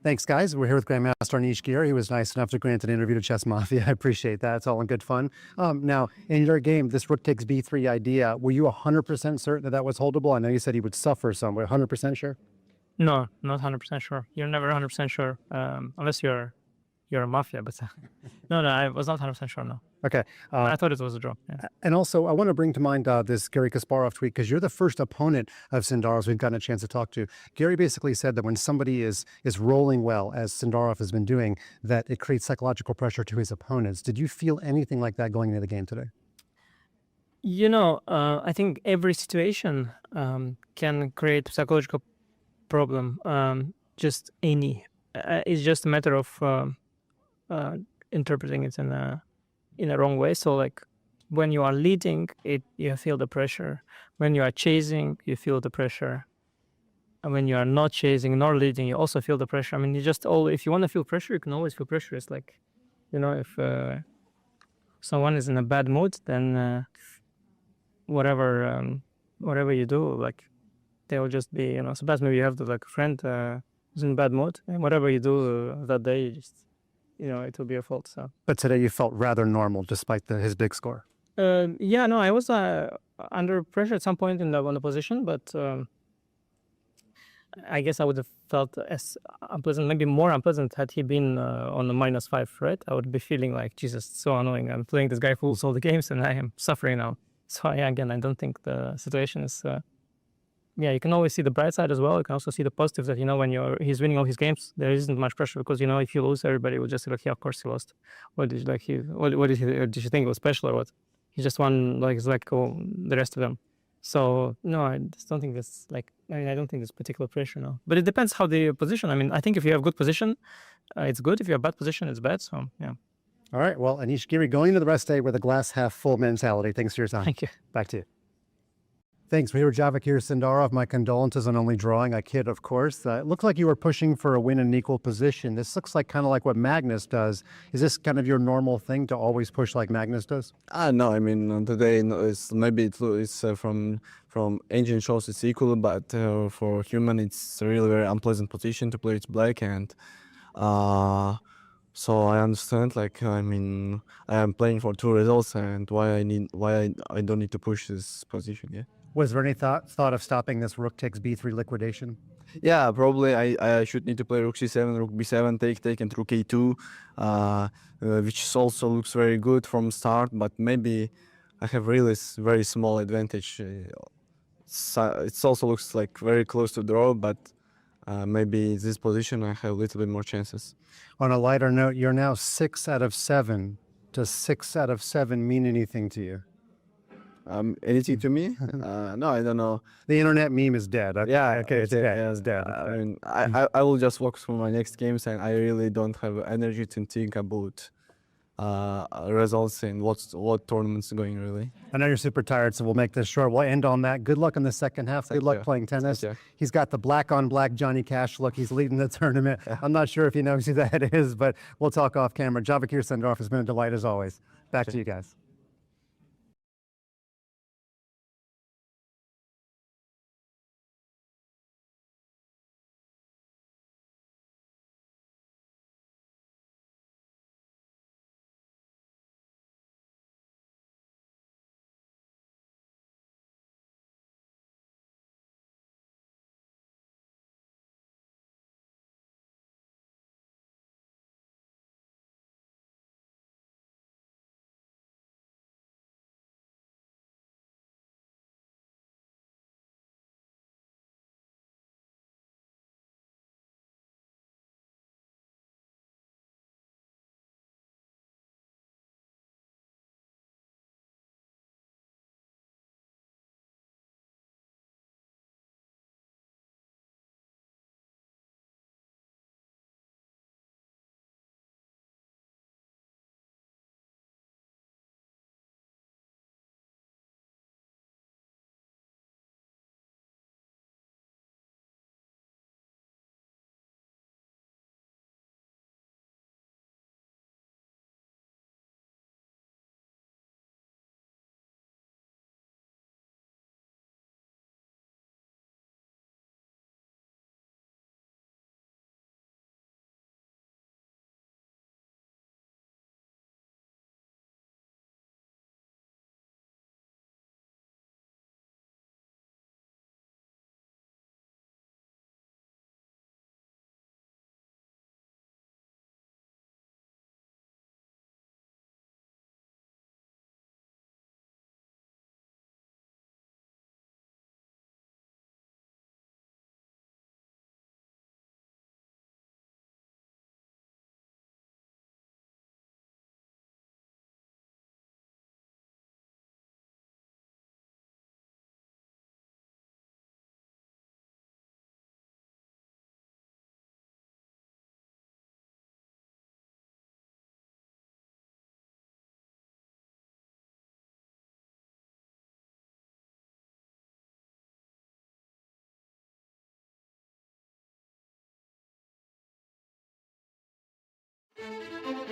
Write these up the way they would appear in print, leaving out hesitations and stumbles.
Thanks, guys. We're here with Grandmaster Anish Giri. He was nice enough to grant an interview to Chess Mafia. I appreciate that. It's all in good fun. Now, in your game, this rook takes b3 idea, were you 100% certain that that was holdable? I know you said he would suffer some, but 100% sure? No, not 100% sure. You're never 100% sure, unless you're a mafia. But no, I was not 100% sure. No. Okay. I thought it was a draw. Yeah. And also, I want to bring to mind this Garry Kasparov tweet, because you're the first opponent of Sindarov's we've gotten a chance to talk to. Garry basically said that when somebody is rolling well, as Sindarov has been doing, that it creates psychological pressure to his opponents. Did you feel anything like that going into the game today? I think every situation can create psychological problem. Just any. It's just a matter of interpreting it in a wrong way. So like when you are leading, you feel the pressure. When you are chasing, you feel the pressure. And when you are not chasing nor leading, you also feel the pressure. I mean, if you want to feel pressure, you can always feel pressure. It's like, if someone is in a bad mood, then whatever you do, like they will just be, sometimes maybe you have a friend who's in a bad mood, and whatever you do that day, you just, it will be your fault. So. But today you felt rather normal despite his big score. Yeah, no, I was under pressure at some point on the position, but I guess I would have felt as unpleasant, maybe more unpleasant, had he been on the -5, right? I would be feeling like, Jesus, it's so annoying. I'm playing this guy fools all the games and I am suffering now. So yeah, again, I don't think the situation is... you can always see the bright side as well. You can also see the positive that, when he's winning all his games, there isn't much pressure because, if you lose, everybody will just say, like, yeah, of course he lost. What did did you think it was special or what? He just won, the rest of them. So no, I just don't think that's I don't think there's particular pressure, no. But it depends how the position. I mean, I think if you have good position, it's good. If you have bad position, it's bad. So yeah. All right. Well, Anish Giri, going into the rest day with a glass half full mentality. Thanks for your time. Thank you. Back to you. Thanks. We're here with Javokhir Sindarov. My condolences on only drawing. I kid, of course. It looked like you were pushing for a win in an equal position. This looks like kind of like what Magnus does. Is this kind of your normal thing to always push like Magnus does? No, I mean today it's from engine shows it's equal, but for human it's a really very unpleasant position to play with black, and so I understand. I mean, I am playing for 2 results, and why I don't need to push this position. Yeah. Was there any thought of stopping this rook takes b3 liquidation? Yeah, probably I should need to play rook c7, rook b7, take, and rook a2, which also looks very good from start, but maybe I have really very small advantage. It also looks like very close to draw, but maybe this position I have a little bit more chances. On a lighter note, you're now 6 out of 7. Does 6 out of 7 mean anything to you? Anything to me? No, I don't know. The internet meme is dead. Okay, yeah, okay, it's dead. Yeah, it's dead. I mean, I will just focus on my next games, and I really don't have energy to think about results and what tournaments are going really. I know you're super tired, so we'll make this short. We'll end on that. Good luck in the second half. Good luck playing tennis. He's got the black on black Johnny Cash look. He's leading the tournament. I'm not sure if he knows who that is, but we'll talk off camera. Javokhir Sindarov has been a delight as always. Back to you guys.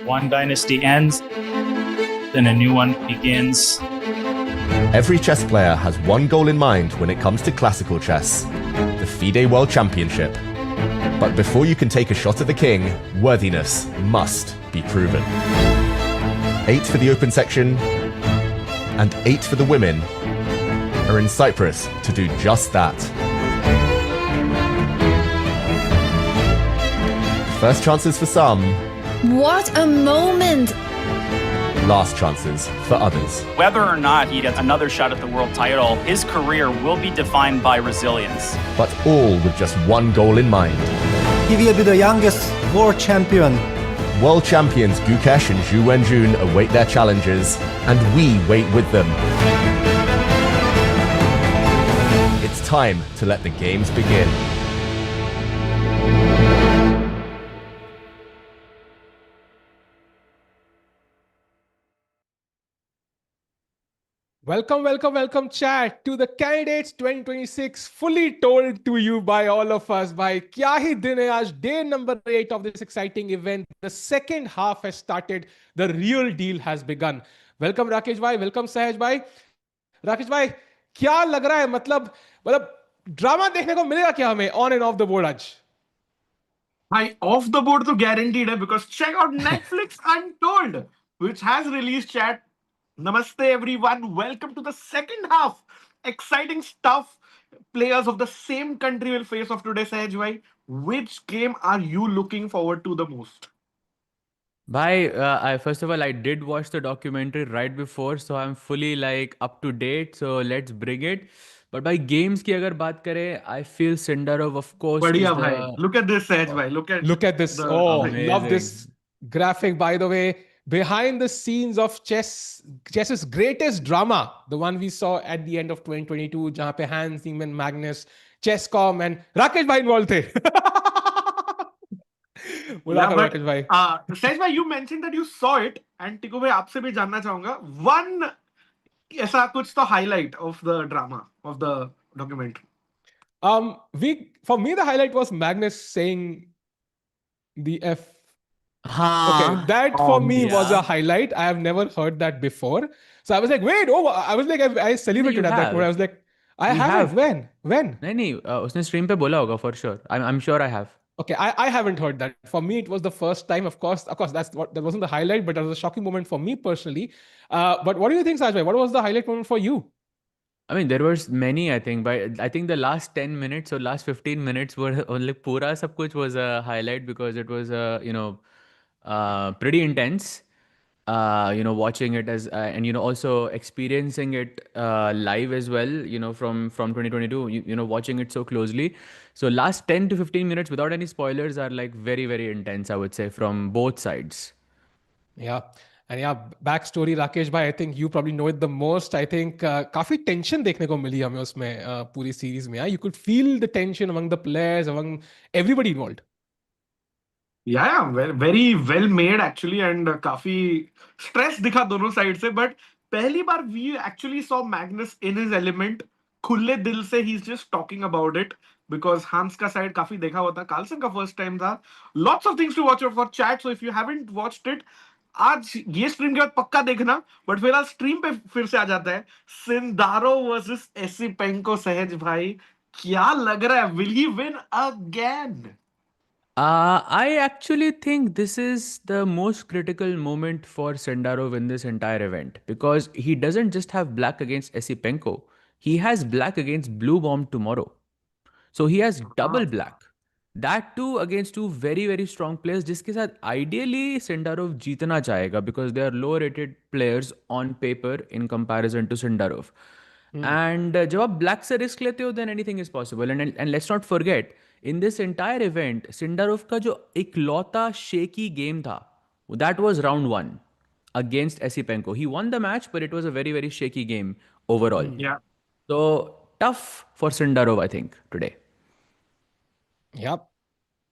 One dynasty ends, then a new one begins. Every chess player has one goal in mind when it comes to classical chess: the FIDE World Championship. But before you can take a shot at the king, worthiness must be proven. 8 for the open section and 8 for the women are in Cyprus to do just that. First chances for some, What a moment! last chances for others. Whether or not he gets another shot at the world title, his career will be defined by resilience. But all with just one goal in mind. He will be the youngest world champion. World champions Gukesh and Zhu Wenjun await their challenges, and we wait with them. It's time to let the games begin. Welcome, chat, to the Candidates 2026, fully told to you by all of us by Kya Hi Din Hai Aaj, day number 8 of this exciting event. The second half has started. The real deal has begun. Welcome Rakesh bhai, welcome Sahaj bhai. Rakesh bhai, क्या लग रहा है? मतलब drama देखने को मिलेगा क्या हमें on and off the board आज? Hi, off the board to guaranteed hai, because check out Netflix Untold, which has released, chat. Namaste everyone, welcome to the second half. Exciting stuff. Players of the same country will face off today, Sahaj bhai. Which game are you looking forward to the most? First of all, I did watch the documentary right before, so I'm fully like up to date. So let's bring it. But by games की अगर बात करें, I feel Sundarov, of course, is Badhiya bhai. the Look at this, Sahaj bhai. Look at this. the- Oh, Amazing. love this graphic, by the way. Behind the scenes of chess's greatest drama, the one we saw at the end of 2022, जहाँ पे Hans Niemann, Magnus, Chesscom and Rakesh bhai involved थे. Yeah, but, Rakesh bhai. Sahaj bhai, you mentioned that you saw it, and Tiku bhai, आपसे भी जानना चाहूंगा. One ऐसा कुछ तो highlight of the drama, of the documentary. For me, the highlight was Magnus saying the F. Okay, that for me was a highlight. I have never heard that before. So I was like, wait, I was like, I celebrated at that have. point. I was like, I You haven't. have. When? नहीं उसने stream पे बोला होगा for sure. I'm sure I have. Okay, I haven't heard that. For me, it was the first time. Of course, that wasn't the highlight, but that was a shocking moment for me personally. But what do you think, Sajbhai? What was the highlight moment for you? I mean, there was many, I think, but I think the last 10 minutes or last 15 minutes were only pura sab kuch was a highlight because it was, pretty intense. Watching it as and also experiencing it live as well. From 2022. Watching it so closely. So last 10 to 15 minutes without any spoilers are like very very intense. I would say from both sides. Yeah. And yeah, backstory, Rakesh bhai, I think you probably know it the most. I think काफी tension देखने को मिली हमें उसमें पूरी series में. You could feel the tension among the players, among everybody involved. Yeah, very well made actually, and काफी stress दिखा दोनों side से. But पहली बार we actually saw Magnus in his element. खुले दिल से he's just talking about it, because Hans का side काफी देखा हुआ था. Carlsen का first time था. Lots of things to watch out for, chat. So if you haven't watched it, आज ये स्ट्रीम के बाद पक्का देखना. बट फिलहाल स्ट्रीम पे फिर से आ जाता है. Sundarov versus Esipenko, सहज भाई, क्या लग रहा है? Will he win again? I actually think this is the most critical moment for Sundarov in this entire event because he doesn't just have black against Esipenko. He has black against Bluebaum tomorrow. So he has double black. That too against two very very strong players जिसके साथ ideally Sundarov जीतना चाहेगा because they are low rated players on paper in comparison to Sundarov. And जब आप black से risk लेते हो then anything is possible. And let's not forget in this entire event Sundarov का जो इकलौता shaky game था that was round 1 against Esipenko. He won the match but it was a very very shaky game overall. Yeah. So tough for Sundarov I think today. Yep.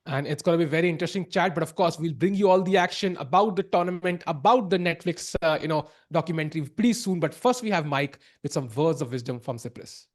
And it's going to be very interesting chat. But of course, we'll bring you all the action about the tournament, about the Netflix, documentary pretty soon. But first, we have Mike with some words of wisdom from Cyprus.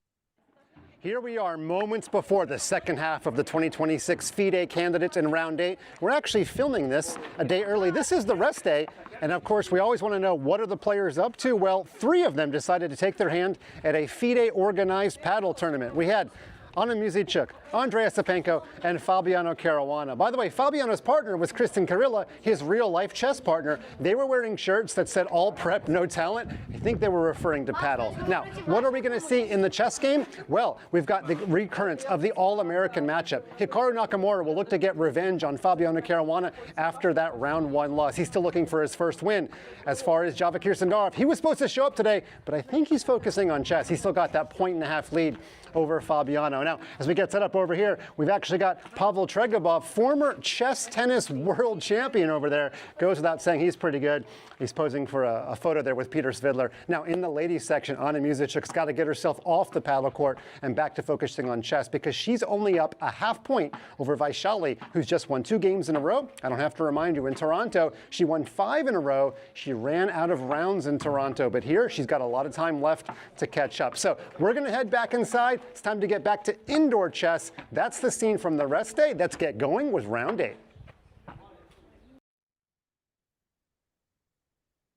Here we are moments before the second half of the 2026 FIDE Candidates in round 8. We're actually filming this a day early. This is the rest day. And of course, we always want to know, what are the players up to? Well, 3 of them decided to take their hand at a FIDE organized paddle tournament. We had Anna Muzychuk, Andrey Esipenko, and Fabiano Caruana. By the way, Fabiano's partner was Kristen Karilla, his real-life chess partner. They were wearing shirts that said all prep, no talent. I think they were referring to paddle. Now, what are we going to see in the chess game? Well, we've got the recurrence of the All-American matchup. Hikaru Nakamura will look to get revenge on Fabiano Caruana after that round 1 loss. He's still looking for his first win. As far as Javokhir Sindarov, he was supposed to show up today, but I think he's focusing on chess. He's still got that 1.5 lead over Fabiano. Now, as we get set up over here, we've actually got Pavel Tregobov, former chess tennis world champion over there. Goes without saying, he's pretty good. He's posing for a photo there with Peter Svidler. Now, in the ladies section, Anna Muzychuk's got to get herself off the paddle court and back to focusing on chess, because she's only up a half point over Vaishali, who's just won 2 games in a row. I don't have to remind you, in Toronto, she won 5 in a row. She ran out of rounds in Toronto, but here she's got a lot of time left to catch up. So we're going to head back inside. It's time to get back to indoor chess. That's the scene from the rest day. Let's get going with round 8.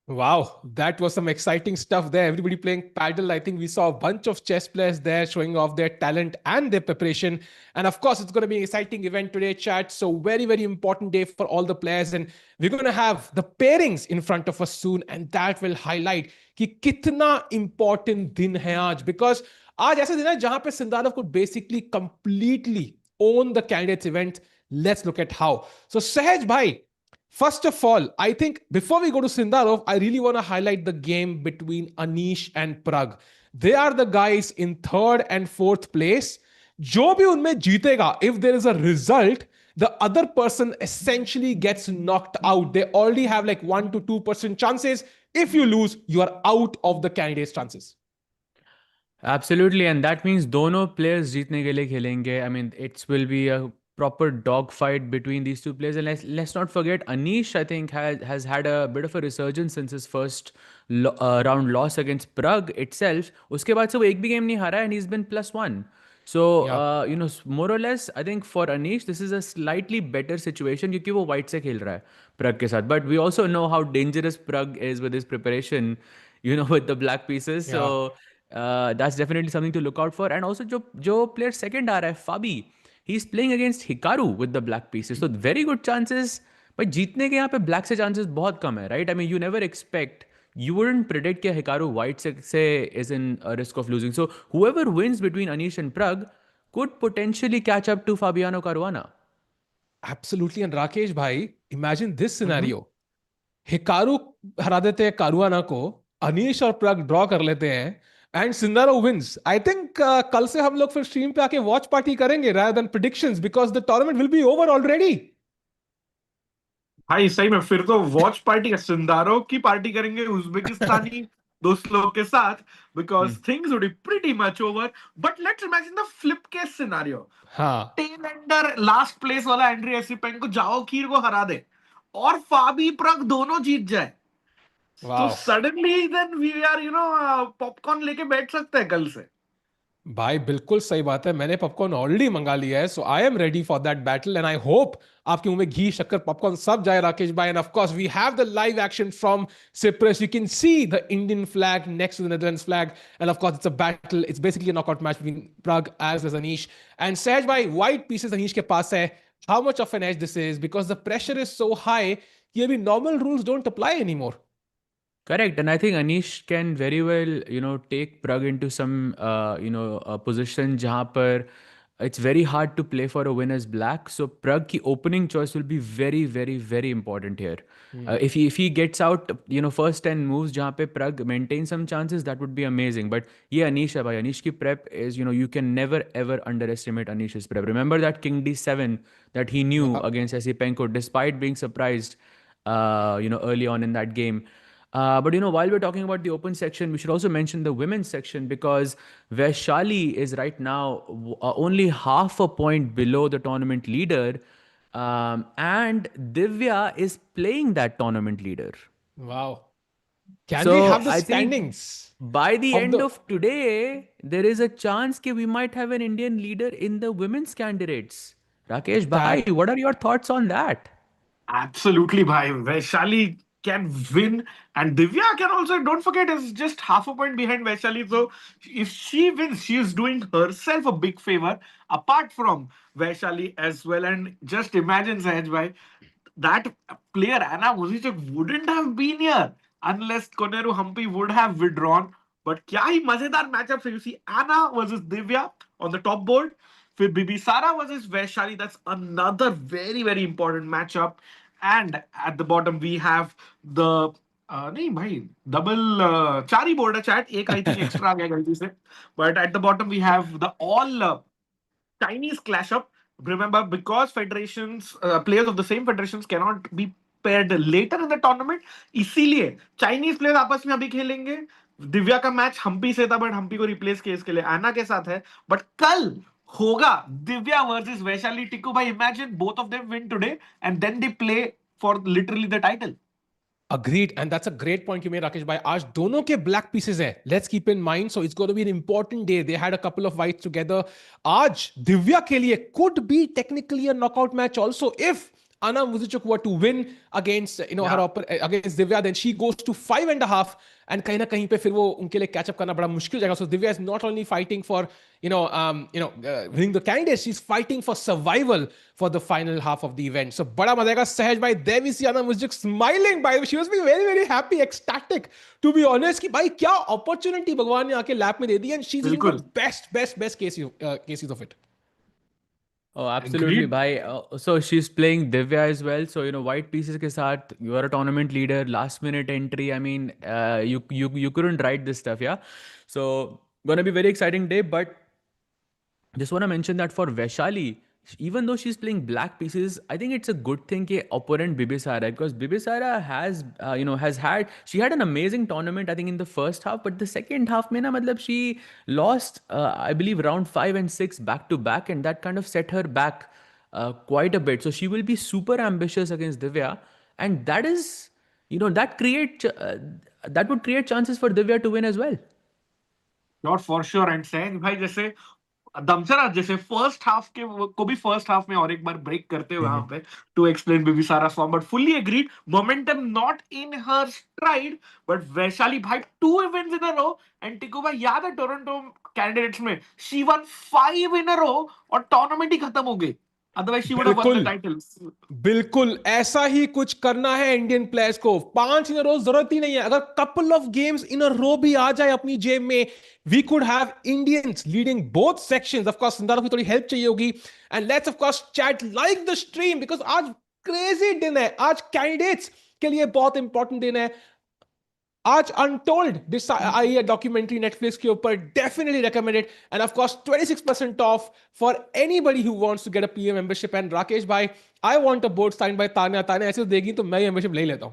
Wow, that was some exciting stuff there. Everybody playing paddle. I think we saw a bunch of chess players there showing off their talent and their preparation. And of course, it's going to be an exciting event today, chat. So very, very important day for all the players. And we're going to have the pairings in front of us soon. And that will highlight कि कितना important दिन है आज. Because आज ऐसा दिन है जहां पे Sindarov could basically completely own the candidates event. Let's look at how. So Sahaj bhai, first of all, I think before we go to Sindarov, I really want to highlight the game between Anish and Pragg. They are the guys in 3rd and 4th place. जो भी उनमें जीतेगा, if there is a result, the other person essentially gets knocked out. They already have like 1 to 2% chances. If you lose, you are out of the candidates' chances. Absolutely, and that means दोनों players जीतने के लिए खेलेंगे. I mean, it will be a proper dogfight between these 2 players. And let's not forget, Anish, I think, has had a bit of a resurgence since his first round loss against Pragg itself. उसके बाद से वो एक भी game नहीं हारा, and he's been +1. So, you know, more or less, I think for Anish, this is a slightly better situation क्योंकि वो white से खेल रहा है Pragg के साथ. But we also know how dangerous Pragg is with his preparation, you know, with the black pieces. So, that's definitely something to look out for. And also, जो player second आ रहा है, Fabi, he's playing against Hikaru with the black pieces. So very good chances. But जीतने के यहाँ पे black से chances बहुत कम है, right? I mean, you never expect, you wouldn't predict कि Hikaru white से is in a risk of losing. So whoever wins between Anish and Pragg could potentially catch up to Fabiano Caruana. Absolutely. And Rakesh bhai, imagine this scenario. Hikaru हरा देते हैं Caruana को, Anish और Pragg draw कर लेते हैं, and Sundarov wins. I think कल से हम लोग फिर stream पे आके watch party करेंगे rather than predictions, because the tournament will be over already. भाई सही में फिर तो वॉच पार्टी सिंदारोव की पार्टी करेंगे उज्बेकिस्तानी दोस्त लोग के साथ, because things would be pretty much over. But let's imagine the flip case scenario. हाँ. Tail ender last place वाला एंड्री एसिपेंको जावोखीर को हरा दे और फाबी प्रग दोनों जीत जाए. तो suddenly then we are you know popcorn लेके बैठ सकते हैं कल से. भाई बिल्कुल सही बात है, मैंने पॉपकॉर्न ऑलरेडी मंगा लिया है. So I am ready for that battle and I hope आपके मुंह में घी शक्कर पॉपकॉर्न सब जाए राकेश भाई. And of course we have the live action from Cyprus. You can see the Indian flag next to the Netherlands flag, and of course it's a battle. It's basically a knockout match between Pragg as well as Anish. And Sahaj bhai, white pieces Anish के पास है. How much of an edge this is, because the pressure is so high कि अभी normal rules don't apply anymore. Correct, and I think Anish can very well, you know, take Pragg into some, you know, position जहाँ पर it's very hard to play for a win as black. So Pragg की opening choice will be very, very, very important here. If he gets out, you know, first 10 moves जहाँ पे Pragg maintain some chances, that would be amazing. But yeah, Anish है भाई. Anish की prep is, you know, you can never ever underestimate Anish's prep. Remember that King D7 that he knew against Esipenko, despite being surprised, you know, early on in that game. But, you know, while we're talking about the open section, we should also mention the women's section, because Vaishali is right now only half a point below the tournament leader. And Divya is playing that tournament leader. Wow. Can we So have the I think standings by the of end the? of today, there is a chance that we might have an Indian leader in the women's candidates. Rakesh Bhai, That what are your thoughts on that? Absolutely, bhai. Vaishali can win, and Divya can also. Don't forget, is just half a point behind Vaishali. So if she wins, she is doing herself a big favor. Apart from Vaishali as well, and just imagine, Sahaj bhai, that player Anna Muzychuk wouldn't have been here unless Koneru Humpy would have withdrawn. But क्या ही मजेदार matchup है. You see Anna versus Divya on the top board. फिर Bibisara versus Vaishali. That's another very very important matchup. And at the bottom we have the नहीं भाई double चार ही board है chat एक I think extra आ गया गलती से. But at the bottom we have the all Chinese clash up. Remember, because federations, players of the same federations cannot be paired later in the tournament, इसीलिए Chinese players आपस में अभी खेलेंगे. दिव्या का match Hampi से था, बट हम्पी को रिप्लेस किया इसके लिए आना के साथ है. बट कल होगा दिव्या वर्सेस वैशाली. टिकू भाई, imagine both of them win today and then they play for literally the title. Agreed, and that's a great point you made, Rakesh bhai. आज दोनों के black pieces है. Let's keep in mind, so it's going to be an important day. They had a couple of fights together. आज दिव्या के लिए could be technically a knockout match also if Anna Muzychuk were to win against against Divya, then she goes to 5.5, and कहीं ना कहीं पे फिर वो उनके लिए catch up करना बड़ा मुश्किल हो जाएगा. So Divya is not only fighting for winning the candidates, she's fighting for survival for the final half of the event. So बड़ा मजा आएगा. सहज भाई, there we see Anna Muzychuk smiling. By the way, she was being very very happy, ecstatic to be honest. कि भाई क्या opportunity भगवान ने आके lap में दे दी, and she's in the best cases of it. Oh, absolutely, bhai. So she's playing Divya as well. So white pieces ke saath, you are a tournament leader, last minute entry. I mean, you couldn't write this stuff, yeah. So gonna be very exciting day. But just want to mention that for Vaishali, even though she's playing black pieces, I think it's a good thing कि opponent Bibisara, because Bibisara she had an amazing tournament I think in the first half, but the second half में ना मतलब she lost I believe round 5 and 6 back to back, and that kind of set her back quite a bit. So she will be super ambitious against Divya, and that is that would create chances for Divya to win as well. Not for sure. And सहज भाई जैसे दमचरा जैसे first half के को भी first half में और एक बार ब्रेक करते हुए यहाँ पे to explain Bibisara form. But fully agreed, momentum not in her stride. But Vaishali भाई 2 wins in a row. And टिकू भाई याद है टोरंटो कैंडिडेट्स में शी वन 5 इन अ रो और टूर्नामेंट ही खत्म हो गई. Otherwise she would have won the title. बिल्कुल ऐसा ही कुछ करना है इंडियन प्लेयर्स को. 5 इन अ रो जरूरत ही नहीं है. अगर कपल ऑफ गेम्स इन अ रो भी आ जाए अपनी जेब में, we could have Indians leading both sections. Of course, Sundarov की थोड़ी हेल्प चाहिए होगी. And let's of course chat like the stream, because आज crazy दिन है. आज कैंडिडेट्स के लिए बहुत इंपॉर्टेंट दिन है. आज अनटोल्ड आई है डॉक्यूमेंट्री नेटफ्लिक्स के ऊपर, definitely recommended. And of course 26% off for anybody who wants to get a PM membership. And Rakesh भाई, I want a board sign by Tanya. Tanya ऐसे देगी तो मैं मेंबरशिप ले लेता हूं.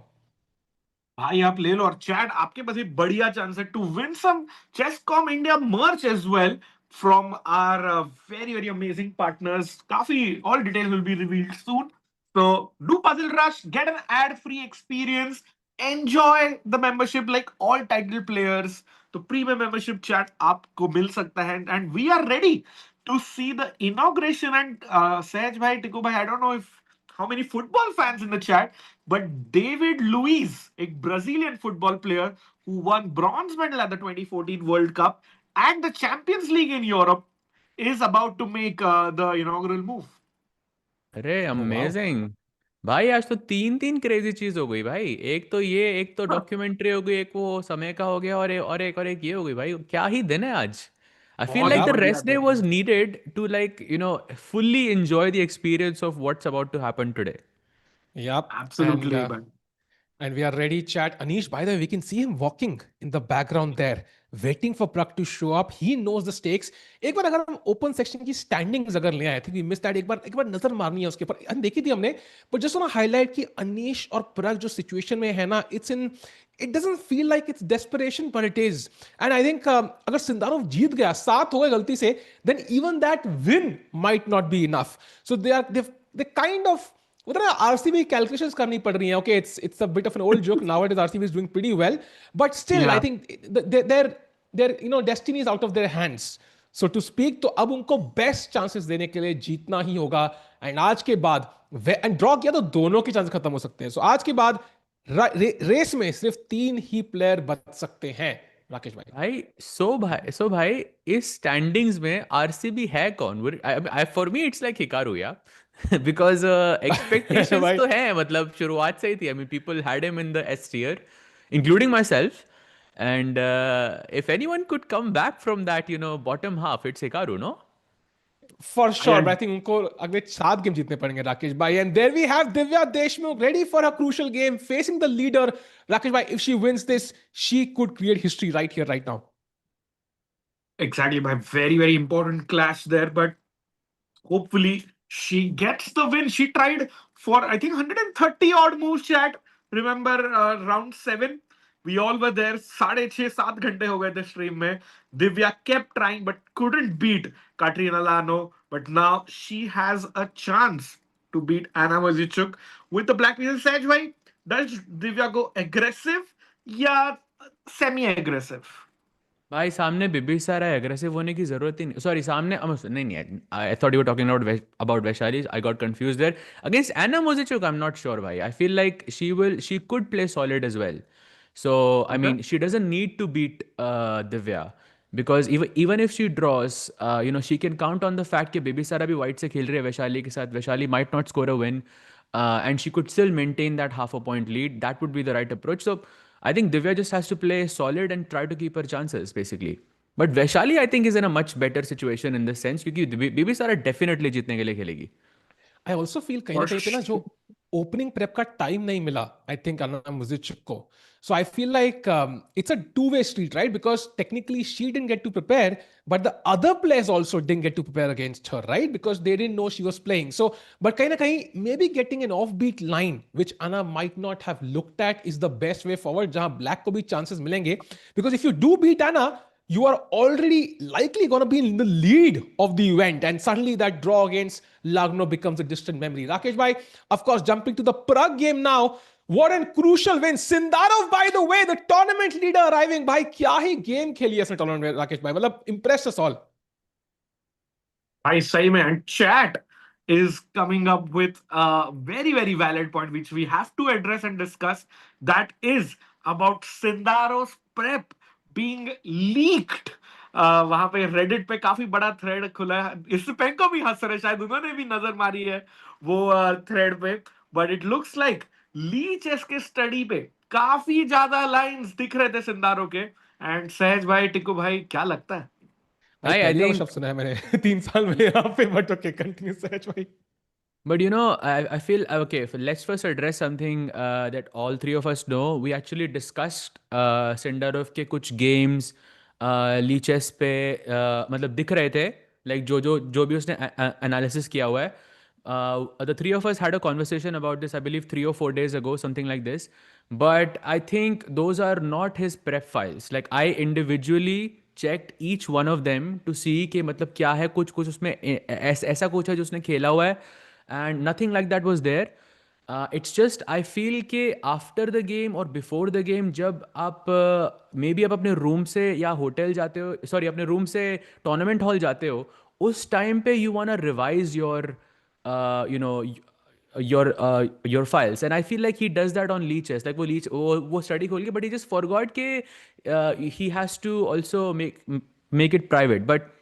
भाई आप ले लो. और चैट आपके पास एक बढ़िया चांस है to win some chess com India merch as well from our very very amazing partners. काफी all details will be revealed soon. So do Puzzle Rush, get an ad-free experience, enjoy the membership like all title players. तो premium membership chat आपको मिल सकता है. And we are ready to see the inauguration. And Sehaj bhai, Tiku bhai, I don't know if how many football fans in the chat, but David Luiz, a Brazilian football player who won bronze medal at the 2014 World Cup and the Champions League in Europe, is about to make the inaugural move. अरे amazing भाई, आज तो तीन crazy चीज हो गई भाई. एक तो ये, एक तो डॉक्यूमेंट्री हो गई, एक वो समय का हो गया, और एक ये हो गई भाई. क्या ही दिन है आज. I feel like the rest day was needed to fully enjoy the experience of what's about to happen today. Yep, Absolutely. And we are ready, chat. Anish, by the way, we can see him walking in the background there, waiting for Pragg to show up. He knows the stakes. एक बार अगर हम open section की standings अगर ले आए, I think we missed that. एक बार नजर मारनी है उसके ऊपर. हम देखी थी हमने, but just want to highlight कि अनीश और प्रग जो सिचुएशन में है ना, it doesn't feel like it's desperation, but it is. And I think अगर सिंदारोव जीत गया, 7 हो गए गलती से, then even that win might not be enough. So they kind of उधर आरसीबी कैलकुलेशंस करनी पड़ रही हैं. Okay, it's a bit of an old joke. Nowadays RCB is doing pretty well, but still I Yeah. think their destiny is out of their hands, so to speak. तो अब उनको best chances देने के लिए जीतना ही होगा. And आज के बाद एंड ड्रॉ किया तो दोनों के चांसेस खत्म हो सकते हैं. सो आज के बाद रेस में सिर्फ 3 ही प्लेयर बच सकते हैं. राकेश भाई, भाई इस स्टैंडिंग्स में आरसीबी है कौन? For me it's like Hikaru, या बिकॉज एक्सपेक्टेशंस भाई तो है, मतलब शुरुआत से ही थी. I mean people had him in the S tier including myself, and if anyone could come back from that bottom half, it's Hikaru, no? For sure, but I think उनको अगले 7 गेम जीतने पड़ेंगे राकेश भाई. And there we have Divya Deshmukh ready for a crucial game facing the leader. Rakesh bhai, if she wins this, she could create history right here, right now. Exactly, my very, very important clash there, but hopefully she gets the win. She tried for, I think, 130 odd moves, chat. Remember round 7? We all were there. 6.5-7 घंटे हो गए थे stream में. Divya kept trying but couldn't beat Kateryna Lagno. But now she has a chance to beat Anna Muzychuk with the black pieces. Saj bhai, does Divya go aggressive या semi-aggressive? भाई सामने बिबिसारा aggressive होने की जरूरत ही नहीं. Sorry, सामने नहीं. I thought you were talking about Vaishali. I got confused there. Against Anna Muzychuk I am not sure भाई. I feel like she could play solid as well. So I mean, she doesn't need to beat Divya, because even if she draws, she can count on the fact that Bibisara bhi white se khel rahi hai Vaishali ke sath. Vaishali might not score a win, and she could still maintain that half a point lead. That would be the right approach. So I think Divya just has to play solid and try to keep her chances basically. But Vaishali, I think, is in a much better situation in this sense, क्योंकि Bibisara definitely जीतने के लिए खेलेगी. I also feel कहीं ना कहीं पे ना जो ओपनिंग प्रेप का टाइम नहीं मिला आई थिंक अन्ना मुजिचुक को. So I feel like it's a two way street, right? Because technically she didn't get to prepare, but the other players also didn't get to prepare against her, right? Because they didn't know she was playing. So but कहीं ना कहीं maybe getting an off beat line which Anna might not have looked at is the best way forward, जहां black को भी chances मिलेंगे. Because if you do beat Anna, you are already likely going to be in the lead of the event, and suddenly that draw against Lagno becomes a distant memory. Rakesh bhai, of course, jumping to the Pragg game now. What a crucial win. Sindarov, by the way, the tournament leader arriving. Bhai, kya hi game kheli hai isne tournament mein, Rakesh bhai. Matlab, impressed us all. Bhai, sahi mein. And chat is coming up with a very, very valid point, which we have to address and discuss. That is about Sindarov's prep being leaked. वहां पे Reddit पे काफी बड़ा thread खुला है. Esipenko भी हंस रहे, शायद उन्होंने भी नजर मारी है वो थ्रेड पे. But it looks like Lichess के स्टडी पे काफी ज्यादा लाइंस दिख रहे थे सिंदारो के. एंड सहज भाई, टिकू भाई, क्या लगता है? भाई पहली बार शब्द सुना है मैंने 3 साल में यहाँ पे. बट ओके, कंटिन्यू सहज भाई. But I feel, okay, let's first address something that all three of us know. We actually discussed Sindarov के कुछ games ली चेस पे मतलब दिख रहे थे, like जो भी उसने analysis किया हुआ है. The three of us had a conversation about this, I believe 3 or 4 days ago, something like this. But I think those are not his prep files. Like I individually checked each one of them to see कि मतलब क्या है, कुछ उसमें ऐसा कुछ है जो उसने खेला हुआ है. And nothing like that was there. It's just I feel कि after the game or before the game, जब आप maybe आप अपने रूम से या होटल जाते हो, sorry, अपने रूम से टूर्नामेंट हॉल जाते हो, उस टाइम पे you wanna revise your your files, and I feel like he does that on Lee Chess. Like वो study खोल के, but he just forgot कि he has to also make it private. But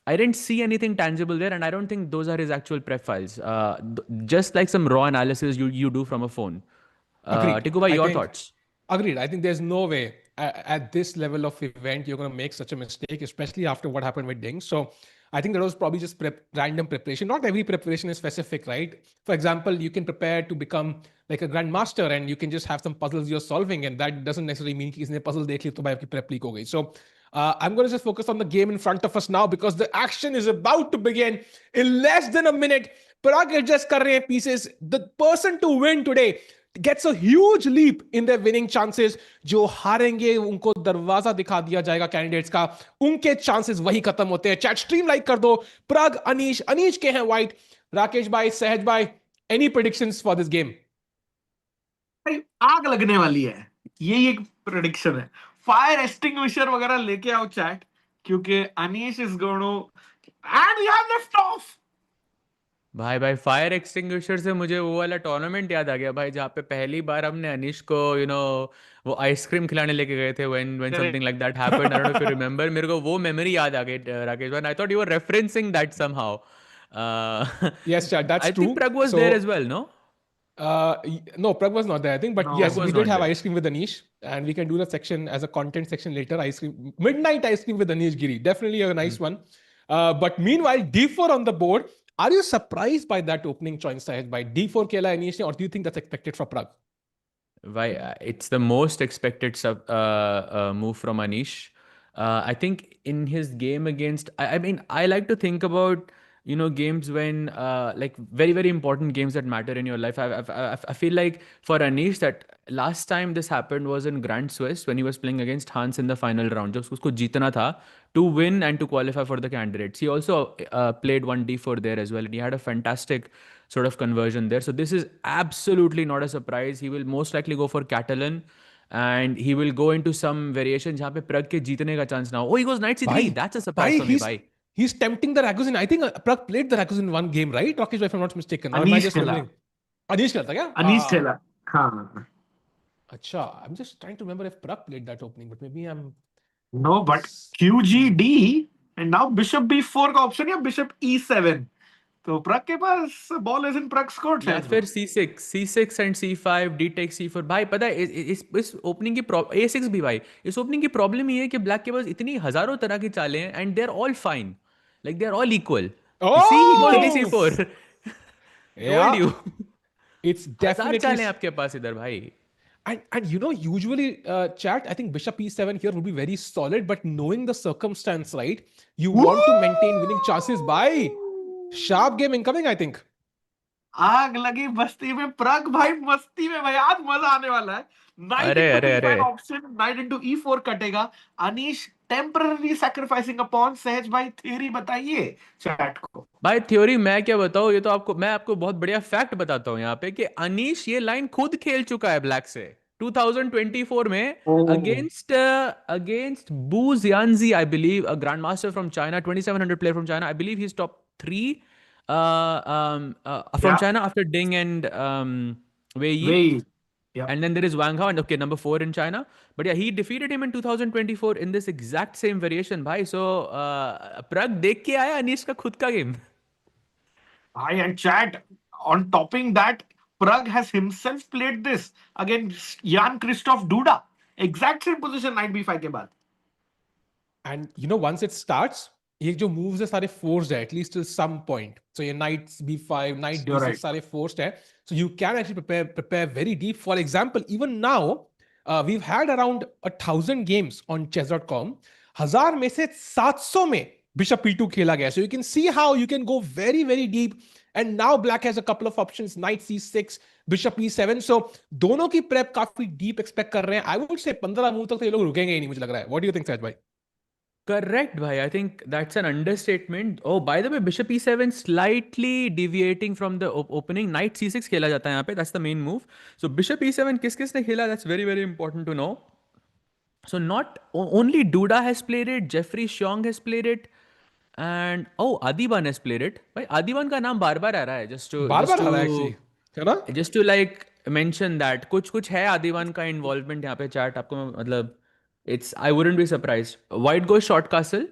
I didn't see anything tangible there, and I don't think those are his actual prep files. Just like some raw analysis you do from a phone. Tiku bhai, your thoughts? Agreed. I think there's no way at this level of event you're going to make such a mistake, especially after what happened with Ding. So I think that was probably just random preparation. Not every preparation is specific, right? For example, you can prepare to become like a grandmaster, and you can just have some puzzles you're solving, and that doesn't necessarily mean कि इसने puzzle देख ली तो भाई आपकी prep leak हो गई. So I'm going to just focus on the game in front of us now, because the action is about to begin in less than a minute. Pragg adjust कर रहे हैं pieces. The person to win today gets a huge leap in their winning chances. जो हारेंगे उनको दरवाजा दिखा दिया जाएगा candidates का. उनके चांसेस वही खत्म होते हैं. चैट स्ट्रीम लाइक कर दो. Pragg, अनीश के हैं व्हाइट. राकेश भाई, सहज भाई, Any predictions for this game? भाई आग लगने वाली है, यही एक प्रेडिक्शन है. फायर एक्सटिंग्विशर वगैरह लेके आओ चैट, क्योंकि Anish is going and we have lift off. भाई फायर एक्सटिंग्विशर से मुझे वो वाला टूर्नामेंट याद आ गया भाई, जहाँ पे पहली बार हमने अनिश को वो आइसक्रीम खिलाने लेके गए थे when something like that happened. I don't know if you remember. मेरे को वो मेमोरी याद आ गई राकेश भाई. I thought you were referencing that somehow. Yes, chat, that's I true. Think Pragg was So, there as well, no? no, Pragg was not there, I think. But No, yes, Pragg was we did not have there. ice cream with Anish, and we can do that section as a content section later. Ice cream, midnight ice cream with Anish Giri, definitely a nice one. But meanwhile, D4 on the board. Are you surprised by that opening choice side by D4 Kela Anish, or do you think that's expected for Pragg? Why? It's the most expected move from Anish. I think in his game against, I mean, I like to think about games when like very very important games that matter in your life. I feel like for Anish that last time this happened was in Grand Swiss when he was playing against Hans in the final round. जब उसको जीतना था to win and to qualify for the candidates. He also played 1d4 there as well, and he had a fantastic sort of conversion there. So this is absolutely not a surprise. He will most likely go for Catalan, and he will go into some variation जहाँ पे Pragg के जीतने का chance now. Oh, he goes knight c3. Bhai, That's a surprise for me, bhai. He's tempting the Ragusin. I think Pragg played the Ragusin in one game, right? Rakesh, if I'm not mistaken. Or am I Anish just खेला. remembering? Anish खेला था क्या? अनीश खेला. हाँ. Acha, I'm just trying to remember if Pragg played that opening, but maybe I'm... No, but QGD and now bishop b4 का option या bishop e7. तो Pragg के पास ball is in Pragg's court. या फिर c6 and c5 d takes c4. भाई पता है इस ओपनिंग की a6 भी भाई, इस ओपनिंग की प्रॉब्लम ये है कि ब्लैक के पास इतनी हजारों तरह की चालें हैं and they're all fine, like they're all equal. You see, he goes d4. Told you. It's definitely... हजार चालें आपके पास इधर भाई. And usually, chat, I think bishop e7 here would be very solid, but knowing the circumstance, right, you want to maintain winning chances. By sharp game incoming, I think. आग लगी बस्ती में. Pragg भाई मस्ती में भाई, आज मजा आने वाला है. Knight into e5 option, knight into e4 कटेगा. Anish temporarily sacrificing a pawn. सहज भाई theory बताइए चैट को. भाई थ्योरी मैं क्या बताऊं, ये तो मैं आपको बहुत बढ़िया फैक्ट बताता हूं यहाँ पे कि अनीश ये लाइन खुद खेल चुका है ब्लैक से 2024 में against Bu Xiangzhi, I believe, a grandmaster from China, 2700 player from China. I believe he is top 3 from China after Ding and Wei Yi. And then there is Wang Hao, and okay, number 4 in China. But yeah, he defeated him in 2024 in this exact same variation, bhai. So Pragg देख के आया अनीश का खुद का game. And chat, on topping that, Pragg has himself played this against Jan Christoph Duda. Exact same position knight b5 के बाद. And once it starts, ये जो moves है सारे forced है, at least till some point. So ये knight b5, knight b6 सारे forced है. So you can actually prepare very deep. For example, even now, we've had around 1,000 games on chess.com. 1000 में से 700 में bishop e2 खेला गया. So you can see how you can go very, very deep. And now black has a couple of options, knight c6, bishop e7. So दोनों की prep काफी deep expect कर रहे हैं. I would say 15 मूव तक तो ये लोग रुकेंगे ही नहीं, मुझे लग रहा है. What do you think, Saj bhai? Correct, bhai. I think that's an understatement. Oh, by the way, bishop e7 slightly deviating from the opening. Knight c6 खेला जाता है यहाँ पे. That's the main move. So bishop e7 किस-किसने खेला? That's very, very important to know. So not only Duda has played it, Jeffrey Xiong has played it, and Adiban has played it. भाई Adiban का नाम बार-बार आ रहा है. बार-बार आ रहा है actually. है ना? Just to like mention that कुछ है Adiban का involvement यहाँ पे chat. आपको मतलब I wouldn't be surprised. White goes short castle.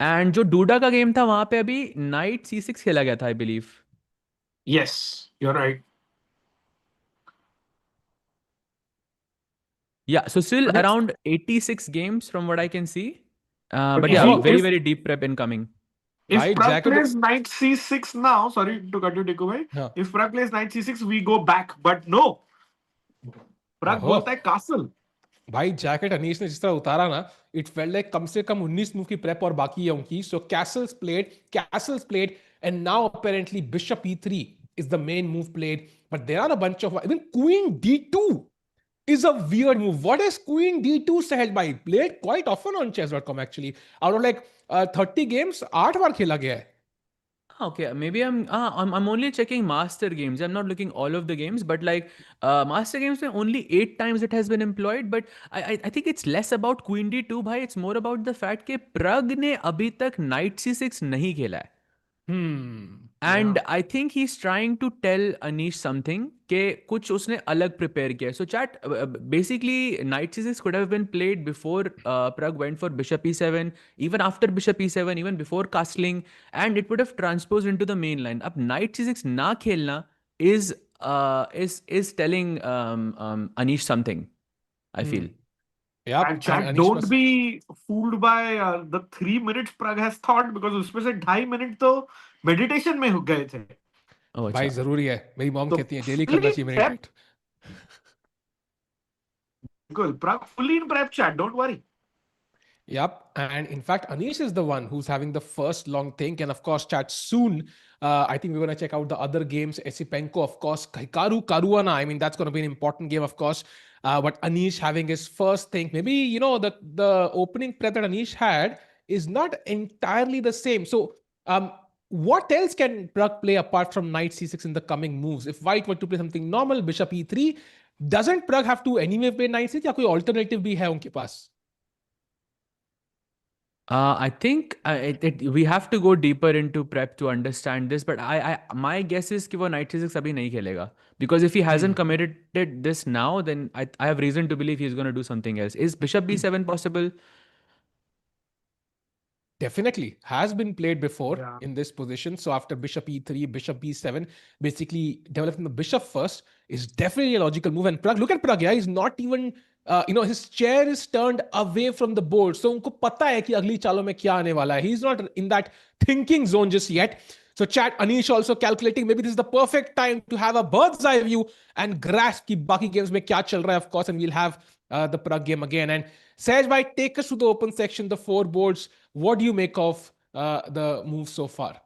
And जो डूडा का गेम था वहां पे अभी knight c6 खेला गया था, I believe. Yes, you're right. Yeah, so still around 86 games from what I can see. But yeah, very, very deep prep incoming. If Pragg plays knight c6 now, sorry to cut you, Deku bhai. Yeah. If Pragg plays knight c6, we go back. But no. Pragg बोलता है castle. भाई jacket Anish ने जिस तरह उतारा ना, it felt like कम से कम 19 move की प्रेप और बाकी है उनकी. सो castles played and now apparently bishop e3 is the main move played, but there are a bunch of, even queen d2 is a weird move. What is queen d2, Sahaj bhai? Played quite often on chess.com actually. Out of like 30 games 8 बार खेला गया है. Okay, maybe I'm only checking master games. I'm not looking all of the games, but like master games में only 8 times it has been employed. But I think it's less about Queen D2 भाई. It's more about the fact कि Pragg ने अभी तक Knight C6 नहीं खेला है. And I think he's trying to tell Anish something कि कुछ उसने अलग prepare किया है. So chat, basically Knight C6 could have been played before Pragg went for Bishop E7, even after Bishop E7, even before castling, and it would have transposed into the main line. अब Knight C6 ना खेलना is telling Anish something, I feel. Yep. And chat, Anish don't was- be fooled by the 3 minutes Pragg has thought, because उसमें से 2.5 minute तो meditation में हो गए थे. Oh, भाई अच्छा. जरूरी है, मेरी मॉम तो कहती है डेली fully करना चाहिए prep, मेडिटेट. बिल्कुल, Pragg fully in prep, chat, don't worry. Yep. And in fact, Anish is the one who's having the first long think. And of course, chat soon. I think we're going to check out the other games. Esipenko, of course, Hikaru Caruana. I mean, that's going to be an important game, of course. But Anish having his first think. Maybe, you know, the opening prep that Anish had is not entirely the same. So, what else can Pragg play apart from Knight C6 in the coming moves? If White were to play something normal, Bishop E3, doesn't Pragg have to anyway play Knight C6? या कोई alternative भी है उनके पास? I think we have to go deeper into prep to understand this, but my guess is कि वो Knight C6 अभी नहीं खेलेगा, because if he hasn't committed this now, then I have reason to believe he's going to do something else. Is Bishop B7 possible? Definitely has been played before Yeah. in this position. So after Bishop E3, Bishop B7, basically developing the Bishop first is definitely a logical move. And Pragg, look at Pragg, yeah, he's not even, his chair is turned away from the board. So उनको पता है कि अगली चालों में क्या आने वाला है. He's not in that thinking zone just yet. So chat, Anish also calculating, maybe this is the perfect time to have a bird's eye view and grasp कि बाकी games में क्या चल रहा है, of course, and we'll have the Pragg game again. And Saj bhai, take us to the open section, the 4 boards. What do you make of the move so far?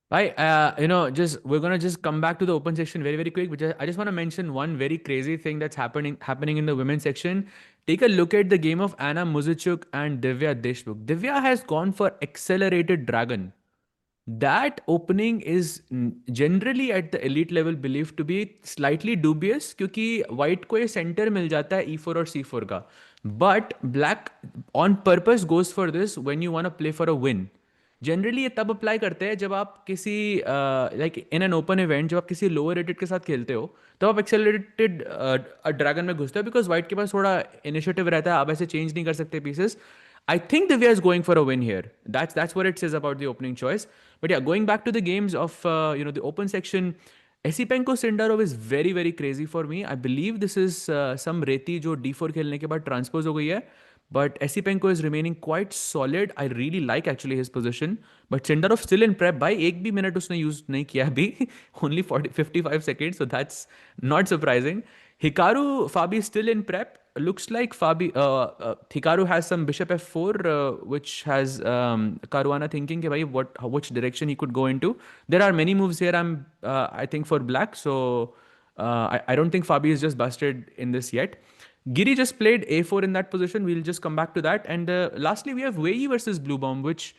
Right, we're gonna just come back to the open section very, very quick. But I just want to mention one very crazy thing that's happening in the women's section. Take a look at the game of Anna Muzychuk and Divya Deshmukh. Divya has gone for accelerated dragon. That opening is generally at the elite level believed to be slightly dubious, क्योंकि white को ये center मिल जाता है E4 और C4 का. But black on purpose goes for this when you want to play for a win. Generally ये तब apply करते हैं जब आप किसी like in an open event, जब आप किसी लोअर रेटेड के साथ खेलते हो, तो आप एक्सेलरेटेड ड्रैगन में घुसते हो, बिकॉज वाइट के पास थोड़ा इनिशिएटिव रहता है, आप ऐसे चेंज नहीं कर सकते pieces. I think Divya is going for a win here. That's what it says about the opening choice. But yeah, going back to the games of the open section, Esipenko Sindarov is very, very crazy for me. I believe this is some Reti जो D4 खेलने के बाद transpose हो गई है. But Esipenko is remaining quite solid. I really like actually his position. But Sindarov still in prep. By एक भी minute उसने use नहीं किया अभी. Only 55 seconds. So that's not surprising. Hikaru Fabi still in prep. Looks like Hikaru has some Bishop F4, which has Caruana thinking which direction he could go into. There are many moves here. I think for black. So I don't think Fabi is just busted in this yet. Giri just played A4 in that position. We'll just come back to that. And lastly, we have Wei Yi versus Bluebaum, which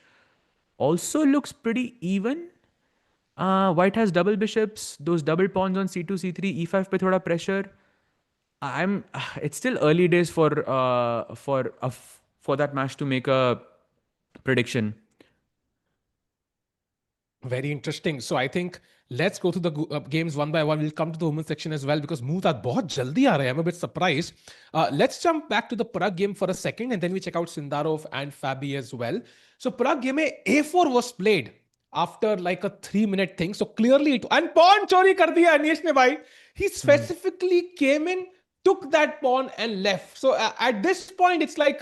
also looks pretty even. White has double bishops, those double pawns on C2, C3, E5 pe thoda pressure. It's still early days for that match to make a prediction. Very interesting. So I think let's go through the games one by one. We'll come to the women's section as well because moves are बहुत जल्दी आ रहे हैं. I'm a bit surprised. Let's jump back to the Pragg game for a second and then we check out Sundarov and Fabi as well. So Pragg game में A4 was played after like a 3-minute thing. So clearly and pawn चोरी कर दिया Anish ने भाई. He specifically came in, took that pawn and left. So at this point, it's like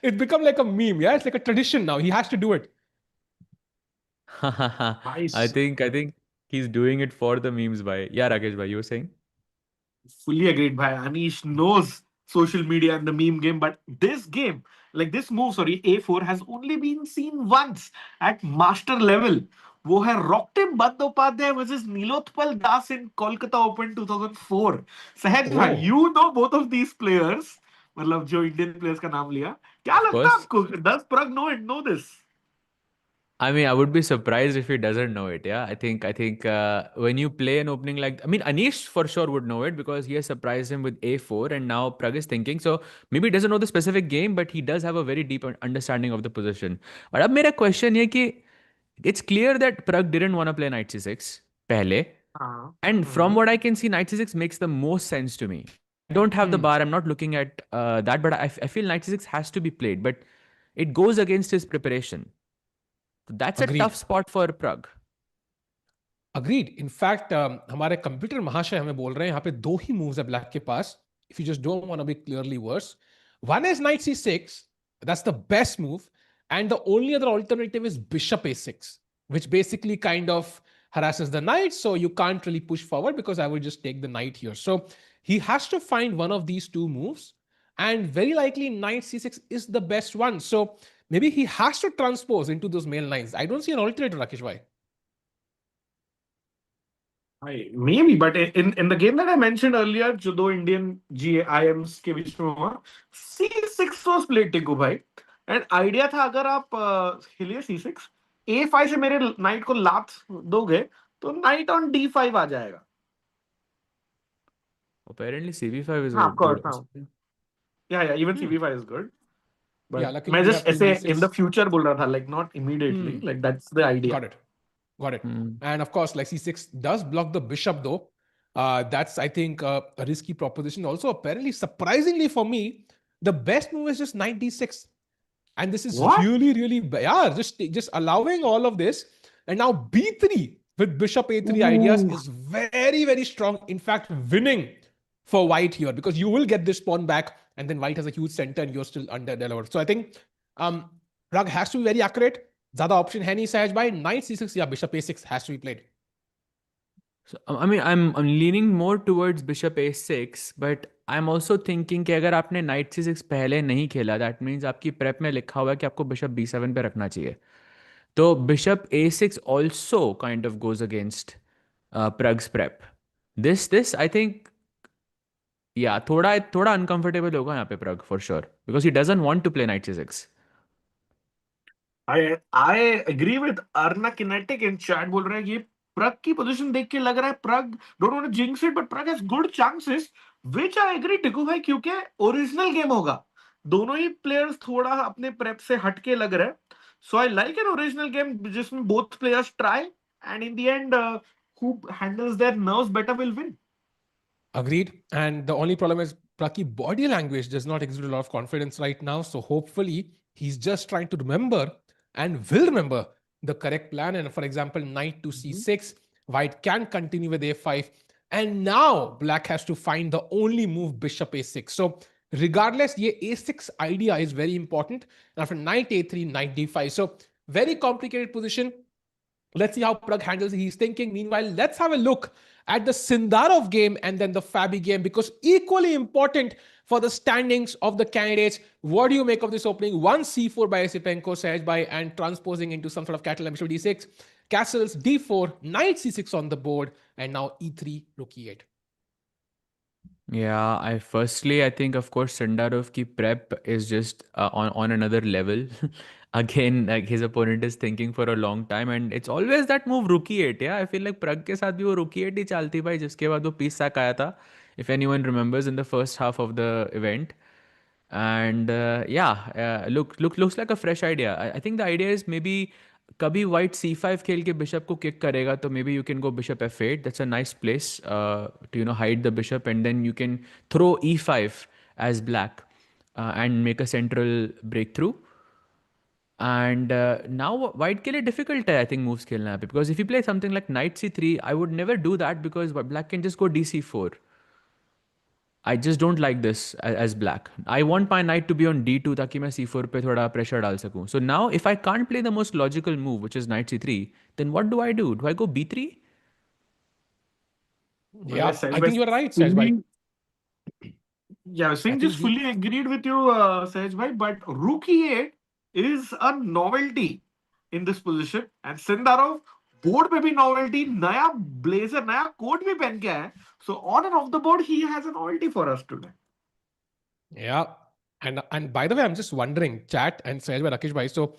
it's become like a meme. Yeah, it's like a tradition now. He has to do it. Nice. I think he's doing it for the memes. Bhai. Yeah, Rakesh bhai, you were saying? Fully agreed, bhai. Anish knows social media and the meme game, but this game, like this move, sorry, A4 has only been seen once at master level. वो है रॉक्टिम Bandyopadhyay versus Nilotpal Das in Kolkata Open 2004. सहज भाई, you know both of these players. मतलब जो Indian players का नाम लिया, क्या लगता है आपको? Does Pragg know this? I mean, I would be surprised if he doesn't know it. Yeah, I think when you play an opening like, I mean, Anish for sure would know it because he has surprised him with A4, and now Pragg is thinking. So maybe he doesn't know the specific game, but he does have a very deep understanding of the position. But अब मेरा question है कि it's clear that Pragg didn't want to play knight c6 पहले, हाँ. and from what I can see, knight c6 makes the most sense to me. I don't have the bar. I'm not looking at that, but I feel knight c6 has to be played, but it goes against his preparation. So that's a Agreed. tough spot for Pragg. Agreed. In fact, हमारे computer महाशय हमें बोल रहे हैं यहाँ पे दो he moves है ब्लैक के पास. If you just don't want to be clearly worse, one is knight c6. That's the best move, and the only other alternative is bishop a6, which basically kind of harasses the knight. So you can't really push forward because I will just take the knight here. So he has to find one of these two moves, and very likely knight c6 is the best one. So maybe he has to transpose into those main lines. I don't see an alternative, Rakesh bhai. Maybe, but in the game that I mentioned earlier, जो दो Indian GIMs के बीच में हुआ, C6 was played टिकू भाई, and idea था अगर आप हिलिए C6, A5 से मेरे knight को लात दोगे, तो knight on D5 आ जाएगा. Apparently, CV5 is हाँ, of course, good. हाँ. Yeah, even CV5 is good. But Yeah, luckily मैं we just have two ऐसे in the D6. future बोल रहा था, like not immediately, like that's the idea. Got it. Got it. And of course, like c6 does block the bishop though. That's, I think, a risky proposition. Also, apparently, surprisingly for me, the best move is just knight d6. And this is really, really, yeah, just allowing all of this. And now b3 with bishop a3 ideas is very, very strong. In fact, winning for white here because you will get this pawn back and then white has a huge center and you're still under delivered. So I think Pragg has to be very accurate. ज़्यादा option है नहीं सहज भाई. knight c6 या bishop a6 has to be played. So, I mean, I'm leaning more towards bishop a6, but I'm also thinking कि अगर आपने knight c6 पहले नहीं खेला, that means आपकी prep में लिखा हुआ है कि आपको bishop b7 पे रखना चाहिए. तो bishop a6 also kind of goes against Pragg's prep. This I think, yeah, थोड़ा uncomfortable होगा यहाँ पे Pragg for sure because he doesn't want to play knight c6. I agree with Arna Kinetic in chat. बोल रहे हैं ये Pragg की position देख के लग रहा है Pragg don't want to jinx it, but Pragg has good chances, which I agree टिकू भाई क्योंकि ओरिजिनल गेम होगा. दोनों ही प्लेयर्स थोड़ा अपने प्रेप से हटके लग रहे हैं. So I like an original game जिसमें both players try, and in the end, who handles their nerves better will win. Agreed. And the only problem is Pragg body language does not exude a lot of confidence right now. So hopefully he's just trying to remember and will remember the correct plan. And for example, knight to c6, white can continue with a5. And now black has to find the only move, bishop a6. So regardless, the a6 idea is very important. And after knight a3, knight d5. So very complicated position. Let's see how Pragg handles it. He's thinking. Meanwhile, let's have a look at the Sindarov game and then the Fabi game, because equally important for the standings of the candidates. What do you make of this opening? 1 c4 by Esipenko, Sahaj by, and transposing into some sort of Kateryna bishop d6, castles d4, knight c6 on the board, and now e3, rook e8. Yeah, I think of course Sundarov ki prep is just on another level. Again, like his opponent is thinking for a long time, and it's always that move rook e8. Yeah, I feel like Pragg के साथ भी वो rook e8 ही चलती भाई, जिसके बाद वो piece sack आया था, if anyone remembers, in the first half of the event. And looks like a fresh idea. I think the idea is maybe कभी white c5 खेल के bishop को kick करेगा, तो maybe you can go bishop f8. That's a nice place to hide the bishop, and then you can throw e5 as black and make a central breakthrough. And now white के लिए difficult है, I think, moves खेलना है, because if you play something like knight c3, I would never do that because black can just go dc4. I just don't like this as black. I want my knight to be on d2 ताकि मैं c4 पे थोड़ा pressure डाल सकूं. So now if I can't play the most logical move, which is knight c3, then what do I do? Do I go b3? Yeah, I think you're right, Sahaj bhai. Yeah, Singh just fully agreed with you, Sahaj bhai, but rook e8 is a novelty in this position, and Sindarov board पे भी novelty, नया blazer, नया coat भी पहन के आया है. So on and off the board, he has a novelty for us today. Yeah, and by the way, I'm just wondering, chat and Sahaj bhai, Rakesh bhai. So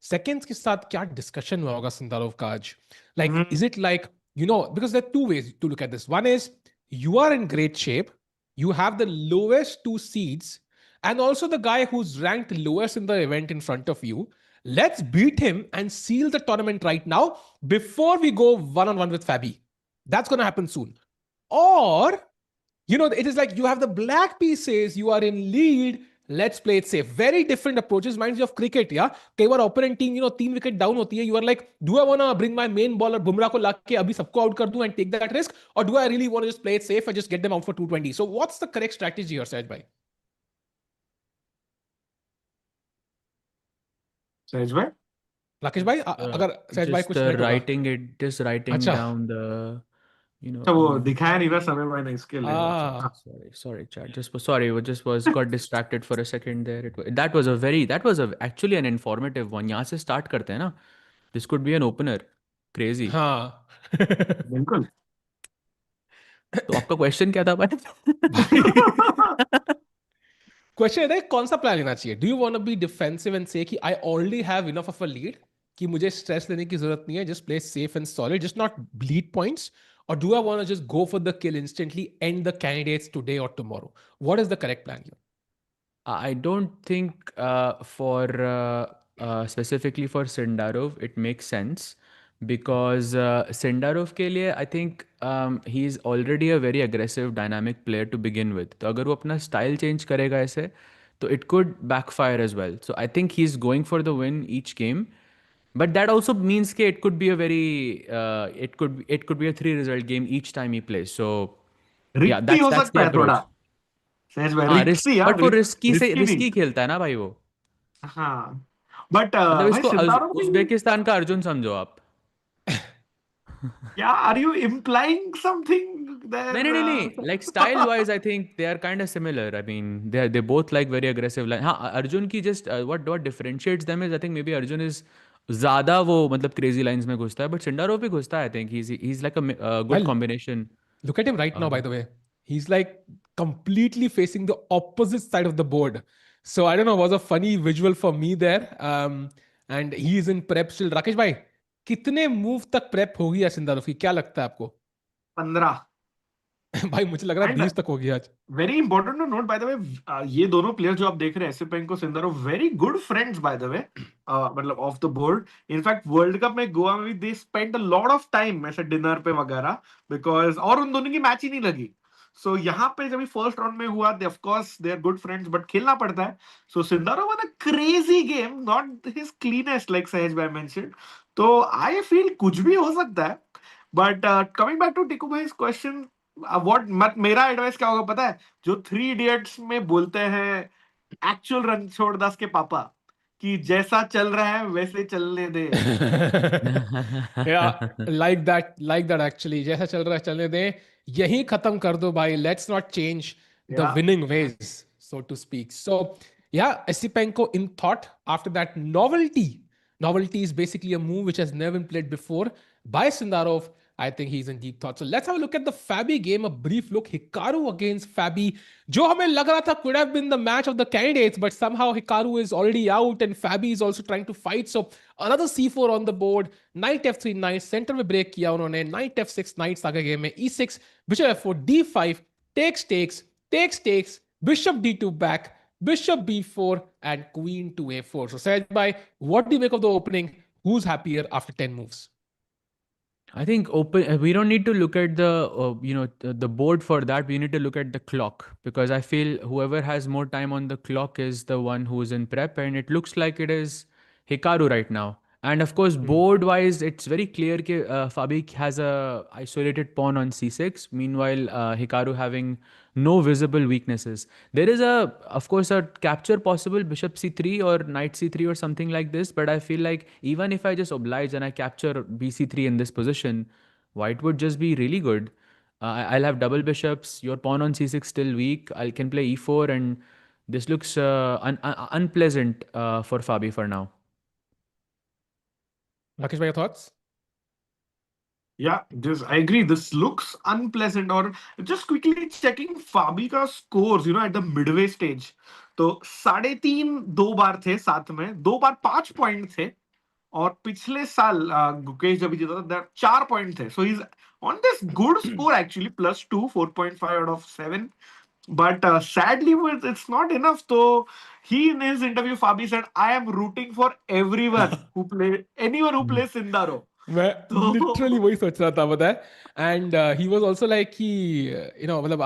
seconds के साथ क्या discussion हुआ होगा सिंदारोव का आज? Like, is it like, because there are two ways to look at this. One is you are in great shape, you have the lowest two seeds, and also the guy who's ranked lowest in the event in front of you. Let's beat him and seal the tournament right now before we go one-on-one with Fabi. That's going to happen soon. Or, it is like you have the black pieces, you are in lead, let's play it safe. Very different approaches. Reminds you of cricket, yeah? कई बार opponent team, 3 wicket down होती है. You are like, do I want to bring my main bowler Bumrah को ला के अभी सबको out कर दूं and take that risk? Or do I really want to just play it safe and just get them out for 220? So what's the correct strategy here, Sahaj bhai? सहज भाई राकेश भाई, अगर सहज भाई कुछ just writing down the, अच्छा वो दिखाया नहीं ना समय भाई ने इसके लिए. sorry chat, got distracted for a second there. That was actually an informative one. यहाँ से start करते हैं ना. This could be an opener. Crazy. हाँ. बिल्कुल. तो आपका क्वेश्चन क्या था भाई? क्वेश्चन है कौन सा प्लान लेना चाहिए? Do you want to be defensive and say कि I already have enough of a lead कि मुझे स्ट्रेस लेने की जरूरत नहीं है, just play safe and solid, just not bleed points? Or do I want to just go for the kill instantly, end the candidates today or tomorrow? What is the correct plan here? I don't think specifically for Sindarov it makes sense, because Sindarov के लिए I think he is already a very aggressive dynamic player to begin with. तो अगर वो अपना style change करेगा ऐसे तो it could backfire as well. So I think he's going for the win each game. But that also means that it could be a it could be a 3-result game each time he plays. So yeah, that's the approach. But वो risky खेलता है ना भाई वो. हाँ. But मतलब इसको Uzbekistan का अर्जुन समझो आप. Yeah, are you implying something there? नहीं. Like style wise, I think they are kind of similar. I mean, they both like very aggressive line. हाँ, अर्जुन की just what differentiates them is I think maybe Arjun is ज़्यादा वो मतलब crazy lines में घुसता है, but Sindarov भी घुसता है. I think he's like a good combination. Look at him right now, by the way. He's like completely facing the opposite side of the board. So I don't know, it was a funny visual for me there. And he is in prep still. Rakesh भाई, कितने move तक prep होगी या Sindarov की? क्या लगता है आपको? 15. भाई मुझे लग रहा है 20 तक होगी आज. Very important to note by the way, ये दोनों प्लेयर्स जो आप देख रहे हैं, Esipenko, Sindarov, very good friends by the way, मतलब off the board. In fact World Cup में गोवा में भी they spend a lot of time ऐसे डिनर पे वगैरह, बिकॉज और उन दोनों की मैच ही नहीं लगी. सो यहाँ पे जब फर्स्ट राउंड में हुआ, of course they are good friends, but खेलना पड़ता है. So Sindarov won a crazy game, not his cleanest like Sahaj भाई मेंशन्ड. तो आई फील कुछ भी हो सकता है. बट कमिंग बैक टू टिकू भाई क्वेश्चन, मेरा एडवाइस क्या होगा पता है? जो 3 इडियट्स में बोलते हैं एक्चुअल रणछोड़ दास के पापा, कि जैसा चल रहा है वैसे चलने दे. Yeah, like that actually. जैसा चल रहा है चलने दे, यही खत्म कर दो भाई. Let's not change the winning ways, so to speak. So yeah, Esipenko in thought after that novelty. Novelty is basically a move which has never been played before by Sindarov. I think he's in deep thought. So let's have a look at the Fabi game. A brief look. Hikaru against Fabi. जो हमें लग रहा था could have been the match of the candidates, but somehow Hikaru is already out and Fabi is also trying to fight. So another C4 on the board. Knight F3 knight. Center में break किया उन्होंने. Knight F6 knight आगे game में. E6 Bishop F4 D5 takes Bishop D2 back. Bishop B4 and Queen to A4. So Sahaj bhai, what do you make of the opening? Who's happier after 10 moves? I think we don't need to look at the board for that. We need to look at the clock, because I feel whoever has more time on the clock is the one who is in prep, and it looks like it is Hikaru right now. And of course, board wise, it's very clear that Fabi has a isolated pawn on c6. Meanwhile, Hikaru having no visible weaknesses. There is of course, a capture possible, bishop c3 or knight c3 or something like this. But I feel like even if I just oblige and I capture bc3 in this position, white would just be really good. I'll have double bishops. Your pawn on c6 still weak. I can play e4, and this looks unpleasant for Fabi for now. Rakesh, your thoughts? Yeah, I agree. This looks unpleasant. Or just quickly checking Fabi का scores, at the midway stage. तो 3.5 2 बार थे साथ में, 2 बार 5 point थे. और पिछले साल गुकेश जब जीता था 4 पॉइंट थे. So he's on this good score actually, +2, 4.5 out of 7. But sadly, it's not enough. So he, in his interview, Fabi said, "I am rooting for anyone who plays Sindaro." मैं तो लिटरली वही सोच रहा था, पता है. And he was also like कि मतलब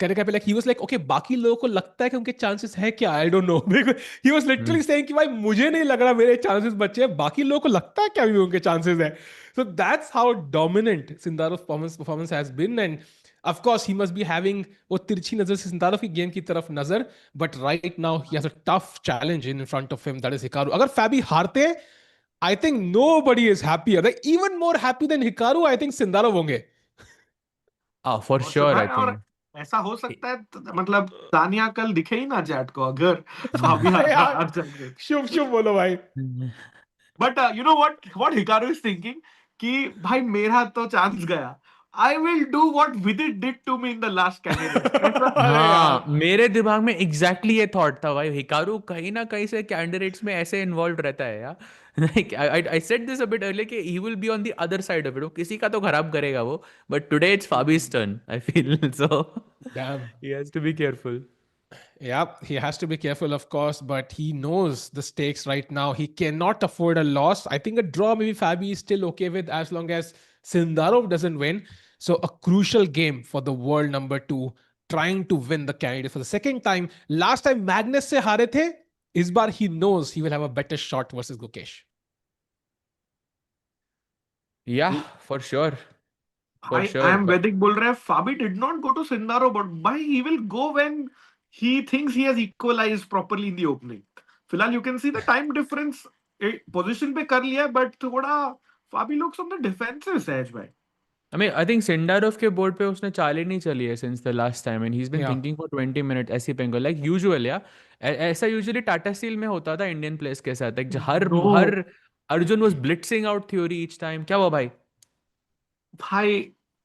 कहने का पहले ही वाज लाइक ओके, बाकी लोगों को लगता है कि उनके चांसेस है क्या, आई don't no. He was literally saying कि भाई मुझे नहीं लग रहा मेरे चांसेस बचे हैं, बाकी लोगों को लगता है क्या भी उनके चांसेस है. So that's how dominant Sindarov performance has been. And of course he must be having वो तिरछी नजर से सिंदारो की गेम की तरफ नजर. But right now he has a tough challenge in front of him, that is Hikaru. अगर फैबी हारते हैं, I think nobody is happier. Like, even more happy than Hikaru, I think Sindarov होंगे. For और sure, I भाई, और think. ऐसा हो सकता है मतलब तानिया कल दिखे ही ना चैट को अगर फाबी यार, हार जाएंगे. शुभ शुभ बोलो भाई. But you know what Hikaru is thinking कि भाई मेरा तो चांस गया. I will do what Vidit did to me in the last candidates. ऐसा अरे हाँ, यार, मेरे दिमाग में एग्जैक्टली ये थॉट था भाई. हिकारू कहीं ना कहीं से कैंडिडेट्स में ऐसे इन्वॉल्व रहता है यार. Like I said this a bit earlier कि he will be on the other side of it. वो किसी का तो खराब करेगा वो. But today it's Fabi's turn, I feel. So damn. He has to be careful. Yeah, he has to be careful, of course, but he knows the stakes right now. He cannot afford a loss. I think a draw, maybe Fabi is still okay with as long as Sindarov doesn't win. So, a crucial game for the world number 2, trying to win the candidate for the second time. Last time Magnus se haare the. Is bar he knows he will have a better shot versus Gukesh. Yeah, for sure. For I sure. am Vedic बोल रहा है Fabi did not go to Sindaro, but why he will go when he thinks he has equalized properly in the opening. फिलहाल you can see the time difference. Position पे कर लिया, but थोड़ा Fabi looks on the defensive सहज भाई. I mean, I think Sindarov के board पे उसने चाल ही नहीं चली है since the last time, and he's been Yeah. thinking for 20 minutes. Esipenko, like usual, yeah. ऐसा usually Tata Steel में होता था Indian players के साथ. Like her Arjun was blitzing out theory each time. क्या हुआ भाई? भाई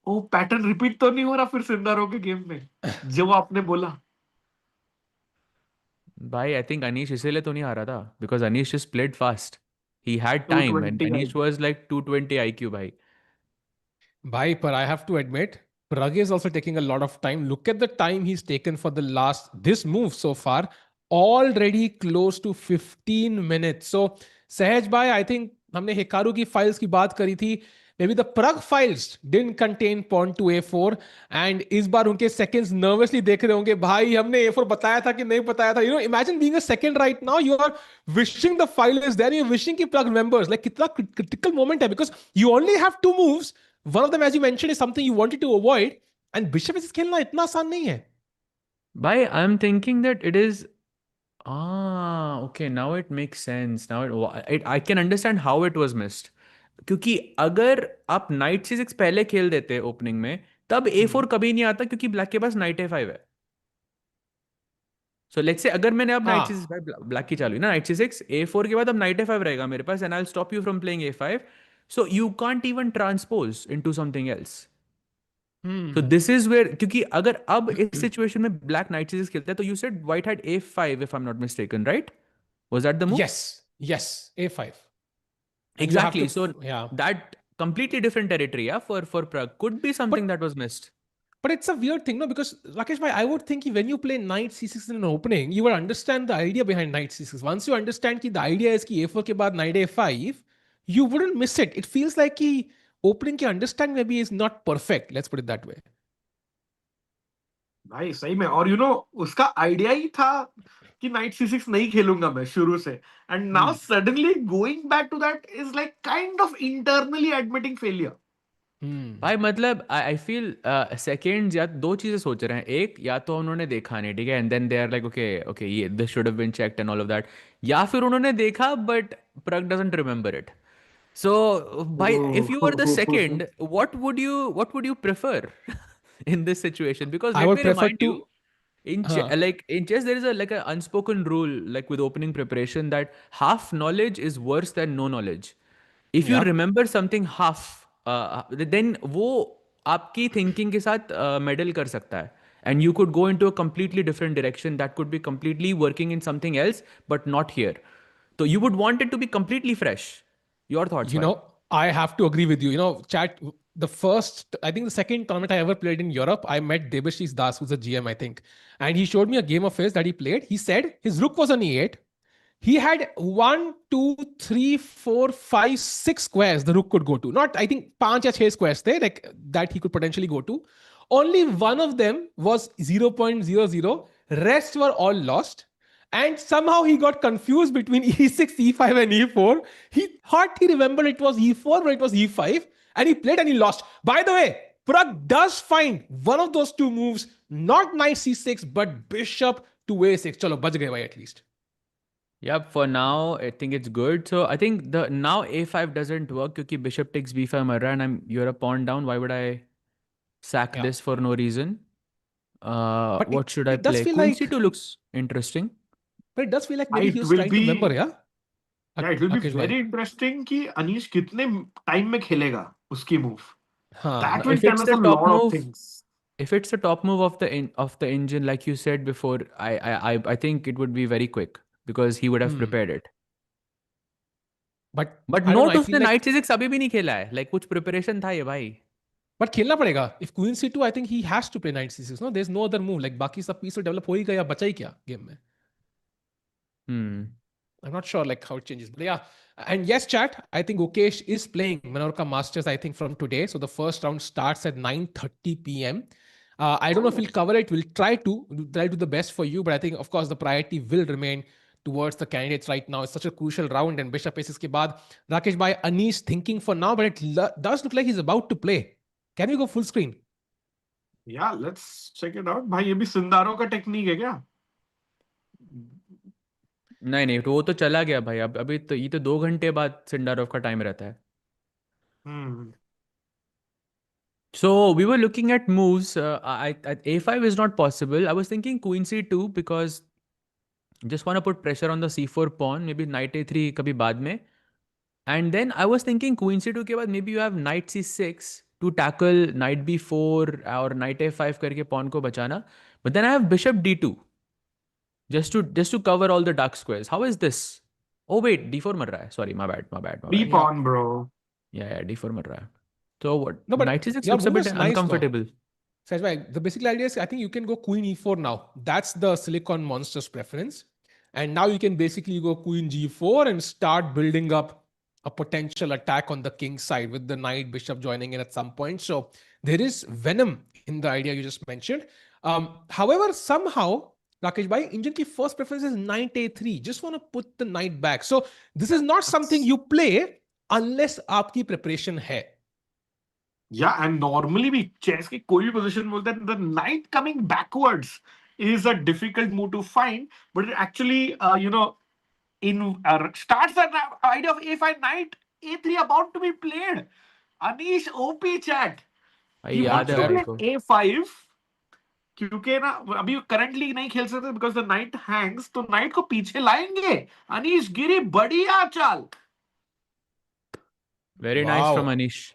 वो पैटर्न रिपीट तो नहीं हो रहा फिर सिंदारो के गेम में जो आपने बोला. भाई, I think Anish इसीलिए तो नहीं आ रहा था, because Anish just played fast. He had time, and 220 Anish was like 220 IQ भाई. Bhai, but I have to admit, Pragg is also taking a lot of time. Look at the time he's taken for this move so far. Already close to 15 minutes. So, Sahaj bhai, I think हमने Hikaru की files की बात करी थी. Maybe the Pragg files didn't contain pawn to A4, and इस बार उनके seconds nervously देख रहे होंगे. भाई हमने A4 बताया था कि नहीं बताया था. You know, imagine being a second right now. You are wishing the file is there. You're wishing कि Pragg remembers. Like कितना critical moment है, because you only have 2 moves. One of them, as you mentioned, is something you wanted to avoid, and Bishop is खेलना इतना आसान नहीं है. Bhai, I'm thinking that it is. Okay, now it makes sense. Now I can understand how it was missed. क्योंकि अगर आप night C6 पहले खेल देते ओपनिंग में, तब A4 कभी नहीं आता, क्योंकि ब्लैक के पास नाइट A5 है. सो लेट्स से अगर मैंने अब नाइट C6 ब्लैक की चालू ना, नाइट C6 A4 के बाद अब नाइट A5 रहेगा मेरे पास, and I will stop you from playing A5. So you can't even transpose into something else. तो दिस इज वेयर, क्योंकि अगर अब इस सिचुएशन में ब्लैक नाइट C6 खेलता है, तो you said white had A5 if I am not mistaken, right? Was that the move? Yes, A5. Exactly. So that completely different territory, yeah, for Pragg could be something that was missed. But it's a weird thing, no? Because Rakesh bhai, I would think when you play knight C6 in an opening, you would understand the idea behind knight C6. Once you understand कि the idea is कि A4 के बाद knight A5, you wouldn't miss it. It feels like कि opening के understanding maybe is not perfect. Let's put it that way. भाई सही में. और यू नो उसका आइडिया ही था कि नाइट C6 नहीं खेलूंगा मैं शुरू से, and now suddenly going back to that is like kind of internally admitting failure. भाई मतलब आई फील सेकेंड्स या 2 चीजें सोच रहे हैं. एक, या तो उन्होंने देखा नहीं, ठीक है, and then they are like okay ये this should have been checked and all of that. या फिर उन्होंने देखा but Pragg doesn't remember it. So भाई, if you are the second, what would you prefer in this situation? Because I let would me prefer remind to. you, in chess there is a unspoken rule, like with opening preparation, that half knowledge is worse than no knowledge. If you remember something half, then वो आपकी thinking के साथ meddle कर सकता है, and you could go into a completely different direction that could be completely working in something else but not here. So you would want it to be completely fresh. Your thoughts, You bhai? know, I have to agree with you. You know, chat, I think the second tournament I ever played in Europe, I met Debashish Das, who's a GM, I think. And he showed me a game of his that he played. He said his rook was on E8. He had 1, 2, 3, 4, 5, 6 squares the rook could go to. Not, I think, 5 or 6 squares there, like that he could potentially go to. Only one of them was 0.00. Rest were all lost. And somehow he got confused between E6, E5, and E4. He thought he remembered it was E4, but it was E5. And he played and he lost. By the way, Pragg does find one of those two moves, not knight C6, but bishop to A6. Chalo, bach gaye bhai at least. Yep, for now, I think it's good. So I think the now A5 doesn't work because bishop takes B5 marra and you're a pawn down. Why would I sack this for no reason? But What should I it does play? feel Queen like, C2 looks interesting. but it does feel like maybe It he was will trying to be- remember, yeah? Yeah, it will be Rakesh bhai. very interesting कि अनीश कितने time में खेलेगा उसकी move. हाँ. That Now, will if tell it's us the a top lot of move, things. if it's the top move of the engine, like you said before, I think it would be very quick because he would have prepared it. But But I don't know, note I उसने feel like, knight c6 अभी भी नहीं खेला है. Like कुछ preparation था ये भाई. but खेलना पड़ेगा. If queen C2, I think he has to play knight C6. No, there's no other move. Like बाकी सब piece तो develop हो ही गया, बचा ही क्या game में. I'm not sure like how it changes. But yeah. And yes, chat, I think Gukesh is playing Menorca Masters, I think, from today. So the first round starts at 9:30 p.m. I don't know if we'll cover it. We'll try to do the best for you. But I think, of course, the priority will remain towards the candidates right now. It's such a crucial round. And Bishop Aces ke baad, Rakesh bhai, Anish thinking for now, but it does look like he's about to play. Can we go full screen? Yeah, let's check it out. भाई ये भी Sindarov का technique है क्या? नहीं वो तो चला गया भाई. अब अभी तो ये तो 2 घंटे बाद सिंडारोव का टाइम रहता है. So we were looking at moves. A5 is not possible. I was thinking queen c2 because just want to put pressure on the c4 pawn. Maybe knight a3 kabhi baad mein. And then I was thinking queen c2 ke baad maybe you have knight c6 to tackle knight b4 or knight a5 करके pawn को बचाना. But then I have bishop d2 just to cover all the dark squares. How is this? Oh wait, d4 मर रहा है. Sorry, my bad. B pawn, bro. Yeah, d4 मर रहा है. So what? No, but knight c6 your looks a move bit is nice, though. uncomfortable. The basic idea is I think you can go queen e4 now. That's the Silicon Monsters preference. And now you can basically go queen g4 and start building up a potential attack on the king's side with the knight bishop joining in at some point. So there is venom in the idea you just mentioned. However, somehow, Rakesh bhai, Indian ki first preference is knight a3. Just want to put the knight back. So this is not something you play unless aapki preparation hai. Yeah, and normally भी chess की कोई भी position बोलते हैं, the knight coming backwards is a difficult move to find, but it actually, starts the idea of a5, knight a3 about to be played. Anish OP chat. He wants to play a5 क्योंकि ना अभी currently नहीं खेल सकते because the knight hangs, तो knight को पीछे लाएंगे. Anish Giri बढ़िया चाल. Very nice from Anish.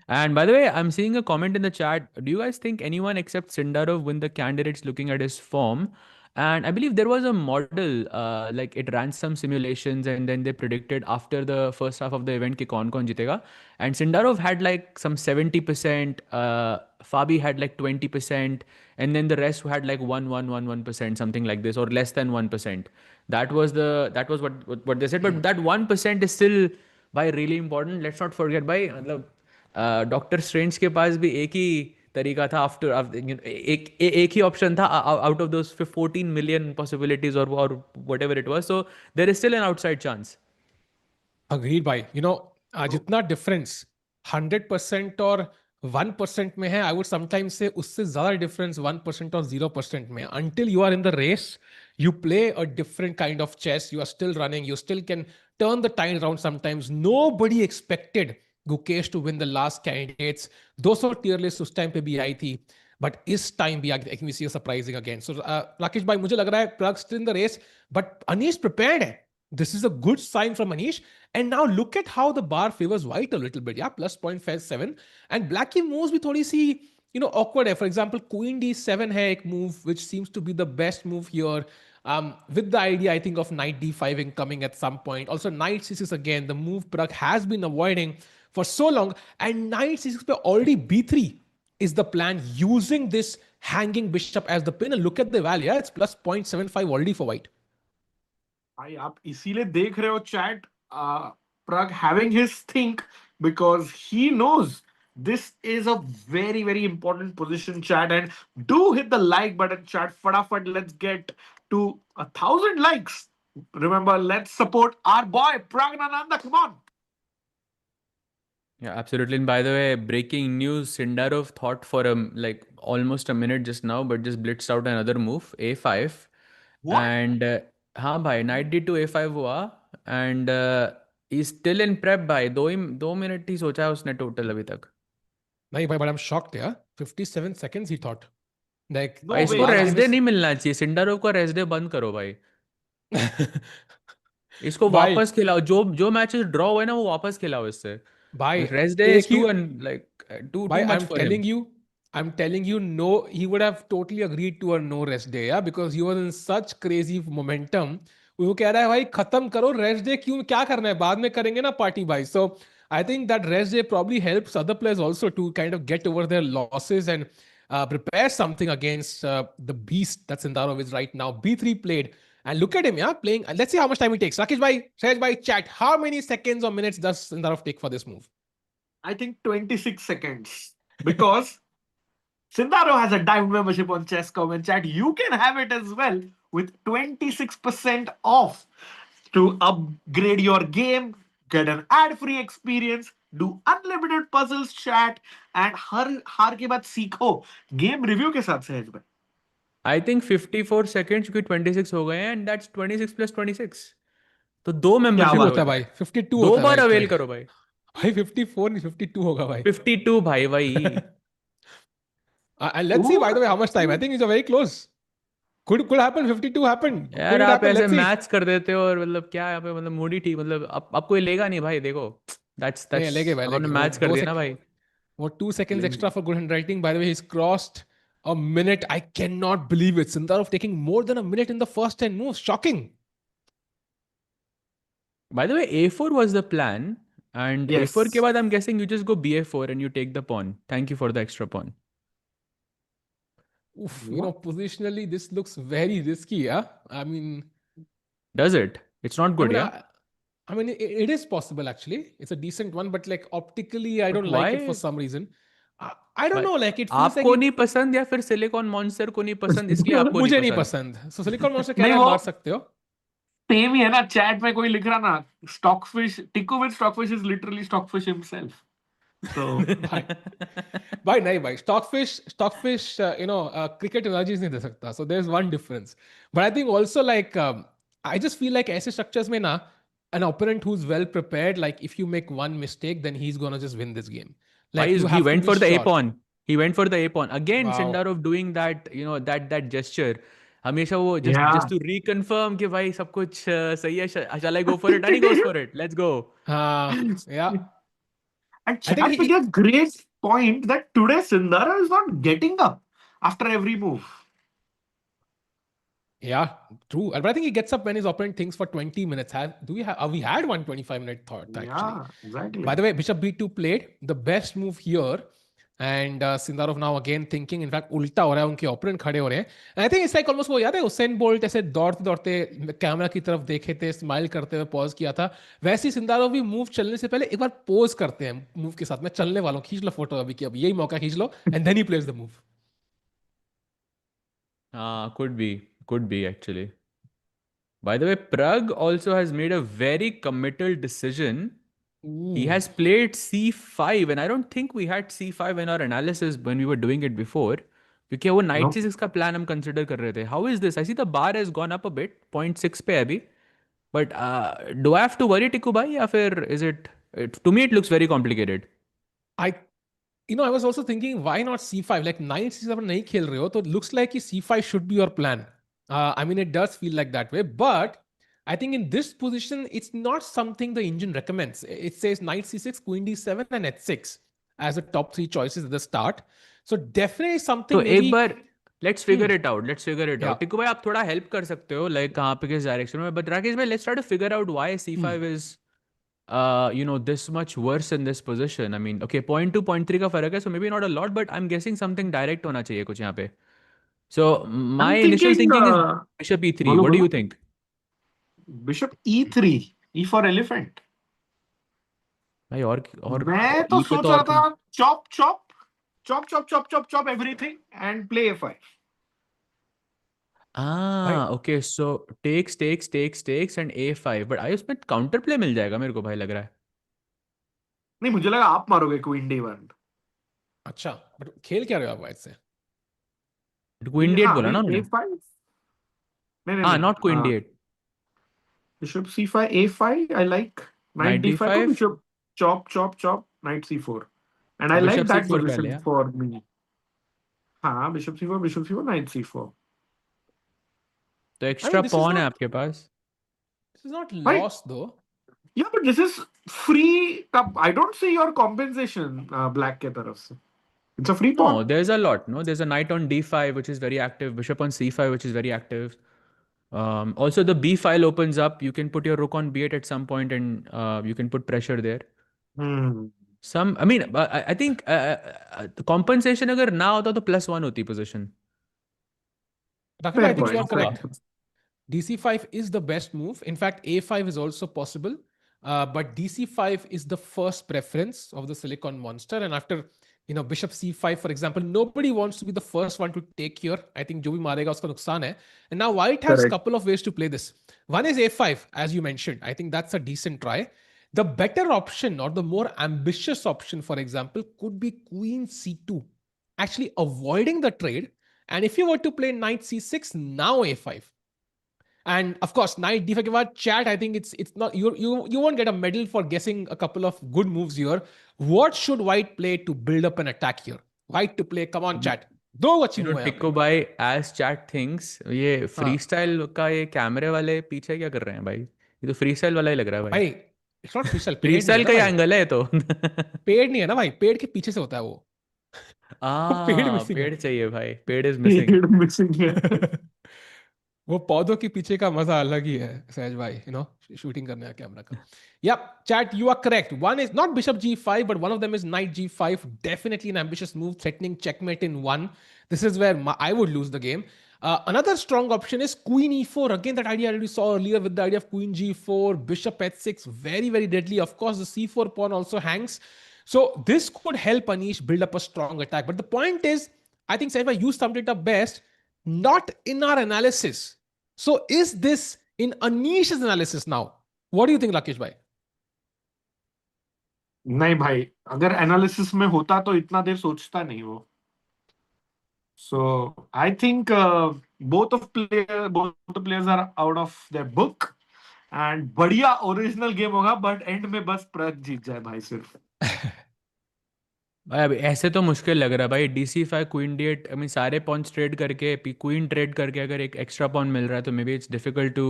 And by the way, I'm seeing a comment in the chat. Do you guys think anyone except Sindarov win the candidates looking at his form? And I believe there was a model, like it ran some simulations and then they predicted after the first half of the event ki kaun jitega. And Sindarov had like some 70%, Fabi had like 20%, and then the rest had like 1%, something like this, or less than 1%. That was what they said. But that 1% is still by really important. Let's not forget by Doctor Strange के पास भी एक ही तरीका था after एक ही option था out of those 14 million possibilities और whatever it was. So there is still an outside chance. Agreed भाई. जितना डिफरेंस 100% और 1% में है, आई वुड समटाइम्स से उससे ज्यादा डिफरेंस 1% और 0% में. Until you are in the race, you play a different kind of chess. You are still running. You still can turn the tide around sometimes. Nobody expected Gukesh to win the last candidates. 200 tier list उस time पे भी आई थी. But इस time भी I think we see a surprising again. So Rakesh bhai, मुझे लग रहा है Pragg still in the race, but Anish prepared है. This is a good sign from Anish. And now look at how the bar favors white a little bit. Yeah, plus 0.57. And black की moves भी थोड़ी सी awkward है. For example, queen d7 है एक move which seems to be the best move here. With the idea, I think, of knight d5 incoming at some point. Also, knight c6 again, the move Pragg has been avoiding for so long. And knight c6 पे already b3 is the plan, using this hanging bishop as the pin. And look at the value, yeah, it's plus 0.75 already for white. भाई आप इसीलिए देख रहे हो chat, Pragg having his think, because he knows this is a very very important position, chat. And do hit the like button, chat. Fadafat, let's get to 1,000 likes. Remember, let's support our boy Praggnanandhaa. Come on. Yeah, absolutely. And by the way, breaking news: Sindarov thought for like almost a minute just now, but just blitzed out another move, a5. What? And हाँ भाई, knight d2 a5 हुआ, and he's still in prep भाई. 2 minute ही सोचा है उसने total अभी तक. नहीं भाई, but I'm shocked, yeah. 57 seconds he thought. Like, No भाई way. इसको रेस्ट डे नहीं मिलना चाहिए. सिंडारोव को रेस्ट डे बंद करो भाई. इसको भाई, वापस खिलाओ. जो मैचेस ड्रॉ हुए ना वो वापस खिलाओ इससे. भाई, Rest day is एक ही too and like too Bhai, much for him. I'm telling you, no, he would have totally agreed to a no rest day, yeah, because he was in such crazy momentum. वो कह रहा है भाई खत्म करो rest day, क्यों, क्या करना है, बाद में करेंगे ना पार्टी भाई. So I think that rest day probably helps other players also to kind of get over their losses and prepare something against the beast that Sindarov is right now. B3 played. And look at him, yeah, playing. Let's see how much time he takes. Rakesh bhai, Shreyas bhai, chat. How many seconds or minutes does Sindarov take for this move? I think 26 seconds. Because Sindarov has a diamond membership on Chess.com, and chat, you can have it as well with 26% off to upgrade your game, get an ad-free experience, do unlimited puzzles, chat, and हार के बाद सीखो game review के साथ सहज भाई. I think 54 seconds क्योंकि 26 हो गए हैं, and that's 26 plus 26. तो 2 मेंबरशिप होता है भाई, 52 दो होता है बार भाई, अवेल करो भाई. भाई 54 नहीं 52 होगा भाई. 52 भाई भाई. And let's see, by the way, how much time. I think it's a very close. Could happen. 52 happened. यार Could it आप happen? ऐसे Let's see. मैच कर देते हो और मतलब क्या यहाँ पे मतलब मूडी ठीक, मतलब आपको ये लेगा नहीं भाई. देखो that's नहीं लेगे भाई, आपने लेगे. मैच कर दिया ना भाई. वो 2 seconds extra for good handwriting. By the way, he's crossed a minute. I cannot believe it. Sundarov taking more than a minute in the first 10 moves. Shocking. By the way, a4 was the plan, and Yes. a4 के बाद I'm guessing you just go ba4 and you take the pawn. Thank you for the extra pawn. Oof, you know, positionally, this looks very risky, yeah? I mean... Does it? It's not good, yeah? I mean, it is possible, actually. It's a decent one, but like optically, I don't why? like it for some reason. I don't know, like it feels आपको like... नहीं पसंद या फिर silicon monster को नहीं पसंद इसलिए आपको मुझे नहीं नहीं पसंद. पसंद. So सिलिकॉन मॉन्स्टर कह नहीं, रहा है, वो- मार सकते हो. सेम ही है ना, चैट में कोई लिख रहा ना, स्टॉकफिश, टिको with Stockfish is literally Stockfish himself. So भाई नहीं भाई, स्टॉकफिश क्रिकेट एनर्जीज नहीं दे सकता. So there is one difference. But I think also like I just feel like ऐसे स्ट्रक्चर्स में ना, an opponent who's well prepared, like if you make one mistake, then he's gonna just win this game. Like you he have to went be for the sure. a pawn. He went for the a pawn again. Wow. Sindarov doing that, you know, that gesture. हमेशा वो just to reconfirm कि भाई सब कुछ सही है. Shall I go for it? And he goes for it. Let's go. Yeah. and I think chat made a great point that today Sindarov is not getting up after every move. Yeah, true. But I think he gets up when his opponent thinks for 20 minutes. We had one 25-minute thought, actually. Yeah, exactly. By the way, Bishop B2 played the best move here. And Sindarov now again thinking, in fact, उल्टा हो रहा है, उनके opponent खड़े हो रहे हैं. And I think it's like almost वो याद है उसेन बोल्ट ऐसे दौड़ते दौड़ते कैमरा की तरफ देखे थे, स्माइल करते हुए पॉज किया था. वैसे ही सिंदारोव भी मूव चलने से पहले एक बार पोज करते हैं मूव के साथ में. चलने वालों खींच लो फोटो अभी कि अब यही मौका खींच लो, and then he plays the move. Could be actually. By the way, Pragg also has made a very committal decision. He has played c5, and I don't think we had c5 in our analysis when we were doing it before. क्योंकि वो knight c6 का plan हम consider कर रहे थे. How is this? I see the bar has gone up a bit, 0.6 पे अभी. But do I have to worry, Tikku bhai, या फिर is it? To me, it looks very complicated. I was also thinking, why not c5? Like knight c7 नहीं खेल रहे हो, तो it looks like c5 should be your plan. I mean, it does feel like that way, but I think in this position, it's not something the engine recommends. It says knight c6, queen d7, and h6 as the top 3 choices at the start. So definitely something. तो एक बार Let's figure it out. Let's figure it Yeah. out. Tikku भाई आप थोड़ा help कर सकते हो, like कहाँ पे किस direction में. But राकेश भाई, let's try to figure out why C5 is this much worse in this position. I mean, okay, 0.2, 0.3 का फर्क है, so maybe not a lot, but I'm guessing something direct होना चाहिए कुछ यहाँ पे. So my I'm initial thinking, thinking is bishop e3. बोलो What do बोलो. you think? Bishop e3, e for elephant. भाई और मैं तो E पे सोच तो रहा और था chop everything and play a5. okay, so takes and a5, but आई उसमें काउंटर प्ले मिल जाएगा मेरे को भाई लग रहा है. नहीं, मुझे लगा आप मारोगे क्वीन d1. अच्छा, बट खेल क्या रहे हो आप वाइट से? क्वीन d8 हाँ, बोला ना अभी उन्होंने. a5. नहीं हाँ, नहीं, not queen d8. bishop c5 a5 I like. Knight Knight d5 को d5. bishop chop knight c4, and I like Bishop that c4 पहले position है. for me. हाँ, bishop c4 knight c4. तो I एक्स्ट्रा mean, पॉन है आपके पास. this is not Right. lost though. Yeah, but this is free. I don't see your compensation, black के तरफ से. It's a free No, pawn. there's a lot. No, there's a knight on d5 which is very active. Bishop on c5 which is very active. Also, the b file opens up. You can put your rook on b8 at some point, and you can put pressure there. I mean, I think the compensation अगर ना होता तो +1 होती position. Rakesh, I think you are Fair correct. DC5 is the best move. In fact, A5 is also possible. But DC5 is the first preference of the Silicon Monster. And after, Bishop C5, for example, nobody wants to be the first one to take here. I think जो भी मारेगा उसका नुकसान है. And now White has a couple of ways to play this. One is A5, as you mentioned. I think that's a decent try. The better option or the more ambitious option, for example, could be Queen C2, actually avoiding the trade. And if you were to play Knight C6, now A5. And of course, Knight D5 के बाद chat, I think it's not, you won't get a medal for guessing a couple of good moves here. What should White play to build up an attack here? White to play, come on chat. दो अच्छी move है. टिक्को भाई, as chat thinks, ये freestyle का ये कैमरे वाले पीछे क्या कर रहे हैं भाई? ये तो freestyle वाला ही लग रहा है भाई. भाई, it's not freestyle. freestyle का एंगल है तो. पेड़ नहीं है ना भाई, पेड़ के पीछे से होता है वो. पेड़ मिसिंग है. पेड़ चाहिए भाई. पेड़ is missing. वो पौधों के पीछे का मजा अलग ही है सहज भाई, शूटिंग करने का कैमरा का. Yeah, chat, you are correct. One is not bishop g5, but one of them is knight g5. Definitely an ambitious move, threatening checkmate in one. This is where I would lose the game. Another strong option is queen e4. Again, that idea I already saw earlier with the idea of queen g4, bishop h6. Very, very deadly. Of course, the c4 pawn also hangs. So this could help Anish build up a strong attack. But the point is, I think Saifa, you summed it up best. Not in our analysis. So is this in Anish's analysis now? What do you think, Rakesh bhai? नहीं भाई, अगर analysis में होता तो इतना देर सोचता नहीं वो. So I think both the players are out of their book, and बढ़िया ओरिजिनल गेम होगा, but end में बस प्रग जीत जाए भाई सिर्फ. भाई अभी ऐसे तो मुश्किल लग रहा है भाई. DC5 queen d8, I mean सारे पॉन्स ट्रेड करके क्वीन ट्रेड करके अगर एक एक्स्ट्रा पॉन मिल रहा है तो maybe it's difficult to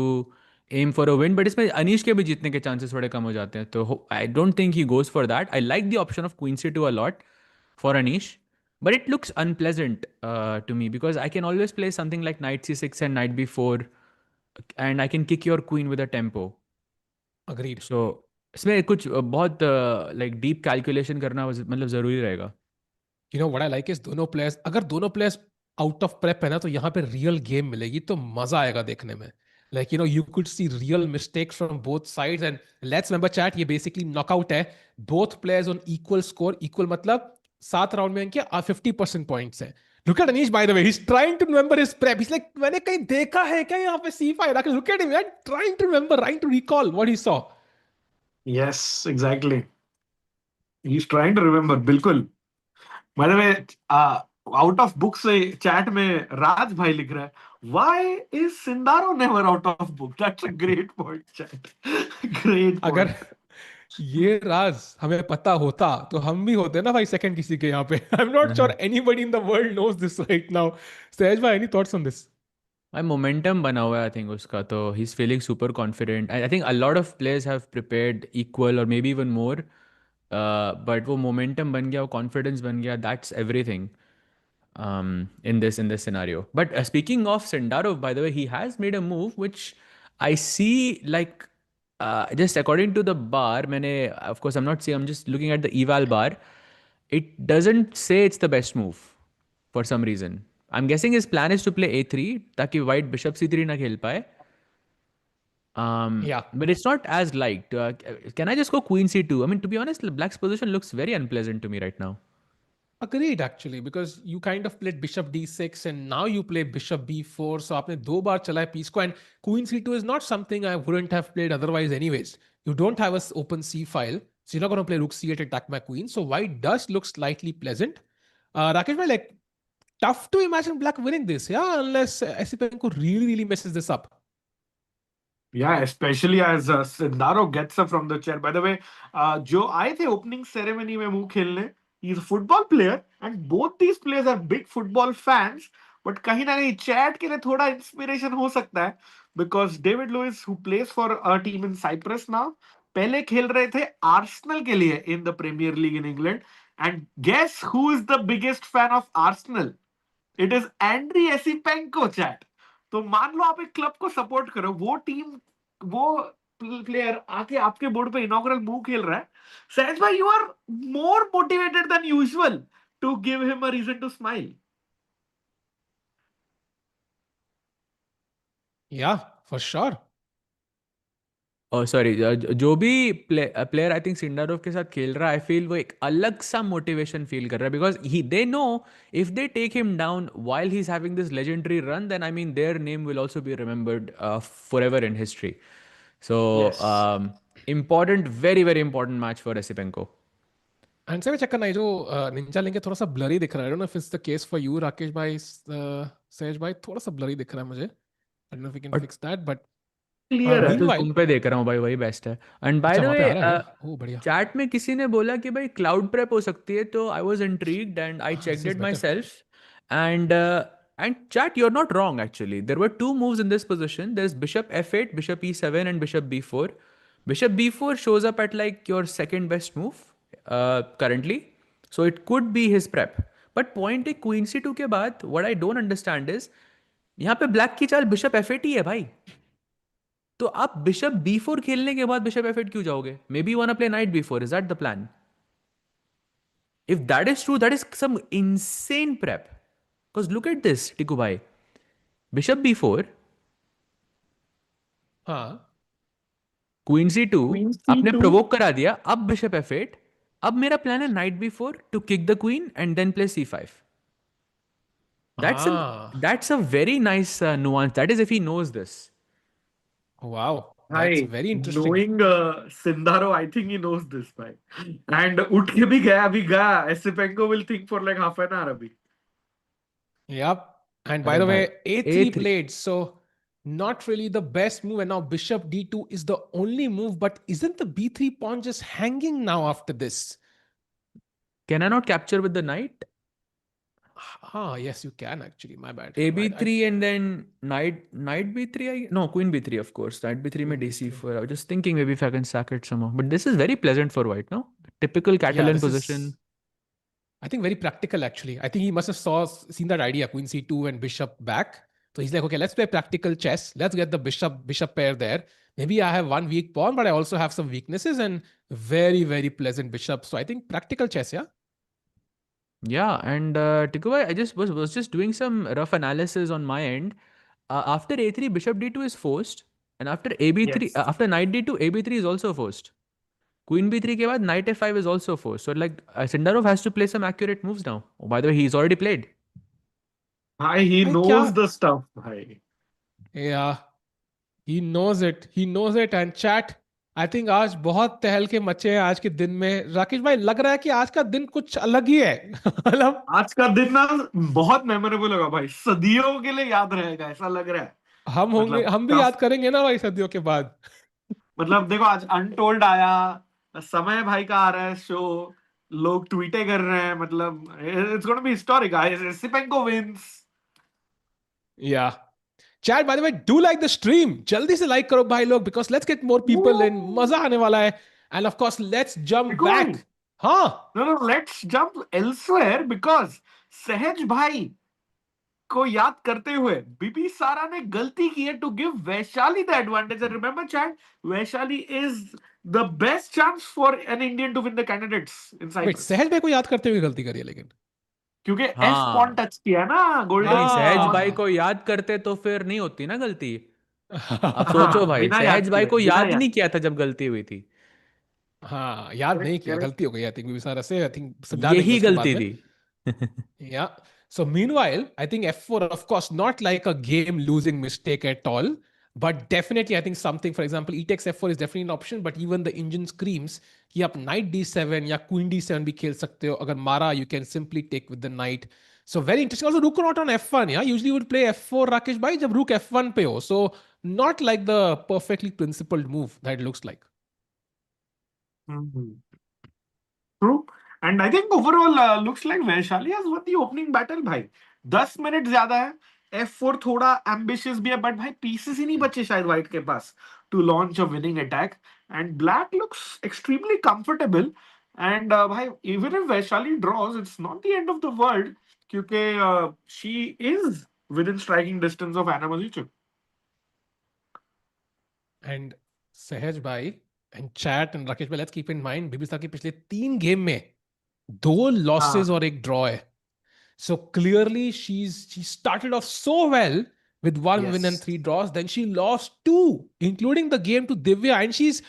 aim for a win. But इसमें अनीश के भी जीतने के चांसेस थोड़े कम हो जाते हैं. तो आई don't think he goes for that. I like the option of queen C2 a lot for Anish, but it looks unpleasant to me because I can always play something like knight c6 and knight b4, and I can kick your queen with a tempo. Agreed. So इसमें कुछ बहुत like deep calculation करना मतलब जरूरी रहेगा. What I like is अगर दोनों players out of prep है ना, तो यहाँ पे रियल गेम मिलेगी तो मजा आएगा देखने में. Like, you could see real mistakes from both sides. And let's remember chat, ये basically knockout है. Both players on equal score. Equal मतलब 7 राउंड में इनके 50% points है. Look at Anish, by the way. He's trying to remember his prep. He's like, मैंने कहीं देखा है क्या यहाँ पे C5? Look at him, man. Trying to remember, trying to recall what he saw. Yes, exactly. He's trying to remember. बिल्कुल. By the way, out of book से chat में राज भाई लिख रहा है, why is Sindarov never out of book? That's a great point, chat. Great point. अगर ये राज हमें पता होता तो हम भी होते ना भाई सेकंड किसी के यहाँ पे. I'm not sure anybody in the world knows this right now. Sahaj bhai, any thoughts on this? भाई मोमेंटम बना हुआ है आई थिंक उसका. तो he is feeling super confident. I think a lot of players have prepared equal or maybe even more, but वो momentum बन गया, वो कॉन्फिडेंस बन गया. That's everything. in this scenario. But speaking of Sindarov, by the way, he has made a move which I see like just according to the bar. Of course, I'm not saying, I'm just looking at the eval bar. It doesn't say it's the best move for some reason. I'm guessing his plan is to play a3 ताकि white bishop c3 ना खेल पाए. Yeah. But it's not as liked. Can I just go queen c2? I mean, to be honest, black's position looks very unpleasant to me right now. Agreed, actually, because you kind of played bishop d6 and now you play bishop b4. So आपने दो बार चला है piece को, and queen c2 is not something I wouldn't have played otherwise anyways. You don't have an open c file, so you're not going to play rook c8 attack my queen. So white does look slightly pleasant. Rakesh bhai, like, tough to imagine black winning this, yeah, unless Esipenko really messes this up. Yeah, especially as Sindarov gets up from the chair. By the way, जो आए थे opening ceremony में मुंह खेलने, he's a football player, and both these players are big football fans. But कहीं ना कहीं chat के लिए थोड़ा inspiration हो सकता है, because David Lewis, who plays for a team in Cyprus now, पहले खेल रहे थे Arsenal के लिए in the Premier League in England. And guess who is the biggest fan of Arsenal? It is Andrey Esipenko, chat. तो मान लो आप एक क्लब को सपोर्ट करो, वो टीम, वो प्लेयर आके आपके बोर्ड पे इनॉग्रल मूव खेल रहा है, सहज भाई, you are more motivated than usual to give him a reason to smile. Yeah, for sure. Oh, sorry. जो भी प्लेयर आई थिंक सिंडारोव के साथ खेल रहा है, आई फील वो एक अलग सा मोटिवेशन फील कर रहा है, because they know if they take him down while he is having this legendary run, then I mean their name will also be remembered forever in history. So important, very important match for Esipenko. And से चक्कर नहीं, जो Ninja लेंगे थोड़ा सा blurry दिख रहा है. I don't know if it's the case for you, Rakesh भाई, सहज भाई, थोड़ा सा ब्लरी दिख रहा है मुझे. I don't know if we can fix that, but clear है. तो तुम पे देख रहा हूँ भाई, वही बेस्ट है. And bye the way, chat में किसी ने बोला कि भाई क्लाउड प्रेप हो सकती है, तो I was intrigued and I checked it my self. And chat, you're not wrong actually. There were two moves in this position. There's bishop f8, bishop e7 and bishop b4. Bishop b4 shows up at like your second best move currently. So it could be his prep. But point है queen c2 के बाद, what I don't understand is, यहाँ पे black की चाल bishop f8 ही है भाई. तो आप बिशप b4 खेलने के बाद बिशप f8 क्यों जाओगे? Maybe you wanna play knight b4. Is that the plan? If that is true, that is some insane prep. Because look at this, Tiku bhai. Bishop b4. हाँ. Queen c2. आपने provoke करा दिया. अब bishop f8. अब मेरा plan है knight b4 to kick the queen and then play c5. That's a very nice nuance. That is if he knows this. Wow. That's very interesting. Knowing Sindarov, I think he knows this, bhai. And उठ के भी गया. Esipenko will think for like half an hour abhi. Yep. And by the way, a3 played, so not really the best move. And now bishop d2 is the only move, but isn't the b3 pawn just hanging now after this? Can I not capture with the knight? Yes, you can actually. My bad. A b3 and then knight b3. No, queen b3, of course. Knight b3 में d4. I was just thinking maybe if I can sack it somehow. But this is very pleasant for white, no? Typical Catalan position. I think very practical actually. I think he must have seen that idea, queen c2 and bishop back. So he's like, okay, let's play practical chess. Let's get the bishop pair there. Maybe I have one weak pawn, but I also have some weaknesses, and very pleasant bishop. So I think practical chess, yeah? Yeah, and Tikubai, I just was just doing some rough analysis on my end. After a3, bishop d2 is forced, and after ab3, after knight d2, ab3 is also forced. Queen b3 के बाद knight f5 is also forced. So like Sindarov has to play some accurate moves now. Oh, by the way, he's already played. He knows the stuff, bhai. Yeah, he knows it. He knows it. And chat, I think आज बहुत तहलके मचे हैं आज के दिन में. राकेश भाई, लग रहा है कि आज का दिन कुछ अलग ही है. मतलब आज का दिन ना बहुत मेमोरेबल होगा भाई, सदियों के लिए याद रहेगा, ऐसा लग रहा है. हम भी याद करेंगे ना भाई सदियों के बाद. मतलब देखो, आज अनटोल्ड आया, समय भाई का आ रहा है शो, लोग ट्वीटे कर रहे हैं, मतलब it's gonna be historic guys. Esipenko wins. Yeah. Chat, by the way, do like the stream. जल्दी से like करो भाई लोग, because let's get more people in. मजा आने वाला है. And of course, let's jump back. No, let's jump elsewhere, because सहज भाई को याद करते हुए बिबिसारा ने गलती की है to give Vaishali the advantage. Remember chat, Vaishali is the best chance for an Indian to win the candidates in wait, Cyprus. Sahaj भाई को याद करते हुए गलती करी है लेकिन. क्योंकि एफ पॉन हाँ टच किया है ना गोल्डन. नहीं, सहज हाँ. भाई को याद करते तो फिर नहीं होती ना गलती. अब सोचो हाँ, भाई, बिना याद सहज भाई किए, को बिना याद ही याद. नहीं किया था जब गलती हुई थी. हाँ, याद नहीं किया, करेक्ट. गलती हो गई. आई थिंक बिबिसारा से, आई थिंक समझा देंगे यही उसको बाद गलती में. थी. Yeah. So meanwhile, I think F4, of course, not like a game losing mistake at all, but definitely I think something, for example, E takes F4 is definitely an option, but even the engine screams कि आप knight d7 या queen d7 भी खेल सकते हो. अगर मारा, you can simply take with the knight. So very interesting. Also, rook not on F1. Yeah, usually you would play F4, Rakesh bhai, जब rook F1 पे हो. So not like the perfectly principled move that it looks like. True. And I think overall looks like Vaishali has won the opening battle भाई. 10 minute ज्यादा है. F4 थोड़ा ambitious भी है, but भाई pieces ही नहीं बचे शायद white के पास to launch a winning attack. And black looks extremely comfortable. And भाई, even if Vaishali draws, it's not the end of the world क्योंकि she is within striking distance of Anna Muzychuk. And Sahaj bhai and chat and Rakesh bhai, let's keep in mind, बिबिसारा के पिछले 3 game में 2 losses और 1 draw है. So clearly she started off so well with 1 win and Yes. 3 draws. Then she lost 2, including the game to Divya, and she's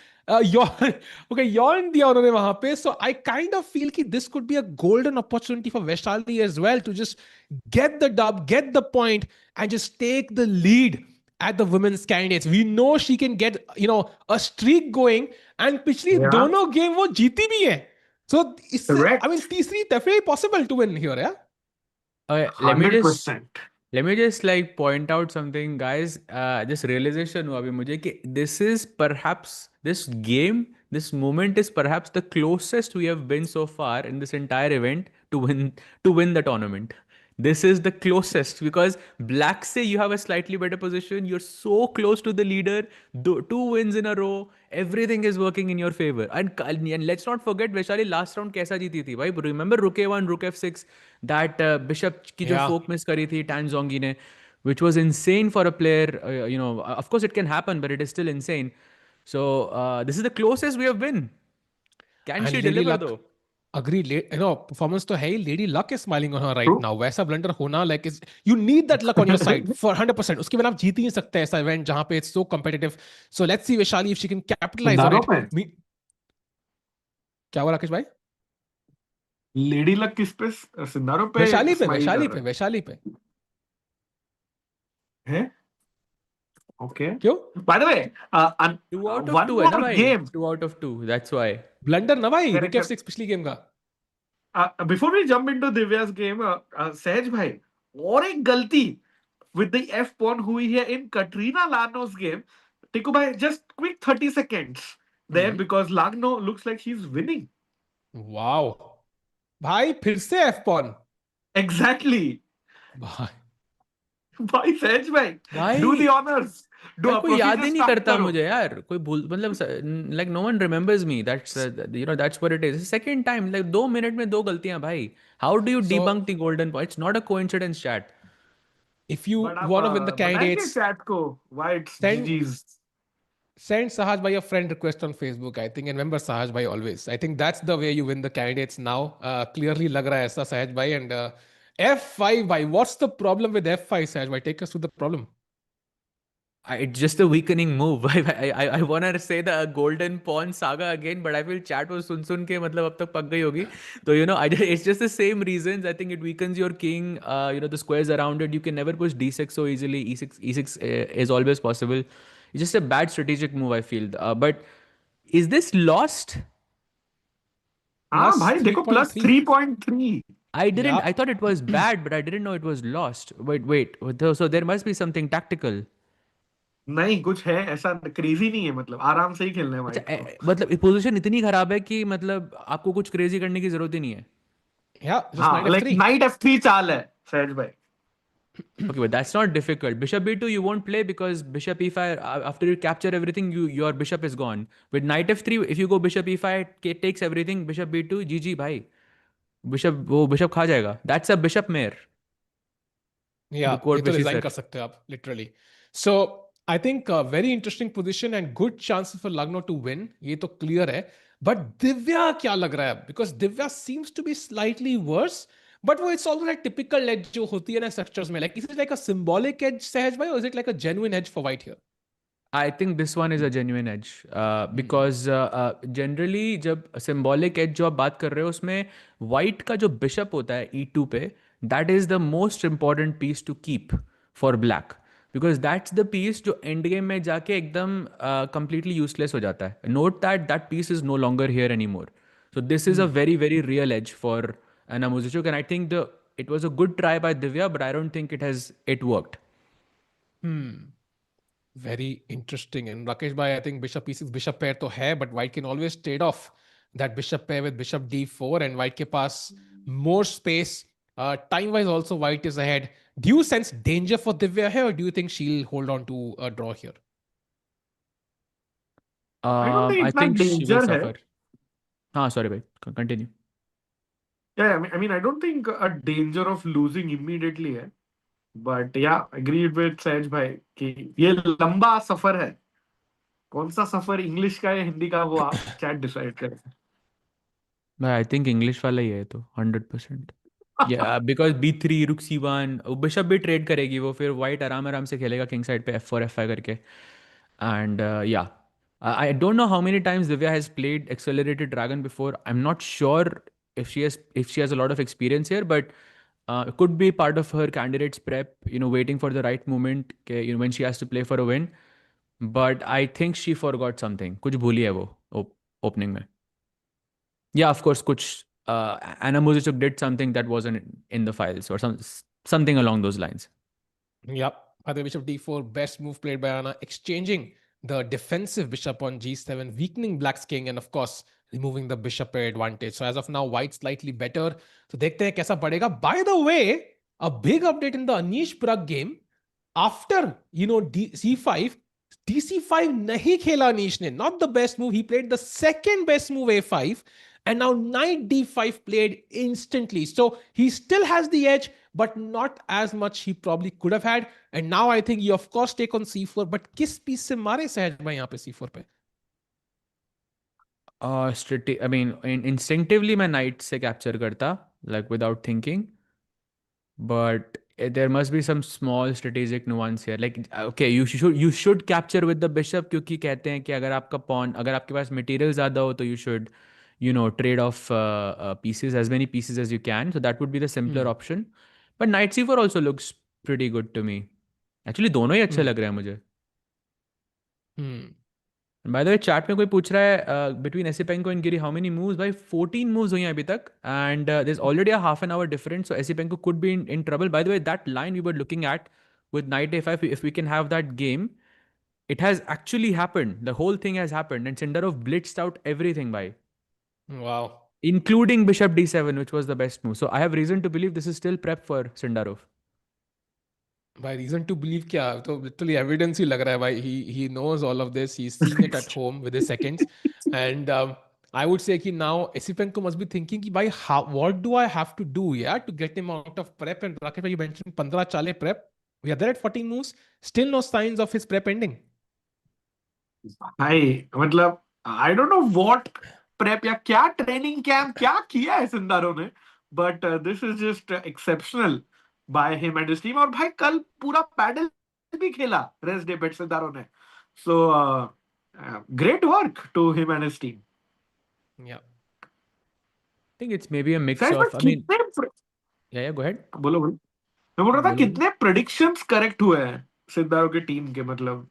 yawned दिया उन्होंने वहां पे. So I kind of feel कि this could be a golden opportunity for Vaishali as well to just get the dub, get the point, and just take the lead at the women's candidates. We know she can get a streak going, and पिछली Yeah. दोनों game वो जीती भी है. So इससे, Correct. I mean, तीसरी definitely possible to win here, yeah. Okay, let me just like point out something, guys. This realization हुआ अभी मुझे कि this game, this moment is perhaps the closest we have been so far in this entire event to win the tournament. This is the closest because black say you have a slightly better position. You're so close to the leader. 2 wins in a row. Everything is working in your favor. And let's not forget Vaishali last round कैसा जीती थी भाई. Remember rook a1, rook f6, that bishop की जो Yeah. fork miss करी थी Tan Zhongyi ने, which was insane for a player. Of course it can happen, but it is still insane. So this is the closest we have been. Can And she Lady deliver Luck, though? agree, performance तो है ही. Lady Luck is smiling on her right True. now. वैसा blunder होना, like, you need that luck on your side for 100%. उसके बिना आप जीत ही नहीं सकते ऐसा event जहाँ पे it's so competitive. So let's see Vaishali if she can capitalize on Sundarov it. पे क्या हुआ राकेश भाई? लेडी लक किस पे? सिंदारो पे वैशाली पे, smile वैशाली कर पे, रहा वैशाली पे. है. Okay. क्यों? By the way, 2 out of one 2 है ना more भाई. game. 2 out of 2. That's why. Blunder ना भाई, Correct, rook f6 पिछली गेम का. Before we jump into Divya's game, सहज भाई, और एक गलती with the F pawn हुई है in Kateryna Lagno's game. टिकू भाई, just quick 30 seconds there because Lagno looks like she's winning. Wow. भाई फिर से f pawn. Exactly. भाई भाई सहज भाई, भाई do the honors. Do भाई a कोई याद procedure ही नहीं start करता करो. मुझे यार. कोई भूल मतलब like no one remembers me. That's what it is. Second time like 2 minute में 2 गलतियां भाई. How do you So- debunk the golden point? It's not a coincidence, chat. if you But आप want to win the बताएंगे candidates, chat को why it's Send- GG's. send Sahaj bhai a friend request on Facebook, I think, and remember Sahaj bhai always. I think that's the way you win the candidates now. Clearly lag raha hai aisa Sahaj bhai. And F5 bhai, what's the problem with F5, Sahaj bhai? Take us through the problem. It's just a weakening move. I want to say the golden pawn saga again, but I feel chat was सुन के मतलब अब तक पक गई होगी. So it's just the same reasons. I think it weakens your king. The squares around it. You can never push d6 so easily. E6 is always possible. It's just a bad strategic move, I feel. But is this lost? हाँ Plus भाई देखो, plus 3.3. 3.3. I didn't. Yeah. I thought it was bad, but I didn't know it was lost. Wait. So there must be something tactical. नहीं, कुछ है ऐसा crazy नहीं है, मतलब आराम से ही खेलना है भाई. अच्छा, मतलब पोजीशन इतनी खराब है कि मतलब आपको कुछ क्रेजी करने की जरूरत ही नहीं है. Yeah, just हाँ, knight like f3. knight f3 चाल है सहज भाई. Okay, but that's not difficult. Bishop b2 you won't play because bishop e5, after you capture everything, your bishop is gone. With knight f3, if you go bishop e5, it takes everything. Bishop b2, GG bhai. Bishop खा जाएगा. That's a bishop mare. Yeah, To quote ये तो Vishy resign sir. कर सकते हो आप, literally. So I think a very interesting position and good chances for Lagno to win. ये तो clear है. But Divya क्या लग रहा है? Because Divya seems to be slightly worse. But वो it's also like typical edge जो होती है ना structures में. Like is it like a symbolic edge सहज भाई, or is it like a genuine edge for white here? I think this one is a genuine edge because generally जब symbolic edge जो आप बात कर रहे हो उसमें white का जो bishop होता है e2 पे, that is the most important piece to keep for black because that's the piece जो end game में जाके एकदम completely useless हो जाता है. Note that that piece is no longer here anymore. So this is a very very real edge for Anna Muzychuk and I think it was a good try by Divya but I don't think it worked. Very interesting. And Rakesh bhai, I think bishop e6 bishop pair to hai, but white can always trade off that bishop pair with bishop d4 and white ke paas more space. Time wise also white is ahead. Do you sense danger for Divya here, or do you think she'll hold on to a draw here? I don't think I it's that think she will danger है. suffer. Sorry bhai, continue. Yeah, I mean, I don't think a danger of losing immediately है. But yeah, agreed with Sahaj भाई कि ये लंबा सफर है. कौन सा सफर English का या हिंदी का वो आप चैट डिसाइड करें. भाई आई थिंक इंग्लिश वाला ही है तो 100%. या बिकॉज b3 रुक c1 बिशप भी ट्रेड करेगी वो फिर वाइट आराम आराम से खेलेगा किंग साइड पे f4 f5 करके एंड या I don't know how many times Divya has played accelerated dragon before. I'm not sure if she has a lot of experience here, but it could be part of her candidate's prep, waiting for the right moment, when she has to play for a win. But I think she forgot something. कुछ भूली है वो opening में. Yeah, of course, kuch Anna Muzychuk did something that wasn't in the files or something along those lines. Yep. Other bishop d4, best move played by Anna, exchanging the defensive bishop on g7, weakening black's king, and of course, removing the bishop pair advantage. So as of now, white slightly better. So देखते हैं कैसा पड़ेगा. By the way, a big update in the Anish Pragg game. After, c5, dc5 nahi khela Anish ne. Not the best move. He played the second best move a5. And now knight d5 played instantly. So he still has the edge, but not as much he probably could have had. And now I think you of course take on c4. But किस piece से मारे सहज भाई यहाँ पे c4 पे? I mean, instinctively मैं knight से capture करता, like without thinking. But there must be some small strategic nuance here. Like, okay, you should capture with the bishop क्योंकि कहते हैं कि अगर आपका pawn, अगर आपके पास material ज़्यादा हो तो you should, trade off pieces, as many pieces as you can. So that would be the simpler option. But knight c4 also looks pretty good to me. Actually, दोनों ही अच्छे लग रहे हैं मुझे. By the way, chat में कोई पूछ रहा है between Esipenko and Giri how many moves? भाई 14 moves हुई हैं अभी तक and there's already a half an hour difference, so Esipenko could be in trouble. By the way, that line we were looking at with knight a5, if we can have that game, it has actually happened. The whole thing has happened and Sindarov blitzed out everything by. Wow. Including bishop d7, which was the best move. So I have reason to believe this is still prep for Sindarov. By reason to believe क्या? तो literally evidence ही लग रहा है भाई. He knows all of this. He's seen it at home with his seconds. And I would say कि now Esipenko must be thinking कि भाई what do I have to do to get him out of prep? And Rakesh भाई, you mentioned 15 चाले prep. We are there at 14 moves. Still no signs of his prep ending. भाई मतलब I don't know what prep या क्या training camp क्या किया है Sindarov ने, but this is just exceptional by him and his team. और भाई कल पूरा पैडल भी खेला रेस्ट डे पे सिंदारो ने. So great work to him and his team. Yeah. I think it's maybe a mix Sahaj, of. but I mean, कितने yeah, go ahead. बोलो बोलो. मैं बोल रहा था बोलो, कितने predictions correct हुए हैं सिंदारो की टीम के मतलब.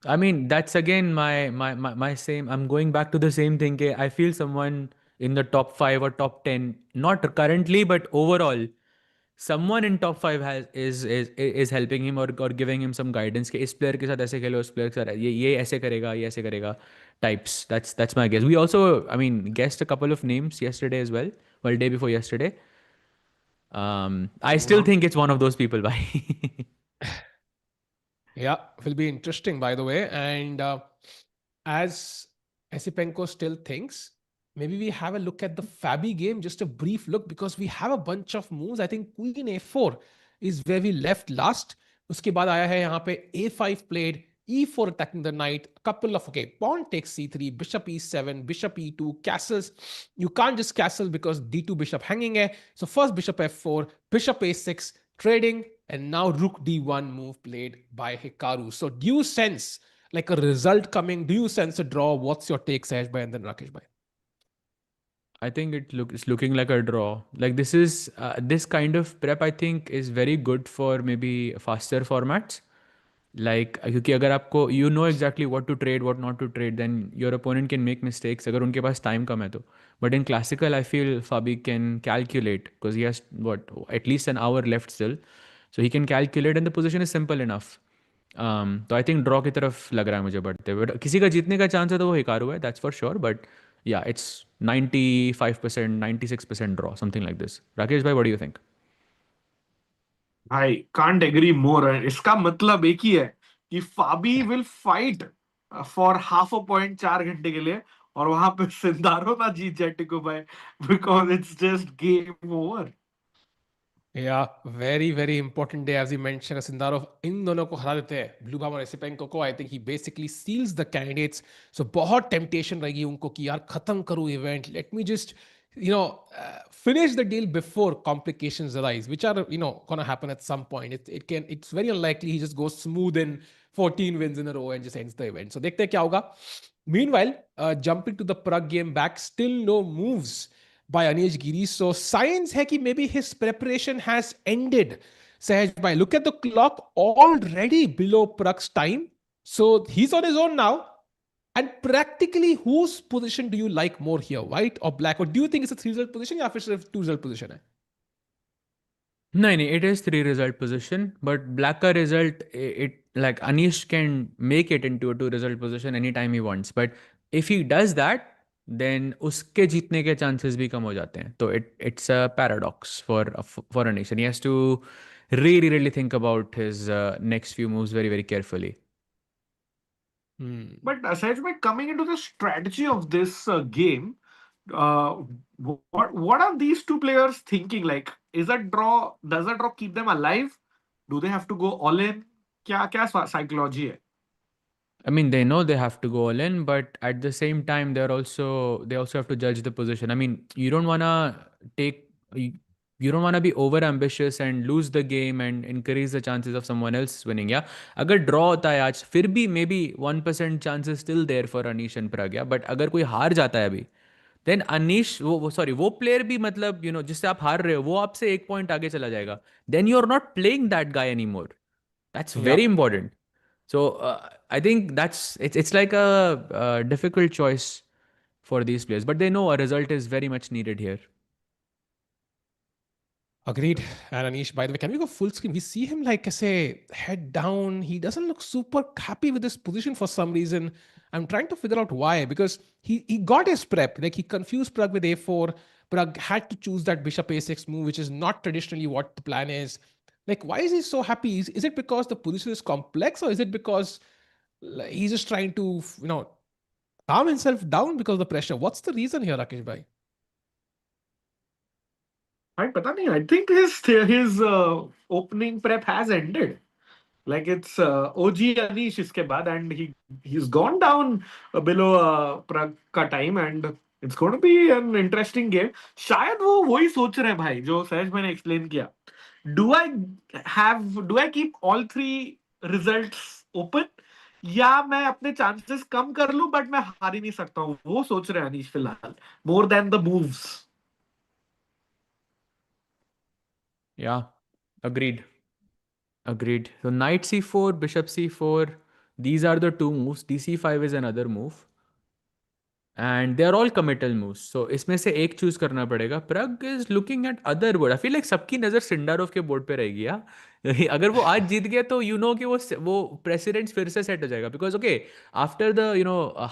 I mean, that's again my same. I'm going back to the same thing. I feel someone in the top 5 or top 10, not currently, but overall, someone in top 5 is helping him or giving him some guidance. कि इस player के साथ ऐसे खेलो, इस player के साथ ये ऐसे करेगा, ये ऐसे करेगा. Types. That's my guess. We also, I mean, guessed a couple of names yesterday as well. Well, day before yesterday. I still think it's one of those people. Bye. Yeah, will be interesting, by the way. And as Esipenko still thinks, maybe we have a look at the Fabi game, just a brief look, because we have a bunch of moves. I think Queen A4 is where we left last. उसके बाद आया है यहाँ पे A5 played, E4 attacking the knight, a couple of, okay, pawn takes C3, bishop E7, bishop E2, castles. You can't just castle because D2 bishop hanging hai. So first bishop F4, bishop A6, trading, and now rook D1 move played by Hikaru. So do you sense like a result coming? Do you sense a draw? What's your take, Sahaj bhai and then Rakesh bhai? I think it's looking like a draw. Like this is this kind of prep I think is very good for maybe faster formats. Like क्योंकि अगर आपको you know exactly what to trade, what not to trade, then your opponent can make mistakes अगर उनके पास time कम है तो. But in classical, I feel Fabi can calculate because he has what at least an hour left still, so he can calculate and the position is simple enough. तो I think draw की तरफ लग रहा है मुझे बढ़ते हुए. किसी का जीतने का चांस है तो वो हिकारू है, that's for sure. But yeah it's 95%, 96% draw, something like this. Rakesh भाई, व्हाट डू यू थिंक? भाई कांट एग्री मोर. इसका मतलब एक ही है कि Fabi will fight for half a point 4 घंटे के लिए, और वहां पे सिंदारो ना जीत जाए टिको भाई, because it's just game over. Yeah, very, very important day, as you mentioned. Sundarov इन दोनों को हरा देते हैं, Bluebaum और Esipenko को. I think he basically seals the candidates. So बहुत temptation रहेगी उनको कि यार खत्म करूँ event. Let me just, finish the deal before complications arise, which are, gonna happen at some point. It's very unlikely he just goes smooth in 14 wins in a row and just ends the event. So देखते हैं क्या होगा. Meanwhile, jumping to the Pragg game back, still no moves by Anish Giri. So signs hai ki maybe his preparation has ended. Sahaj bhai, look at the clock, already below Pragg's time. So he's on his own now. And practically, whose position do you like more here, white or black? Or do you think it's a 3-result position or it's a 2-result position? No, it is 3-result position, but black ka result, it like Anish can make it into a 2-result position anytime he wants. But if he does that, then उसके जीतने के chances भी कम हो जाते हैं. तो it's a paradox for Anish, and he has to really really think about his next few moves very very carefully. But aside from coming into the strategy of this game, what are these two players thinking? Like, is a draw? Does a draw keep them alive? Do they have to go all in? क्या psychology है? I mean, they know they have to go all in, but at the same time, they also have to judge the position. I mean, you don't wanna you don't wanna be over ambitious and lose the game and increase the chances of someone else winning. Yeah, अगर draw होता है आज, फिर भी maybe 1% chances still there for Anish and Pragg. Yeah, but अगर कोई हार जाता है अभी, then Anish वो player भी मतलब जिससे आप हार रहे हो वो आपसे 1 point आगे चला जाएगा. Then you're not playing that guy anymore. That's very important. So I think it's like a difficult choice for these players, but they know a result is very much needed here. Agreed. And Anish, by the way, can we go full screen? We see him like I say, head down. He doesn't look super happy with his position for some reason. I'm trying to figure out why, because he got his prep. Like he confused Pragg with A4. Pragg had to choose that bishop A6 move, which is not traditionally what the plan is. Like, why is he so happy? Is it because the position is complex, or is it because he's just trying to, calm himself down because of the pressure? What's the reason here, Rakesh bhai? पता नहीं. I think his opening prep has ended. Like it's OG Anish इसके बाद, and he's gone down below Pragg का time, and it's going to be an interesting game. शायद वो वही सोच रहे हैं भाई जो सहज मैंने explain किया. Do I keep all 3 results open, या मैं अपने chances कम कर लूं but मैं हार ही नहीं सकता हूं? वो सोच रहे हैं अनीश फिलहाल, more than the moves. Yeah, agreed. So knight c4, bishop c4, these are the 2 moves. dc5 is another move. And they are all committal moves. So इसमें से एक choose करना पड़ेगा. Pragg is looking at other board. I feel like सबकी नज़र Sindarov के board पे रहेगी. अगर वो आज जीत गया तो कि वो precedence फिर से set हो जाएगा. Because okay, after the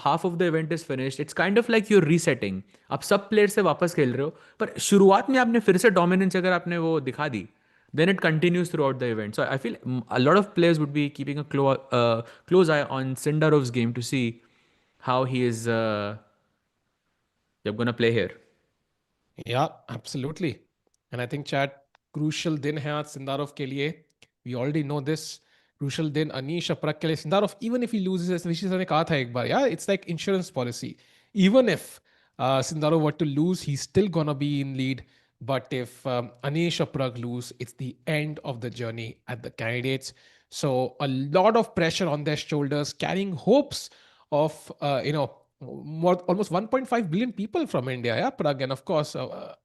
half of the event is finished, it's kind of like you're resetting. आप सब player से वापस खेल रहे हो. पर शुरुआत में आपने फिर से dominance अगर आपने वो दिखा दी, then it continues throughout the event. So I feel a lot of players would be keeping a close eye on Sindarov's game to see how he is you're gonna play here. Yeah, absolutely. And I think chat crucial दिन है आज Sindarov के लिए. We already know this. Crucial दिन Anish और Pragg के लिए. Sindarov, even if he loses, as Rishi sir ने कहा था एक बार, yeah, it's like insurance policy. Even if Sindarov were to lose, he's still gonna be in lead. But if Anish or Pragg lose, it's the end of the journey at the candidates. So a lot of pressure on their shoulders, carrying hopes of almost 1.5 billion people from India, yeah, Pragg, and of course a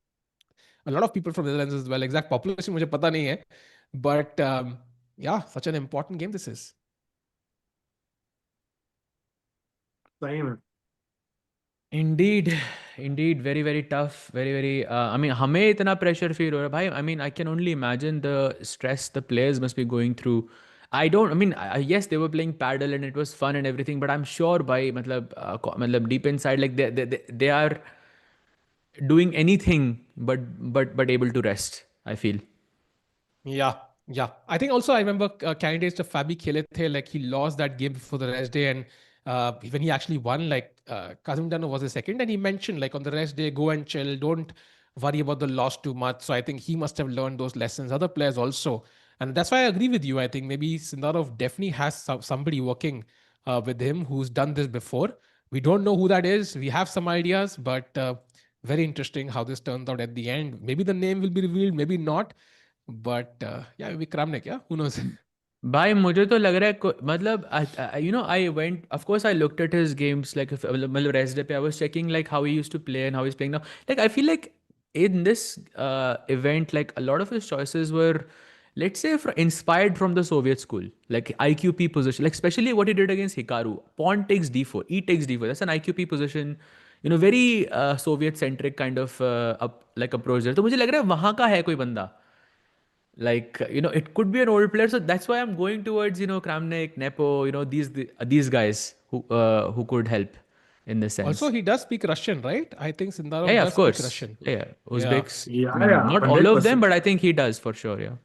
lot of people from the Netherlands as well. Exact population मुझे पता नहीं है, but yeah, such an important game this is. सही में Indeed, indeed, very, very tough, very, very. I mean, हमें इतना pressure feel हो रहा है भाई. I mean, I can only imagine the stress the players must be going through. I mean, yes, they were playing paddle and it was fun and everything, but I'm sure भाई मतलब deep inside, like they are doing anything but able to rest, I feel. Yeah, yeah. I think also I remember candidates to Fabi खेले थे, like he lost that game before the rest day, and when he actually won, like Kazim was the second, and he mentioned like on the rest day, go and chill, don't worry about the loss too much. So I think he must have learned those lessons. Other players also, and that's why I agree with you. I think maybe Sindarov definitely has somebody working with him who's done this before. We don't know who that is. We have some ideas, but very interesting how this turns out at the end. Maybe the name will be revealed, maybe not. But yeah, maybe Kramnik, yeah, who knows? भाई मुझे तो लग रहा है मतलब I went, of course I looked at his games like मतलब rest day पे I was checking like how he used to play and how he's playing now. Like I feel like in this event like a lot of his choices were, let's say, inspired from the Soviet school, like IQP position, like especially what he did against Hikaru. Pawn takes d4, e takes d4. That's an IQP position, very Soviet centric kind of like approach there. तो मुझे लग रहा है वहाँ का है कोई बंदा. Like, it could be an old player, so that's why I'm going towards, Kramnik, Nepo, these guys who could help in this sense. Also, he does speak Russian, right? I think Sindarov Yeah, does of course. speak Russian. Yeah, Uzbeks. Yeah, I mean, yeah, not all of them, 100%. but I think he does for sure. Yeah.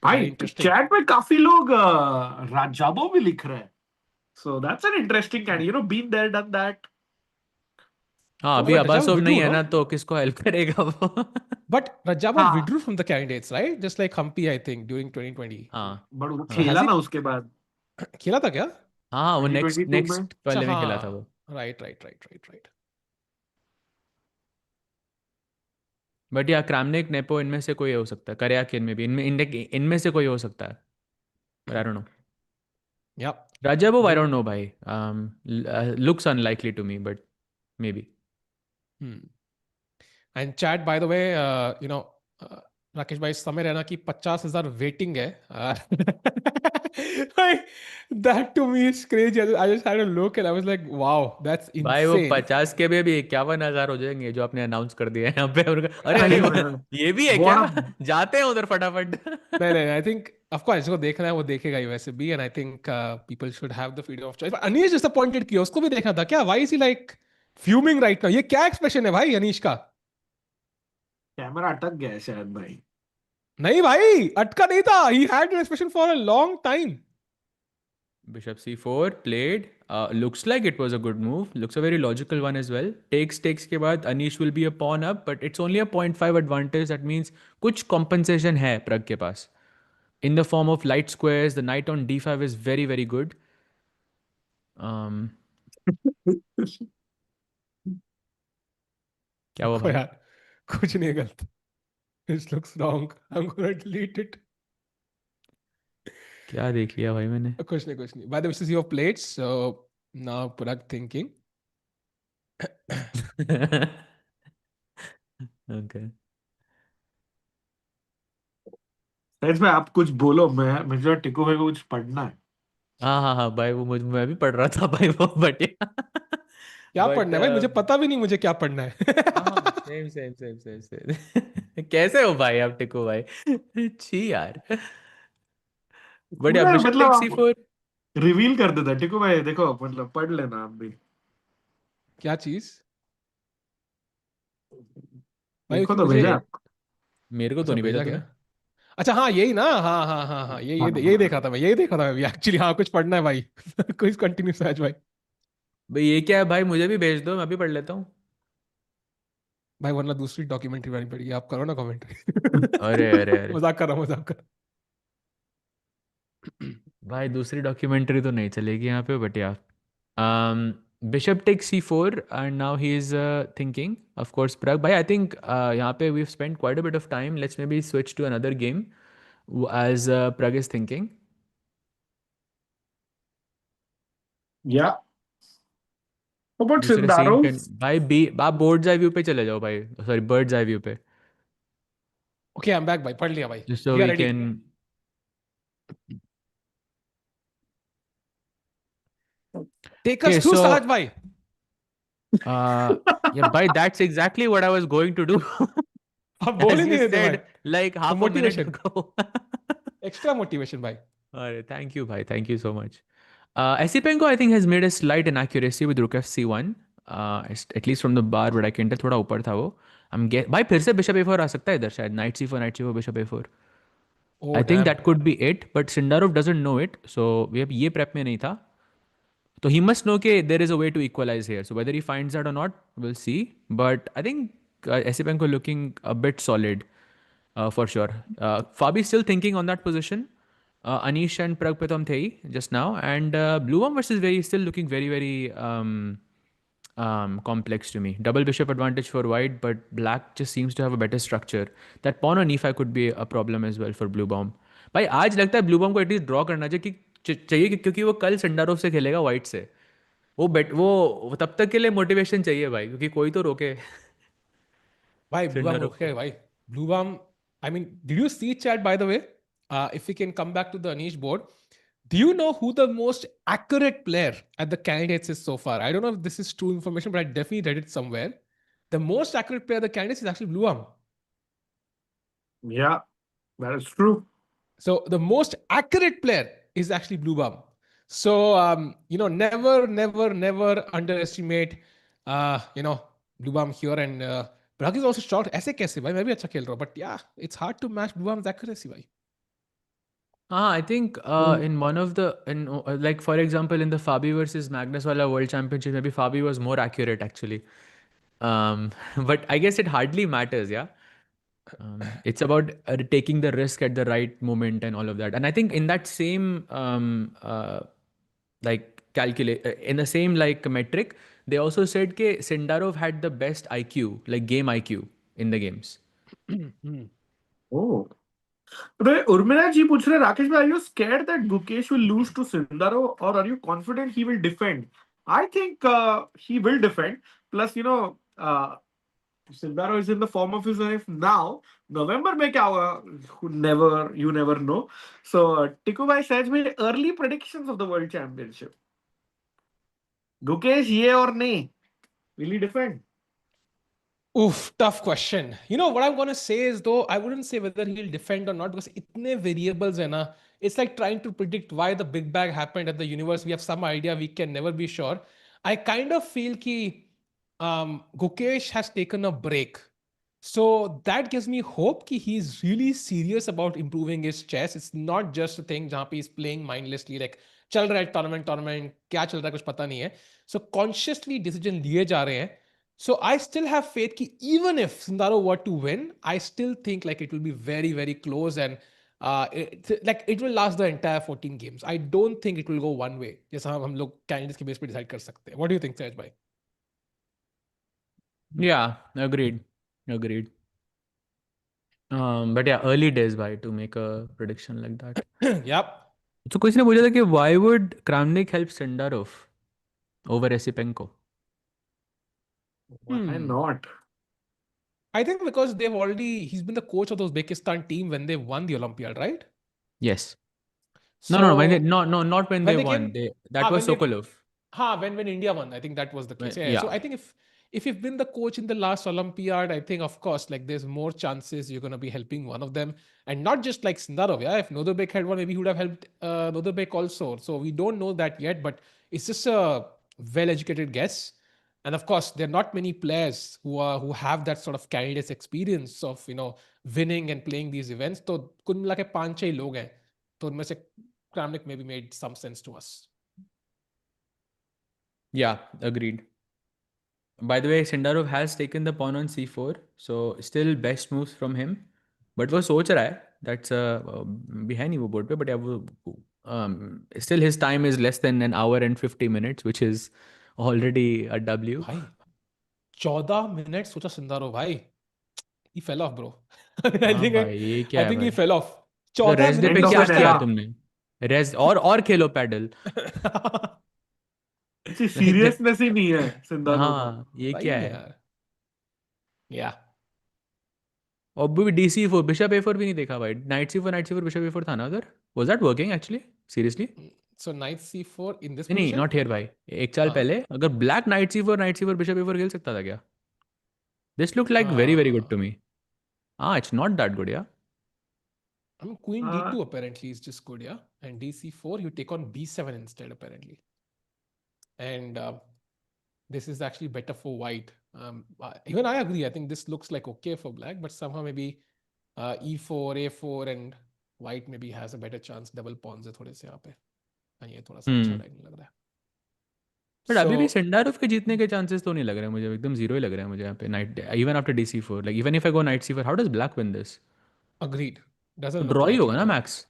Very भाई interesting. Chat में काफी लोग राजाबो भी लिख रहे हैं. So that's an interesting kind. Been there, done that. हाँ अभी But अबासोव Rajabov नहीं withdrew, है no? ना तो किसको हेल्प करेगा वो. But Rajabov हाँ, withdrew from the candidates, right? Just like Humpy, I think, during 2020. हाँ but वो हाँ खेला Has ना he उसके बाद खेला था क्या? हाँ वो नेक्स्ट 2022 में. नेक्स्ट अच्छा वाले में खेला था हाँ, वो. right. बट या क्रामनिक, नेपो, इनमें से कोई हो सकता है. करयाकिन में भी इनमें से कोई हो सकता है. But I don't know. Yeah. Rajabov, I Very. don't know, bhai. Looks unlikely to me, but maybe. And chat, by the way, Rakesh भाई समय रहना की 50,000 वेटिंग है. That to me is crazy. I just had a look and I was like, wow, that's भाई वो insane. 50 के भी 51,000 हो जाएंगे जो आपने अनाउंस कर दिया है यहाँ पे. अरे सही अरे में. ये भी है What क्या? a जाते हैं उधर फटाफट. नहीं, I think of course जिसको देखना है वो देखेगा ही वैसे भी, and I think people should have the freedom of choice. But Anish disappointed किया, उसको भी देखना था क्या? Why is he like fuming right now? ये क्या एक्सप्रेशन है भाई अनीश का? कैमरा अटक गया है शायद भाई. नहीं भाई, अटका नहीं था. He had an expression for a long time. Bishop c4 played. Looks like it was a good move. Looks a very logical one as well. Takes के बाद Anish will be a pawn up, but it's only a 0.5 advantage. That means कुछ compensation है Pragg के पास. In the form of light squares, the knight on d5 is very, very good. क्या हुआ भाई? यार कुछ नहीं गलत. This looks wrong. I'm gonna delete it. क्या देख लिया भाई मैंने? कुछ नहीं. By the way, this is your plates. So now Pragg thinking. Okay. सच में आप कुछ बोलो. मुझे टिको भाई को कुछ पढ़ना है. हाँ भाई वो मैं भी पढ़ रहा था भाई वो बढ़िया. क्या पढ़ना है भाई? मुझे पता भी नहीं मुझे क्या पढ़ना है. सेम. कैसे हो भाई आप टिको भाई? छी यार. बढ़िया. पूरा बिशप मतलब टेक आप c4. रिवील कर देता है. टिको भाई देखो मतलब पढ़ लेना आप भी. क्या चीज भाई? देखो तो मुझे भेजा आपको. मेरे को तो अच्छा नहीं भेजा भेजा तूने. क्या? अच्छा हाँ यही ना. हाँ यही देखा था मैं. यही देखा था मैं भी एक्चुअली. हाँ कुछ पढ़ना है भाई. कुछ कंटिन्यू आज भाई. भाई ये क्या है भाई, मुझे भी भेज दो, मैं भी पढ़ लेता हूँ. भाई वरना दूसरी डॉक्यूमेंट्री बनानी पड़ेगी, आप करो ना कमेंट्री. अरे अरे अरे मजाक कर रहा हूँ, मजाक कर रहा भाई, दूसरी डॉक्यूमेंट्री तो नहीं चलेगी यहाँ पे, बट या. Bishop takes c4 and now he is thinking, of course, Pragg. Bhai, I think यहाँ पे we've spent quite a bit of time. Let's maybe switch to another game as Pragg is thinking. Yeah. How about दूसरे scene पे Sindarov? भाई B, आप boards eye view पे चले जाओ भाई, सॉरी बर्ड्स आई व्यू पे, Okay, I'm back भाई, पढ़ लिया भाई. just so We are we ready. can. Take us Okay, through so Sahaj भाई. yeah, bhai, that's exactly what I was going to do. आप बोल As ही you नहीं देते भाई. said like For half a minute motivation. ago. Extra motivation भाई. Alright, thank you, bhai. Thank you so much. Esipenko, I think, has made a slight inaccuracy with rook f c1. At least from the bar, but I can tell थोड़ा ऊपर था वो. भाई फिर से bishop a4 आ सकता है इधर शायद. Knight c4, bishop a4. Oh I think damn. that could be it, but Sindarov doesn't know it. So we have ये prep में नहीं था. So he must know that there is a way to equalize here. So whether he finds that or not, we'll see. But I think Esipenko looking a bit solid for sure. Fabi still thinking on that position. Anish and Pragg pe to hum the hi just now. And Bluebaum versus Wei Yi still looking very, very complex to me. Double bishop advantage for white, but black just seems to have a better structure. That pawn on e5 could be a problem as well for Bluebaum. भाई आज लगता है ब्लूबॉम को at least draw करना चाहिए चाहिए क्योंकि वो कल संडारोव से खेलेगा वाइट से. वो तब तक के लिए मोटिवेशन चाहिए भाई, क्योंकि कोई तो रोके भाई blue bomb संडारोव रोके को. भाई. Blue bomb. I mean, did you see chat by the way? If we can come back to the Anish board, do you know who the most accurate player at the candidates is so far? I don't know if this is true information, but I definitely read it somewhere. The most accurate player at the candidates is actually Blue bomb. Yeah, that is true. So the most accurate player is actually Blue bomb. So never underestimate Blue bomb here. And Pragg is also short. ऐसे कैसे भाई, मैं भी अच्छा खेल रहा हूँ, but yeah, it's hard to match Blue bomb's accuracy भाई. I think in one of the like for example in the Fabi versus Magnus wala World Championship, maybe Fabi was more accurate actually. But I guess it hardly matters, yeah. It's about taking the risk at the right moment and all of that. And I think in that same like calculate in the same like metric, they also said that Sindarov had the best IQ, like game IQ in the games. Oh. Urmila ji पूछ रहे, Rakesh bhai, are you scared that Gukesh will lose to Sindarov, or are you confident he will defend? I think he will defend. Plus, Sindarov is in the form of his life now. November mein kya hoga? You never know. So, Tiku bhai says me early predictions of the World Championship. Gukesh, ye or nahi? Will he defend? Oof, tough question. You know what I'm gonna say is, though, I wouldn't say whether he'll defend or not, because itne variables hai na. It's like trying to predict why the Big Bang happened at the universe. We have some idea, we can never be sure. I kind of feel ki Gukesh has taken a break. So that gives me hope that he's really serious about improving his chess. It's not just a thing where he's playing mindlessly, like चल रहा है tournament, क्या चल रहा है कुछ पता नहीं है. So consciously decision लिए जा रहे हैं. So I still have faith that even if Sundarov were to win, I still think like it will be very, very close, and it will last the entire 14 games. I don't think it will go one way. जैसा हम लोग candidates के base पे decide कर सकते हैं. What do you think, Sahaj bhai? Yeah, agreed. But yeah, early days by to make a prediction like that. Yep. So किसी ने पूछा था कि why would Kramnik help Sindarov over Esipenko? Why not? I think because he's been the coach of the Uzbekistan team when they won the Olympiad, right? Yes. So No, not when when they they won. came, That was when Sokolov. when India won, I think that was the case. Yeah. Yeah. So I think if you've been the coach in the last Olympiad, I think of course like there's more chances you're gonna be helping one of them, and not just like Sundarov. Yeah, if Nodobek had won, maybe he would have helped Nodobek also. So we don't know that yet, but it's just a well-educated guess. And of course, there are not many players who have that sort of candidates experience of winning and playing these events. तो कुल मिला के 5-6 लोग हैं. तो उनमें से Kramnik maybe made some sense to us. Yeah, agreed. By the way, Sindarov has taken the pawn on c4, so still best moves from him. But वो सोच रहा है, that's है नहीं वो board पे, but yeah, still his time is less than an hour and 50 minutes, which is already a W. भाई 14 minute सोचा सिंदारो भाई. He fell off, bro. I हाँ think भाई, ये I क्या है think he भाई? fell off. तो 14 रेस्ट डे मिनट पे End of क्या an किया era. तुमने? रेस्ट और खेलो पैडल. अच्छी सीरियसनेस ही नहीं है सिंदारो का. हाँ, ये भाई क्या है? यार. Yeah. और भी DC4 बिशप A4 भी नहीं देखा भाई. नाइट C4 बिशप A4 था ना उधर. Was that working actually? Seriously? So knight c4 in this नहीं, position. नॉट हियर भाई. एक चाल हाँ. पहले अगर black night C4 bishop A4 खेल सकता था क्या? This look like very very good to me. हाँ, इट्स नॉट दैट गुड या. I mean, queen d2 apparently is just good, yeah. And dc4, you take on b7 instead, apparently. And this is actually better for white. Even I agree. I think this looks like okay for black, but somehow maybe e4, a4, and white maybe has a better chance. Double pawns है थोड़े से यहाँ पे. हाँ, ये थोड़ा सा अच्छा नहीं लग रहा है. बट अभी भी सिंडारोव के जीतने के चांसेस तो नहीं लग रहे हैं मुझे. एकदम जीरो ही लग रहा है मुझे यहाँ पे. Night even after DC4, like even if I go night C4, how does black win this? Agreed. Doesn't look draw he like होगा it. ना max.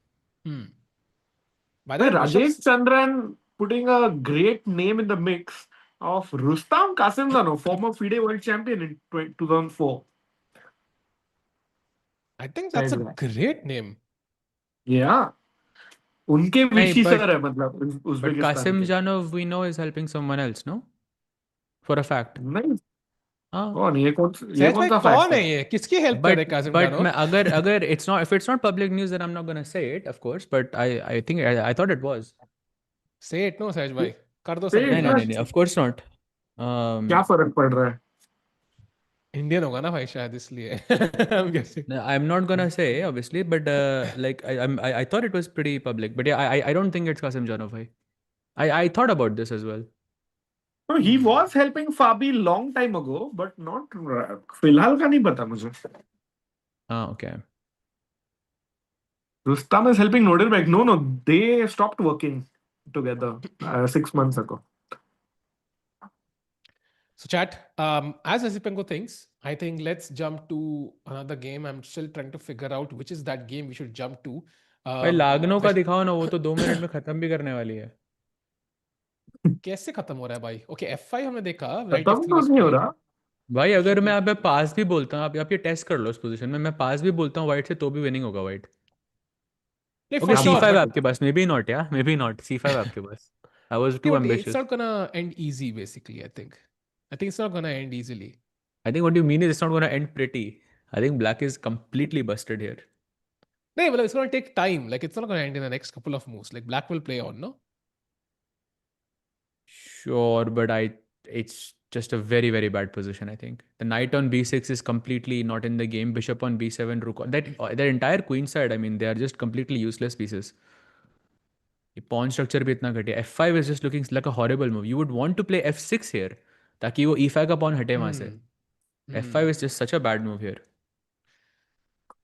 By the way, Rajesh Chandran putting a great name in the mix of Rustam Kasimdzhanov, former FIDE world champion in 2004. I think that's a great name. Yeah. उनके नहीं, विशी but sir है मतलब but Uzbekistan के. Kasimdzhanov we know is helping someone else, no? For a fact. नहीं हाँ. कौन ये सहज भाई सा कौन fact है ये? किसकी हेल्प कर रहे हैं कासिम But जानव? मैं अगर it's not public news, then I'm not gonna say it, of course. But I think I thought it was. Say it no सहज भाई. कर दो Say सब. it, नहीं, of course not. क्या फर्क पड़ रहा है? इंडियन होगा ना भाई शायद इसलिए. I'm guessing. No, I'm not gonna say obviously, but like I thought it was pretty public. But yeah, I don't think it's Kasimdzhanov. I thought about this as well. No, he was helping Fabi long time ago, but not फिलहाल का नहीं पता मुझे. Okay. Rustam is helping Nodelberg. No, they stopped working together 6 months ago. So chat, as Esipenko thinks, I think let's jump to another game. I'm still trying to figure out which is that game we should jump to. भाई लागनो का दिखाओ ना, वो तो 2 minute में खत्म भी करने वाली है. कैसे खत्म हो रहा है भाई? ओके F5 हमने देखा. खत्म तो नहीं हो रहा. भाई अगर मैं आप पास भी बोलता हूँ, आप ये टेस्ट कर लो. उस पोजीशन में मैं पास भी बोलता हूँ वाइट से, तो भी विनिंग होगा वाइट. ओके C5 आपके पास, मे बी नॉट. या मे बी नॉट. C5 आपके पास. I was to It's ambitious. not gonna end easy basically, I think. It's not gonna end easily. I think what you mean is it's not going to end pretty. I think black is completely busted here. No, well, it's gonna take time. Like it's not gonna end in the next couple of moves. Like black will play on, no? Sure, but it's just a very, very bad position, I think. The knight on B6 is completely not in the game. Bishop on B7, rook on... That entire queen side, I mean, they are just completely useless pieces. The pawn structure bhi itna ghatiya. F5 is just looking like a horrible move. You would want to play F6 here, ताकि वो E5 का pawn हटे वहाँ से. F5 is just such a bad move here.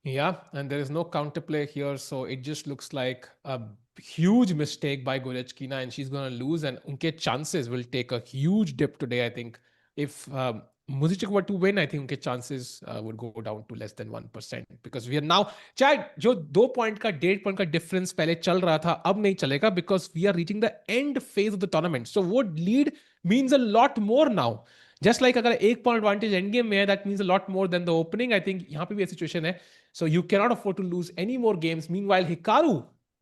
Yeah, and there is no counterplay here, so it just looks like a huge mistake by Goryachkina, and she's going to lose, and unke chances will take a huge dip today, I think. If Muzychuk were to win, I think unke chances would go down to less than 1%, because we are now, चाहे जो 2 point का 1.5 point का difference पहले चल रहा था, अब नहीं चलेगा, because we are reaching the end phase of the tournament. So वो lead means a lot more now. Just like अगर 1 point advantage end game में है, that means a lot more than the opening. I think यहाँ पे भी ऐसी situation है. So you cannot afford to lose any more games. Meanwhile, Hikaru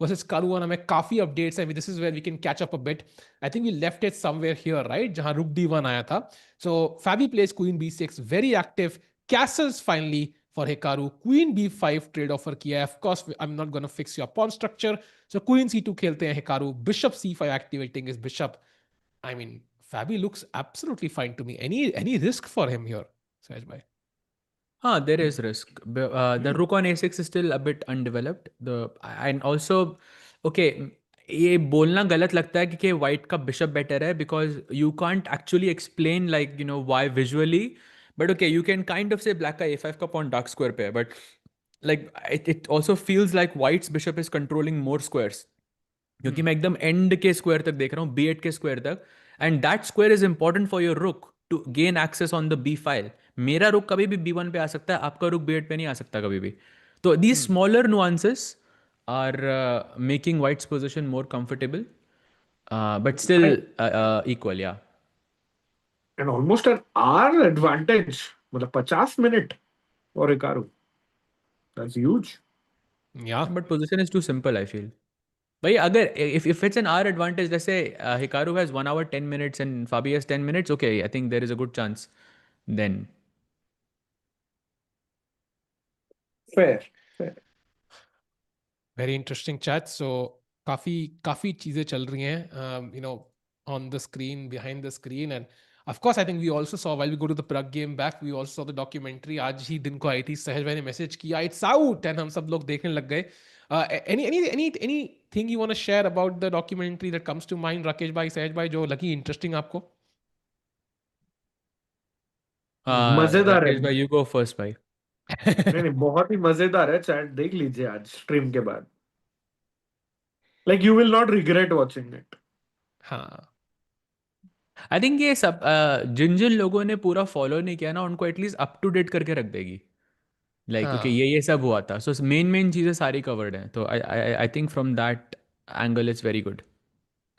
versus Caruana में काफी updates हैं. This is where we can catch up a bit. I think we left it somewhere here, right? जहाँ Rook D1 आया था. So Fabi plays Queen B6, very active. Castles finally for Hikaru. Queen B5 trade offer किया है. Of course, I'm not going to fix your pawn structure. So Queen C2 खेलते हैं Hikaru. Bishop C5 activating his bishop. I mean, Fabi looks absolutely fine to me. Any risk for him here, Sahaj bhai? There is risk. The rook on A6 is still a bit undeveloped. And also, okay, ये बोलना गलत लगता है कि white का bishop better है, because you can't actually explain like, you know, why visually. But okay, you can kind of say black का A5 का pawn dark square पे है. But like it also feels like white's bishop is controlling more squares. क्योंकि मैं एकदम end के square तक देख रहा हूँ, B8 के square तक. and that square is important for your rook to gain access on the b file. मेरा rook कभी भी b1 पे आ सकता है, आपका rook b8 पे नहीं आ सकता कभी भी. So these smaller nuances are making white's position more comfortable, but still equal, yeah. And almost an hour advantage. मतलब 50 minute for Hikaru. That's huge. Yeah. But position is too simple, I feel. But अगर if it's an hour advantage, let's say Hikaru has 1 hour 10 minutes and Fabi has 10 minutes, okay, I think there is a good chance then. Fair. Fair. Very interesting chat. So काफी चीजें चल रही हैं, on the screen, behind the screen, and of course I think we also saw, while we go to the Pragg game back, we also saw the documentary. आज ही दिन को आई थी, सहज भाई ने मैसेज किया it's out, and हम सब लोग देखने लग गए. Anything you want to share about the documentary that comes to mind, Rakesh bhai, सहज भाई, जो लगी interesting आपको? मजेदार है. Rakesh bhai, you go first, bhai. नहीं, बहुत ही मजेदार है. चैट देख लीजिए आज स्ट्रीम के बाद. Like you will not regret watching it. हाँ. I think ये सब जिन जिन लोगों ने पूरा फॉलो नहीं किया ना, उनको एटलीस्ट अप टू डेट करके रख देगी. लाइक ओके, ये सब हुआ था, सो मेन चीजें सारी कवर्ड हैं, तो I think from that angle it's very good.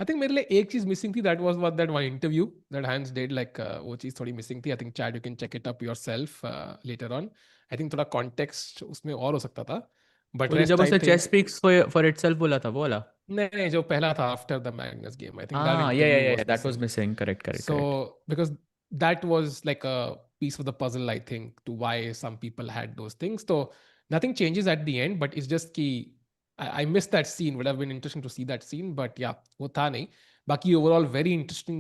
I think मेरे लिए एक चीज मिसिंग थी, that was what that one interview that Hans did, like वो चीज थोड़ी मिसिंग थी. I think Chad, you can check it up yourself later on. I think थोड़ा context उसमें और हो सकता था, but जब उसने चेस स्पीक्स फॉर इटसेल्फ बोला था वो वाला. नहीं, जो पहला था after the Magnus game, I think that yeah, interview was that was missing. Correct. So because that was like a piece of the puzzle, I think, to why some people had those things. So nothing changes at the end, but it's just कि I missed that scene. Would have been interesting to see that scene, but yeah, वो था नहीं. बाकी overall very interesting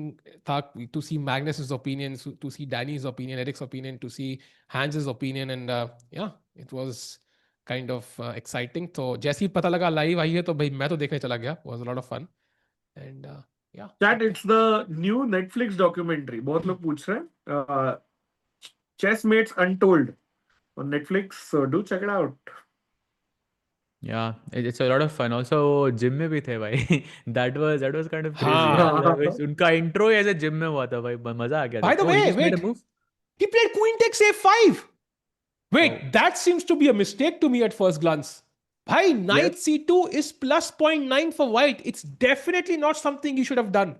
था to see Magnus's opinion, to see Danny's opinion, Eric's opinion, to see Hans's opinion, and yeah, it was kind of exciting. तो जैसे ही पता लगा live आई है, तो भाई मैं तो देखने चला गया. It was a lot of fun, and yeah. Chat, it's the new Netflix documentary. बहुत लोग पूछ रहे हैं. Chessmates Untold on Netflix, so do check it out. Yeah, it's a lot of fun. Also, gym में भी थे भाई. That was kind of crazy. उनका intro ऐसे gym में हुआ था भाई, मजा आ गया था. By the way, wait, he played Queen takes A5. Wait, that seems to be a mistake to me at first glance. Bhai, Knight C2 is plus 0.9 for white. It's definitely not something you should have done.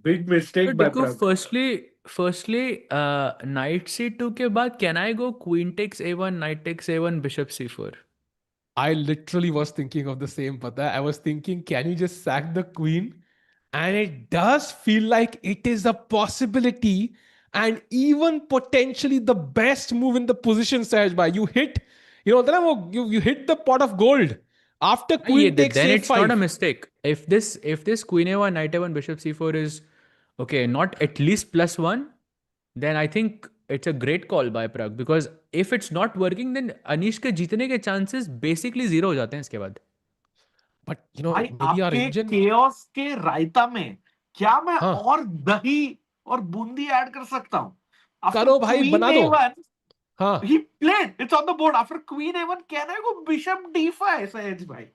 Big mistake by Pragg. Firstly, Knight C2 के बाद can I go Queen takes A1, Knight takes A1, Bishop C4? I literally was thinking of the same, Pata. I was thinking, can you just sack the queen? And it does feel like it is a possibility, and even potentially the best move in the position, Sahaj bhai. You hit, you hit the pot of gold after queen takes then A5. It's not a mistake. If this Queen A1, Knight A1, Bishop C4 is okay, not at least +1, then I think it's a great call by Pragg, because if it's not working, then Anish के जीतने के chances basically 0 हो जाते हैं इसके बाद. But maybe our engine chaos के रायता में क्या मैं और दही और बूंदी ऐड कर सकता हूँ? करो भाई, बना दो. हाँ. He played. It's on the board. After Queen A1, can I go Bishop D5, Sahaj bhai?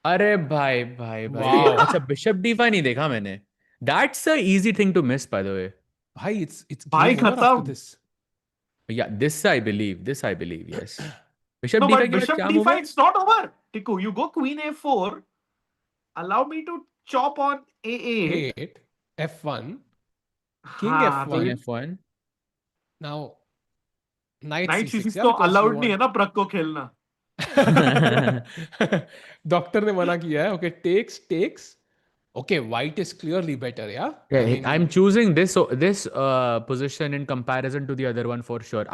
अरे भाई. अच्छा, Bishop D5 नहीं देखा मैंने. That's a easy thing to miss, by the way. Bhai, it's bhai game over after this. Yeah, this I believe, yes. Bishop No, D5 but Bishop D5, it's not over. Tiku, you go Queen A4. Allow me to chop on A8. F1. King F1. Now, Knight C6. तो allowed नहीं है ना Pragg को खेलना. Doctor ने मना किया है. Okay, takes. Okay, white is clearly better, yeah? I'm choosing this position in comparison to the other one for sure.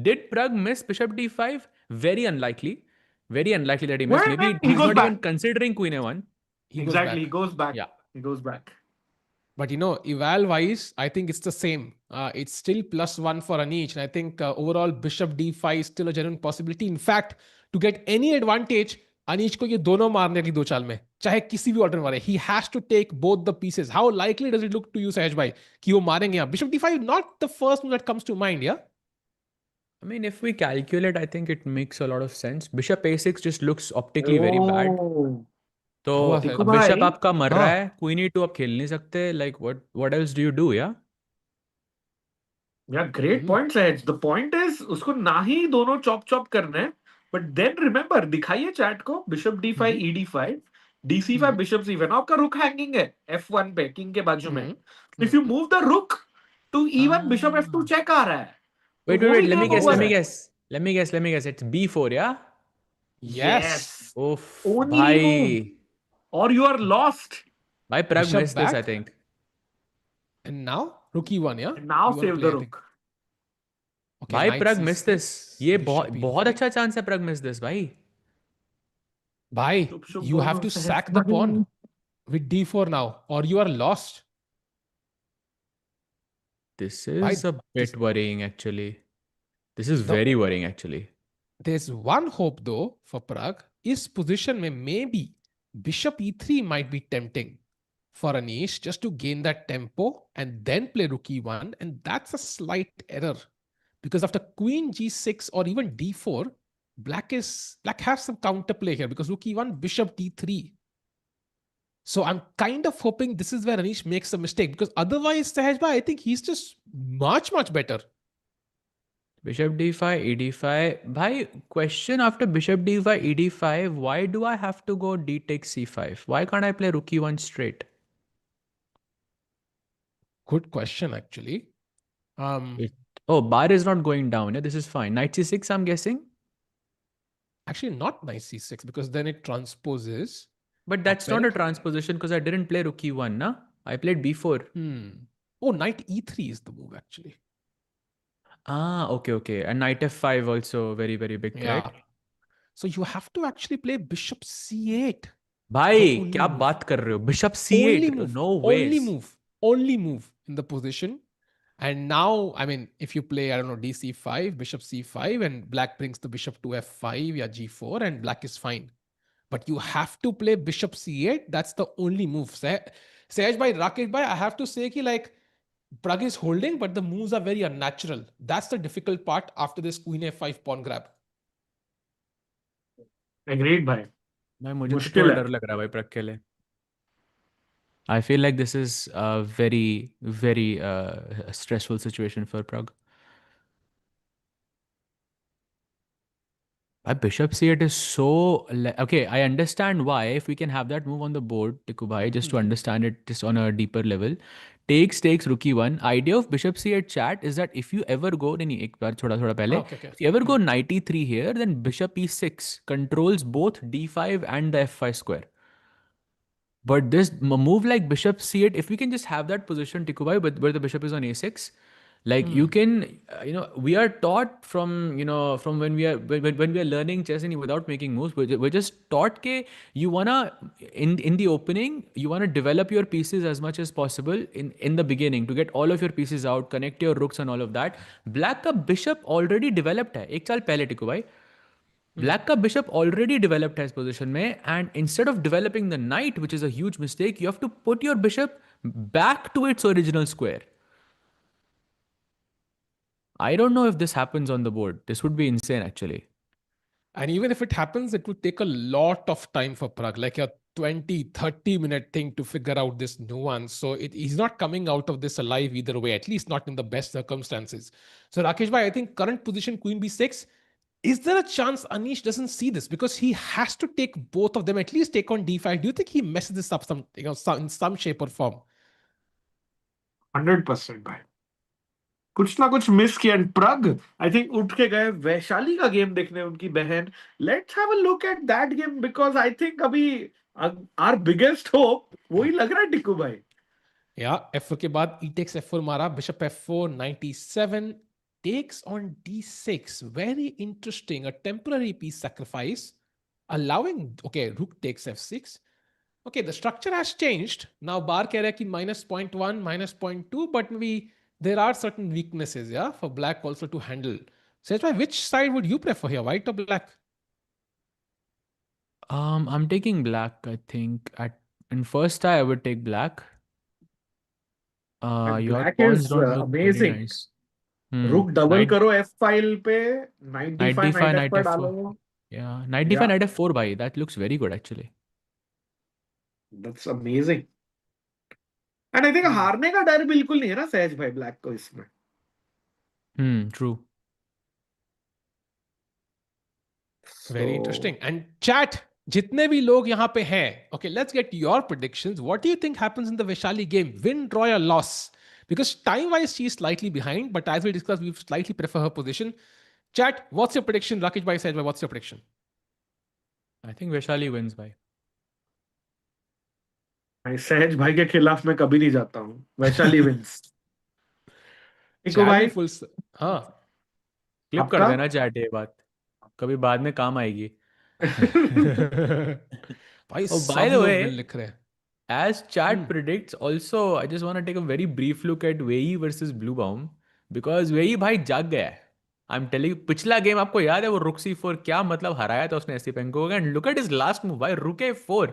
Did Pragg miss Bishop D5? Very unlikely that he missed. Maybe he's not even considering Queen A1. He goes back. Yeah. He goes back. But eval-wise, I think it's the same. It's still +1 for Anish. And I think overall, Bishop D5 is still a genuine possibility. In fact, to get any advantage, Anish को ये दोनों मारने की 2 चाल में, चाहे किसी भी ऑर्डर मारे, he has to take both the pieces. How likely does it look to you, Sahaj bhai, कि वो मारेंगे यहाँ? Bishop D5 not the first one that comes to mind, yeah? I mean, if we calculate, I think it makes a lot of sense. Bishop A6 just looks optically very bad. तो हुआ टिकू अब भाई, bishop आपका मर रहा हाँ है, queen E to आप खेल नहीं सकते, like what else do you do या? या ग्रेट पॉइंट्स है। द पॉइंट इज उसको ना ही दोनों चॉप चॉप करने हैं, बट देन रिमेंबर, दिखाइए चैट को, bishop D5 ED5 DC5 bishop C5, आपका रुक हैंगिंग है F1 पे किंग के बाजू में। If you move the rook to E1, bishop F2 check आ रहा है, तो वो वेट, भी गेम let ओवर me है। guess, it's B4 या? यस, यस, उफ ओनली भाई, move or you are lost. भाई Pragg bishop missed this I back think. And now rook E1, या now you want save to the play, I think. रुक। Okay, भाई knight Pragg missed this. C6, ये बहुत bishop बहुत E3. अच्छा chance है Pragg miss this भाई. Bhai, Shubh Shubh you have बोलो to सहज sack the pawn भाई। with D4 now, or you are lost. This Bhai, is a this, bit worrying actually. This is the, very worrying actually. there's one hope though for Pragg. Is position mein maybe bishop E3 might be tempting for Anish just to gain that tempo and then play rook E1, and that's a slight error because after queen G6 or even D4, black has some counterplay here because rook E1, bishop D3. So I'm kind of hoping this is where Anish makes a mistake, because otherwise, Sahaj bhai, I think he's just much, much better. Bishop d5, ed5. Bhai, question after bishop d5, ed5, why do I have to go d takes c5? Why can't I play rook e1 straight? Good question, actually. Oh, bar is not going down. Yeah, this is fine. Knight c6, I'm guessing. Actually, not knight c6, because then it transposes. But that's not a transposition because I didn't play rook e1, na? I played b4. Oh, knight e3 is the move, actually. Ah, okay. And knight f5 also very, very big threat. Yeah. So you have to actually play bishop c8. भाई क्या बात कर रहे हो? Bishop c8? No ways. Only move in the position. And now, I mean, if you play, I don't know, dc5, bishop c5, and black brings the bishop to f5, yeah, g4, and black is fine. But you have to play bishop c8. That's the only move. Sahaj bhai, Rakesh bhai, I have to say ki like Pragg is holding, but the moves are very unnatural. That's the difficult part after this queen f5 pawn grab. Agreed भाई, भाई मुझे तो मुश्किल थोड़ा है। डर लग रहा है भाई प्रग के लिए. I feel like this is a very, very stressful situation for Pragg. Bishop c8 is so... Okay, I understand why. If we can have that move on the board, Tikku bhai, just to understand it just on a deeper level. Takes rook e1. Idea of bishop c8 chat is that if you ever go... नहीं, एक बार थोड़ा पहले. Okay. If you ever go knight e3 here, then bishop e6 controls both d5 and the f5 square. But this move like bishop c8, if we can just have that position, Tikku bhai, where the bishop is on a6, like you can, we are taught from, from when we are learning chess and without making moves, we're just taught ke you wanna, in the opening, you wanna develop your pieces as much as possible in the beginning to get all of your pieces out, connect your rooks and all of that. Black ka bishop already developed hai, ek saal pehle Tikku bhai. Black ka bishop already developed his position mein, and instead of developing the knight, which is a huge mistake, you have to put your bishop back to its original square. I don't know if this happens on the board. This would be insane, actually. And even if it happens, it would take a lot of time for Pragg, like a 20-30 minute thing to figure out this nuance. So he's not coming out of this alive either way, at least not in the best circumstances. So Rakesh bhai, I think current position queen b6, is there a chance Anish doesn't see this? Because he has to take both of them, at least take on d5. Do you think he messes this up in some shape or form? 100% भाई, कुछ ना कुछ miss किया। And प्रग I think उठ के गए वैशाली का game देखने, उनकी बहन। Let's have a look at that game, because I think अभी आवर बिगेस्ट होप वही लग रहा है टिक्कू भाई। Yeah, f4 के बाद e takes f4 मारा, bishop f4, 97, takes on d6. Very interesting, a temporary piece sacrifice, allowing, okay, rook takes f6. Okay, the structure has changed. Now bar कह रहा है कि -0.1, -0.2, but there are certain weaknesses, yeah, for black also to handle. So that's why, which side would you prefer here, white or black? I'm taking black, I think. In first tie, I would take black. Your black pawns is don't look very amazing. nice. रुक double Knight, करो f file पे, knight 95 d5, night f knight पर f4. डालो। Yeah, knight d5, या knight f4, bhai. That looks very good, actually. That's amazing. And I think हारने का डर बिल्कुल नहीं है ना सहज भाई ब्लैक को इसमें. True. Very interesting. And chat, जितने भी लोग यहाँ पे हैं, okay, let's get your predictions. What do you think happens in the Vaishali game? Win, draw, or loss? Because time-wise, she's slightly behind, but as we discussed, we slightly prefer her position. Chat, what's your prediction? Rakesh bhai, Sahaj bhai, what's your prediction? I think Vaishali wins by. भाई सहज भाई के खिलाफ मैं कभी नहीं जाता हूँ. वैशाली wins. इको Chat भाई भी full. हाँ. क्लिप कर आपका? देना चैट ये बात, कभी बाद में काम आएगी. भाई Oh, by सब the लोग way, win लिख रहे हैं. as chat predicts, also I just want to take a very brief look at Wei Yi versus Bluebaum, because Wei Yi भाई जाग गया है. I'm telling you, पिछला गेम आपको याद है वो रुक C4 क्या मतलब हराया था उसने Esipenko को, and look at his last move, भाई रुक A4,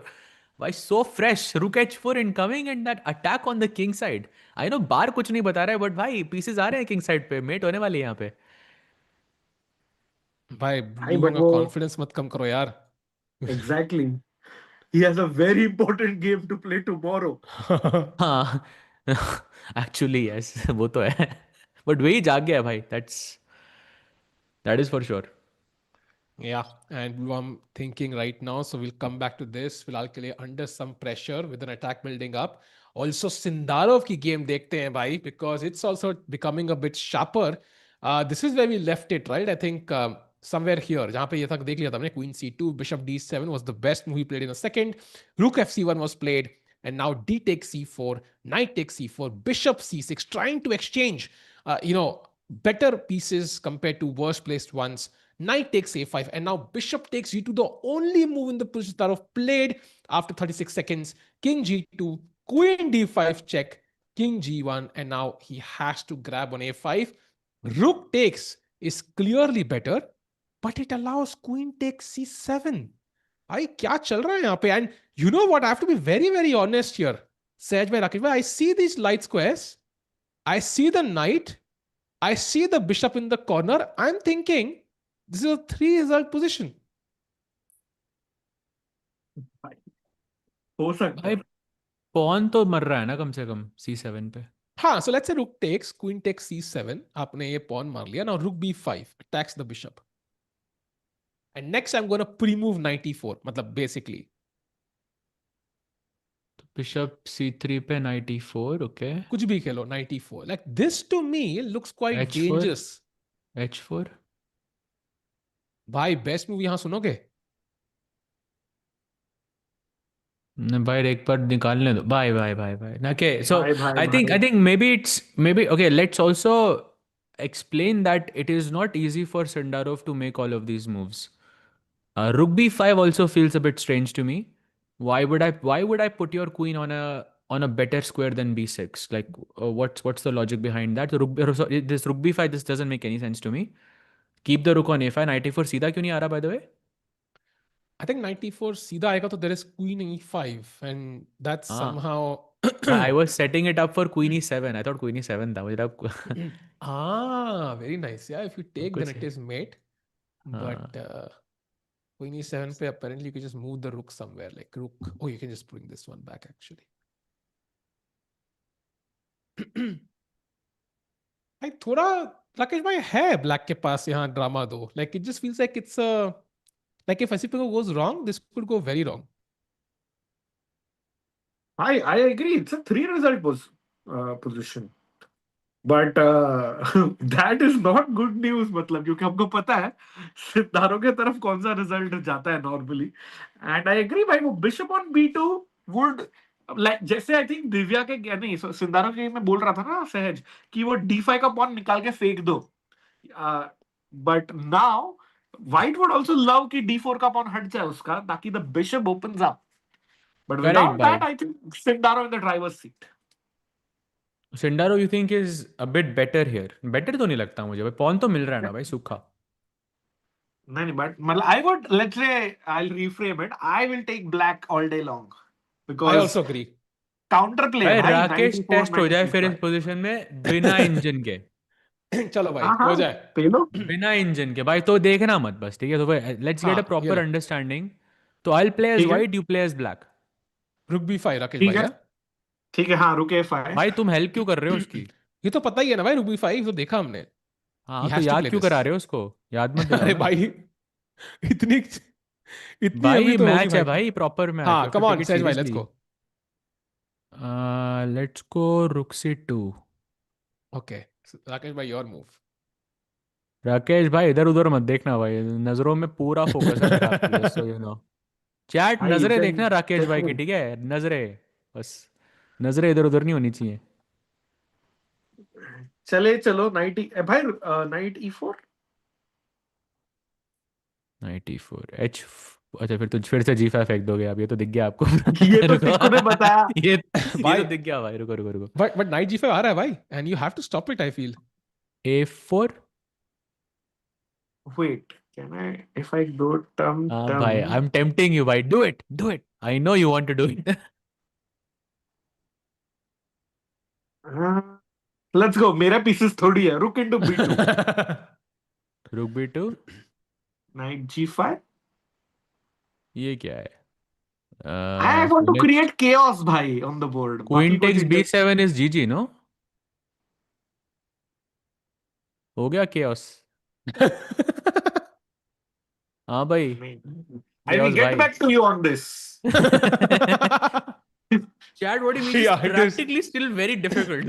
भाई so fresh, रुक H4 incoming and that attack on the king side. I know बार कुछ नहीं बता रहा है, but भाई pieces आ रहे हैं king side पे, mate होने वाली है यहाँ पे. भाई भाई ब्लू but का वो कॉन्फिडेंस मत कम करो यार. exactly. He has a very important game to play tomorrow. हाँ actually yes वो तो है, but वही जाग गया है भाई, that is for sure. Yeah, and I'm thinking right now, so we'll come back to this. फिलहाल के लिए under some pressure with an attack building up. Also, Sindarov की game देखते हैं भाई, because it's also becoming a bit sharper. This is where we left it, right? I think somewhere here, जहाँ पे ये तक देख लिया था हमने, Queen C2, Bishop D7 was the best move he played in a second. Rook FC1 was played, and now D takes C4, Knight takes C4, Bishop C6, trying to exchange, better pieces compared to worse placed ones. Knight takes A5, and now Bishop takes G2, the only move in the position Tarov played after 36 seconds. King G2, Queen D5 check, King G1, and now he has to grab on A5. Rook takes is clearly better, but it allows Queen takes C7. भाई क्या चल रहा है यहाँ पे? And you know what? I have to be very, very honest here. Sahaj bhai, Rakesh bhai, I see these light squares. I see the knight. I see the bishop in the corner. I'm thinking this is a 3 result position. हो सकता भाई है. Pawn तो मर रहा है ना कम से कम C7 पे. हाँ, so let's say rook takes, queen takes C7. आपने ये pawn मार लिया. Now rook B5 attacks the bishop. And next I'm going to pre-move knight E4. मतलब basically. Bishop C3 पे knight E4, okay. कुछ भी खेलो, knight E4. Like this to me looks quite H4? dangerous. H4? भाई best move यहाँ सुनोगे? भाई एक बार निकालने दो. Bye. Okay, so Bye, I think maybe okay. Let's also explain that it is not easy for Sundarov to make all of these moves. Rook B5 also feels a bit strange to me. Why would I put your queen on a better square than B6? Like what's the logic behind that? This Rook B5, this doesn't make any sense to me. Keep the rook on A5. Knight A4 सीधा क्यों नहीं आ रहा, by the way? I think knight E4 सीधा आएगा तो there is queen E5 and that's somehow I was setting it up for queen E7. I thought queen E7 था. मुझे very nice. Yeah, if you take then it is mate. But queen E7 पे apparently you can just move the rook somewhere, like rook. Oh, you can just bring this one back actually. भाई थोड़ा राकेश भाई है black के पास यहाँ drama दो. Like it just feels like it's a like if Esipenko goes wrong, this could go very wrong. I agree. It's a 3 result position. But that is not good news, मतलब क्योंकि हमको पता है सितारों के तरफ कौन सा रिजल्ट जाता है नॉर्मली. एंड आई एग्री भाई, वो bishop on B2 would like जैसे आई थिंक दिव्या के नहीं सिंदारों के में बोल रहा था ना सहज कि वो D5 का पॉन निकाल के फेंक दो. But now white would also love कि D4 का पॉन हट जाए उसका ताकि the bishop opens up. But without that I think Sindarov in the drivers seat. Sundarov you think is a bit better here? Better तो नहीं लगता मुझे भाई. पॉन तो मिल रहा है ना भाई सूखा. नहीं बट मतलब I would, let's say I'll reframe it. I will take black all day long because I also agree. counter play भाई भाई राकेश 94, टेस्ट हो जाए फिर इस 95. पोजीशन में बिना इंजन के. चलो भाई हो जाए पेलो बिना इंजन के भाई तो देखना मत बस, ठीक है? तो let's get a proper understanding. तो I'll play as ठीक है. white, you play as black. रुक B5 राकेश ठीक भाई है हाँ? ठीक है, हाँ रुके फाइव। भाई तुम हेल्प क्यों कर रहे हो उसकी? ये तो पता ही है ना भाई, रुक B5 तो देखा हमने. He हाँ तो has to याद play क्यों this. करा रहे हो उसको? याद मत दिलाओ अरे ना भाई इतनी इतनी अभी भाई. तो होगी मैच है भाई. भाई, प्रॉपर मैच. हाँ कम ऑन सहज भाई, लेट्स गो. लेट्स गो रुक C2. ओके राकेश भाई योर मूव. राकेश भाई इधर उधर मत देखना भाई, नजरों में पूरा फोकस है मेरा आपकी, just so you know. Chat भाई नजरें इधर देखना राकेश भाई की, ठीक है? नजरें बस, नजरें इधर उधर नहीं होनी चाहिए. चले चलो नाइट भाई, night E4। Night E4 H. अच्छा फिर तो फिर से G5 फेंक दोगे आप, ये तो दिख गया आपको. ये तो रुको. सिक्को ने बताया। ये तो भाई दिख गया भाई, रुको रुको रुको. बट नाइट G5 आ रहा है भाई, and you have to stop it I feel. A4. Wait, can I, if I go हाँ भाई, I'm tempting you भाई, do it, do it. I know you want to do it. Let's go, मेरा pieces थोड़ी है, रुक into B2। रुक B2. Night G5। ये क्या है? I want to create chaos भाई on the board। Queen बाकी कोई takes cheese- B7 is GG, no? हो गया chaos. हाँ भाई. I will chaos get भाई. back to you on this। Chad, what do you mean? Yeah, It's it is. practically still very difficult.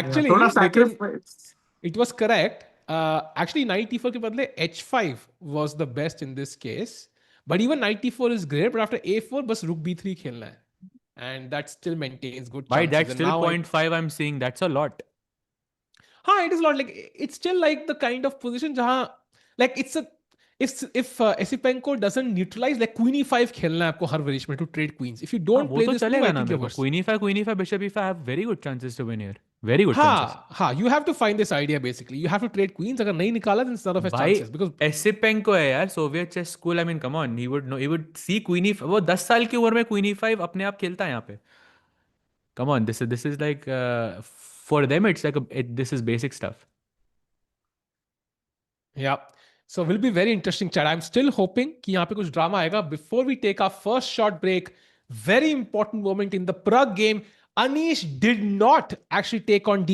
Actually, थोड़ा लेकिन sacrifice। it was correct. Actually, knight E4 के बदले H5 was the best in this case. But even knight E4 is great. But after A4, बस रुक B3 खेलना है, and that still maintains good Why? chances. That's And still now 0.5. I'm seeing that's a lot. हाँ, it is a lot. Like it's still like the kind of position जहाँ like it's a if Esipenko doesn't neutralize, like Queen E5 खेलना है आपको हर variation में to trade queens. If you don't वो play तो this move, चलेगा I ना think मेरे you're को. worse. Queen E5, Bishop E5 have very good chances to win here. Very good chances. हाँ, you have to find this idea basically. You have to trade queens. अगर नहीं निकाला, then Sundarov has भाई chances because Esipenko है यार, Soviet chess school. I mean, come on, he would know. He would see Queen E5. वो 10 साल की उम्र में Queen E5 अपने आप खेलता है यहाँ पे. Come on, this is like for them it's like this is basic stuff. yeah. So will be very interesting chat. I'm still hoping कि यहाँ पे कुछ drama आएगा. Before we take our first short break, very important moment in the Pragg game. Anish did not actually take on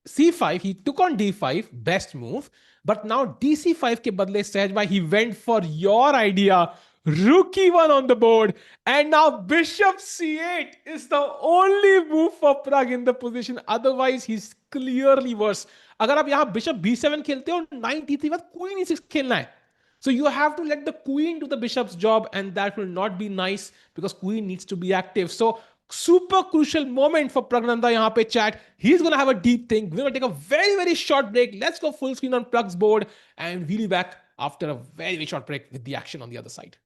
C5. He took on D5, best move. But now DC5 के बदले सहज भाई, he went for your idea. Rook E1 on the board. And now Bishop C8 is the only move for Pragg in the position. Otherwise, he's clearly worse. अगर आप यहाँ Bishop B7 खेलते हो, Knight E3 बाद Queen E6 खेलना है. So you have to let the queen do the bishop's job, and that will not be nice because queen needs to be active. So super crucial moment for Praggnanandhaa यहाँ पे chat. He's going to have a deep think. We're going to take a very, very short break. Let's go full screen on Pragg's board, and we'll be back after a very, very short break with the action on the other side.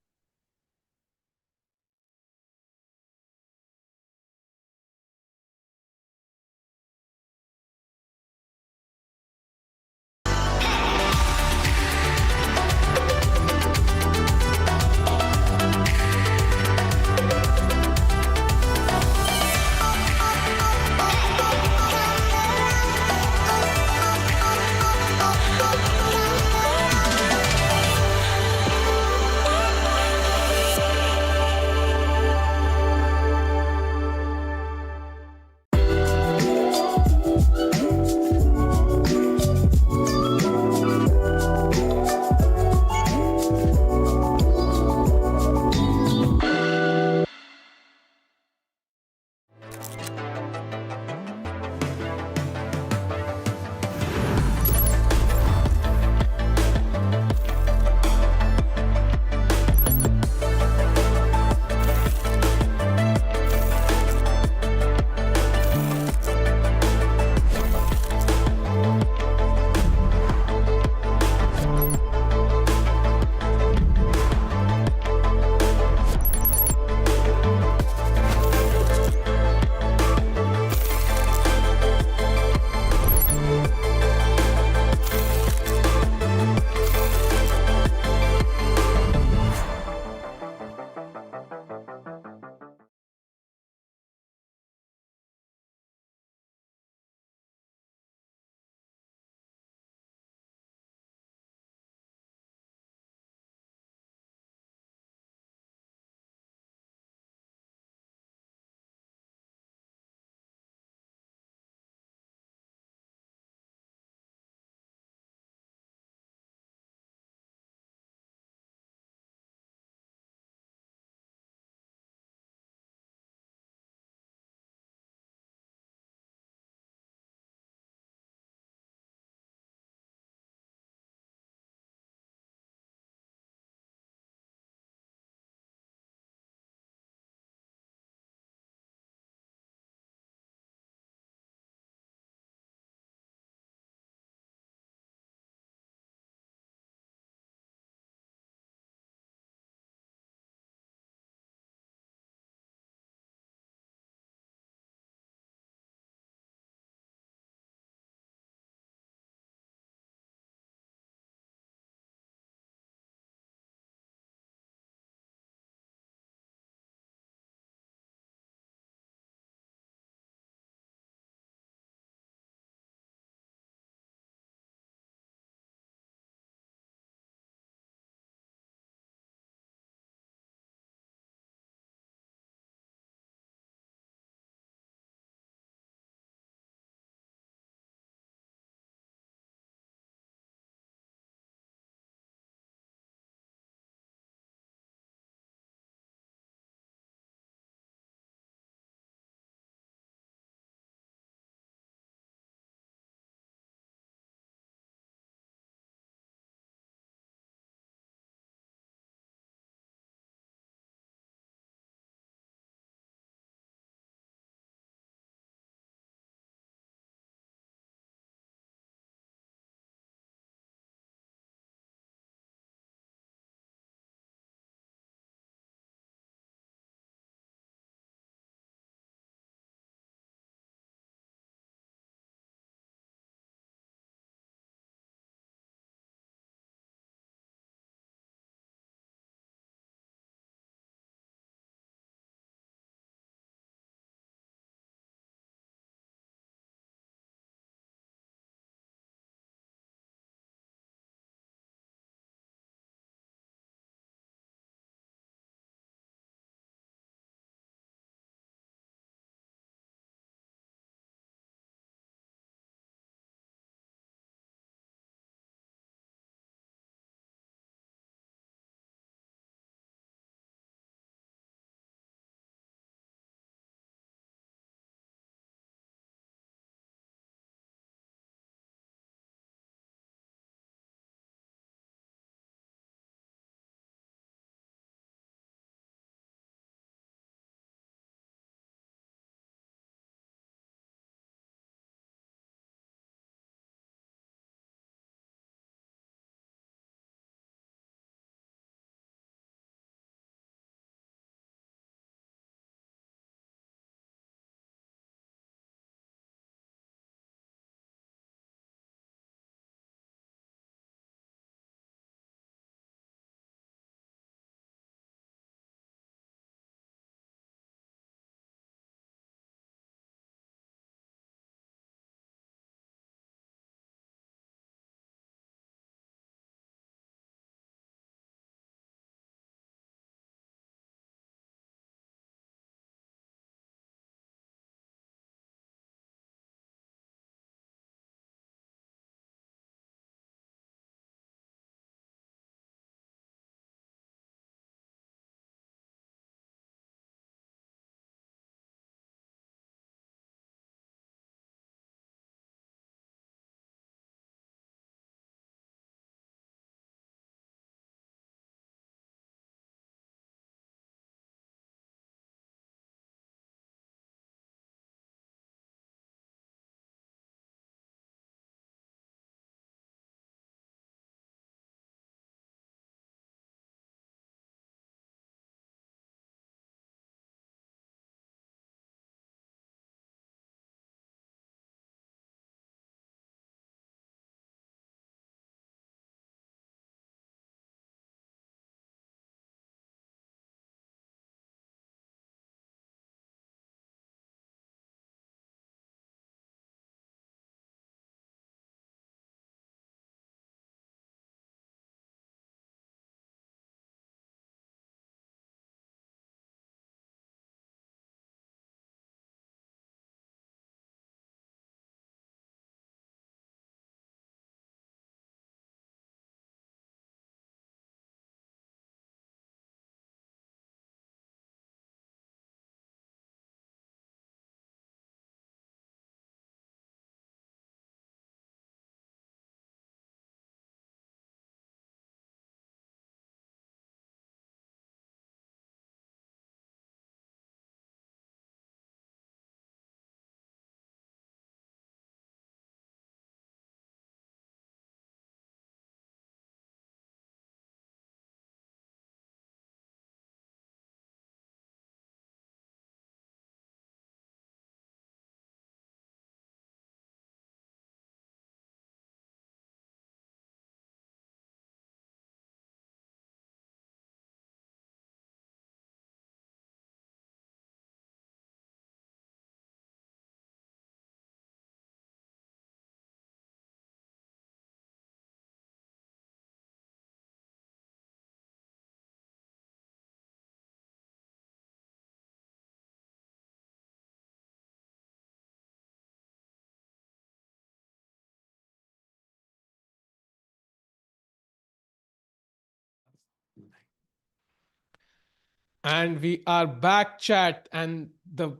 And we are back, chat. And the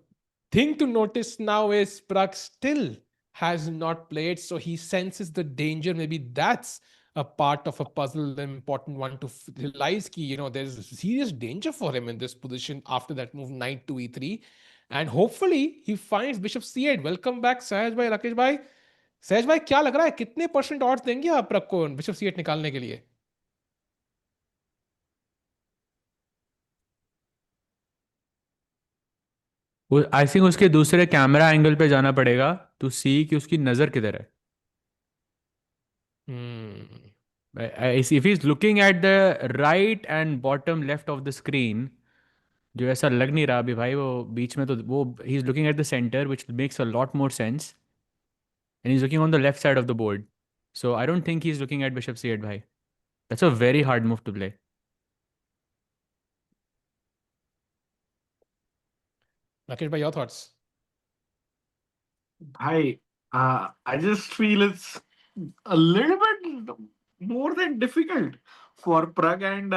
thing to notice now is Pragg still has not played, so he senses the danger. Maybe that's a part of a puzzle, an important one to realize ki, there's serious danger for him in this position after that move knight to e3. And hopefully he finds bishop c8. Welcome back, Sahaj bhai, Rakesh bhai. सहज भाई क्या लग रहा है कितने percent odds देंगे आप प्रग को बिशप c8 निकालने के लिए? आई थिंक उसके दूसरे कैमरा एंगल पे जाना पड़ेगा टू सी कि उसकी नज़र किधर है. If he's looking at the right and bottom left of the screen, जो ऐसा लग नहीं रहा अभी भाई, वो बीच में तो वो he's looking at the center, which makes a lot more sense, and he's looking on the left side of the board. So I don't think he's looking at bishop c8 भाई. That's a very hard move to play. Rakesh bhai, your thoughts? I just feel it's a little bit more than difficult for Pragg, and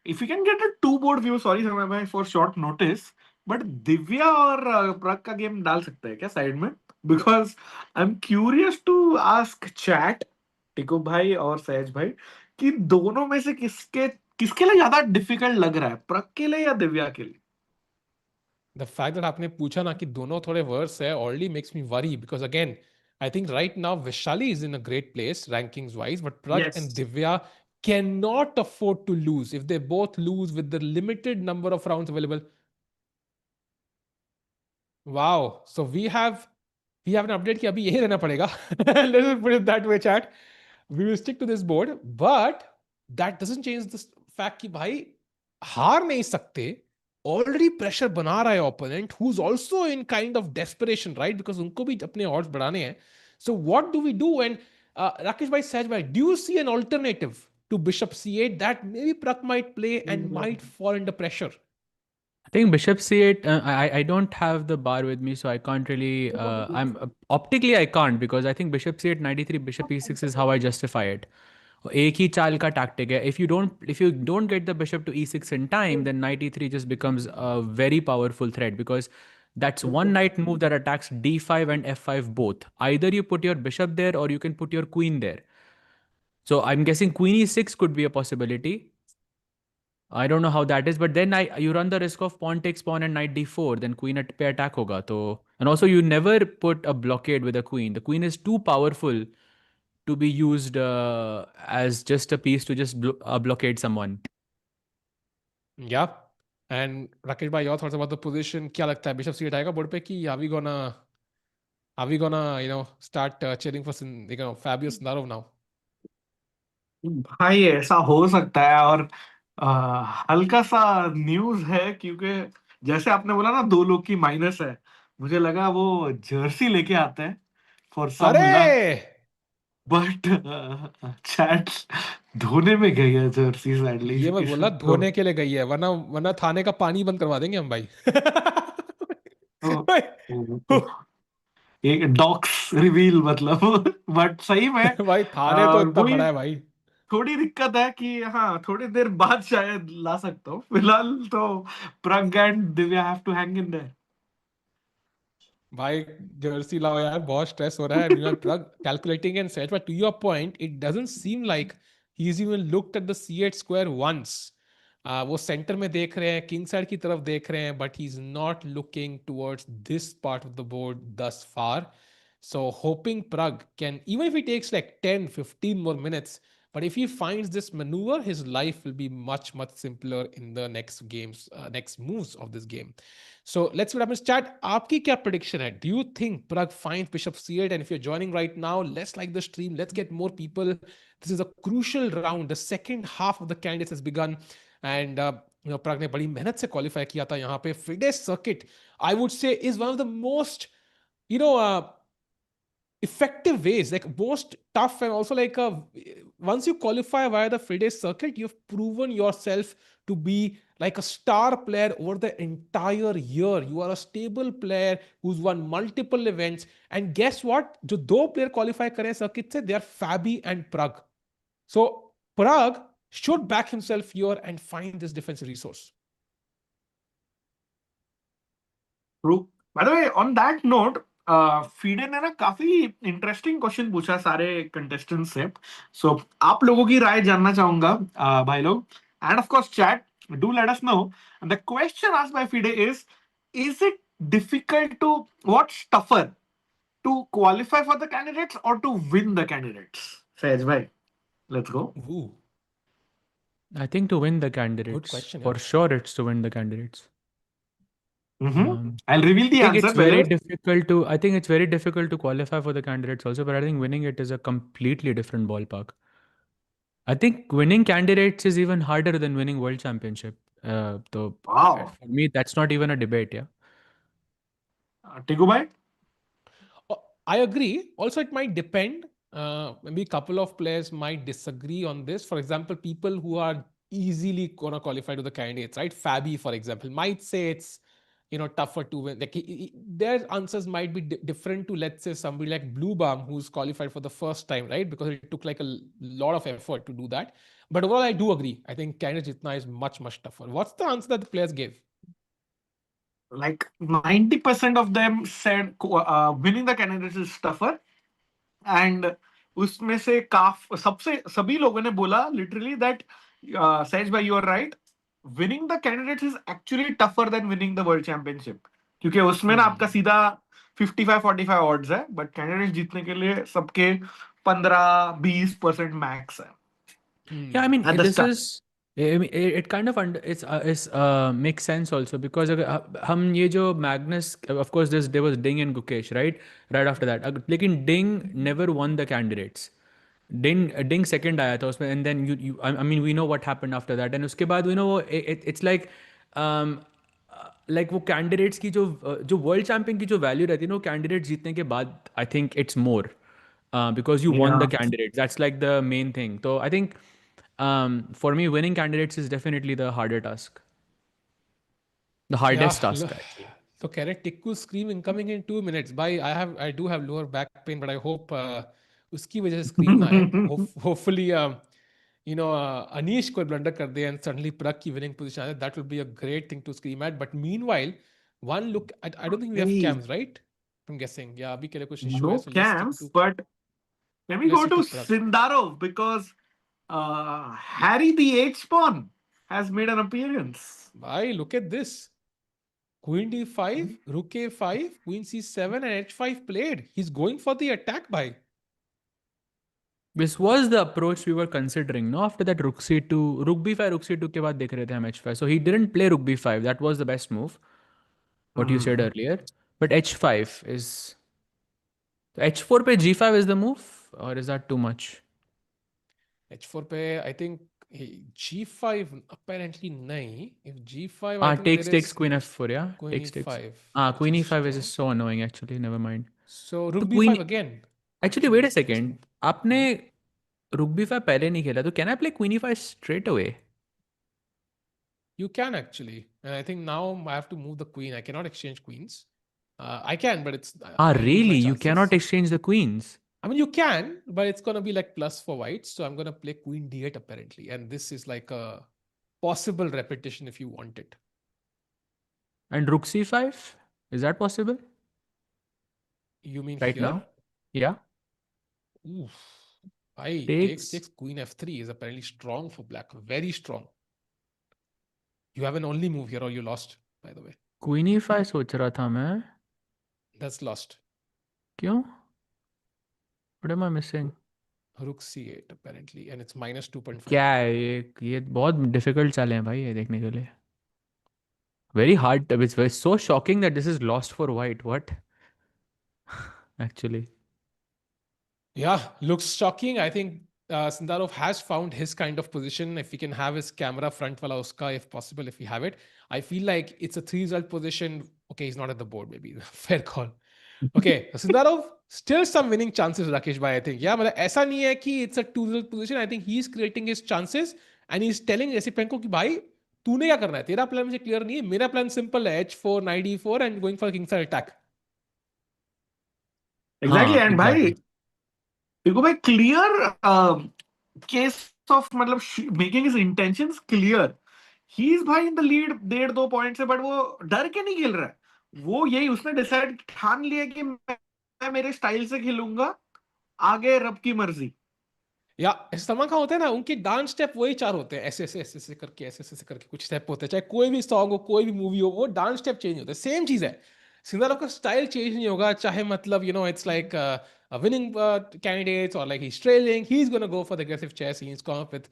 if you can get a two board view, sorry Samay bhai for short notice, but Divya और Pragg का game डाल सकते हैं क्या side में? Because I'm curious to ask chat, टिको भाई और सहज भाई, कि दोनों में से किसके लिए ज्यादा डिफिकल्ट लग रहा है, प्रग के लिए या दिव्या के लिए? The fact that आपने पूछा ना कि दोनों थोड़े वर्स है already makes me worry, because again I think right now Vaishali is in a great place rankings wise, but Pragg and Divya cannot afford to lose. If they both lose with the limited number of rounds available. Wow, so we have an update कि अभी यही रहना पड़ेगा. Let's put it that way, chat. We will stick to this board, but that doesn't change the fact कि भाई हार नहीं सकते. Already pressure बना रहा है opponent, who's also in kind of desperation, right? Because उनको भी अपने odds बढ़ाने हैं. So what do we do? And Rakesh bhai, Sahaj bhai, do you see an alternative to bishop c8 that maybe Pragg might play and might fall under pressure? I think bishop c8, I don't have the bar with me, so I can't really, optically I can't, because I think bishop c8, knight e3, bishop e6 is how I justify it. एक ही चाल का tactic है. If you don't get the bishop to e6 in time, then knight e3 just becomes a very powerful threat, because that's one knight move that attacks d5 and f5 both. Either you put your bishop there or you can put your queen there. So I'm guessing queen e6 could be a possibility. I don't know how that is, but then you run the risk of pawn takes pawn and knight d4, then queen पे attack होगा. तो and also you never put a blockade with a queen. The queen is too powerful to be used as just a piece to just blockade someone. Yeah. And Rakesh bhai, your thoughts about the position? क्या लगता है bishop c8 आएगा board पे कि are we gonna start cheering for Fabio Sundarov now? भाई ऐसा हो सकता है, और हल्का सा न्यूज है, क्योंकि जैसे आपने बोला ना दो लोग की माइनस है, मुझे लगा वो जर्सी लेके आते हैं for some luck, but chat धोने में गई है जर्सी सैडली. ये मैं बोला धोने के लिए गई है, वरना थाने का पानी बंद करवा देंगे हम भाई. एक डॉक्स रिवील मतलब. बट सही में भाई थाने तो इतना बड़ा है भाई. थोड़ी दिक्कत है कि हाँ थोड़ी देर बाद शायद ला सकता हूँ, फिलहाल तो Pragg and Divya have to hang in there. भाई जर्सी लाओ यार, बहुत स्ट्रेस हो रहा है. Meanwhile, Pragg calculating and set, but to your point, it doesn't seem like he's even looked at the c8 square once. वो सेंटर में देख रहे हैं, किंग साइड की तरफ देख रहे हैं, but he's not looking towards this part of the board thus far. So hoping Pragg can, even if he takes like 10, 15 more minutes, but if he finds this maneuver, his life will be much, much simpler in the next games, next moves of this game. So let's see what happens. Chat, aapki kya prediction hai? Do you think Pragg finds bishop c8? And if you're joining right now, let's like the stream. Let's get more people. This is a crucial round. The second half of the candidates has begun. And Pragg ने बड़ी मेहनत से qualify किया था यहाँ पे. FIDE circuit, I would say, is one of the most, effective ways, like most tough, and also like once you qualify via the FIDE circuit, you've proven yourself to be like a star player over the entire year. You are a stable player who's won multiple events. And guess what? जो दो player qualify करे circuit से, they are Fabi and Pragg. So Pragg should back himself here and find this defensive resource. True. By the way, on that note, FIDE ने ना काफी interesting question पूछा सारे contestant से. सो आप लोगों की राय जानना चाहूंगा, भाई लोग. And of course chat, do let us know. The question asked by FIDE is it difficult to, what's tougher, to qualify for the candidates और to win the candidates? Sahaj भाई, let's go. Ooh, I think to win the good candidates. question. For sure, it's to win the candidates. I'll reveal the I think answer. it's very पहले. difficult to. I think it's very difficult to qualify for the candidates also, but I think winning it is a completely different ballpark. I think winning candidates is even harder than winning world championship. So Wow. for me, that's not even a debate. Yeah. टिकू भाई. I agree. Also, it might depend. Maybe a couple of players might disagree on this. For example, people who are easily gonna qualify to the candidates, right? Fabi, for example, might say it's tougher to win. Like their answers might be different to, let's say, somebody like Bluebaum, who's qualified for the first time, right? Because it took like a lot of effort to do that. But overall, I do agree. I think candidates Jitna is much, much tougher. What's the answer that the players gave? Like 90% of them said winning the candidates is tougher. And उसमें से सबसे सभी लोगों ने बोला literally that Sahaj भाई, you are right, winning the candidates is actually tougher than winning the world championship. क्योंकि उसमें ना आपका सीधा 55-45 ऑड्स है, बट कैंडिडेट्स जीतने के लिए सबके 15-20% मैक्स है. Yeah, I mean, At the this start. is. I mean, it kind of it's makes sense also because हम ये जो Magnus, of course, there was Ding and Gukesh, right after that. लेकिन Ding never won the candidates. Ding second आया था उसमें, and then I mean we know what happened after that, and उसके बाद it's like like वो candidates की जो world champion की जो value रहती है ना, वो candidates जीतने के बाद I think it's more because you won the candidates. That's like the main thing. So I think for me winning candidates is definitely the harder task, the hardest task actually. So Kenneth Tikku scream incoming in 2 minutes. I do have lower back pain, but I hope उसकी वजह से scream ना आए. Hopefully Anish कोई blunder कर दे and suddenly Pragg की winning position आए. That would be a great thing to scream at. But meanwhile, one look, I don't think we have cams, right? I'm guessing. Yeah, अभी के लिए कुछ issue है. No So let's stick camps, to. but can we Let's go stick to to Pragg. Sindarov because Harry the H pawn has made an appearance. Bhai, look at this. Queen d5, rook a5, queen c7 and h5 played. He's going for the attack, bhai. This was the approach we were considering. No, after that rook c2, rook b5, rook c2 के बाद देख रहे थे हम h5. So he didn't play rook b5. That was the best move. What you said earlier. But h5 is h4 पे g5 is the move, or is that too much? h4 pe, I think g5 apparently nahi. If g5, I think Takes queen f4, yeah? queen Takes. e5. Queen e5 is so annoying actually. Never mind. So rook queen b5 again. Actually, wait a second. आपने rook b5 पहले नहीं खेला, तो can I play queen e5 straight away? You can actually. And I think now I have to move the queen. I cannot exchange queens. I can, but it's... Really? You cannot exchange the queens? I mean, you can, but it's going to be like plus for whites. So I'm going to play queen d8 apparently. And this is like a possible repetition if you want it. And rook c5? Is that possible? You mean right here? now? Yeah. Oof. Takes queen f3 is apparently strong for black. Very strong. You have an only move here or you lost, by the way. Queen e5 सोच रहा था मैं. That's lost. क्यों? What am I missing? Rook c8 apparently, and it's minus 2.5. क्या है ये बहुत difficult चाल है भाई ये देखने के लिए. Very hard. It's so shocking that this is lost for white. What? Actually. Yeah, looks shocking. I think Sundarov has found his kind of position. If he can have his camera front wala uska, if possible, if we have it. I feel like it's a 3-result position. Okay, he's not at the board, maybe. Fair call. Okay, Sundarov, still some winning chances, Rakesh bhai, I think. Yeah, but ऐसा नहीं है कि it's a 2-result position. I think he's creating his chances and he's telling Esipenko कि भाई तूने क्या करना है? तेरा plan मुझे clear नहीं है. मेरा plan simple है. H4, knight e4 and going for a kingside attack. Exactly, and भाई देखो भाई clear case of मतलब making his intentions clear. He is भाई in the lead 1.5-2 points है, but वो डर के नहीं खेल रहा है. वो यही उसने डिसाइड ठान लिया कि मैं मेरे स्टाइल से खेलूंगा, आगे रब की मर्जी। या सलमान खान होते हैं ना, उनके डांस स्टेप वही चार होते हैं, ऐसे ऐसे ऐसे ऐसे करके, ऐसे ऐसे ऐसे करके कुछ स्टेप होते हैं, चाहे कोई भी सॉन्ग हो, कोई भी मूवी हो, वो डांस स्टेप चेंज होते हैं, सेम चीज है। सिंदारोव का स्टाइल चेंज नहीं होगा, चाहे मतलब इट्स लाइक विनिंग कैंडिडेट्स और like he trailing, he is gonna go for the aggressive chess, he is come up with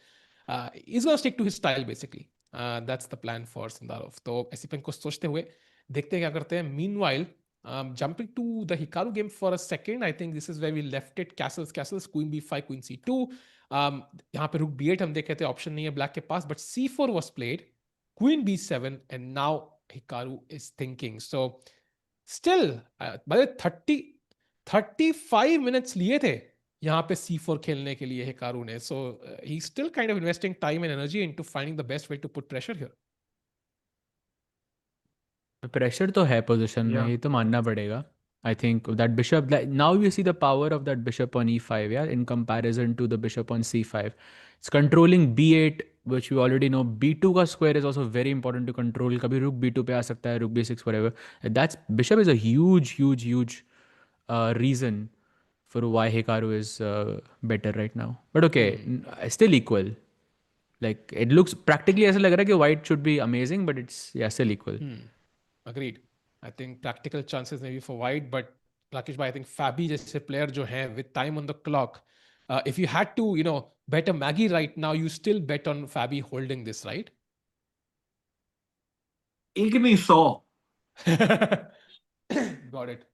is gonna stick to his style basically. That's the plan for Sindarov. तो Esipenko को सोचते हुए देखते हैं क्या करते हैं। Meanwhile, jumping to the Hikaru game for a second, I think this is where we left it. Castles, queen b5, queen c2. यहाँ पे रुक b8 हम देख रहे थे, ऑप्शन नहीं है ब्लैक के पास, but c4 was played, queen b7, and now Hikaru is thinking. So still, by the 35 minutes लिए थे यहाँ पे c4 खेलने के लिए हिकारू ने. So he's still kind of investing time and energy into finding the best way to put pressure here. Pressure तो है पोजीशन में, Yeah. ये तो मानना पड़ेगा. I think that bishop, now you see the power of that bishop on e5 यार, in comparison to the bishop on c5. It's controlling b8 which we already know. b2 का square is also very important to control. कभी रुक b2 पे आ सकता है, रुक b6 whatever. That's bishop is a huge reason for why Hikaru is better right now. But okay, still equal. Like it looks practically ऐसा लग रहा है कि white should be amazing, but it's yeah still equal. Agreed. I think practical chances maybe for white, but Rakesh bhai, I think Fabi जैसे player जो हैं with time on the clock, if you had to, bet a Maggie right now, you still bet on Fabi holding this, right? एक नहीं 100. Got it.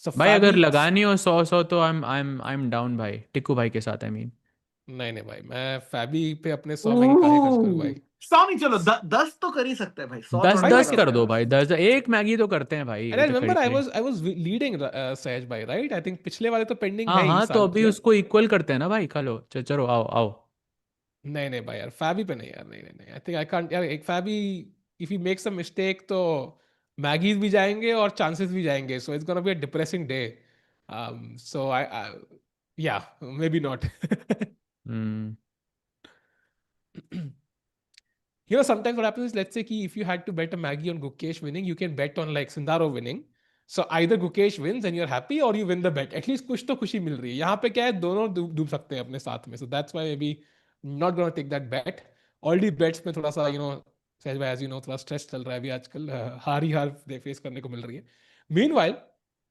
So भाई अगर Fabi, लगानी हो 100 तो I'm down भाई, टिक्कू भाई के साथ I mean. नहीं भाई, मैं Fabi पे अपने 100 मैगी काहे खर्च करूँ भाई? 100 नहीं, चलो 10 तो कर ही सकते हैं भाई, 100 10 थोड़ा 10 ज्यादा हो कर गया दो ना. भाई, 10 एक मैगी तो करते हैं भाई, And I ये तो remember खड़ी I खड़ी. was leading Sahaj bhai, right? I think पिछले वाले तो pending हाँ है ही हाँ, तो साल अभी पिछले. उसको इक्वल करते हैं ना भाई, चलो चलो आओ आओ. नहीं भाई यार, Fabi पे नहीं यार, नहीं. I think I can't यार, एक Fabi if he makes a mistake तो मैगीज भी जाएंगे और चांसेस भी जाएंगे. So it's gonna be a depressing day. So yeah, maybe not. Hmm. Sometimes what happens is, let's say कि if you had to bet a Maggie on Gukesh winning, you can bet on like Sundarov winning. So either Gukesh wins and you're happy, or you win the bet. At least कुछ तो खुशी मिल रही है. यहाँ पे क्या है, दोनों डूब सकते हैं अपने साथ में. So that's why maybe not gonna take that bet. Already bets में थोड़ा सा सहज भाई, as you know, थोड़ा स्ट्रेस चल रहा है अभी आजकल. हार ही हार फेस करने को मिल रही है. Meanwhile,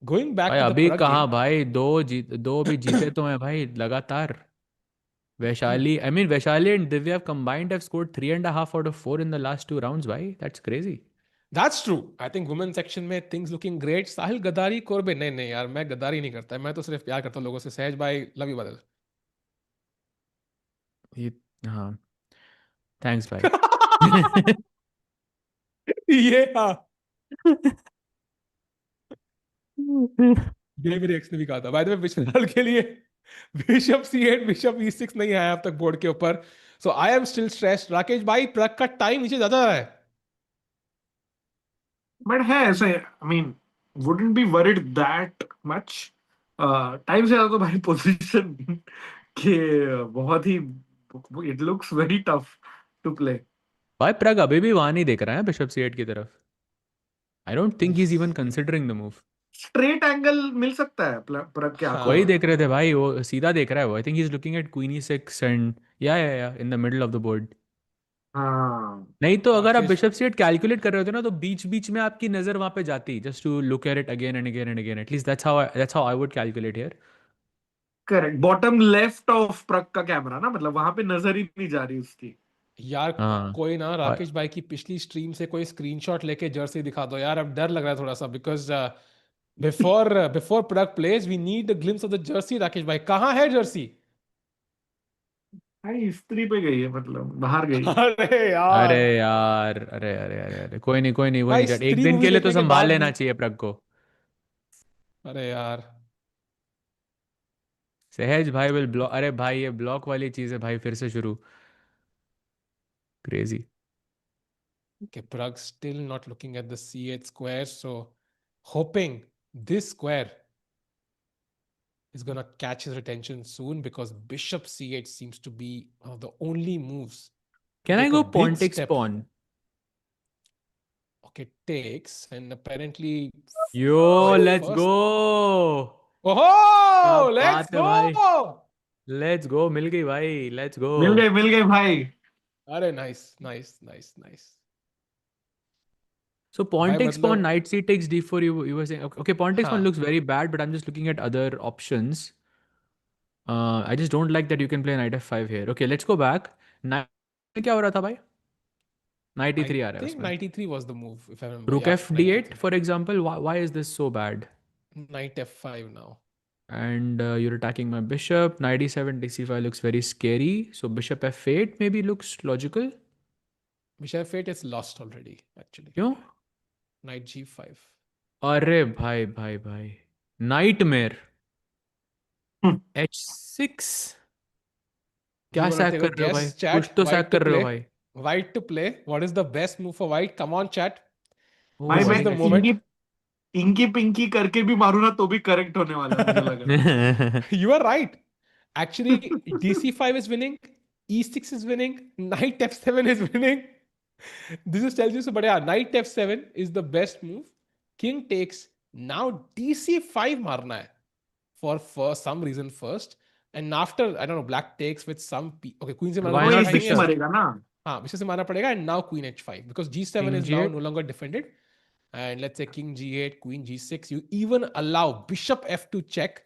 going back भाई to the अभी Pragg कहाँ game. भाई, दो भी जीते तो हैं भाई लगातार. Vaishali and Divya have combined have scored 3.5 out of 4 in the last 2 rounds. Bhai, that's crazy. That's true. I think women section में things looking great. साहिल गद्दारी कोरबे, नहीं यार, मैं गद्दारी नहीं करता. मैं तो सिर्फ प्यार करता हूँ लोगों से. सहज भाई, लव यू बदल. ये हाँ, थैंक्स भाई. ये हाँ, ये मेरे एक्स ने भी कहा था. बाय द वे, फिलहाल के लिए बिशप c8, बिशप e6 नहीं आया अब तक बोर्ड के ऊपर. So I am still stressed. Rakesh भाई, प्रग का टाइम नीचे ज्यादा आ रहा है. बट है ऐसे, I mean wouldn't be worried that much. Time से ज्यादा तो भाई पोजीशन के बहुत ही, it looks very tough to play. भाई प्रग अभी भी वहां नहीं देख रहा है बिशप c8 की तरफ. I don't think he is even considering the move. Straight angle मिल सकता है प्रग के आंखों वही में. देख रहे थे भाई, वो सीधा देख रहा है वो. I think he is looking at queen e6 and या in the middle of the board. हाँ. नहीं तो अगर आप राकेश, बिशप c8 कैलकुलेट कर रहे होते ना, तो बीच बीच में आपकी नजर वहां पे जाती, just to look at it again and again and again. At least that's how I would calculate here. Correct, bottom left of Pragg का कैमरा ना, मतलब वहां पे नजर ही नहीं जा रही उसकी. यार हाँ. कोई ना और राकेश भाई की पिछली स्ट्रीम से कोई स्क्रीनशॉट लेके जर्सी दिखा दो यार. अब डर लग रहा है थोड़ा सा, because before Pragg plays we need the glimpse of the jersey. Rakesh भाई, कहाँ है जर्सी? भाई स्त्री पे गई है, मतलब बाहर गई है. अरे अरे यार यार, अरे कोई नहीं भाई, चल, एक स्त्री दिन मूवी के लिए तो देखने के संभाल बाद लेना भी. चाहिए प्रग को. अरे यार, सहज भाई विल ब्लॉक. अरे भाई ये ब्लॉक वाली चीज है भाई, फिर से शुरू. Crazy. okay, Pragg still not looking at the c8 square, so hoping this square is gonna catch his attention soon, because bishop c8 seems to be one of the only moves to can I take a go big Pontic step. Spawn? Okay, takes, and apparently. Yo, let's First. go. Oh, क्या let's बात है भाई. go. Let's go. मिल गई भाई. Let's go. मिल गए भाई. अरे nice. So pawn भाई takes pawn, मतलब knight c takes d4. You were saying okay. Pawn takes pawn हाँ looks very bad, but I'm just looking at other options. I just don't like that you can play knight f5 here. Okay, let's go back. Knight क्या हो रहा था भाई? Knight I e3 आ रहा है think उसमें. 93 was the move if I remember. Rook Yeah, f knight d8, d3. for example. Why is this so bad? Knight f5 now. And you're attacking my bishop. Knight e7, dc5 looks very scary. So bishop f8 maybe looks logical. Bishop f8 is lost already actually. क्यों? Knight g5. अरे भाई. Nightmare. h6. क्या You wanna sac take a कर रहे हो भाई? guess, कुछ chat? तो सैक White to कर रहे हो play. भाई. White to play. What is the best move for white? Come on, chat. Oh, भाई This मैं is the I moment. इंकी पिंकी करके भी मारू ना तो भी करेक्ट होने वाला है मुझे लग रहा है. see. You are right. Actually, dc5 is winning. e6 is winning. Knight f7 is winning. This is tells you so. But yeah, knight f7 is the best move. King takes. Now dc5 मारना है for some reason first. And after I don't know, black takes with some okay, queen से मारना Why वो not पड़ेगा e6 hanging bishop? as मरेगा ना. हाँ bishop से मारना पड़ेगा and now queen h5 because g7 King is now g8. no longer defended. And let's say king g8, queen g6. You even allow bishop f2 check.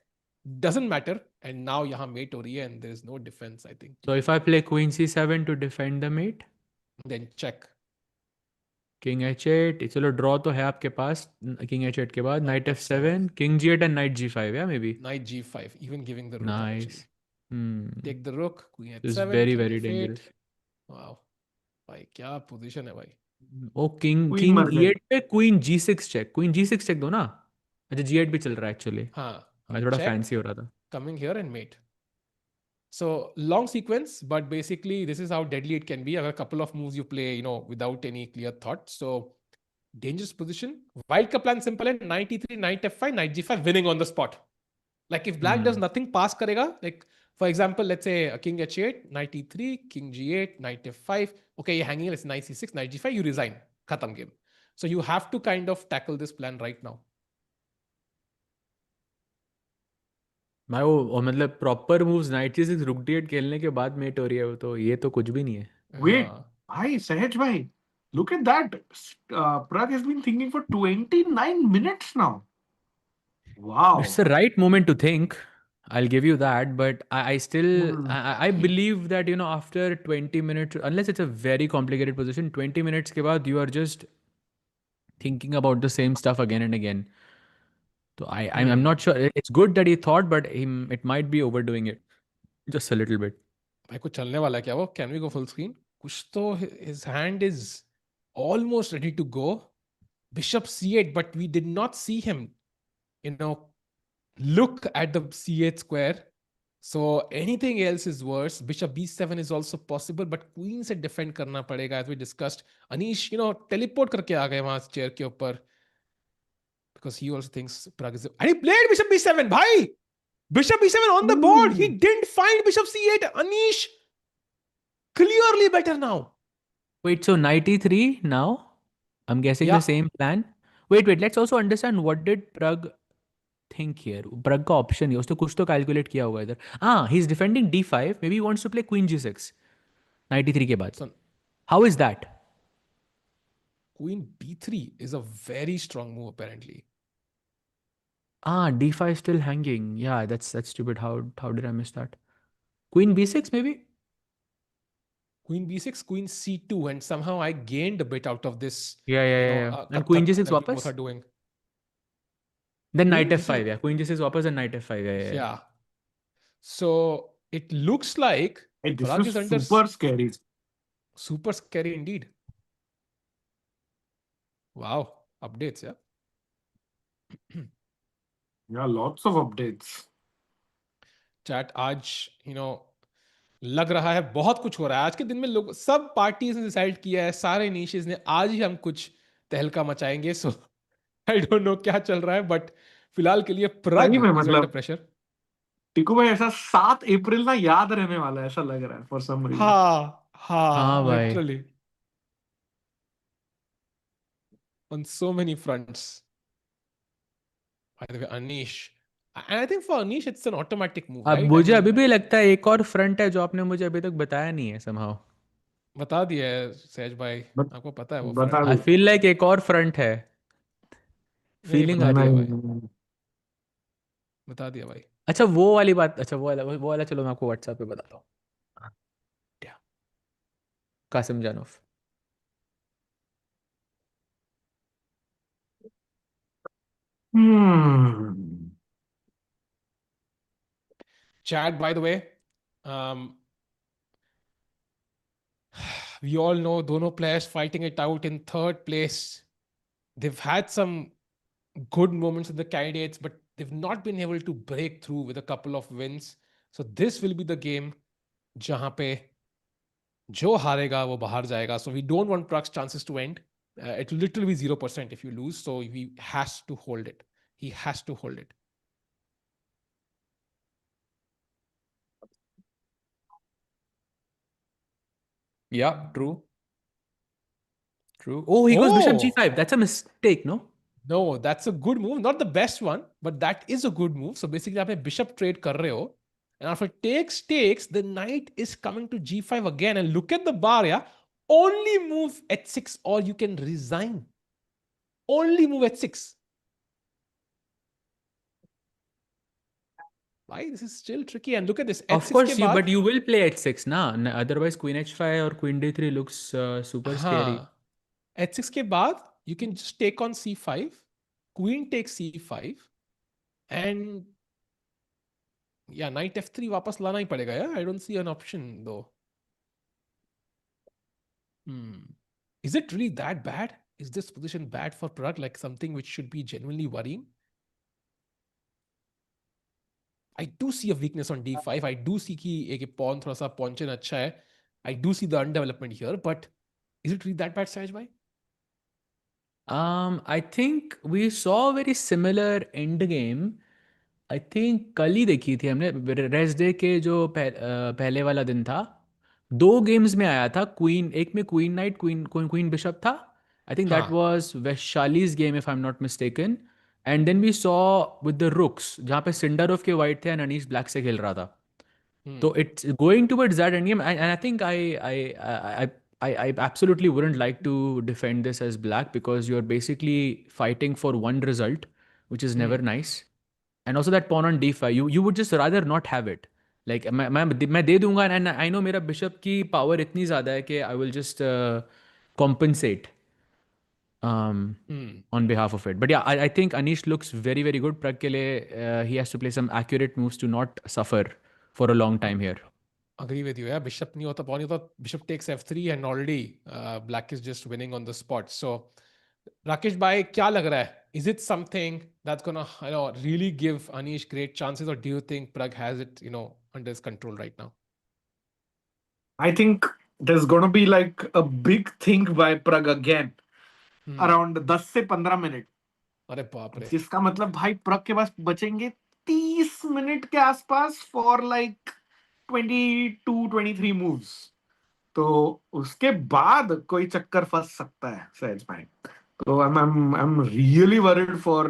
Doesn't matter. And now यहाँ mate हो रही है and there is no defense. I think. So if I play queen c7 to defend the mate, Then check. king h8, चलो draw तो है आपके पास. King h8 के बाद knight f7, king g8 and knight g5. Yeah, maybe. Knight g5, even giving the rook Nice. actually. Hmm. Take the rook, queen This is h7, very king very f8. dangerous. Wow. भाई क्या position है भाई. Oh, king queen king मर गई. e8 पे queen g6 check. Queen g6 check दो ना. अच्छा g8 भी चल रहा है actually. हाँ. मैं थोड़ा Check, fancy हो रहा था. coming here and mate. So long sequence, but basically this is how deadly it can be. A couple of moves you play, without any clear thought. So dangerous position. White ka plan simple है. Knight e3, knight f5, knight g5, winning on the spot. Like if black does nothing, pass karega. Like for example, let's say a king h8, knight e3, king g8, knight f5. Okay, you're hanging. Let's knight c6, knight g5. You resign. Khatam game. So you have to kind of tackle this plan right now. भाई वो मतलब proper moves night c6 रुक d8 खेलने के बाद met हो रही है वो तो ये तो कुछ भी नहीं है. Wait, भाई सहज भाई, look at that. Pragg has been thinking for 29 minutes now. Wow. It's the right moment to think. I'll give you that, but I still I believe that after 20 minutes, unless it's a very complicated position, 20 minutes के बाद you are just thinking about the same stuff again and again. So I'm not sure. It's good that he thought, but it might be overdoing it just a little bit. भाई कुछ चलने वाला है क्या वो? Can we go full screen? कुछ तो his hand is almost ready to go. Bishop c8, but we did not see him, look at the c8 square. So anything else is worse. Bishop b7 is also possible, but queen से defend करना पड़ेगा as we discussed. Anish, teleport करके आ गए वहां chair के ऊपर because he also thinks Pragg is. And he played bishop b7, भाई. Bishop b7 on the board. He didn't find bishop c8. Anish, clearly better now. Wait, so knight e3 now? I'm guessing Yeah. the same plan. Wait. Let's also understand what did Pragg think here. Pragg का option है उसने कुछ तो calculate किया होगा इधर. He's defending d5. Maybe he wants to play queen g6. Knight e3 के बाद. So How is that? queen b3 is a very strong move apparently. D5 is still hanging. Yeah, that's stupid. How did I miss that? Queen b6 maybe? Queen b6, queen c2, and somehow I gained a bit out of this. Yeah. And queen g6 that we वापस? both are doing. Then knight Queen f5. G6. Yeah, queen g6 वापस and knight f5. Yeah. So it looks like Hey, this Pragg is is under super scary. super scary indeed. Wow, updates, yeah. Yeah, lots of updates. Chat आज लग रहा है बहुत कुछ हो रहा है आज के दिन में. लोग सब पार्टीज ने डिसाइड किया है, सारे निशेस ने आज ही हम कुछ तहलका मचाएंगे. सो आई डोंट नो क्या चल रहा है, बट फिलहाल के लिए Pragg सही में is under मतलब pressure. टिकू भाई ऐसा 7 अप्रैल ना याद रहने वाला है ऐसा लग रहा है फॉर सम रीजन. हाँ भाई. Literally. on so many fronts. By the way, Anish. And I think for Anish, it's an automatic move, अब right? I मुझे mean, अभी भी लगता है एक और फ्रंट है जो आपने मुझे अभी तक बताया नहीं है somehow. बता दिया है सहज भाई, बत, आपको पता है वो बता फ्रंट. I दो. feel like एक और फ्रंट है. नहीं, फीलिंग आ बता रही है. दिया भाई, नहीं. बता दिया भाई. अच्छा वो वाली बात, अच्छा वो वाला चलो मैं आपको व्हाट्सएप पे बताता हूँ. क्या? Qasim जानोफ. Hmm. Chad, by the way, um, we all know dono players fighting it out in third place. They've had some good moments in the candidates, but they've not been able to break through with a couple of wins. So this will be the game जहां पे जो हारेगा वो बाहर जाएगा. So we don't want Pragg's chances to end. It will literally be 0% if you lose. So he has to hold it. He has to hold it. Yeah, true. True. Oh, he goes bishop Oh, g5. That's a mistake, no? no, that's a good move. Not the best one, but that is a good move. So basically, आप bishop trade कर रहे हो. And after takes, the knight is coming to g5 again. And look at the bar, yeah. Only move h6 or you can resign. Only move h6. Why? This is still tricky. And look at this. Of h6 course, के बाद, but you will play h6, na? Otherwise, queen h5 or queen d3 looks super scary. हाँ, h6 के बाद you can just take on c5. Queen takes c5. And yeah, knight f3 वापस लाना ही पड़ेगा. Yeah, I don't see an option though. Is it really that bad? Is this position bad for Pragg? Like something which should be genuinely worrying? I do see a weakness on d5. I do see कि एक pawn थोड़ा सा पहुंचना अच्छा है. I do see the undevelopment here, but is it really that bad, Sahaj bhai? I think we saw a very similar end game. I think कल ही देखी थी हमने रेस्ट डे के जो पहले वाला दिन था. दो गेम्स में आया था क्वीन, एक में क्वीन नाइट क्वीन बिशप था. आई थिंक दैट हाँ. Was Vaishali's game if I am not mistaken. And then we saw with the rooks जहाँ पे सिंडरोव के वाइट थे एंड अनीश ब्लैक से खेल रहा था. So it's going towards that endgame, and I think I absolutely wouldn't like to defend this as black because you're basically fighting for one result, which is never nice. And also that pawn on d5, you would just rather not have it. Like मैं दे दूंगा and I know मेरा bishop की power इतनी ज़्यादा है कि I will just compensate on behalf of it. But yeah, I think Anish looks very very good. Pragg के लिए he has to play some accurate moves to not suffer for a long time here. Agree with you. Yeah, bishop नहीं होता, pawn नहीं होता. Bishop takes f3 and already black is just winning on the spot. So Rakesh bhai, क्या लग रहा है? Is it something that's gonna, really give Anish great chances, or do you think Pragg has it, under his control right now? I think there's gonna be like a big thing by Pragg again. Around 10 से 15 minute. अरे बाप रे. जिसका मतलब भाई प्रग के पास बचेंगे 30 minute के आसपास फॉर लाइक 22-23 मूव्स. तो उसके बाद कोई चक्कर फंस सकता है सहज भाई. तो I'm really worried for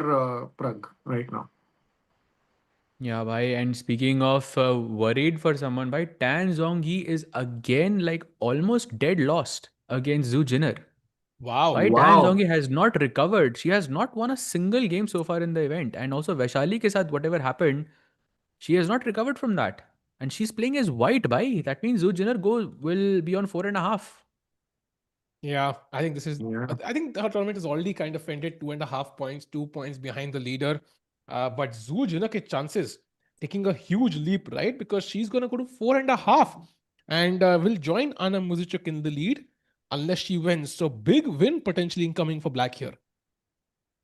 Pragg right now. Yeah, bhai. And speaking of worried for someone, bhai, Tan Zhongyi is again like almost dead lost against Zhu Jiner. Wow. Bhai, Tan Zhongyi has not recovered. She has not won a single game so far in the event. And also Vaishali ke sath whatever happened, she has not recovered from that. And she's playing as white, bhai. That means Zhu Jiner will be on 4.5. Yeah, I think this is. Yeah. I think her tournament is already kind of ended 2.5 points, 2 points behind the leader. But Zhu Jiner ke chances taking a huge leap, right? Because she's going to go to 4.5 and will join Anna Muzychuk in the lead unless she wins. So big win potentially incoming for Black here.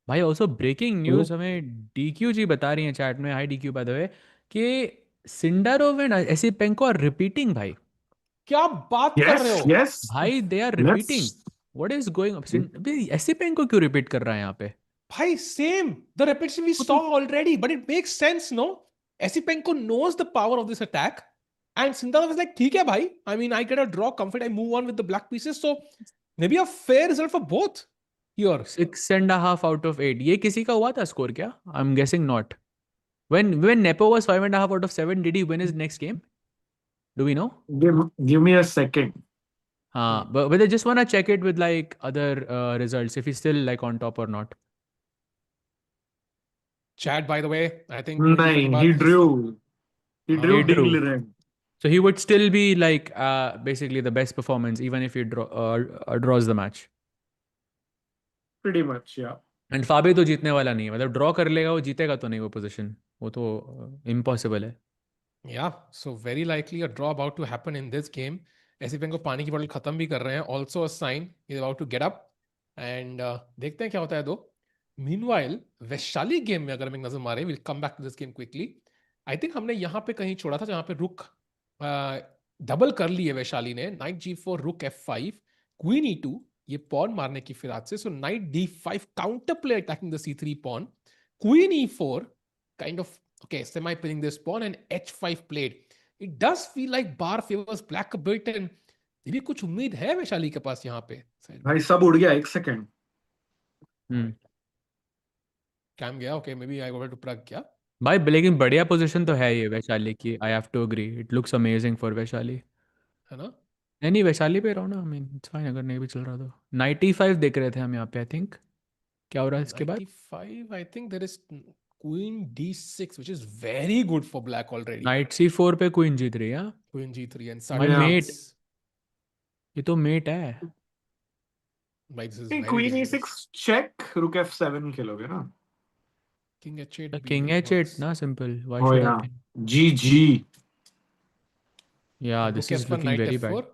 भाई also breaking news हमें DQ ji बता रही हैं chat में, hi DQ by the way, कि Sindarov and Esipenko are repeating भाई. क्या बात कर रहे Yes, हो? yes. भाई they are repeating. What is going? Esipenko क्यों रिपीट कर रहा है यहाँ पे? Bhai, same. The repetition we saw already, but it makes sense, no? Esipenko knows the power of this attack. And Sundarov is like, theek hai bhai. I mean, I get a draw, comfort, I move on with the black pieces. So maybe a fair result for both. Here. 6.5 out of 8. ये किसी का हुआ था score क्या? I'm guessing not. When Nepo was 5.5 out of 7, did he win his next game? Do we know? Give me a second. But I just want to check it with like other results if he's still like on top or not. Chad, by the way, I think Nahin, he drew. He drew He Ding drew. Liren. So he would still be like basically the best performance even if he draws the match. Pretty much, yeah. And Fabi तो जीतने वाला नहीं है मतलब draw कर लेगा वो जीतेगा तो नहीं वो पोजीशन वो तो इम्पॉसिबल है. Yeah, so very likely a draw about to happen in this game. Esipenko पानी की बोतल खत्म भी कर रहे हैं. Also a sign he's about to get up. And देखते हैं क्या होता है दो. Meanwhile, वैशाली गेम में अगर हम एक नजर मारे, we'll come back to this game quickly. I think हमने यहाँ पे कहीं छोड़ा था जहाँ पे रुक डबल कर लिए वैशाली ने. Knight G4, Rook F5, Queen E2. ये पॉन मारने की फिराद से. So Knight D5 counter play attacking the C3 pawn. Queen E4 kind of okay, semi-pinning this pawn and H5 played. It does feel like bar favors black a bit and भी कुछ उम्मीद है वैशाली के पास यहाँ पे. भाई सब उड़ गया एक सेकंड. कैम गया. Okay maybe I go to Pragg क्या. भाई लेकिन बढ़िया पोजीशन तो है ये वैशाली की. I have to agree it looks amazing for Vaishali है ना. नहीं वैशाली पे रहो ना. आई मीन इट्स फाइन अगर नहीं भी चल रहा तो. 95 देख रहे थे हम यहाँ पे. आई थिंक क्या हो रहा है इसके बाद. 95 I think there is Queen D6 which is very good for black already. Knight C4 पे क्वीन जीत रही है. Queen G3 and My mate. suddenly ये तो मेट है. भाई this is very Queen dangerous. E6 check, Rook F7 खेलोगे ना. King H8 King B8 H8 works. ना simple. Why Oh should I yeah. think? GG. Yeah, this Rook is F1, looking Knight very F4 bad.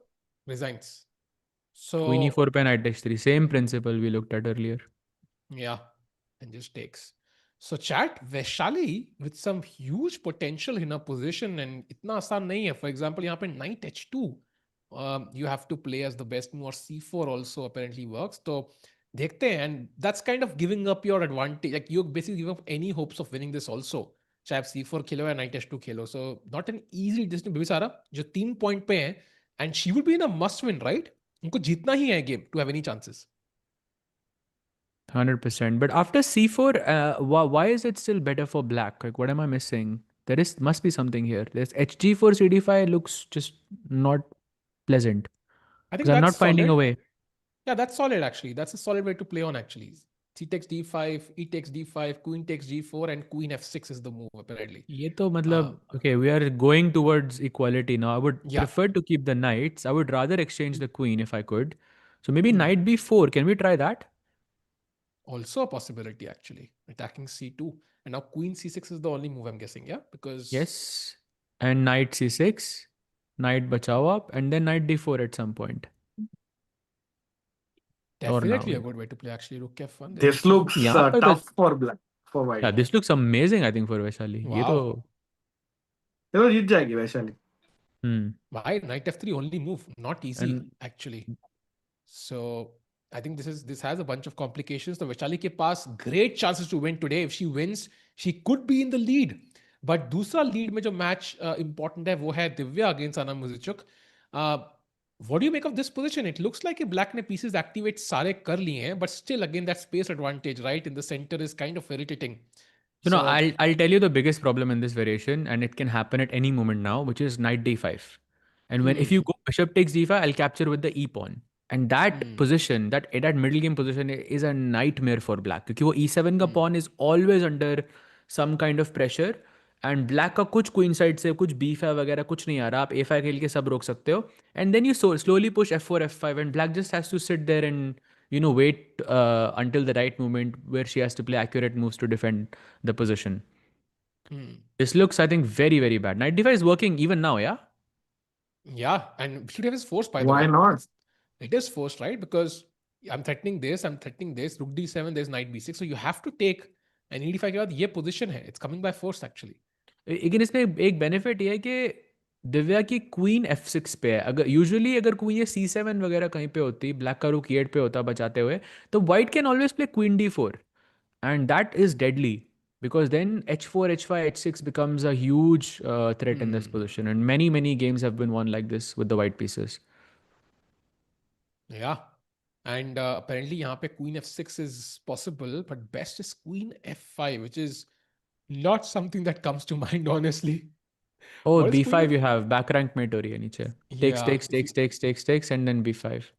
resigns. So Queen E4 पे Knight H3. Same principle we looked at earlier. yeah, and just takes. So chat, Vaishali with some huge potential in a position and इतना आसान नहीं है. For example, यहाँ पे Knight H2, you have to play as the best move, or C4 also apparently works. तो देखते हैं, and that's kind of giving up your advantage. Like you basically give up any hopes of winning this also. चाहे आप C4 खेलो या Knight H2 Khelo. So not an easy decision. बिबिसारा जो 3 point पे है, and she would be in a must win, right? उनको जीतना ही है game to have any chances. 100%. But after C4, why is it still better for black? Like, what am I missing? Must be something here. There's HG4 CD5 looks just not pleasant. I think Because I'm that's not finding solid. a way. Yeah, that's solid actually. That's a solid way to play on actually. C takes D5, E takes D5, Queen takes G4, and Queen F6 is the move apparently. ये तो मतलब okay, we are going towards equality now. I would prefer to keep the knights. I would rather exchange the queen if I could. So maybe Knight B4. Can we try that? Also a possibility actually. Attacking C2. And now Queen C6 is the only move I'm guessing, yeah? Because Yes. And Knight C6, Knight bachao up, and then Knight D4 at some point. definitely a good way to play actually. Rook F1. This looks tough for black, for white. Yeah, this looks amazing I think for Vaishali. ये तो ये तो जीत जाएगी Vaishali. Why Knight F3 only move? Not easy actually. So I think this has a bunch of complications. So Vaishali ke paas great chances to win today. If she wins, she could be in the lead. But दूसरा lead में जो match important है वो है Divya against Anna Muzychuk. What do you make of this position? It looks like black ने pieces activate सारे कर लिए हैं, but still again that space advantage right in the center is kind of irritating. So no, I'll tell you the biggest problem in this variation, and it can happen at any moment now, which is Knight D5. And if you go Bishop takes D5, I'll capture with the E pawn. And that position, that middle game position is a nightmare for black. Because वो E7 का pawn is always under some kind of pressure. And black का कुछ queen side से कुछ B5 वगैरह कुछ नहीं आ रहा. आप A5 खेल के सब रोक सकते हो. And then you slowly push F4, F5, and black just has to sit there and wait until the right moment where she has to play accurate moves to defend the position. This looks, I think, very, very bad. Knight D5 is working even now, yeah? Yeah, and should have his force by the way. Why not? It is forced, right? Because I'm threatening this, Rook D7, there's Knight B6. So you have to take an E5 के बाद ये position है. It's coming by force actually. लेकिन इसमें एक benefit ये है कि दिव्या की क्वीन F6 पे है. अगर यूजुअली अगर क्वीन ये C7 वगैरह कहीं पे होती, ब्लैक का रुक E8 पे होता बचाते हुए, तो white can always play queen D4 and that is deadly because then H4, H5, H6 becomes a huge threat in this position, and many games have been won like this with the white pieces. Yeah, And apparently यहाँ पे queen f6 is possible, but best is queen f5, which is not something that comes to mind, honestly. Oh, What is queen b5 f- you have back rank mate हो रही है नीचे. Takes, Yeah, takes, takes, takes, takes, takes, and then b5.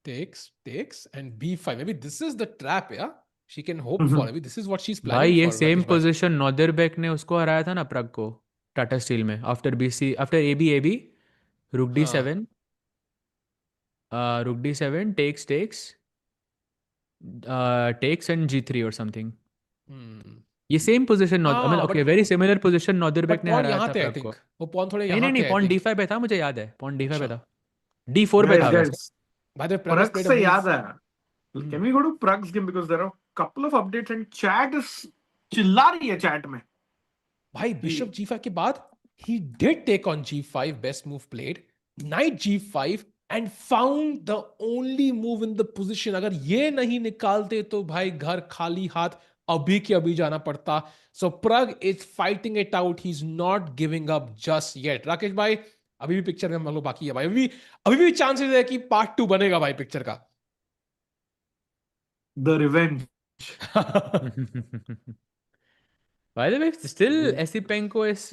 takes, and b5. Maybe this is the trap, yeah? She can hope for. Maybe this is what she's भाई planning ये for, same Rakesh bhai. Position Nodirbek ने उसको हराया था ना प्रग को Tata Steel में after BC after A B रुक डी हाँ. सेवन रुक D seven takes takes takes and जी3 और समथिंग Hmm. ये सेम पोजीशन मतलब हाँ, okay very similar position Nodirbek but ने pawn हराया यहाँ था थे, I प्रग को. think. वो pawn थोड़े नहीं नहीं यहाँ नहीं थे, I पॉन think. डी5 पे था मुझे याद है पॉन डी5 पे अच्छा. था डी4 पे Guys, था वैसे. guys, By the way, Pragg has Pragg played a से move. याद आया. Can we go to Pragg's game because there are a couple of updates and chat is चिल्ला रही है chat में. भाई bishop g5 के बाद he did take on g5, best move played, knight g5 and found the only move in the position. अगर ये नहीं निकालते तो भाई घर खाली हाथ अभी के अभी जाना पड़ता. So Pragg is fighting it out. He's not giving up just yet. Rakesh भाई अभी भी पिक्चर में हम लोग बाकी है भाई. अभी भी चांसेस है कि पार्ट 2 बनेगा भाई पिक्चर का. The revenge. By the way, still Esipenko is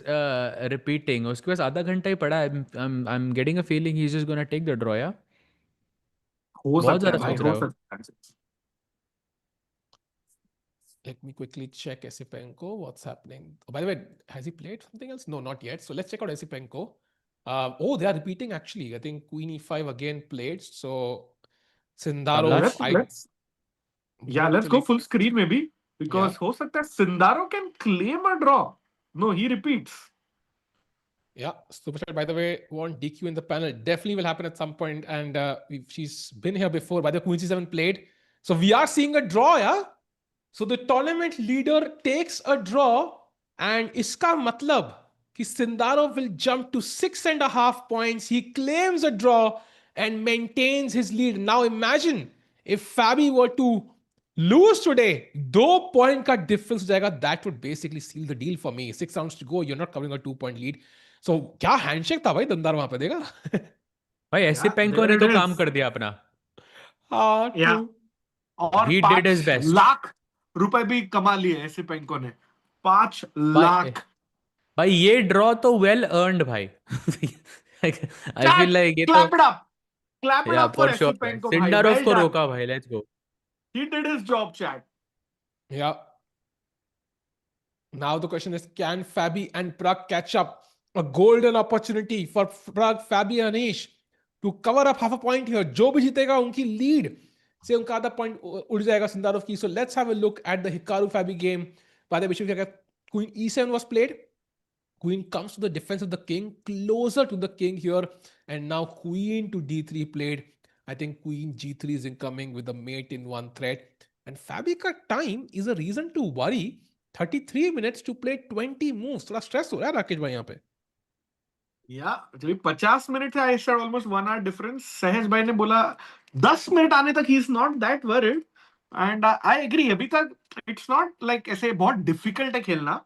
repeating. उसके पास आधा घंटा ही पड़ा है. I'm getting a feeling he's just gonna take the draw, yeah? हो बहुत सकता है ज़्यादा भाई, सोच हो रहा हो. सकता है. Let me quickly check Esipenko. What's happening? Oh, by the way, has he played something else? No, not yet. So let's check out Esipenko. Oh, they are repeating actually. I think Queen E5 again played. So Sindarov, Let's let's go full screen maybe because हो सकता है Sindarov can claim a draw. No, he repeats. Yeah, Superchat, by the way, want DQ in the panel. Definitely will happen at some point. And she's been here before. By the way, Queen C7 played. So we are seeing a draw, yeah? So the tournament leader takes a draw, and iska matlab कि Sindarov will jump to 6.5 points. He claims a draw and maintains his lead. Now imagine if Fabi were to lose today, 2 point का difference हो जाएगा. That would basically seal the deal for me. 6 rounds to go. You're not covering a 2-point lead. So क्या handshake था भाई दमदार वहां पे देखा. भाई Esipenko ने तो काम कर दिया अपना. हाँ, true. और He did his 5 best. Lakh रुपए भी कमा लिए Esipenko ने. 5 लाख. भाई ये ड्रॉ तो वेल अर्नड भाई. I feel like ये तो clap it up. Clap it yeah up for for sure. Esipenko भाई. Sundarov Well को done. रोका भाई. Let's go. He did his job, chat. Yeah. Now the question is, can Fabi and Pragg catch up? A golden opportunity for Pragg, Fabi and Anish to cover up half a point here. जो भी जीतेगा उनकी lead से उनका आधा point उड़ जाएगा Sundarov की. So let's have a look at the Hikaru Fabi game. By the way, Queen E7 was played. Queen comes to the defense of the king, closer to the king here. And now Queen to D3 played. I think Queen G3 is incoming with the mate in one thread. And Fabi ka time is a reason to worry. 33 minutes to play 20 moves. थोड़ा stress हो रहा है राकेश भाई यहाँ पे. Yeah, जब 50 minute है, I said almost 1 hour difference. सहज भाई ने बोला 10 मिनट आने तक he is not that worried. And I agree. अभी तक it's not like ऐसे बहुत difficult है खेलना.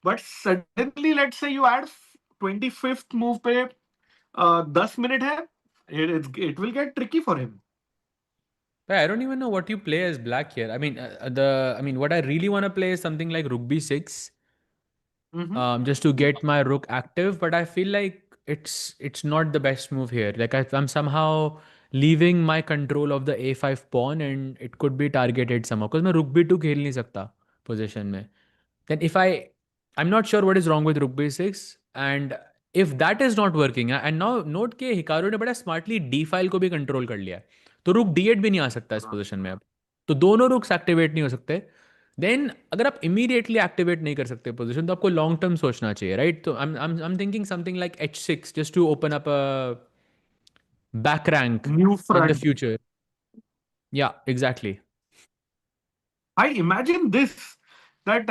But suddenly let's say you add 25th move पे 10 मिनट है, it will get tricky for him. But I don't even know what you play as black here. I mean, what I really want to play is something like Rook B6, just to get my Rook active. But I feel like it's not the best move here. Like I'm somehow leaving my control of the A5 pawn, and it could be targeted somehow. Because मैं Rook B2 खेल नहीं सकता position में. Then I'm not sure what is wrong with Rook B6, and if that is not working, and now note के Hikaru ने बड़ा smartly D file को भी control कर लिया. तो रुक D8 भी नहीं आ सकता इस पोजीशन में अब. तो दोनों रुक्स एक्टिवेट नहीं हो सकते. देन अगर आप इमीडिएटली एक्टिवेट नहीं कर सकते पोजीशन तो आपको लॉन्ग टर्म सोचना चाहिए, राइट? तो I am thinking something like H6 just to open up a back rank in the future. या exactly. I imagine this that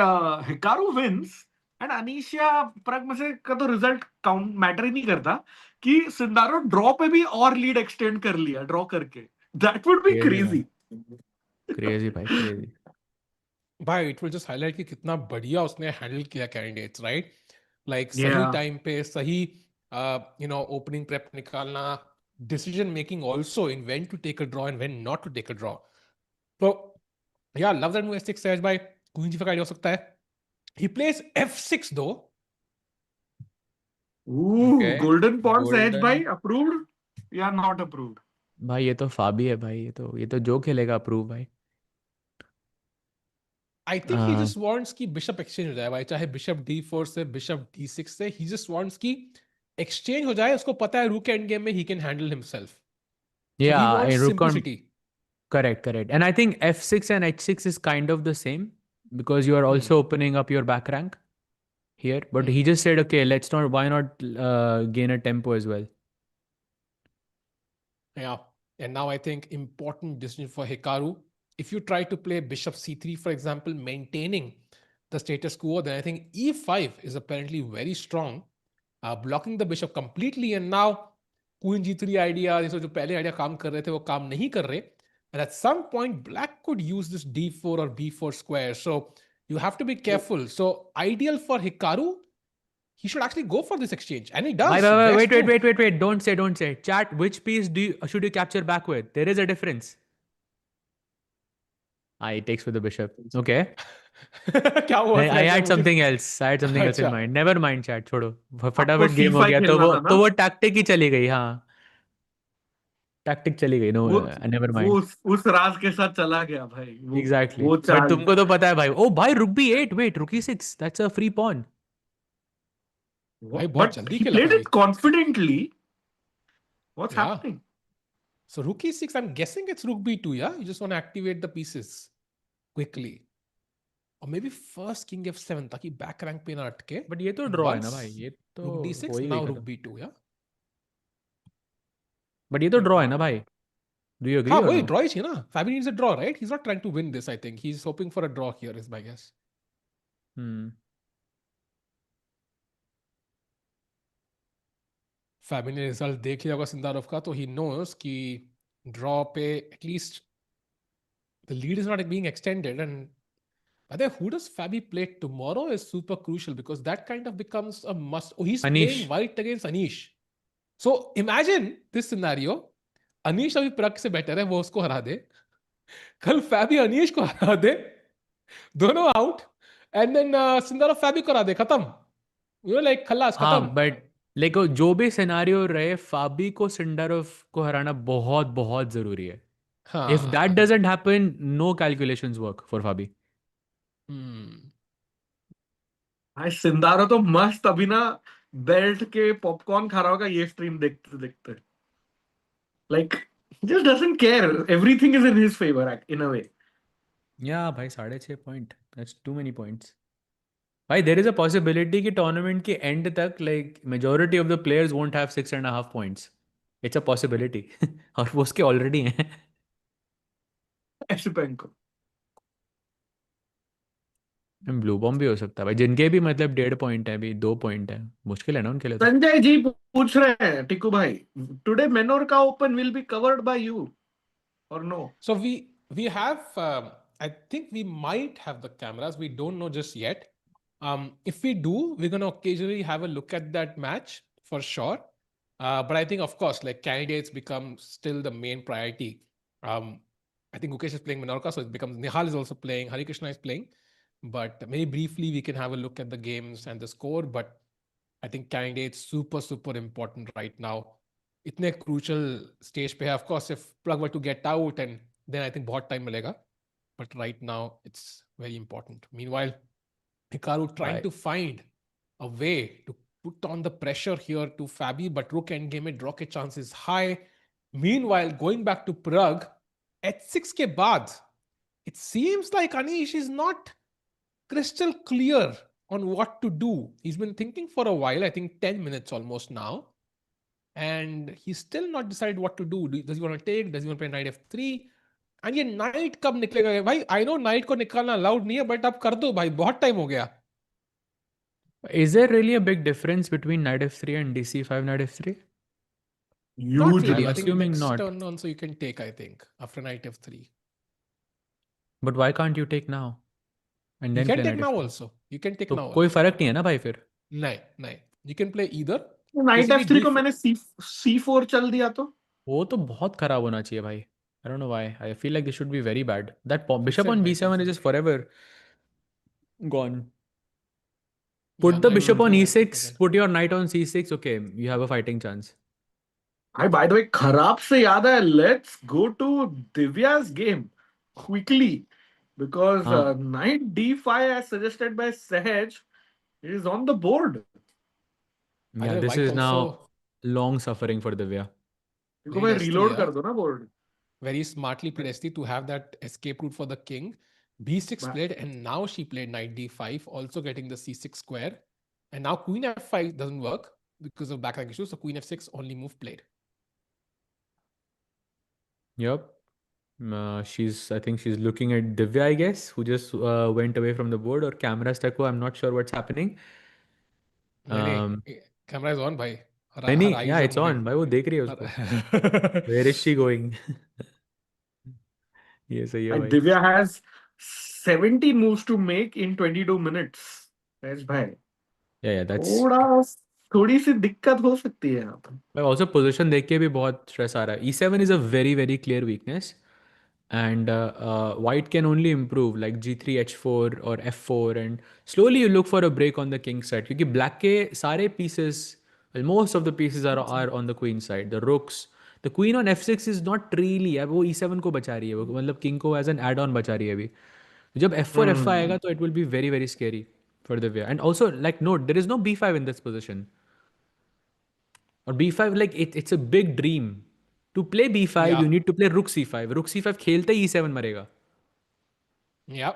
Hikaru wins and Anisha Pragg में से का तो रिजल्ट काउंट मैटर ही नहीं करता कि Sindarov ड्रॉ पे भी और लीड एक्सटेंड कर लिया ड्रॉ करके. That would be crazy. Crazy भाई, crazy. भाई it will just highlight कि कितना बढ़िया उसने handle किया candidates, right? Like सही time पे सही opening prep निकालना, decision making also in when to take a draw and when not to take a draw. So yeah, love that move S6 Sahaj bhai. Queen g5 idea ho sakta hai. He plays f6 though. Ooh, golden pawn Sahaj bhai, Golden. approved? Yeah, not approved. भाई ये तो फाबी है भाई, ये तो जो खेलेगा approve भाई. I think he just wants कि bishop exchange हो जाए भाई, चाहे bishop d4 से bishop d6 से. He just wants कि exchange हो जाए. उसको पता है rook endgame में he can handle himself. So he Yeah, wants rook on. simplicity. Correct. And I think f6 and h6 is kind of the same because you are also opening up your back rank here. But he just said, okay, why not gain a tempo as well? Yeah. And now I think important decision for Hikaru. If you try to play bishop c3, for example, maintaining the status quo, then I think e5 is apparently very strong, blocking the bishop completely. And now queen g3 idea, जो पहले idea काम कर रहे थे वो काम नहीं कर रहे. And at some point, black could use this d4 or b4 square. So you have to be careful. So ideal for Hikaru, he should actually go for this exchange. And he does. Wait. Don't say. Chat, which piece should you capture back with? There is a difference. He takes with the bishop. Okay. क्या हुआ? I had something else. In mind. Never mind, chat. छोड़ो. फटाफट आपको game हो C5 गया खेलना था ना? तो वो टैक्टिक ही चली गई. हाँ. टैक्टिक चली गई. No, never mind. वो उस राज के साथ चला गया भाई. Exactly. वो But तुमको तो पता है भाई. Oh, भाई rook b8. Wait, rook e6. That's a free pawn. भाई बहुत But जल्दी he खेला played भाई. it confidently. What's happening? So rook e6, I'm guessing it's rook b2, yeah? You just want to activate the pieces quickly. Or maybe first king f7 ताकि back rank पे ना अटके. But ये तो draw है ना भाई. ये तो rook d6, now rook b2, yeah? But ये तो draw है ना भाई. Do you agree हाँ or वही no? draw ही चाहिए ना. Fabi needs a draw, right? He's not trying to win this, I think. He's hoping for a draw here, is my guess. Fabi ने रिजल्ट देख लिया होगा सिंदारोव का, तो he knows कि draw पे at least the lead is not being extended. And by the way, who does Fabi play tomorrow is super crucial because that kind of becomes a must. Oh, he's Anish. playing white against Anish. So imagine this scenario. Anish अभी प्रग से better है, वो उसको हरा दे. कल Fabi Anish को हरा दे. दोनों out. And then Sundarov Fabi को हरा दे. खत्म. You know, like खल्लास खत्म. हाँ, but लेकिन जो भी सिनेरियो रहे, फाबी को सिंडारोव को हराना बहुत बहुत जरूरी है. If that doesn't happen, no calculations work for Fabi. भाई सिंदारो तो मस्त अभी ना बेल्ट के पॉपकॉर्न खा रहा होगा ये स्ट्रीम देखते देखते. Like he just doesn't care. Everything is in his favor in a way. Yeah, भाई 6.5 point. That's too many points. भाई there is a possibility कि tournament के end तक like majority of the players won't have 6.5 points. It's a possibility. और वो उसके already हैं. Esipenko. Bluebaum भी हो सकता है भाई, जिनके भी मतलब 1.5 point है, अभी 2 point है. मुश्किल है ना उनके लिए तो. संजय जी पूछ रहे हैं टिकू भाई, today Menorca open will be covered by you और no? So we have I think we might have the cameras. We don't know just yet. If we do, we're going to occasionally have a look at that match for sure. But I think, of course, like candidates become still the main priority. I think Mukesh is playing Menorca, so it becomes Nihal is also playing, Hari Krishna is playing. But maybe briefly we can have a look at the games and the score. But I think candidates super important right now. Itne crucial stage pe hai. Of course, if Pragg were to get out, and then I think बहुत time मिलेगा. But right now it's very important. Meanwhile, Hikaru trying to find a way to put on the pressure here to Fabi, but rook endgame में draw के chance is high. Meanwhile, going back to Pragg, h6 के बाद, it seems like Anish is not crystal clear on what to do. He's been thinking for a while, I think 10 minutes almost now. And he's still not decided what to do. Does he want to take? Does he want to play knight f3? And ये knight कब निकलेगा भाई? I know knight को निकालना allowed नहीं है, but अब कर दो भाई, बहुत time हो गया. Is there really a big difference between knight f3 and dc5 knight f3? Not really. I'm I think assuming next not. turn on, so you can take, I think, after knight f3. But why can't you take now? And then You can play take knight now f3? also. You can take तो now कोई also. फर्क नहीं है ना भाई फिर. नहीं. You can play either. Night Basically, f3 को d4 मैंने c4 चल दिया तो वो तो बहुत खराब होना चाहिए भाई. I don't know why. I feel like this should be very bad. That bishop Fix on it, bhai, b7 fix is it. just forever gone. Yeah, Put the knight bishop on d4 e6, again. put your knight on c6. Okay, you have a fighting chance. Hi, by the way, खराब से याद है, let's go to Divya's game quickly because हाँ. knight d5 as suggested by Sahaj is on the board. By the Yeah, way, this white is now also long suffering for Divya. इसको played भाई S3, reload yeah. कर दो ना board. Very smartly played S3 to have that escape route for the king. B6 played, and now she played knight d5, also getting the c6 square. And now queen f5 doesn't work because of backrank issues, so queen f6 only move played. Yep. I think she's looking at Divya, I guess, who just went away from the board, or camera stuck. I'm not sure what's happening. नहीं, camera is on, bhai. नहीं Her नहीं, eyes yeah, are it's moving. on. भाई वो देख रही है उसको. Where is she going? ये सही है And भाई. Divya has 17 moves to make in 22 minutes. Sahaj भाई, Yeah, that's. थोड़ी सी दिक्कत हो सकती है यहाँ पर. मैं also position देख के भी बहुत stress आ रहा है. E7 is a very very clear weakness, and white can only improve like G3 H4 or F4, and slowly you look for a break on the king side क्योंकि black के सारे pieces, well, most of the pieces are on the queen side. The rooks, the queen on F6 is not really, अब वो E7 को बचा रही है, वो मतलब king को as an add-on बचा रही है अभी. जब F4 F5 आएगा तो it will be very very scary for the way. And also like note, there is no B5 in this position. Or b5, like it's a big dream. To play b5, you Yeah, need to play rook c5. Rook c5 खेलते ही e7 मरेगा. yeah.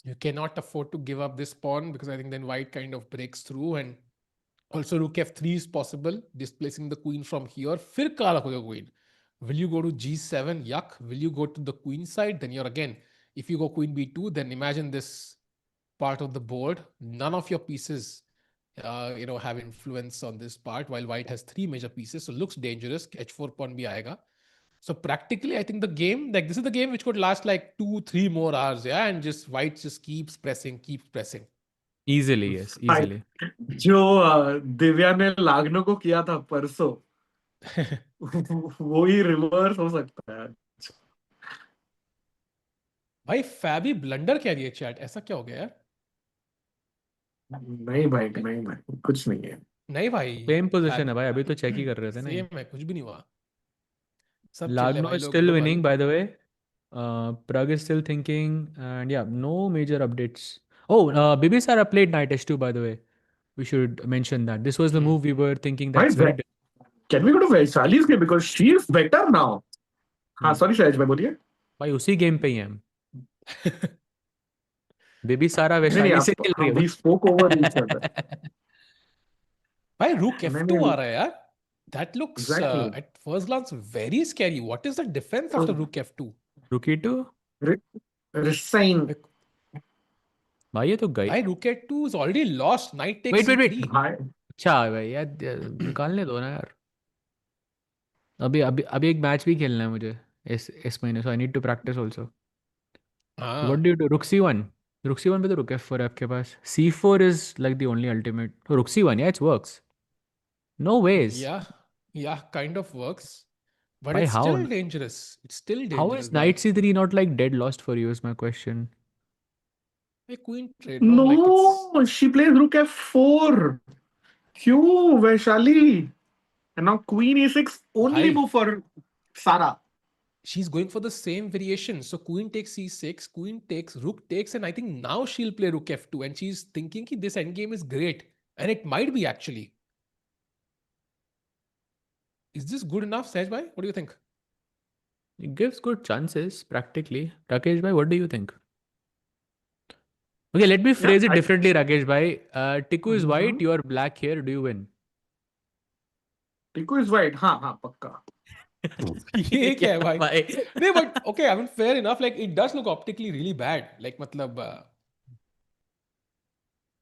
You cannot afford to give up this pawn because I think then white kind of breaks through, and also rook f3 is possible, displacing the queen from here. फिर कहाँ रखोगे queen? Will you go to g7? Yuck. Will you go to the queen side? Then you're again, if you go queen b2, then imagine this part of the board. None of your pieces, have influence on this part, while white has three major pieces. So looks dangerous. h4 pawn bhi aayega. So practically, I think the game, like this is the game which could last like 2-3 more hours, yeah, and just white just keeps pressing, keeps pressing. Easily, yes, easily. जो दिव्या ने लागनो को किया था परसों, वो ही reverse हो सकता है. भाई फैबी ब्लंडर कह रही है चैट, ऐसा क्या हो गया यार? नहीं भाई, नहीं भाई, कुछ नहीं है. नहीं भाई, Same position है भाई, अभी तो check ही कर रहे थे ना ये. सेम है, कुछ भी नहीं हुआ, सब चिल्ले Lagno भाई is लोग still लोग winning, by the way. Pragg is still thinking, and yeah, no major updates. Oh, Bibisara played knight h2, by the way. We should mention that. This was the move we were thinking भाई, that's very. can we go to Vaishali's game because she is better now. हाँ, sorry सहज भाई, बोलिए. भाई उसी game पे ही हैं हम. Bibisara नहीं नहीं, वैशाली से आप खेल रही we spoke over each other. है. भाई rook नहीं f2 नहीं, आ रहा है यार. That looks exactly. at first glance very scary. What is the defense after rook f2? Rook e2. Resign. भाई ये तो गई. भाई rook f2 is already lost. Knight takes Wait. c3. भाई अच्छा भाई यार, निकालने दो ना यार. अभी अभी अभी एक मैच भी खेलना है मुझे इस महीने, so I need to practice also. What हाँ, do you do? Rook c1. रुक c1 पे तो रुक f4 है आपके पास. c4 is like the only ultimate. Rook c1, या it's works. No ways. yeah, kind of works, but भाई it's how still dangerous. It's still how dangerous, is bhai. Knight c3 not like dead lost for you is my question. A queen trade, no? Like no, she plays rook f4. क्यों Vaishali? And now queen e6 only bhai, move for Sara. she's going for the same variation. So queen takes c6, queen takes, rook takes, and I think now she'll play rook f2, and she's thinking ki this endgame is great, and it might be actually. Is this good enough, Sahaj bhai? What do you think? It gives good chances practically. Rakesh bhai, what do you think? Okay, let me phrase it differently, Rakesh bhai. Tiku is white, you are black here. Do you win? Tiku is white. हाँ हाँ, पक्का. ये क्या है भाई? नहीं, but okay, I mean fair enough. Like it does look optically really bad. Like मतलब.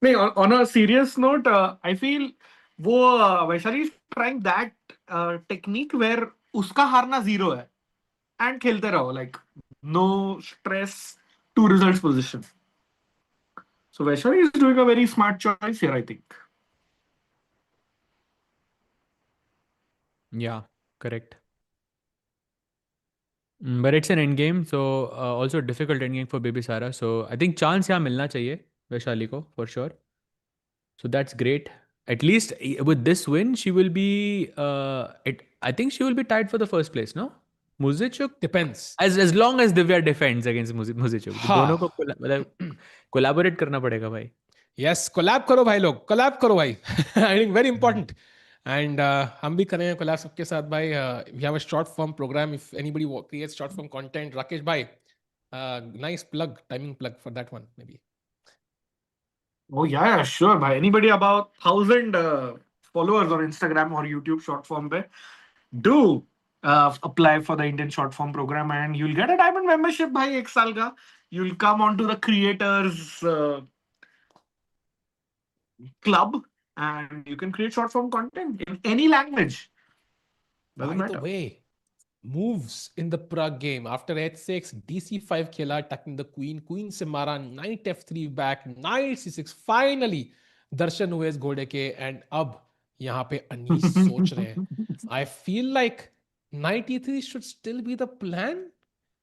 नहीं, on a serious note, I feel वो Vaishali is trying that technique where उसका हारना 0 है and खेलते रहो, like no stress, two results position. So Vaishali is doing a very smart choice here, I think. Yeah, correct. But it's an end game, so also a difficult end game for Bibisara. So I think chance यहाँ मिलना चाहिए वैशाली को for sure. So that's great. At least with this win, she will be. I think she will be tied for the first place. No, Muzychuk. Depends. As long as Divya defends against Muzychuk, दोनों को हाँ. मतलब collaborate करना पड़ेगा भाई. Yes, collab करो भाई लोग, collab करो भाई. I think very important. And हम भी करेंगे collab सबके साथ भाई. We have a short form program. If anybody creates short form content, Rakesh bhai, nice plug, timing plug for that one maybe. Oh yeah, sure. Bhai. Anybody about 1,000 followers on Instagram or YouTube short form पे, do apply for the Indian short form program and you'll get a diamond membership bhai ek saal ka. You'll come onto the creators club and you can create short form content in any language. Doesn't By matter. the way, moves in the Pragg game. After h6, dc5 खेला, attacking the queen. Queen से मारा, knight f3 back, knight c6. Finally, दर्शन हुए इस घोड़े के. And अब यहाँ पे अनीश सोच रहे हैं. I feel like knight e3 should still be the plan.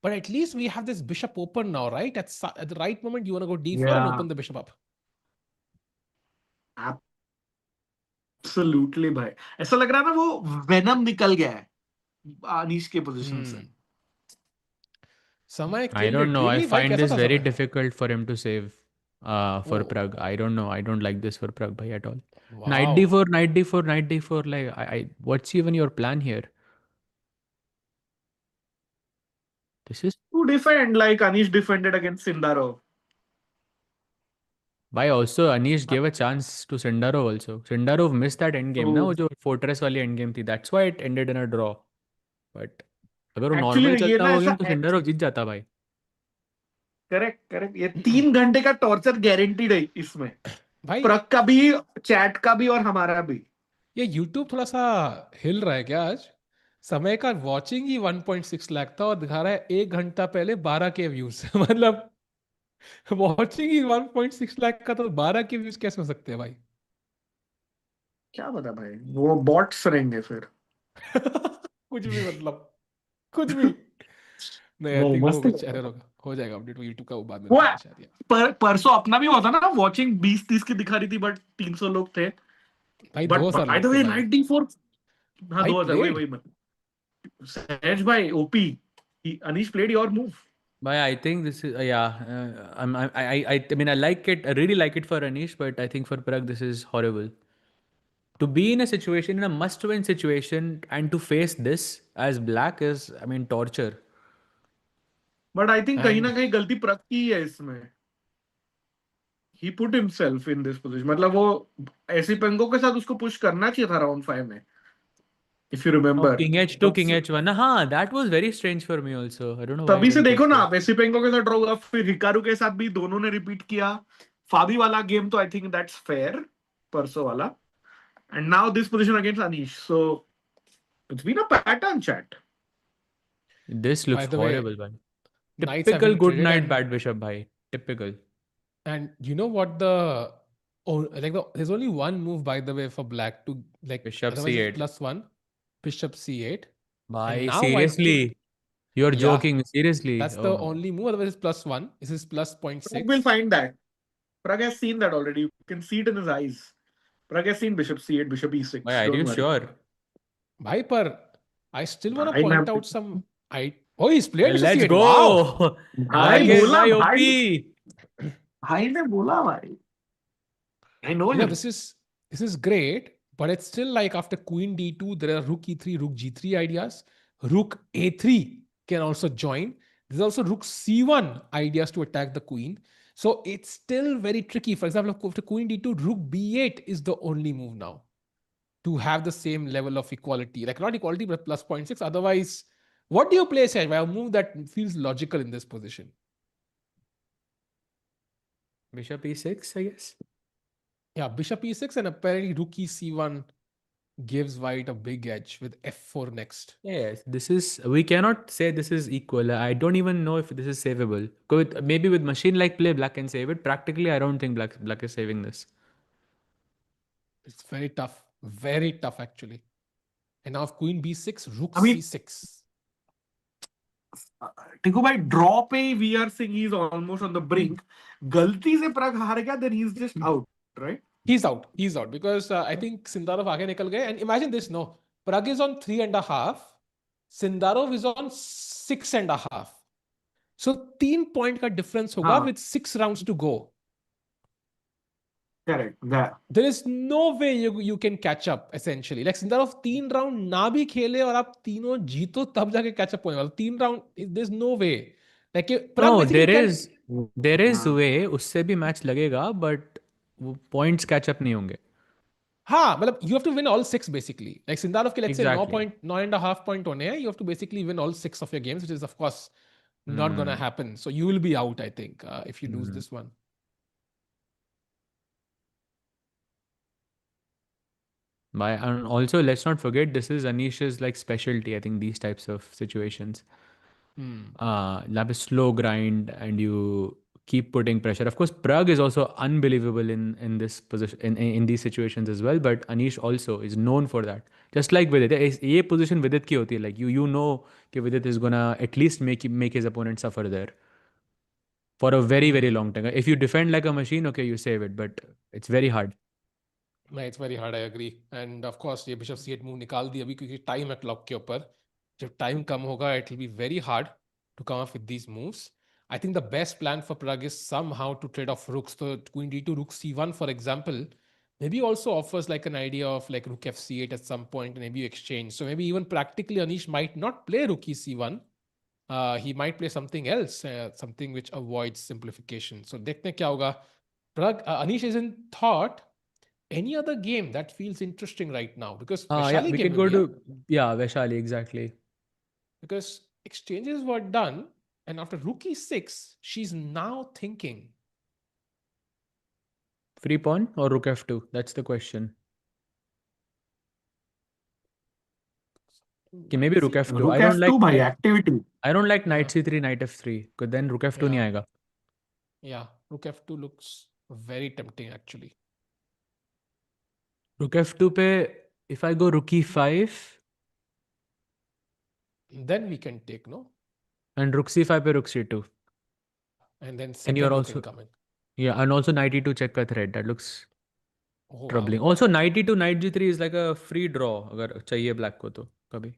But at least we have this bishop open now, right? At the right moment, you want to go d4 and Yeah. open the bishop up. Absolutely भाई. ऐसा लग रहा है ना वो venom निकल गया है अनीश के पोजीशन से. समय के I don't know. I literally भाई find कैसा this था very समय? difficult for him to save for Oh. Pragg. I don't know. I don't like this for Pragg bhai at all. Wow. Knight d4, knight d4, knight d4. Like, what's even your plan here? This is To defend like Anish defended against Sindarov. why also Anish gave a chance to Sundarov also. Sundarov missed that end game, ना वो जो fortress वाली end game थी. That's why it ended in a draw. But अगर वो Actually normal ये चलता ना वो game ऐसा तो Sundarov जीत जाता भाई. करेक्ट ये 3 घंटे का टॉर्चर गारंटीड है इसमें. भाई प्रग का भी, चैट का भी और हमारा भी. ये YouTube थोड़ा सा हिल रहा है क्या आज? समय का वॉचिंग ही 1.6 लाख था और दिखा रहा है 1 घंटा पहले 12 के व्यूज. मतलब वॉचिंग ही 1.6 लाख का तो 12 के व्यूज कैसे हो सकते हैं भाई? क्या पता भाई, वो बॉट्स रहेंगे फिर. कुछ भी मतलब कुछ भी. नहीं, आई थिंक वो कुछ एरर होगा. हो जाएगा अपडेट, वो YouTube का वो बाद में वो होगा शायद यार. परसों अपना भी हुआ था ना, वॉचिंग 20-30 की दिखा रही थी बट 300 लोग थे. भाई बट 2000 बाय द लोग थे वे भाई. नाइट D4, हाँ भाई 2000 played. वही सहज भाई OP. Anish played your move. But I think this is I mean I like it. I really like it for Anish, but I think for Pragg this is horrible. To be in a situation, in a must-win situation, and to face this as black is, I mean, torture. But I think कहीं ना And कहीं गलती प्रग की है इसमें. He put himself in this position. मतलब वो Esipenko के साथ उसको पुश करना चाहिए था राउंड 5 में, if you Oh, remember. King H2, King H1. हाँ, that was very strange for me also. I don't know why I तभी से didn't देखो think ना so. आप, एसिपेंको के साथ ड्रॉ हुआ, फिर हिकारू के साथ भी दोनों ने रिपीट किया. फाबी वाला गेम तो आई थिंक दैट्स फेयर, परसों वाला. And now this position against Anish. So it's been a pattern chat. This by looks the way, horrible, man. knights have Typical been good traded night and bad bishop, bhai. Typical. you know what the there's only one move by the way for black to like Bishop otherwise C8. it's +1 bishop c8 and Bhai, now I think seriously? You're yeah, joking. Seriously? that's Oh the my. only move. Otherwise it's +1. This is plus Prag will 0.6. find that. Prag has seen that already. You can see it in his eyes. Prag has seen bishop c8, bishop e6. Bhai, are Don't you worry. sure? Bhai, par I still want to भाई point मैं out some oh, he's played Then bishop let's c8. go. Wow. भाई Black is बोला my OP. भाई ने बोला भाई. I know him. This is great, but it's still like after queen d2 there are rook e3, rook g3 ideas. Rook a3 can also join. There's also rook c1 ideas to attack the queen. So it's still very tricky. For example, after queen d2, rook b8 is the only move now to have the same level of equality. Like not equality, but plus 0.6. Otherwise, what do you play, Saj? A move that feels logical in this position. Bishop e6, I guess. Yeah, bishop e6 and apparently rook e c1 gives white a big edge with f4 next. Yes, this is. We cannot say this is equal. I don't even know if this is savable. Maybe with machine-like play, black can save it. Practically, I don't think black is saving this. It's very tough actually. And now queen b6, rook I mean, c6. टिकू भाई draw पे we are sing he is almost on the brink. गलती से प्रग हार गया, then he's just out, right? He's out. He's out because I think Sindarov आगे निकल गए. And imagine this, no, Pragg is on 3.5, Sindarov is on 6.5. So 3 point का difference होगा हाँ. with 6 rounds to go. Correct. Yeah. There is no way you can catch up essentially. Like Sindarov 3 round ना भी खेले और आप तीनों जीतो तब जाके catch up होने वाला. 3 round, there's no way. Like Pragg No, basically there is हाँ. way, उससे भी मैच लगेगा, but वो points catch up नहीं होंगे. हाँ मतलब you have to win all 6 basically. Like Sindarov के let's say 9 Exactly. point 9.5 point होने हैं, you have to basically win all 6 of your games, which is of course not gonna happen. So you will be out, I think, if you lose this one. And also, let's not forget, this is Anish's like specialty. I think these types of situations, like a slow grind, and you keep putting pressure. Of course, Pragg is also unbelievable in this position in these situations as well. But Anish also is known for that. Just like Vidit, ये position Vidit की होती है. Like you know कि Vidit is gonna at least make his opponent suffer there for a very long time. If you defend like a machine, okay, you save it, but it's very hard. नहीं, it's very hard, I agree. And of course ये bishop c8 move निकाल दिया अभी क्योंकि time है clock के ऊपर. जब टाइम कम होगा it will be very hard to come up with these moves. I think the best plan for Pragg is somehow to trade off rooks. So queen d2, rook c1 for example, maybe also offers like an idea of like rook f c8 at some point and maybe you exchange. So maybe even practically Anish might not play rook e c1. He might play something else, something which avoids simplification. So देखते हैं क्या होगा. Pragg, Anish is in thought. Any other game that feels interesting right now? Because Yeah, Vaishali we game can go will be, to Vaishali, exactly. because exchanges were done, and after rook e6, she's now thinking. Free pawn or rook f2? That's the question. Okay, maybe rook f2. Rook I don't f2 like भाई activity. I don't like knight c3, knight f3. Because then rook f2 नहीं Yeah. आएगा. Yeah, rook f2 looks very tempting actually. Rook f2 पे if I go rook e5 Then we can take, no? and rook c5 पे rook c2. And then And second you're rook also incoming. yeah, and also knight e2 check का threat. That looks Oh, troubling. wow. Also knight e2, knight g3 is like a free draw अगर चाहिए black को तो कभी.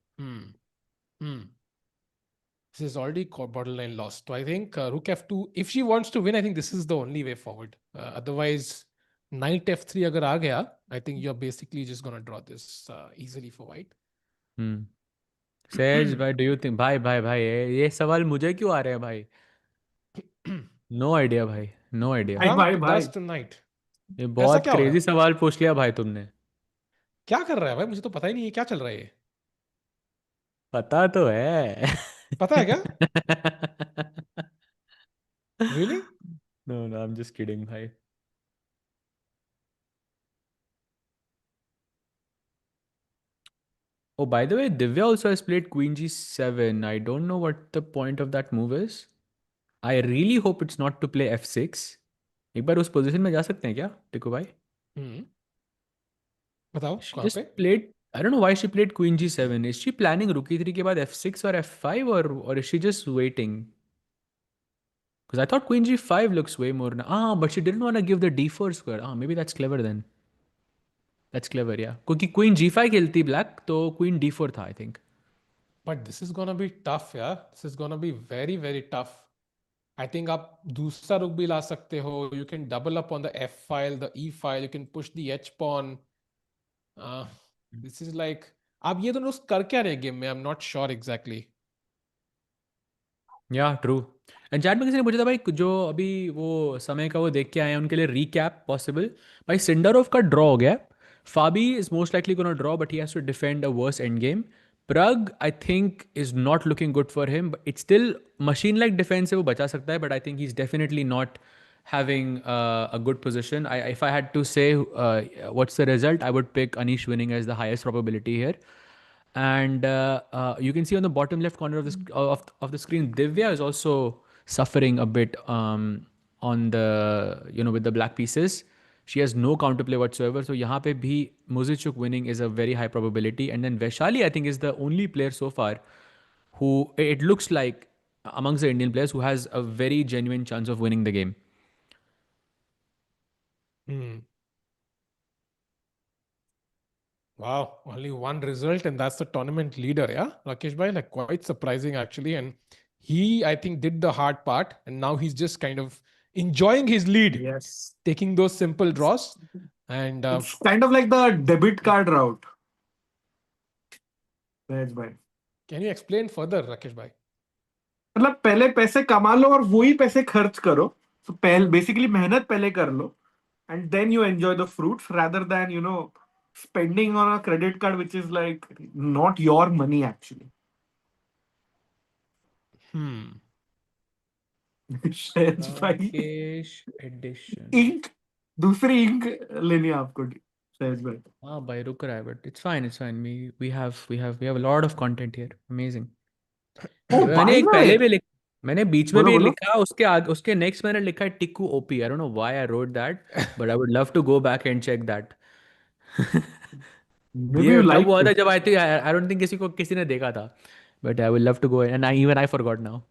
This is already borderline lost. So I think rook f2, if she wants to win, I think this is the only way forward. Otherwise, knight f3 अगर आ गया, I think you're basically just going to draw this easily for white. सहज भाई, do you think भाई ये सवाल मुझे क्यों आ रहे हैं भाई? No idea भाई, no idea. भाई does tonight. ये ऐसा बहुत क्या हो रहा क्रेजी है? सवाल पूछ लिया भाई तुमने. क्या कर रहा है भाई? मुझे तो पता ही नहीं है क्या चल रहा है ये. पता तो है. पता है क्या? Really? No, I'm just kidding भाई. Oh, by the way, Divya also has played Queen G7. I don't know what the point of that move is. I really hope it's not to play F6. एक बार उस position में जा सकते हैं क्या टिकू भाई? बताओ She कहाँ just पे? played. I don't know why she played Queen G7. Is she planning Rook E3 के बाद F6 or F5 or is she just waiting? Because I thought Queen G5 looks way more. But she didn't want to give the D4 square. Maybe that's clever then. That's clever, yeah. क्योंकि Queen G5 खेलती black तो Queen D4 था I think. But this is gonna be tough, yeah. This is gonna be very tough. I think आप दूसरा रुक भी ला सकते हो. You can double up on the F file, the E file. You can push the H pawn. This is like आप ये दोनों कर क्या रहे गेम में? I'm not sure exactly. Yeah, true. And chat में किसी ने पूछा था भाई जो अभी वो समय का वो देख के आए हैं उनके लिए रीकैप पॉसिबल. भाई सिंडरोव का ड्रॉ हो गया. Fabi is most likely gonna draw but he has to defend a worse endgame. Pragg I think is not looking good for him. It's still machine like defence से वो बचा सकता है but I think he is definitely not having a good position. If I had to say what's the result, I would pick Anish winning as the highest probability here. And you can see on the bottom left corner of the screen, Divya is also suffering a bit on the with the black pieces. She has no counterplay whatsoever. So यहाँ पे भी Muzychuk winning is a very high probability. And then Vaishali, I think, is the only player so far who it looks like amongst the Indian players who has a very genuine chance of winning the game. Wow, only one result, and that's the tournament leader, yeah? Rakesh bhai, like quite surprising actually. And he, I think, did the hard part, and now he's just kind of enjoying his lead, Yes. taking those simple draws. And It's kind of like the debit card route. Yes, bhai. can you explain further, Rakesh bhai? मतलब पहले पैसे कमा लो और वही पैसे खर्च करो. So पहले बेसिकली मेहनत पहले कर लो, and then you enjoy the fruits rather than spending on a credit card which is like not your money actually. शेष भाई Rakesh edition. इंक दूसरी इंक लेनी है आपको शेष भाई. हाँ भाई रुक रहा है but it's fine. We have a lot of content here. Amazing. मैंने एक पहले भी मैंने बीच में भी लिखा उसके नेक्स्ट मैंने लिखा है Tikku OP. I don't know why I wrote that, but I would love to go back and check that. ये तब हुआ था जब I don't think किसी ने देखा था, but I would love to go and I forgot now.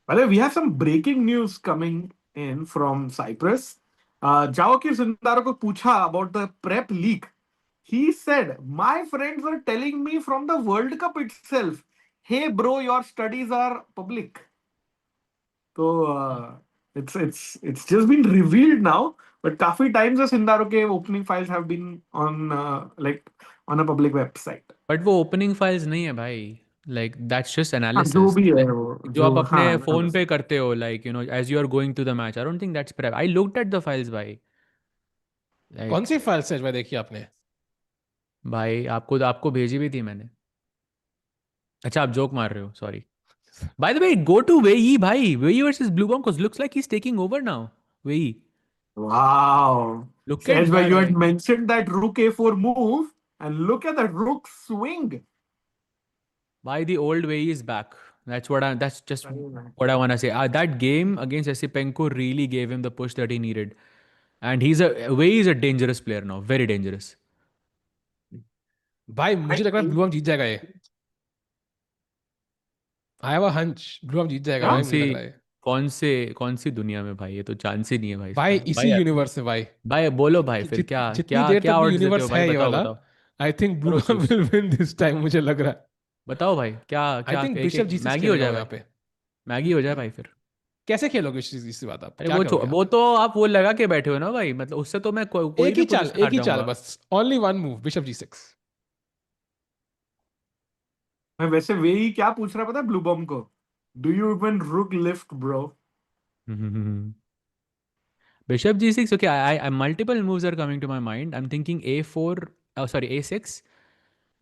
Well, we have some breaking news coming in from Cyprus. Javokhir Sindarov ko pucha about the prep leak. He said, "My friends are telling me from the World Cup itself, hey bro, your studies are public." So it's just been revealed now. But काफी times the Sindarov के opening files have been on on a public website. But वो opening files नहीं है भाई. Like that's just जो analysis. भी है वो जो आप अपने हाँ, phone पे करते हो, like as you are going to the match. I don't think that's prep. I looked at the files भाई. Like, कौन सी फाइल सेज भाई देखी आपने? भाई आपको भेजी भी थी मैंने. अच्छा आप जोक मार रहे हो, sorry. By the way, go to Wei Yi भाई. Wei Yi versus Bluebaum because looks like he's taking over now. Wei Yi. Wow. Look Says at where that. you had भाई. mentioned that rook a4 move, and look at that rook swing. Why the old Wei Yi is back. That's just what I want to say. That game against Esipenko really gave him the push that he needed. And Wei Yi is a dangerous player now. Very dangerous. भाई मुझे लग रहा है ब्लूबम जीत जाएगा ये. I have a hunch ब्लूबम जीत जाएगा भाई, मुझे लग रहा है. कौन सी दुनिया में भाई, ये तो चांस ही नहीं है भाई भाई इसका. इसी यूनिवर्स में भाई. भाई बोलो भाई फिर क्या जितनी क्या देर क्या तक भी odds देते हो यूनिवर्स भाई, है ये बताओ वाला, बताओ. आई थिंक करो ब्लूबम choose. Will win this time, मुझे लग रहा है. बताओ भाई क्या आई क्या थिंक एक बिशप एक जी6 मैगी हो खेलेगा जाए यहाँ भाई. पे. मैगी हो जाए भाई फिर. कैसे खेलोगे इसी बात आप? अरे क्या करोगे वो आप? तो आप वो लगा के बैठे हो ना भाई, मतलब उससे तो मैं कोई भी पोजीशन एक हार ही चाल जाऊंगा. बस. ओनली वन मूव, बिशप जी6. मैं वैसे वे ही क्या पूछ रहा पता है ब्लू बॉम को? Do you even rook lift bro? Bishop g6. Okay, I multiple moves are coming to my mind. I'm thinking a4. Oh, sorry, a6,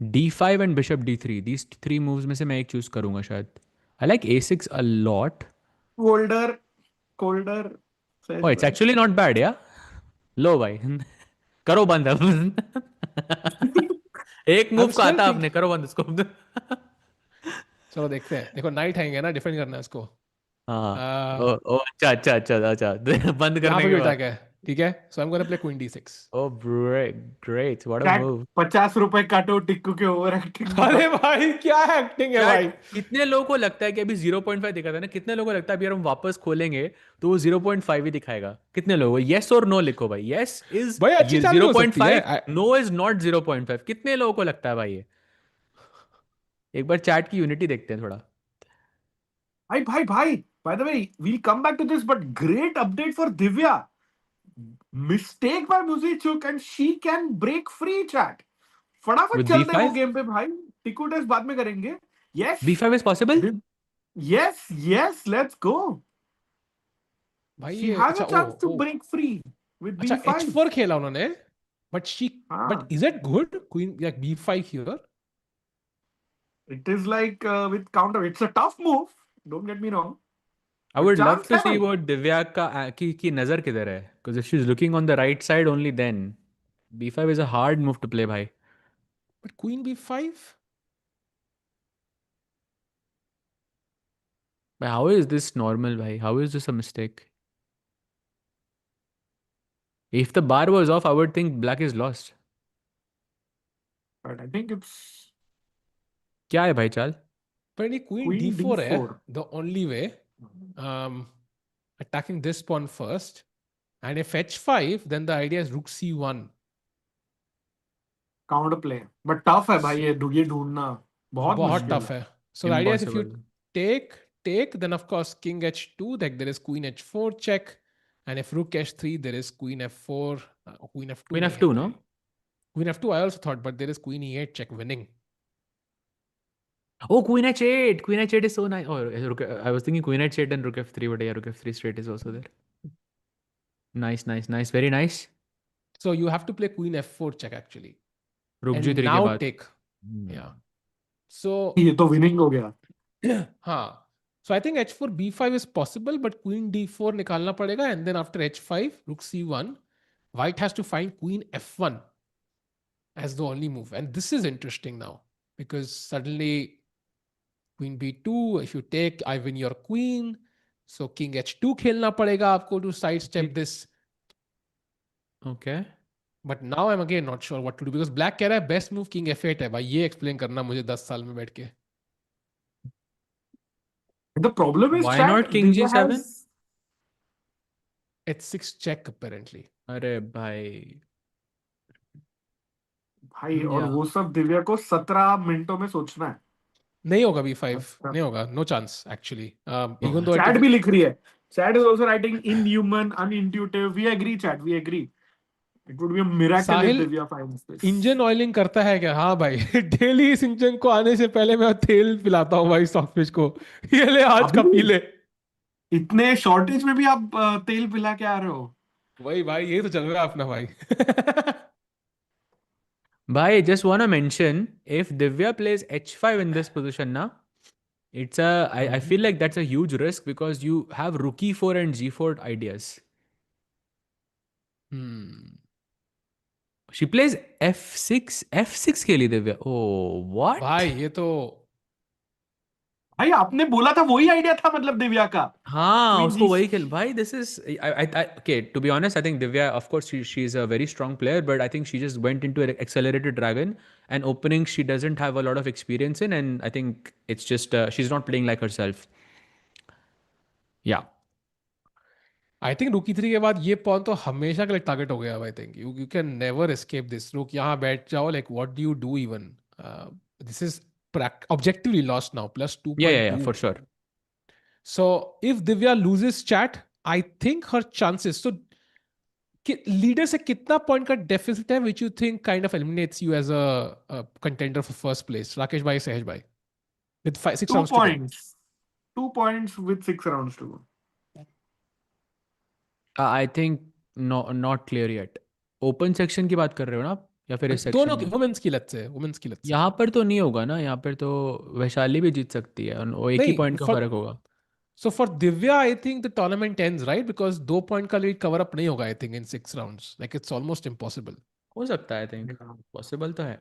d5 and bishop d3. These three moves में से मैं एक choose करूँगा शायद. I like a6 a lot. Colder colder Oh, it's actually not bad, yeah. लो भाई. करो बंद अब. एक I'm मूव का still आता think- आपने, करो बंद इसको. चलो देखते हैं. देखो नाइट आएंगे ना, डिफेंड करना है उसको. हाँ. ओ अच्छा अच्छा अच्छा अच्छा. बंद यहाँ करने पे के भी बाद. अटैक है, ठीक है. So I am gonna play queen d6. Oh, great. What a move. 50 रुपए काटो टिक्कू के ओवर एक्टिंग. अरे भाई क्या एक्टिंग है भाई. कितने लोगों को लगता है कि अभी 0.5 दिखा था ना, कितने लोगों को लगता है अभी हम वापस खोलेंगे तो वो 0.5 ही दिखाएगा? कितने लोगों? यस और नो लिखो भाई. यस इज भाई अच्छी चाल भी हो सकती है. 0.5, नो इज नॉट 0.5. कितने लोगों को लगता है भाई ये? एक बार चैट की यूनिटी देखते हैं थोड़ा. भाई by the way we'll come back to this but great update for Divya. Mistake by Muzychuk and she can break free chat. फटाफट With चलते हैं वो B5? गेम पे भाई. टिक्कू टेस्ट बाद में करेंगे. Yes. B5 is possible? Yes, let's go. भाई She ये has अच्छा a chance to break free with अच्छा B5. h4 खेला उन्होंने. बट हाँ. But is it good queen like b5 here? It is like with counter. It's a tough move. Don't get me wrong. I would love chance to है see भाई. वो दिव्या का की नजर किधर है, because if she's looking on the right side only then B5 is a hard move to play भाई. But queen b5? But how is this normal भाई? How is this a mistake? If the bar was off, I would think black is lost. But I think it's क्या है भाई चाल? Apparently queen queen d4 hai, d4. the only way. Attacking this pawn first. And if h5, then the idea is rook c1. Counter play. But tough है भाई ये ढूंढना बहुत बहुत मुश्किल tough है. hai. So the idea is if you Impossible. take, then of course king h2, like there is queen h4 check. And if rook h3, there is queen f4, queen f2. Queen f2, no? Queen f2 I also thought, but there is queen e8 check winning. Oh, queen h8. Queen h8 is so nice. Oh, I was thinking queen h8 and rook f3, but yeah, rook f3 straight is also there. Nice, nice, nice. Very nice. So you have to play queen f4 check actually. Rook And g3 के now बाद. take. Yeah. So ये तो winning हो गया. हाँ. So I think h4 b5 is possible, but queen d4 निकालना पड़ेगा, and then after h5 rook c1, white has to find queen f1 as the only move. And this is interesting now because suddenly queen b2, if you take, I win your queen. So king h2 खेलना पड़ेगा आपको to sidestep this. Okay. But now I'm again not sure what to do because black कह रहा है best move king f8 है भाई, ये explain करना मुझे 10 साल में बैठ के. The problem is Why chat, not king Divya g7? has- h6 check apparently. अरे भाई. भाई और Yeah. वो सब दिव्या को 17 मिनटों में सोचना है. नहीं होगा b5, अच्छा. नहीं होगा, no chance actually. Even though Chat भी लिख रही है. Chat is also writing inhuman, unintuitive. We agree, chat. We agree. It would be a miracle Sahil, if Divya finds this. Engine oiling करता है क्या? हाँ भाई. डेली इस इंजन को आने से पहले मैं तेल पिलाता हूँ भाई स्टॉकफिश को. ये ले आज का पी ले. इतने शॉर्टेज में भी आप तेल पिला के आ रहे हो. वही भाई, ये तो चल रहा है अपना भाई. Bhai, just want to mention, if Divya plays h5 in this position now, I feel like that's a huge risk because you have rook e4 and g4 ideas. She plays f6 खेली Divya. Oh, what? भाई ये तो भाई आपने बोला था वही idea था मतलब दिव्या का. हाँ, Queen उसको G- वही खेल. भाई, this is okay. To be honest, I think Divya, of course, she's a very strong player, but I think she just went into an accelerated dragon, and opening she doesn't have a lot of experience in, and I think it's just she's not playing like herself. Yeah. I think रूक e3 के बाद ये pawn तो हमेशा के लिए target हो गया. आई think you can never escape this. रूक यहाँ बैठ जाओ, like what do you do even. This is objectively lost now, plus 2.2. Yeah, for sure. So if Divya loses chat, I think her chances. So leader से कितना point का deficit है which you think kind of eliminates you as a contender for first place? Rakesh bhai, Sahej bhai, with 6 2 rounds to go. points. 2 points with 6 rounds to go. I think not clear yet. Open section की बात कर रहे हो ना आप, या फिर इस दोनों section की में? वुमेन्स की लत से, वुमेन्स की लत से. यहाँ पर तो नहीं होगा ना. यहाँ पर तो वैशाली भी जीत सकती है और वो एक ही नहीं, पॉइंट का फर्क होगा. So for Divya, I think the tournament ends, right? Because 2 point का lead cover up नहीं होगा, I think, in 6 rounds. Like it's almost impossible. हो सकता है. I think possible तो है.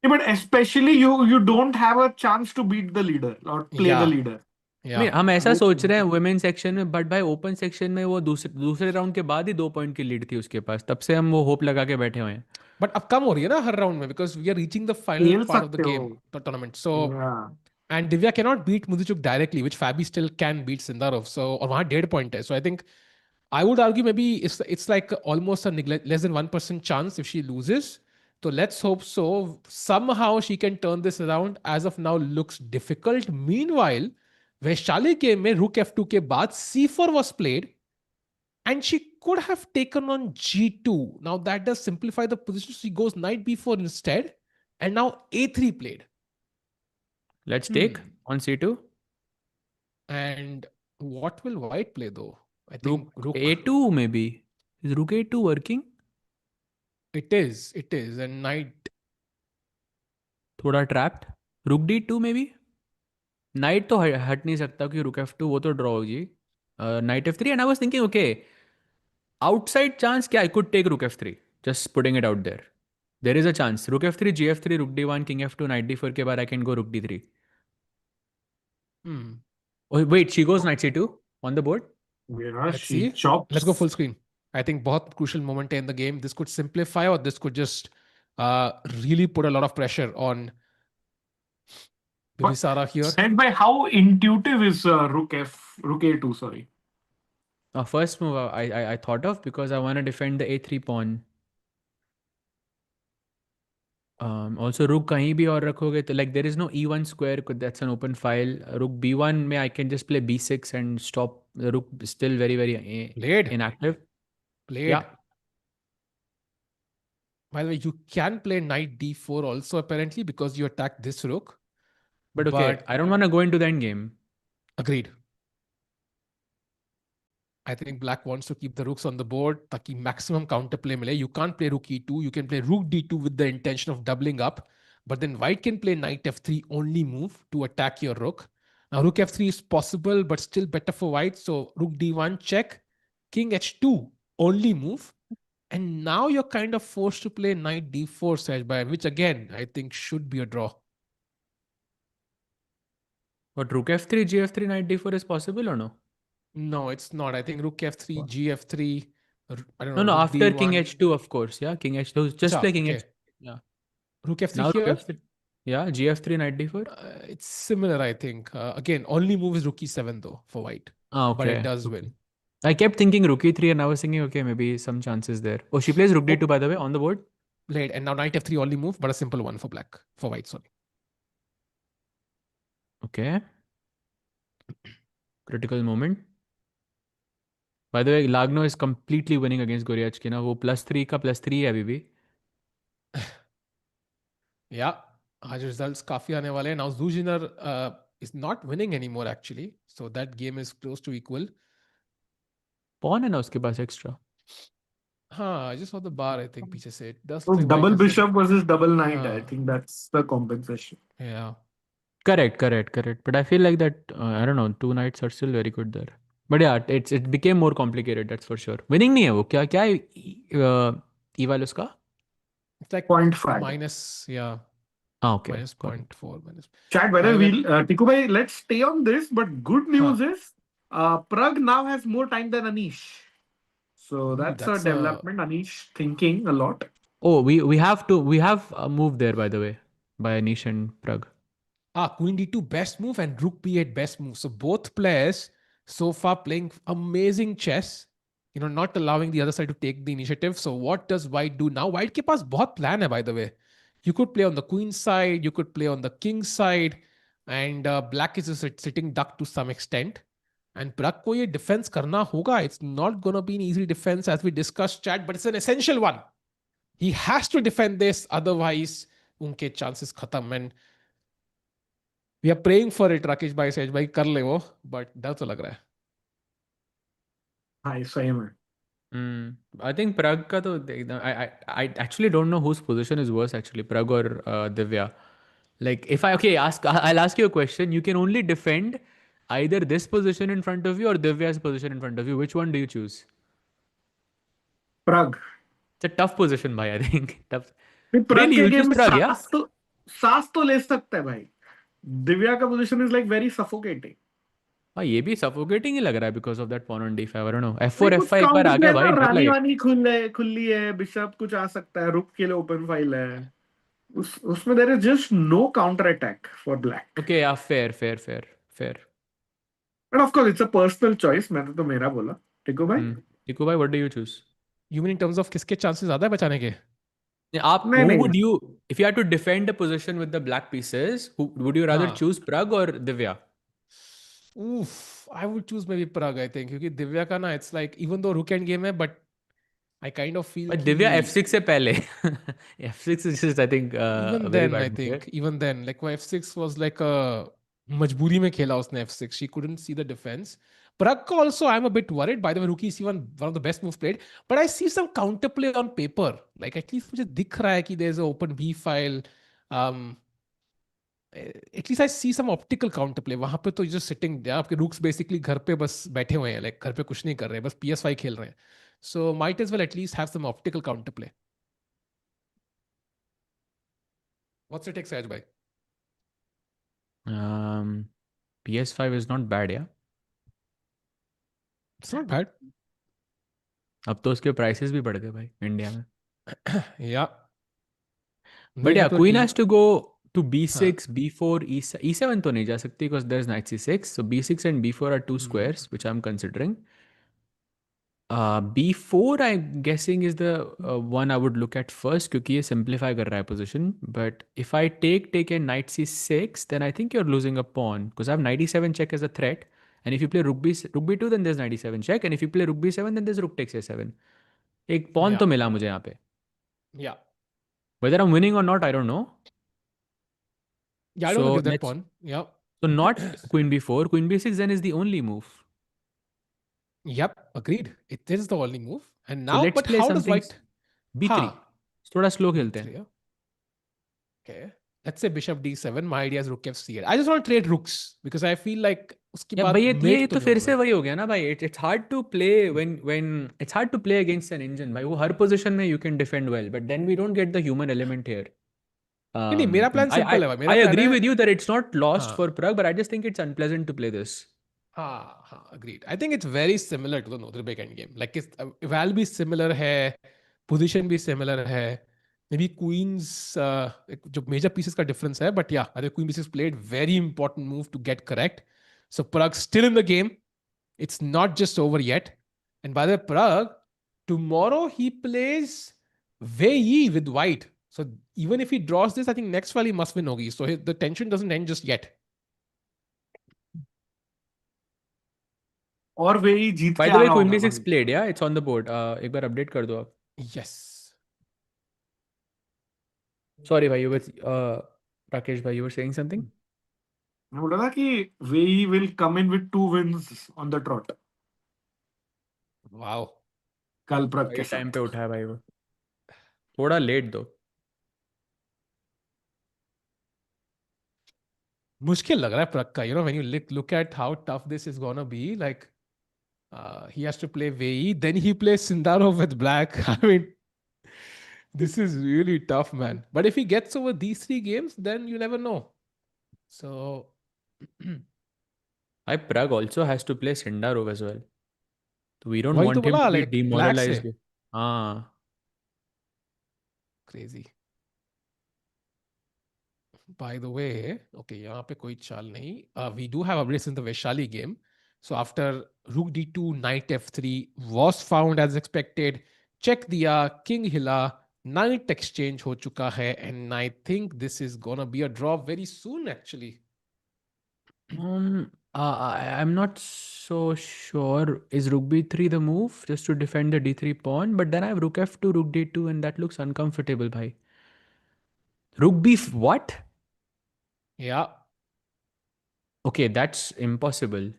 Yeah, but especially you don't have a chance to beat the leader or play Yeah. the leader. Yeah. नहीं, हम ऐसा सोच रहे हैं वुमेन सेक्शन में, बट भाई ओपन सेक्शन में वो दूसरे राउंड के बाद ही 2 पॉइंट की लीड थी उसके पास. तब से हम वो होप लगा के बैठे हुए हैं. But अब कम हो रही है ना हर राउंड में, because we are reaching the final खेल part of the सकते game, हो. the tournament. So Yeah. and Divya cannot beat Muzychuk directly, which Fabi still can beat Sindarov. So और वहाँ 1.5 point है. So I think I would argue maybe it's like almost a less than 1% chance if she loses. So let's hope so. Somehow she can turn this around. As of now, looks difficult. Meanwhile, Vaishali game में rook f2 के बाद c4 was played, and she could have taken on g2. Now that does simplify the position. She goes knight b4 instead, and now a3 played. Let's take on c2. And what will white play though? I think rook. a2 maybe. Is rook a2 working? It is, and knight. थोड़ा trapped. rook d2 maybe. Knight तो हट नहीं सकता क्योंकि rook f2 वो तो draw होगी. Knight f3, and I was thinking, okay, outside chance क्या, I could take rook f3. Just putting it out there. There is a chance. Rook f3, gf3, rook d1, king f2, knight d4 के बाद I can go rook d3. Oh, wait, she goes knight c2 on the board. Yeah, Let's she see. chops. Let's go full screen. I think बहुत crucial moment in the game. This could simplify or this could just really put a lot of pressure on But Bibisara here. said by how intuitive is Rook A2, sorry. First move I thought of because I want to defend the A3 pawn. Also rook kahin bhi aur rakhoge to like there is no E1 square, that's an open file. Rook B1 mein I can just play B6 and stop the rook still very Played. inactive. Played. Yeah. By the way, you can play knight D4 also apparently because you attack this rook. But okay, I don't want to go into the end game. Agreed. I think black wants to keep the rooks on the board taki maximum counterplay mile. You can't play rook E2. You can play rook D2 with the intention of doubling up. But then white can play knight F3 only move to attack your rook. Now rook F3 is possible, but still better for white. So rook D1 check. King H2 only move. And now you're kind of forced to play knight D4, Sejbhai, which again, I think should be a draw. But rook F3, G-F3, knight D4 is possible or no? No, it's not. I think rook F3, G-F3, I don't know. No, rook after D1. King H2, of course. Yeah, King H2. Just play King okay. H2. Yeah. Rook F3 Now here? rook F3. Yeah, G-F3, knight D4. It's similar, I think. Again, only move is rook E7 though for white. Okay. But it does win. I kept thinking rook E3 and I was thinking, okay, maybe some chances there. Oh, she plays rook D2 by the way on the board. Played. And now knight F3 only move, but a simple one for black. For white, sorry. Okay. Critical moment. By the way, Lagno is completely winning against Goryachkina. वो +3 का +3 है अभी भी. Yeah. आज results काफी आने वाले हैं. Now Zhu Jiner is not winning anymore actually. So that game is close to equal. Pawn है ना उसके पास extra. I just saw the bar, I think, पीछे से. It does So look like double white has bishop versus double knight. I हाँ. think that's the compensation. Yeah. Correct. But I feel like that, I don't know, 2 knights are still very good there. But yeah, it became more complicated, that's for sure. Winning नहीं है वो. क्या है eval उसका? It's like 0.5. minus, yeah. Okay. Minus 0.4. Minus. Chat, whether Tiku bhai, let's stay on this. But good news is, Pragg now has more time than Anish. So that's a development. Anish thinking a lot. Oh, we have a move there by the way, by Anish and Pragg. Queen D2 best move and Rook B8 best move. So both players so far playing amazing chess, not allowing the other side to take the initiative. So what does white do now? White ke paas bahut plan hai, by the way. You could play on the queen side, you could play on the king side, and black is just sitting duck to some extent. And Pragg ko ye defense karna hoga. It's not going to be an easy defense as we discussed, chat, but it's an essential one. He has to defend this, otherwise unke chances khatam. And we are praying for it, Rakesh bhai, Sej bhai, kar le wo, but डर तो लग रहा है. Hi, same. I think Pragg का तो I actually don't know whose position is worse actually, Pragg or Divya. Like if I'll ask you a question. You can only defend either this position in front of you or Divya's position in front of you. Which one do you choose? Pragg. It's a tough position, bhai. I think tough. Pragg Really, you के choose game Pragg, yeah? सास तो ले सकता है भाई. Divya का position is like very suffocating. हाँ ये भी suffocating ही लग रहा है because of that pawn on d5. I don't know. F4 कुछ F5 एक बार आ गया भाई. डर रानी लगे. वानी खुली है. बिशप कुछ आ सकता है. रुक के लिए ओपन फाइल है. उसमें there is just no counter attack for black. Okay, yeah, fair. But of course, it's a personal choice. मैंने तो मेरा बोला. टिकू भाई? टिकू भाई, what do you choose? You mean in terms of किसके chances ज़्यादा है बचाने के? Who would you, if you had to defend a position with the black pieces, would you rather choose Pragg or Divya? I would choose maybe Pragg, I think, क्योंकि दिव्या का ना, it's like even though rook end game है, but I kind of feel. But Divya F6 से पहले. F6 is just, I think, even then I think even then like F6 was like a मजबूरी में खेला उसने F6. She couldn't see the defense. Pragg also, I'm a bit worried. By the way, rook E7 one of the best moves played, but I see some counterplay on paper. Like at least मुझे दिख रहा है कि there's an open B file. At least I see some optical counterplay. वहां पे तो just sitting there. आपके rooks basically घर पे बस बैठे हुए हैं. Like घर पे कुछ नहीं कर रहे हैं. बस PS5 खेल रहे हैं. So might as well at least have some optical counterplay. What's your take, Saj bhai? PS5 is not bad, yeah. It's not bad. अब तो उसके प्राइसेस भी बढ़ गए भाई इंडिया में. Yeah. But They yeah, have to queen team. has to go to हाँ. b6, b4, e7 तो नहीं जा सकती because there's knight c6. So b6 and b4 are two squares which I'm considering. b4 I'm guessing is the one I would look at first क्योंकि ये simplify कर रहा है position. But if I take and knight c6, then I think you're losing a pawn because I have knight e7 check as a threat. And if you play rook b2, then there's knight e7 check. And if you play rook b7, then there's rook takes a7. एक pawn तो मिला मुझे यहाँ पे. Yeah. Whether I'm winning or not, I don't know. Yeah, I don't So want to give that let's pawn. Yeah. so not queen b4, queen b6 then is the only move. Yep, agreed. It is the only move. And So now, let's but play how does something white? b3. हाँ. थोड़ा slow खेलते हैं. B3, yeah. Okay. Let's say bishop d7. My idea is rook f8. I just want to trade rooks because I feel like उसके या बाद भाई ये mate तो तो नहीं फिर होगा. से वही हो गया ना भाई. It's hard to play when it's hard to play against an engine भाई. वो हर position में you can defend well, but then we don't get the human element here. नहीं मेरा प्लान सिंपल है भाई. मेरा I प्लान agree है. with you that it's not lost हाँ. for Pragg, but I just think it's unpleasant to play this. हाँ, agreed. I think it's very similar to the Northern end game. Like it's val भी similar है, position भी similar है. Maybe queens जो major pieces का difference है, but yeah, I think queen b6 played very important move to get correct. So Pragg still in the game. It's not just over yet. And by the way, Pragg, tomorrow he plays Wei Yi with white. So even if he draws this, I think next while he must win hogi. So the tension doesn't end just yet. और वे ही जीत By के the uh way, रहा queen होगा b6 भाई. played, yeah, it's on the board. एक बार update कर दो आप. Yes. Sorry भाई, you were Rakesh भाई, you were saying something? मैं बोल रहा था कि वे he will come in with 2 wins on the trot. Wow. कल प्रग के भाई टाइम साथ. पे उठा है भाई वो. थोड़ा लेट दो. मुश्किल लग रहा है प्रग का. You know, when you look at how tough this is gonna be, like he has to play Wei Yi, then he plays Sindarov with black. I mean, this is really tough, man. But if he gets over these 3 games, then you never know. So Pragg also has to play Sindarov as well. So we don't वही तो want him बोला, to be like black से. demoralized. हाँ. Crazy. By the way, okay, यहाँ पे कोई चाल नहीं. We do have updates in the Vaishali game. So after rook d2, knight f3 was found as expected. Check दिया, king हिला, knight exchange हो चुका है, and I think this is gonna be a draw very soon actually. I'm not so sure. Is rook b3 the move just to defend the d3 pawn? But then I have rook f2, rook d2, and that looks uncomfortable, bhai. Rook b what? Yeah. Okay, that's impossible.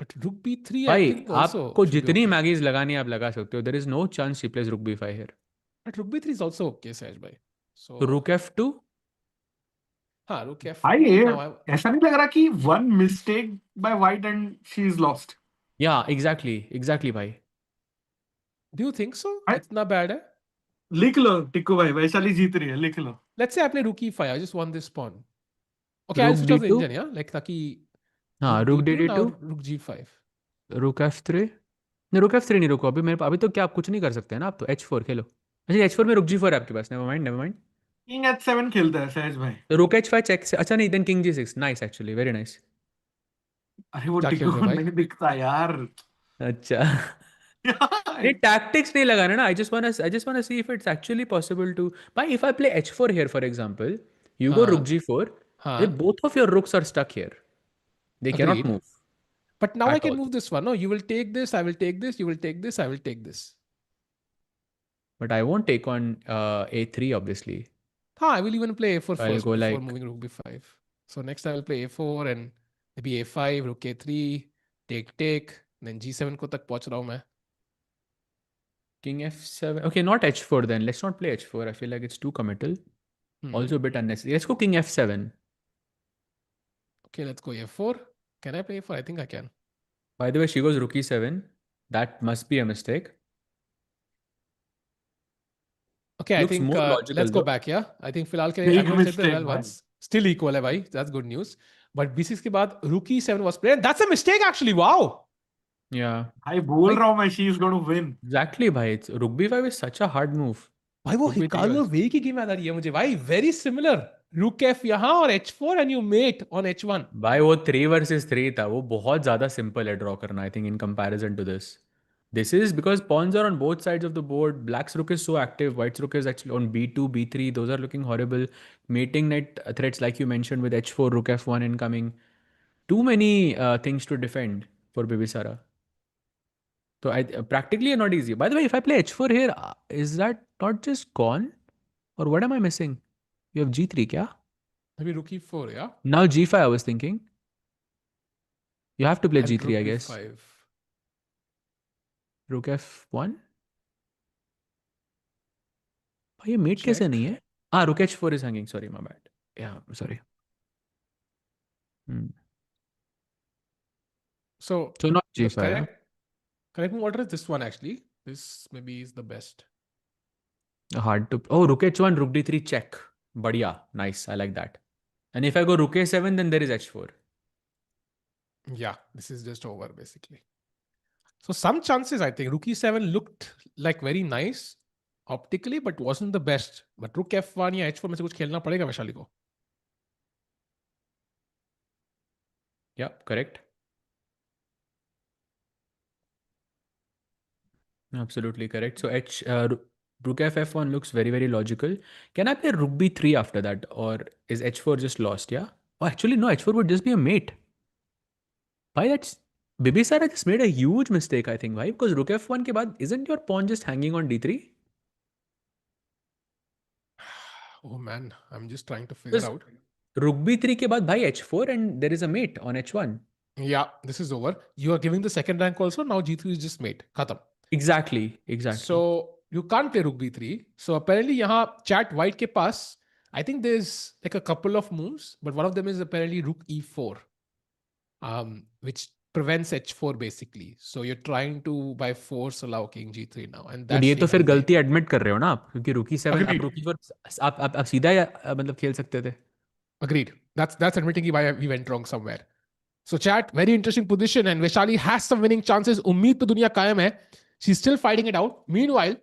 But rook b3 I भाई think also आपको should be जितनी okay. Maggie's लगानी है आप लगा सकते हो. There is no chance he plays rook b5 here. But rook b3 is also okay, Sahaj bhai. So So rook f2? हाँ, rook f2. भाई ये Now ऐसा नहीं लग रहा कि one mistake by white and she is lost. Yeah, exactly, bhai. do you think so? I- इतना bad है? लिख लो टिक्कू भाई, वैशाली जीत रही है, लिख लो. Let's say I play rook e5. I just want this pawn. Okay, I'll Rook switch off the d2? engine, yeah? Like ताकि हाँ, rook d2 now d2, rook g5. rook f3. नहीं, rook f3 नहीं, रुको अभी मेरे अभी तो क्या आप कुछ नहीं कर सकते हैं ना. आप तो h4 खेलो. अच्छा, h4 में rook g4 है आपके पास. Never mind. किंग h7 खेलता है सहज भाई. तो rook h5 चेक से. अच्छा नहीं, then king g6. Nice actually, very nice. अरे वो क्या टिक्कू खेल को रहे भाई? नहीं दिखता यार. अच्छा. नहीं, tactics नहीं लगाना ना. I just wanna see if it's actually possible to. But if I play h4 here, for example, you go हाँ. rook g4. हाँ. Both of your rooks are stuck here. They cannot Agreed. move. But now I At can all. move this one. No, you will take this, I will take this, you will take this, I will take this. But I won't take on a3 obviously. I will even play a4 So I'll first go before like moving rook b5. So next I will play a4 and maybe a5, rook a3, take, then g7 को तक पहुंच रहा हूँ मैं. king f7. Okay, not h4 then. Let's not play h4. I feel like it's too committal. Also a bit unnecessary. Let's go king f7. Okay, let's go a4. Can I play a4? I think I can. By the way, she goes rook e7. That must be a mistake. Okay, Looks I think more logical let's go though. back, yeah? I think फिलहाल के Big लिए everyone said that mistake, well man. once. Still equal है भाई. That's good news. But b6 के बाद rook e7 was played. That's a mistake actually. Wow. Yeah. भाई बोल भाई रहा हूँ मैं, she is going to win. Exactly, bhai. Rook b5 is such a hard move. भाई वो Rook b3 हिकारू और was. वे की गेम याद आ रही है मुझे भाई, वेरी सिमिलर। रुक एफ यहाँ और h4 and you met on h1। भाई वो 3 versus 3 था, वो बहुत ज़्यादा सिंपल है ड्रॉ करना, I think in comparison to this. This is because pawns are on both sides of the board. Black's rook is so active. White's rook is actually on b2, b3. Those are looking horrible. Mating knight threats, like you mentioned, with h4, rook f1 incoming. Too many things to defend for Bibisara. So practically not easy. By the way, if I play h4 here, is that not just gone? Or what am I missing? You have g3, kya? अभी रुक e4 या Now g5, I was thinking. You have to play and g3, रुक I guess. e5। Rook f1. भाई ये met कैसे check. नहीं है? Ah, rook h4 is hanging. Sorry, my bad. Yeah, sorry. Hmm. So So not the g5, huh? correct move order is this one actually. This maybe is the best. Hard to. Oh, rook h1, rook d3 check. Badhiya. Nice. I like that. And if I go rook a7, then there is h4. Yeah, this is just over basically. So some chances, I think. Rook e7 looked like very nice optically, but wasn't the best. But rook f1 या h4 में से कुछ खेलना पड़ेगा वैशाली को. Yeah, correct. Absolutely correct. So rook f1 looks very, very logical. Can I play rook b3 after that? Or is h4 just lost? Yeah. Oh, actually, no, h4 would just be a mate. Why that's Bibisara just made a huge mistake, I think. Why? Because rook f1 ke baad, isn't your pawn just hanging on d3? Oh man, I'm just trying to figure Because out. rook b3 ke baad, bhai, h4 and there is a mate on h1. Yeah, this is over. You are giving the second rank also. Now g3 is just mate. Khatam. Exactly, exactly. So you can't play rook b3. So apparently यहाँ chat white के पास, I think there's like a couple of moves, but one of them is apparently rook e4, which prevents h4 basically. So you're trying to by force allow king g3 now, and तो that's ये तो फिर taking गलती admit कर रहे हो ना आप, क्योंकि रुकी 7 आप Agreed. रुकी 4 आप सीधा मतलब खेल सकते थे. Agreed. That's admitting why we went wrong somewhere. So chat, very interesting position, and Vaishali has some winning chances. उम्मीद तो दुनिया कायम है. She's still fighting it out. Meanwhile,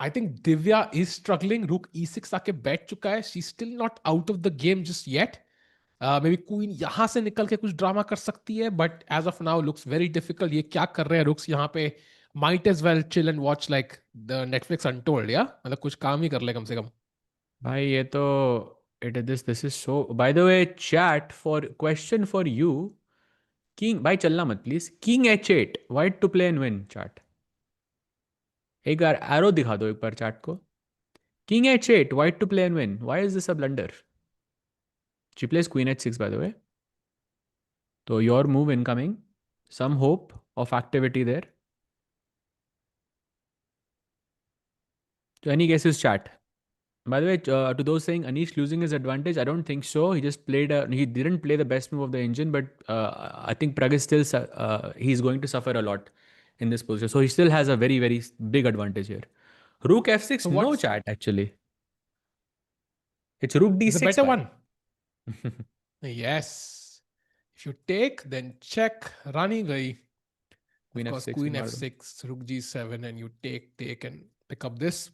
I think Divya is struggling. Rook e6 आके बैठ चुका है. She's still not out of the game just yet. Maybe Queen यहाँ से निकल के कुछ ड्रामा कर सकती है, but as of now looks very difficult. ये क्या कर रहे हैं Rooks यहाँ पे? Might as well chill and watch like the Netflix Untold, yeah? मतलब कुछ काम ही कर ले कम से कम. भाई ये तो this is so. By the way, chat for question for you. King भाई चलना मत please. King h8 white to play and win chat. एक बार arrow दिखा दो एक बार chat को. King h8 white to play and win. Why is this a blunder? She plays queen h6 by the way. So your move incoming. Some hope of activity there. So any guesses chat? By the way, to those saying Anish losing his advantage, I don't think so. He just played. He didn't play the best move of the engine, but I think Pragg is still. He's going to suffer a lot in this position. So he still has a very, very big advantage here. Rook f6, So no what's chat actually. It's rook d6. the better bhai. one? Yes. If you take, then check. Rani gayi. Queen Because f6 Queen मार दो. f6, Rook g7, and you take and pick up this.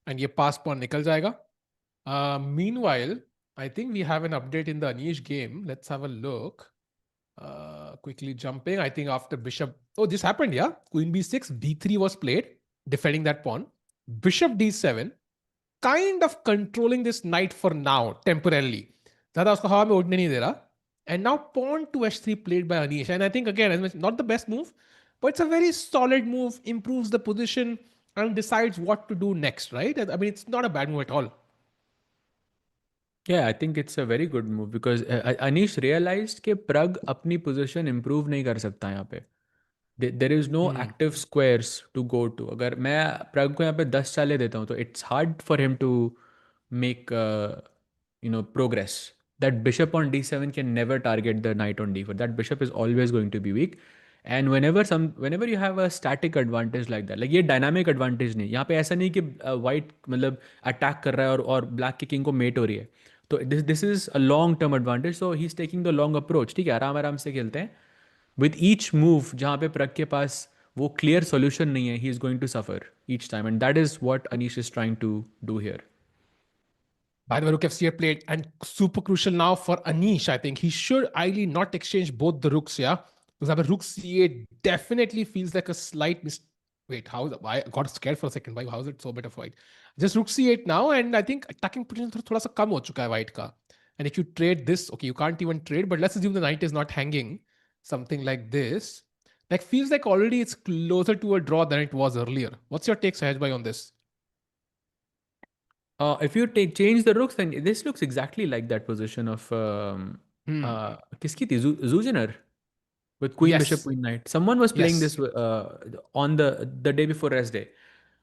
And ये pass pawn निकल जाएगा. Meanwhile, I think we have an update in the Anish game. Let's have a look. Quickly jumping. I think after bishop. Oh, this happened, yeah. Queen b6, d3 was played, defending that pawn. Bishop d7, kind of controlling this knight for now, temporarily. ज़्यादा उसको हवा में उड़ने नहीं दे रहा. And now pawn to h3 played by Anish. And I think again, as mentioned, not the best move, but it's a very solid move, improves the position and decides what to do next, right? I mean, it's not a bad move at all. Yeah, I think it's a very good move because Anish realized कि Pragg अपनी position improve नहीं कर सकता यहाँ पे. There is no active squares to go to. अगर मैं Pragg को यहाँ पे 10 चालें देता हूँ तो it's hard for him to make progress. That bishop on d7 can never target the knight on d4. That bishop is always going to be weak. And whenever you have a static advantage like that, like ये dynamic advantage नहीं, यहाँ पे ऐसा नहीं कि white मतलब attack कर रहा है और black की king को mate हो रही है. तो this is a long term advantage. So he's taking the long approach. ठीक है, आराम आराम से खेलते हैं. with each move जहाँ पे प्रग के पास वो clear solution नहीं है, he is going to suffer each time, and that is what Anish is trying to do here. By the way, Rook F8 played, and super crucial now for Anish. I think he should ideally not exchange both the rooks, yeah? Because Rook C8 definitely feels like a slight Wait, why? I got scared for a second. Why? How is it so better for white? Just Rook C8 now, and I think attacking position thoda sa kam ho chuka hai white ka. And if you trade this, okay, you can't even trade, but let's assume the knight is not hanging. Something like this. Like, feels like already it's closer to a draw than it was earlier. What's your take, Sahaj bhai, on this? If you change the rooks, then this looks exactly like that position of किसकी थी? Zhu Jiner with queen, Yes. bishop, queen, knight. Someone was playing Yes. this on the day before rest day.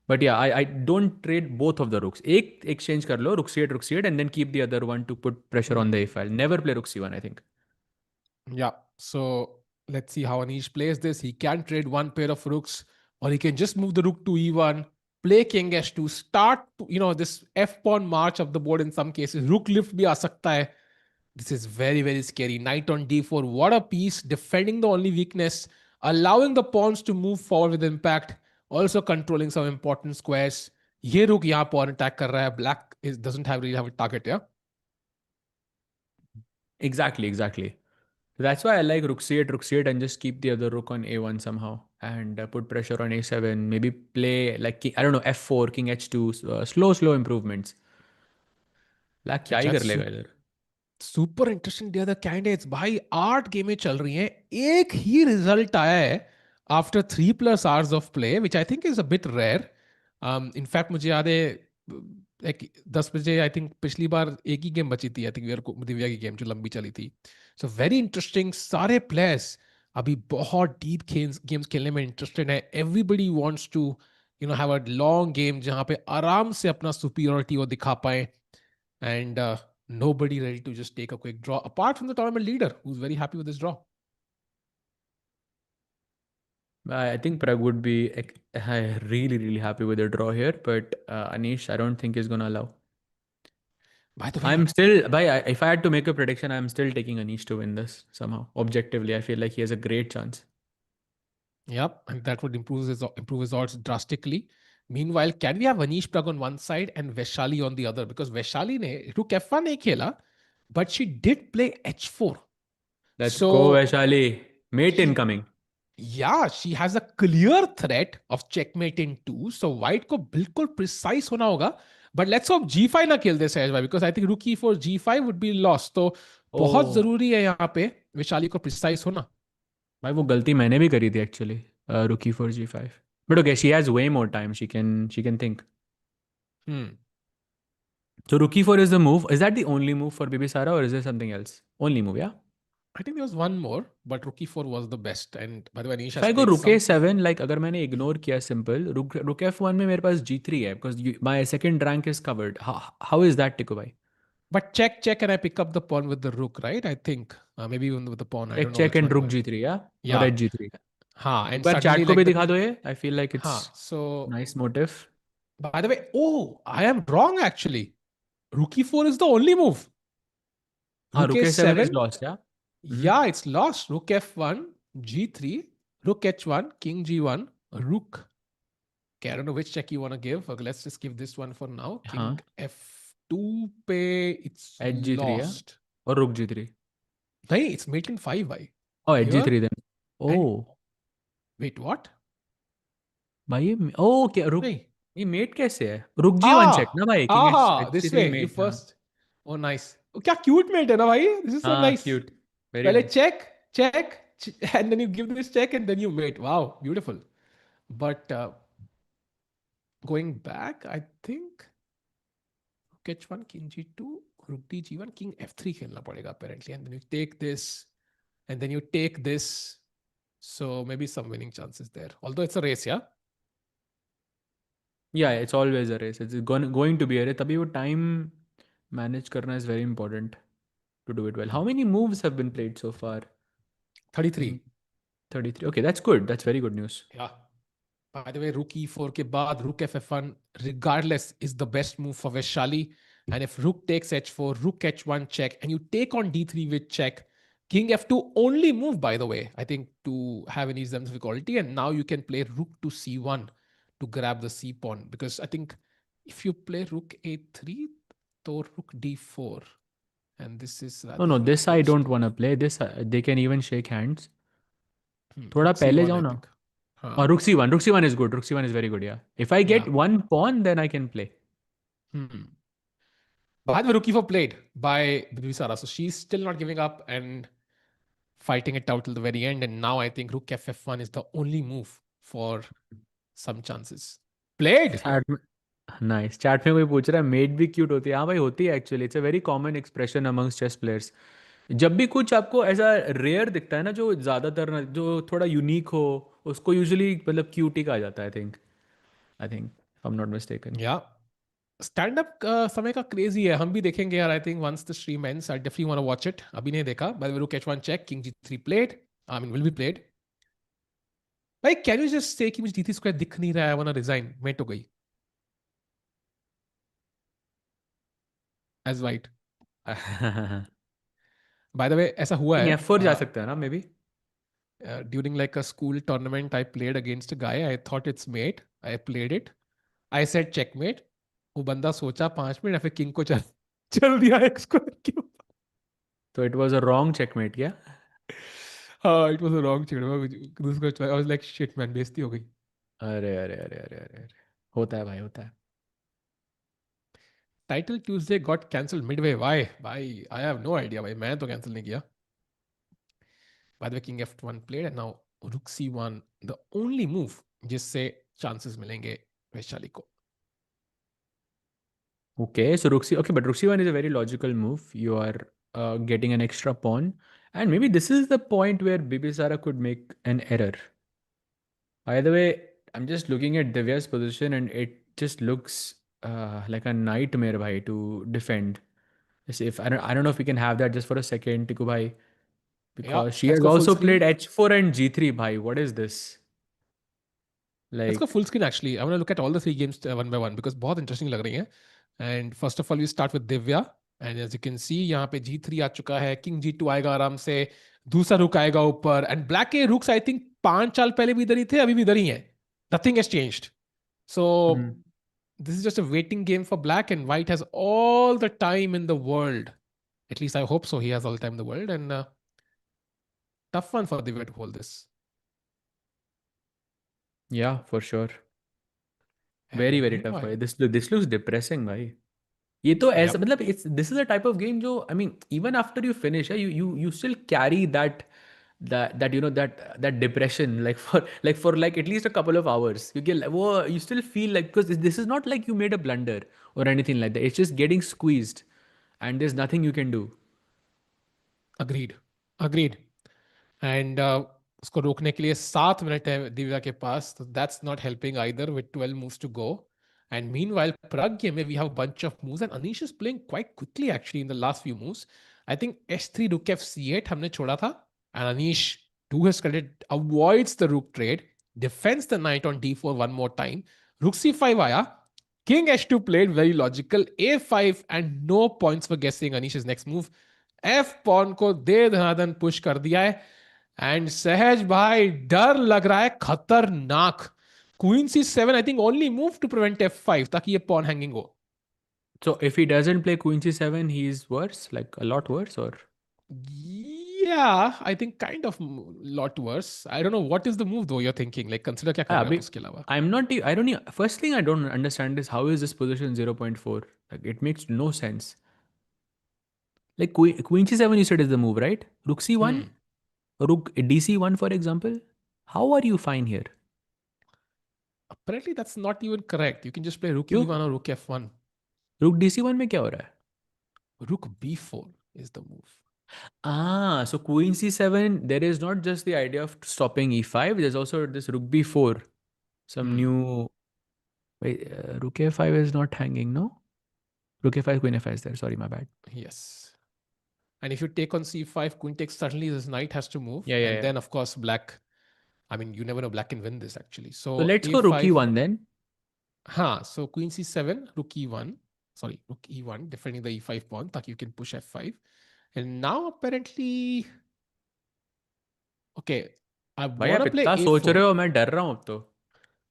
But yeah, I don't trade both of the rooks. एक exchange कर लो, rook c8, and then keep the other one to put pressure on the a file. Never play rook c1, I think. Yeah. So let's see how Anish plays this. He can trade one pair of rooks, or he can just move the rook to e1, play king h2, start this f pawn march of the board in some cases. Rook lift bhi aa sakta hai. This is very, very scary. Knight on d4. What a piece. Defending the only weakness, allowing the pawns to move forward with impact, also controlling some important squares. Ye rook yahan pawn attack kar raha hai. Black doesn't really have a target, yeah? Exactly. That's why I like rook c8, and just keep the other rook on a1 somehow, and put pressure on a7. Maybe play like I don't know, f4, king h2, slow improvements. Black क्या ही कर लेगा इधर? Super interesting day the candidates भाई 8 गेमें चल रही हैं एक ही result आया है after 3+ hours of play which I think is a bit rare in fact मुझे याद है like 10 बजे आई थिंक पिछली बार एक ही गेम बची थी आई थिंक दिव्या की गेम जो लंबी चली थी सो वेरी इंटरेस्टिंग सारे प्लेयर्स अभी बहुत डीप गेम्स खेलने में इंटरेस्टेड है everybody wants to have a long game जहां पे आराम से अपना सुपीरियरिटी वो दिखा पाए and nobody ready to just take a quick draw apart from the tournament leader who's very happy with this draw. I think Pragg would be really happy with the draw here, but Anish, I don't think is going to allow. By the way, if I had to make a prediction, I'm still taking Anish to win this somehow. Objectively, I feel like he has a great chance. Yep, and that would improve his odds drastically. Meanwhile, can we have Anish Pragg on one side and Vaishali on the other? Because Vaishali ne rook f1 nahi khela, but she did play h4. Let's go, Vaishali. Mate incoming. Yeah, she has a clear threat of checkmate in 2. So white ko bilkul precise hona hoga. But let's hope g5 na kill this Sahaj bhai, because I think rook e4 g5 would be lost. So बहुत जरूरी है यहाँ पे वैशाली को precise होना. भाई वो गलती मैंने भी करी थी actually. Rook e4 g5. But okay, she has way more time. She can think. So rook e4 is the move. Is that the only move for Bibisara, or is there something else? Only move, yeah? I think there was one more, but rook e4 was the best. And by the way, Anish if I go rook a7, like अगर मैंने ignore किया simple, rook f1 में मेरे पास g3 है, because my second rank is covered. How is that, Tiku bhai? But check and I pick up the pawn with the rook, right? I think maybe even with the pawn. I don't know. Check and rook g3, yeah? Yeah. Red g3. हाँ, and but suddenly chat को like भी दिखा दो ये. I feel like it's so nice motive. By the way, I am wrong actually. Rook e4 is the only move. Rook a7 is lost, yeah? Yeah, it's lost. Rook f1, g3, rook h1, king g1, rook. Okay, I don't know which check you want to give. Okay, let's just give this one for now. King f2 pe it's h g3, lost. Yeah? Or rook g3? No, it's mate in 5 bhai. Oh, h g3 then. Oh. Wait, what? भाई okay, rook. ये mate कैसे है? Rook g1 check ना भाई. This way. You first. Oh, nice. क्या cute mate है ना भाई? This is so nice. Cute. Very पहले nice. check, and then you give this check, and then you mate. Wow, beautiful. But going back, I think rook h1, king g2, rook d g1, king f3 खेलना पड़ेगा apparently, and then you take this, and then you take this. So maybe some winning chances there. Although it's a race, yeah. Yeah, it's always a race. It's going to be a race. तभी वो time manage करना is very important to do it well. How many moves have been played so far? 33. 33. Okay, that's good. That's very good news. Yeah. By the way, rook e4 के बाद rook f1 regardless is the best move for Vaishali. And if rook takes h4, rook h1 check, and you take on d3 with check, King f2 only move, by the way, I think, to have any Zem's equality. And now you can play rook to c1 to grab the c pawn. Because I think if you play rook a3, so rook d4. And this is rather No, weak this I don't positioning. want to play. This they can even shake hands. थोड़ा Rook पहले c1, जाओ I ना. think. Oh, rook c1. Rook c1 is good. Rook c1 is very good, yeah. If I get Yeah. one pawn, then I can play. By the way, rook e4 played by Bibisara. So she's still not giving up and fighting it out till the very end. And now I think rook ff1 is the only move for some chances. Played! Chat में nice chat में कोई पूछ रहा है made भी cute होती है. हाँ भाई होती है actually. It's a very common expression amongst chess players. जब भी कुछ आपको ऐसा रेयर दिखता है ना जो ज़्यादातर जो थोड़ा यूनिक हो उसको यूजुअली मतलब क्यूट ही कहा जाता है. I think I am not mistaken. या स्टैंड अप समय का क्रेजी है. हम भी देखेंगे यार. I think once the stream ends I definitely want to watch it. अभी नहीं देखा. By the way, rook h1 check, king g3 played. I mean will be played. भाई कैन यू जस्ट से कि मुझे d3 स्क्वायर दिख नहीं रहा है, I want to resign. Mate हो गई as white. By the way ऐसा हुआ है F4 जा सकता है ना maybe. during like a school tournament. I played against a guy. I thought it's mate. I played it. I said checkmate. वो बंदा सोचा 5 मिनट, फिर किंग को चल दिया एक स्क्वायर के ऊपर. तो it was a wrong checkmate क्या. हाँ, it was a wrong checkmate. I was like shit man, बेइज्जती हो गई. अरे अरे अरे अरे अरे अरे होता है भाई होता है. Title Tuesday got cancelled midway. Why? Bhai, I have no idea. भाई मैं तो cancel नहीं किया. By the way, king f1 played and now rook c1, the only move जिससे chances मिलेंगे वैशाली को. Okay, so rook c. Okay, but rook c1 is a very logical move. You are getting an extra pawn, and maybe this is the point where Bibisara could make an error. By the way, I'm just looking at Divya's position, and it just looks like a nightmare, bhai, to defend. If I don't know if we can have that just for a second, Tiku bhai, because she let's has go full also screen. played h4 and g3, bhai. What is this? Let's go Like, full screen actually. I want to look at all the 3 games one by one because बहुत interesting लग रही हैं. And first of all, we start with Divya. And as you can see, यहाँ पे g3 आ चुका है. King g2 आएगा आराम से. दूसरा रुक आएगा ऊपर. And black के रुक्स I think 5 साल पहले भी इधर ही थे, अभी भी इधर ही हैं. Nothing has changed. So this is just a waiting game for black, and white has all the time in the world. At least I hope so. He has all the time in the world, and tough one for Divya to hold this. yeah, for sure. Very very tough bhai. This looks depressing bhai. ये तो ऐसा मतलब this is a type of game जो I mean even after you finish you still carry that that depression like at least a couple of hours. You still feel like because this is not like you made a blunder or anything like that. It's just getting squeezed and there's nothing you can do. Agreed. And उसको रोकने के लिए 7 minute है दिव्या के पास. So that's not helping either with 12 moves to go. And meanwhile, Pragg game, we have a bunch of moves, and Anish is playing quite quickly actually in the last few moves. I think h3 rook f c8 हमने छोड़ा था, and Anish, to his credit, avoids the rook trade, defends the knight on d4 one more time. Rook c5 आया, king h2 played, very logical, a5, and no points for guessing Anish's next move. f pawn को दे धनाधन push कर दिया है, and सहज भाई डर लग रहा है खतरनाक. Queen c7, I think, only move to prevent f5 ताकि ये pawn hanging हो. So if he doesn't play queen c7 he's worse, like a lot worse, or Yeah, I think kind of lot worse. I don't know what is the move though you're thinking. Like consider क्या कर रहे हो उसके अलावा. I don't even, first thing I don't understand is how is this position 0.4? Like it makes no sense. Like queen c7 you said is the move, right? Rook c1, rook dc1 for example. How are you fine here? Apparently that's not even correct. You can just play rook क्यों? e1 or rook f1. Rook dc1 में क्या हो रहा है? Rook b4 is the move. Ah, so queen c7, there is not just the idea of stopping e5, there's also this rook b4. Some new... Wait, rook a5 is not hanging, no? Rook a5, queen a5 is there. Sorry, my bad. Yes. And if you take on c5, queen takes, suddenly this knight has to move. Yeah. Then of course black, I mean, you never know, black can win this actually. So let's a5, go rook e1 then. So queen c7, rook e1. Sorry, rook e1, defending the e5 pawn, ताकि you can push f5. And now apparently Okay, I भाई आप wanna play इतना सोच a4. रहे हो, मैं डर रहा हूँ अब तो.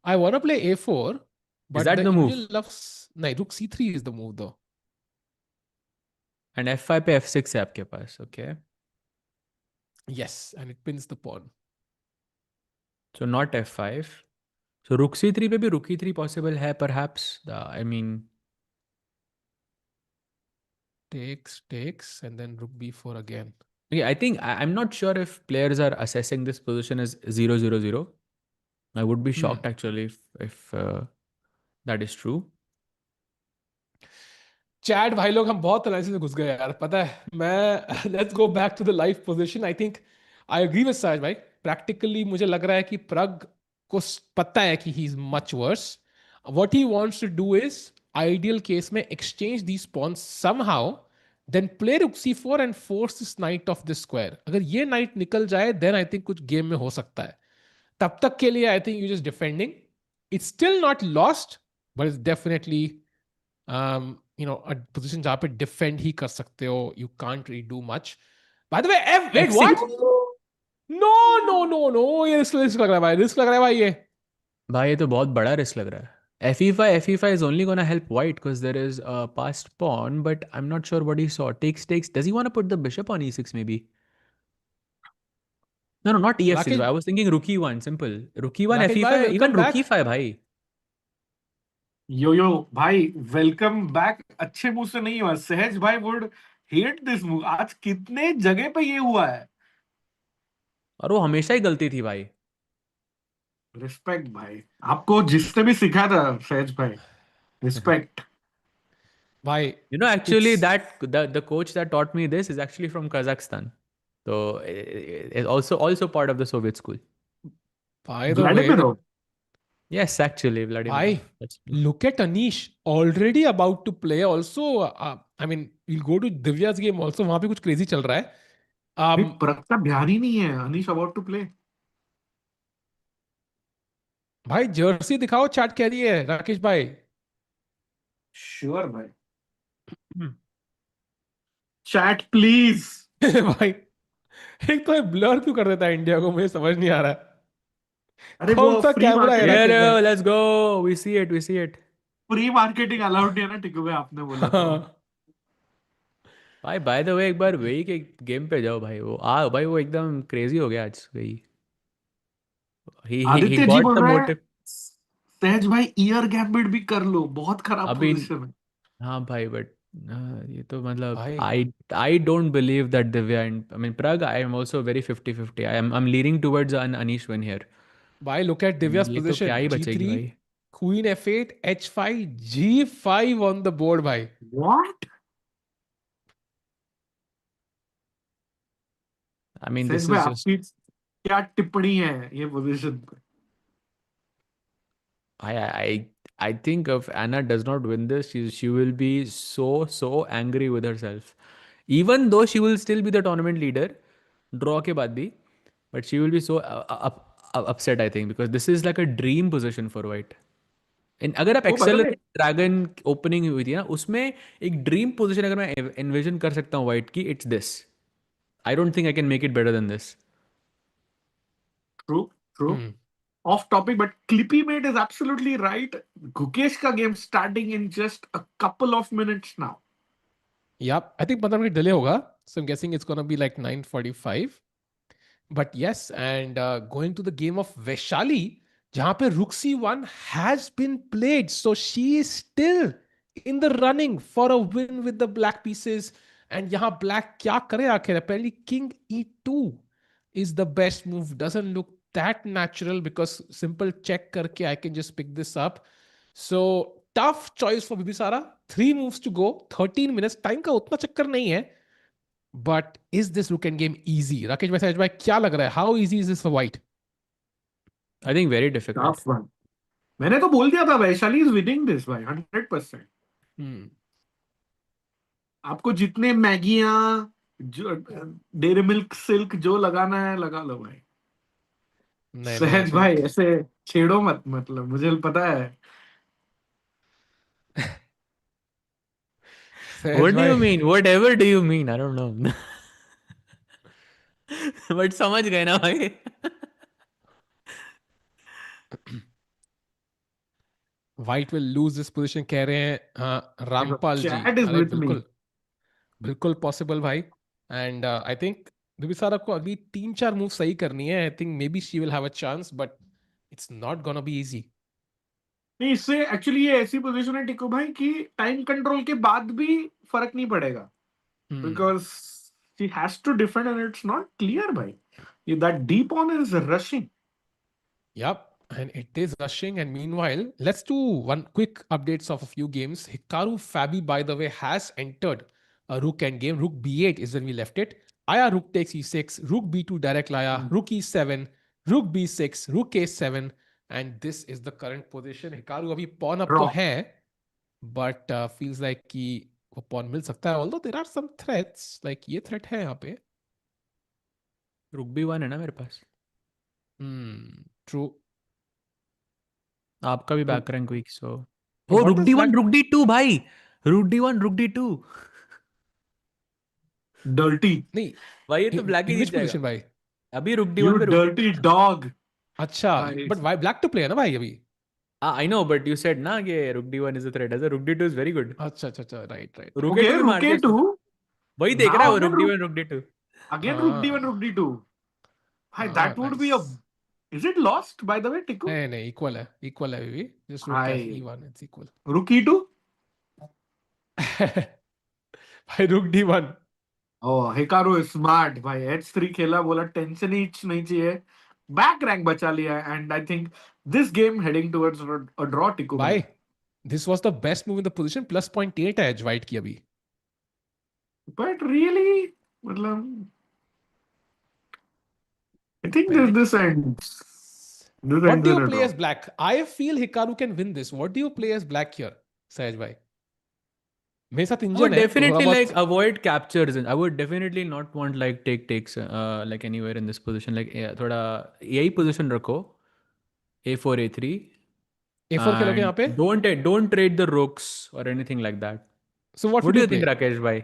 I wanna play a4, Is but that the the move? Indian loves. No, rook c3 is the move though. And f5 पे f6 है आपके पास. Okay. Yes, and it pins the pawn. So not f5. So rook c3 पे भी rook e3 possible है perhaps. I mean, Takes, and then rook b4 again. yeah, I think I'm not sure if players are assessing this position as 0-0-0. I would be shocked actually if that is true. Chat भाई लोग हम बहुत analysis में घुस गए यार, पता है मैं let's go back to the life position. I think I agree with Sahaj भाई. प्रैक्टिकली मुझे लग रहा है कि प्रग को पता है कि he is much worse. What he wants to do is ideal case में exchange these pawns somehow, then play rook c4 and force this knight off this square. अगर ये नाइट निकल जाए देन आई थिंक कुछ game में हो सकता है. तब तक के लिए I think you just defending. It's still not lost, but it's definitely a position जहाँ पे defend ही कर सकते हो. You can't really do much. By the way, wait, F6. what? No. ये risk लग रहा है भाई. Risk लग रहा है भाई ये. भाई ये तो बहुत बड़ा रिस्क लग रहा है. FE5 is only gonna help white because there is a passed pawn, but I'm not sure what he saw. Takes. Does he want to put the bishop on e6 maybe? No, not EF6. Rakesh, I was thinking rook e1. Simple. Rook e1, Rakesh bhai, FE5, even welcome rook back. e5 भाई. यो भाई, welcome back अच्छे मुंह से नहीं हुआ. सहज भाई would hate this move. आज कितने जगह पे ये हुआ है. और वो हमेशा ही गलती थी भाई. रिस्पेक्ट भाई, आपको जिसने भी सिखाया था सहज भाई, रिस्पेक्ट. भाई, You know, actually, it's the coach that taught me this is actually from Kazakhstan. So it's also part of the Soviet school. by the way, Vladimir. Yes, actually, Vladimir. भाई, look at Anish already about to play. Also, I mean, we'll go to Divya's game also. वहां पे कुछ crazy चल रहा है. प्रग का ध्यान ही नहीं है. Anish about to play. भाई जर्सी दिखाओ, चैट कह रही है राकेश भाई. श्योर भाई. Chat please. भाई एक तो ब्लर क्यों कर देता है इंडिया को, मुझे समझ नहीं आ रहा है. अरे कौन वो सा फ्री कैमरा है Yeah, राकेश no, भाई? let's go. We see it. Free marketing allowed नहीं है ना टिकू भाई, आपने बोला तो. भाई बाय द वे एक बार वेई के गेम पे जाओ भाई. भाई वो एकदम क्रेजी हो गया आज वेई. He आदित्य जी got बोल the रहे हैं motive. सहज भाई ईयर गैम्बिट भी कर लो, बहुत खराब अभी पोजीशन है. हाँ भाई बट ये तो मतलब भाई I don't believe that Divya and I mean Pragg, I am also very 50-50. I'm leaning towards an Anish win here. भाई look at Divya's ये तो क्या position. ही बचेगी G3, भाई. Queen F8, H5, G5 on the board भाई. What. I mean सहज this भाई is just आपकी क्या टिप्पणी है ये पोजीशन पे. I think if Anna does not win this, she will be so angry with herself. Even though she will still be the tournament leader, draw के बाद भी, but she will be so upset I think because this is like a dream position for white. अगर आप वो बता दे. Accelerate dragon opening हुई थी ना उसमें एक ड्रीम पोजीशन अगर मैं इन्विजन कर सकता हूँ वाइट की, it's this. I don't think I can make it better than this. True. Off topic, but Clippy mate is absolutely right. Gukesh ka game starting in just a couple of minutes now. Yep, I think 15 minute delay होगा. So I'm guessing it's gonna be like 9:45. But yes, and going to the game of Vaishali, जहाँ पे Rook C1 has been played, so she is still in the running for a win with the black pieces. And यहाँ black क्या करे आखिर? Apparently King E2 is the best move. Doesn't look that natural because simple check करके I can just pick this up. So tough choice for Bibisara. 3 moves to go, 13 minutes. Time का उतना चक्कर नहीं है. But is this rook and game easy? Rakesh bhai, Sahaj bhai, क्या लग रहा है? How easy is this for white? I think very difficult. Tough one. मैंने तो बोल दिया था Vaishali is winning this by 100%. आपको जितने मैगियां जो डेयरी मिल्क सिल्क जो लगाना है लगा लो भाई. नहीं, सहज भाई ऐसे छेड़ो मत, मतलब मुझे पता है. सहज What do भाई, you mean? Whatever do you mean? I don't know. But समझ गए ना भाई. White will lose this position कह रहे हैं. हाँ, रामपाल जी. Chad is अरे with me. बिल्कुल बिल्कुल पॉसिबल भाई. एंड आई थिंक बिबिसारा को अभी 3-4 मूव सही करनी है. I think may be she will have a chance, but it's not gonna be easy. नहीं, इससे एक्चुअली ये ऐसी पोजीशन है टिको भाई कि टाइम कंट्रोल के बाद भी फर्क नहीं पड़ेगा, because she has to defend and it's not clear भाई. That deep on is rushing. Yep, and it is rushing. And meanwhile, let's do one quick updates of a few games. Hikaru Fabi, by the way, has entered a rook endgame. Rook b8 is when we left it. Aya rook takes e6, rook b2 direct laya, rook e7, rook b6, rook a7, and this is the current position. Hikaru abhi pawn up to hai, but feels like कि वो pawn मिल सकता है. Although there are some threats, like ये threat है यहाँ पे. रुक भी 1 है ना मेरे पास. True. आपका भी back rank weak, so. So oh what rook does D1 black? रुक D2 भाई. रुक D1 रुक D2. डर्टी. नहीं, भाई ये तो black he in Jeet which जाएगा. position भाई? अभी रुक यू D1 पे रुक. Dirty dog. अच्छा, but why black to play है ना भाई अभी? I know, but you said ना कि रुक D1 is a threat. ऐसा रुक D2 is very good. अच्छा अच्छा अच्छा, राइट राइट. रुक ओके, A2 भी मार रुके दिया. टू. वही देख रहा है नाउ वो अगेन रुक D1 रुक D2. अगेन रुक D1 रुक D2. भाई that would be a. Is it lost by the way, Tiku? नहीं नहीं, इक्वल है अभी. Just rook Hi. e1, it's equal. Rook E2? भाई रुक d1. Oh, Hikaru is smart भाई. H3 खेला, बोला टेंशन ही नहीं चाहिए. बैक रैंक बचा लिया, and I think this game heading towards a draw, Tiku भाई भाई. this was the best move in the position. Plus 0.8 है edge white की अभी. But really, मतलब I think this ends. This What ends do you in a play draw. as black? I feel Hikaru can win this. What do you play as black here, Sahaj भाई? मेरे साथ I would engine है तो थोड़ा definitely बहुत. like avoid captures. I would definitely not want like takes like anywhere in this position. Like थोड़ा यही position रखो. A4 A3. a4 खेलोगे यहाँ पे? Don't trade the rooks or anything like that. So what What would do you you think, play? Rakesh bhai?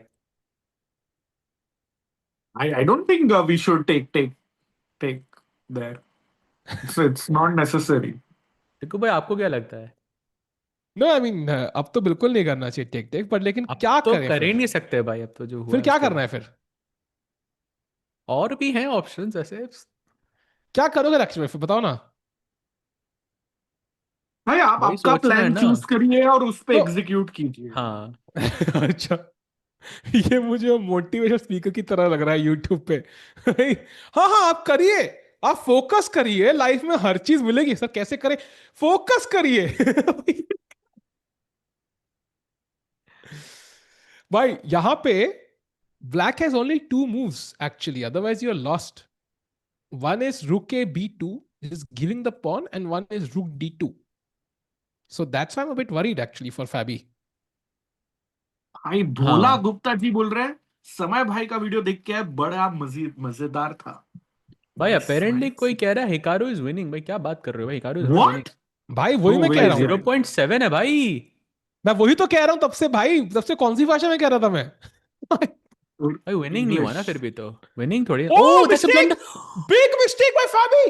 I don't think we should take there. It's not necessary. देखो भाई आपको क्या लगता है? No, I mean अब तो बिल्कुल नहीं करना चाहिए टेक, पर लेकिन अब क्या तो करें कर ही फिर? नहीं सकते भाई, अब तो जो हुआ फिर है क्या उसके करना है बाद. फिर? और भी हैं ऑप्शंस ऐसे. क्या करोगे रक्षी भाई, फिर बताओ ना. भाई आप वही आपका सोचना है प्लान ना. चूज करिए और उस पे तो एग्जीक्यूट कीजिए. हाँ. अच्छा, ये मुझे मोटिवेशन स्पीकर की तरह लग रहा है यूट्यूब पे. हाँ हाँ, आप करिए, आप फोकस करिए, लाइफ में हर चीज मिलेगी. सर कैसे करें? फोकस करिए. भाई यहां पे black has only 2 moves actually, otherwise you are lost. One is rook a b2 is giving the pawn, and one is rook d2. So that's why I'm a bit worried actually for Fabi. भाई भोला हाँ गुप्ता जी बोल रहे हैं समय भाई का video देख के बड़ा मजेदार था. भाई Nice, अपेरेंटली nice. कोई कह रहा है हिकारू इज विनिंग. भाई क्या बात कर रहे हो भाई? Hikaru is not winning What? भाई वही No मैं way, कह रहा हूँ. 0.7 है भाई. मैं वही तो कह रहा हूँ तब से भाई, तब से कौन सी भाषा में कह रहा था मैं? भाई विनिंग नहीं हुआ ना, English. फिर भी तो विनिंग थोड़ी है. Oh, oh that's a mistake! Blunder. Big mistake by Fabi.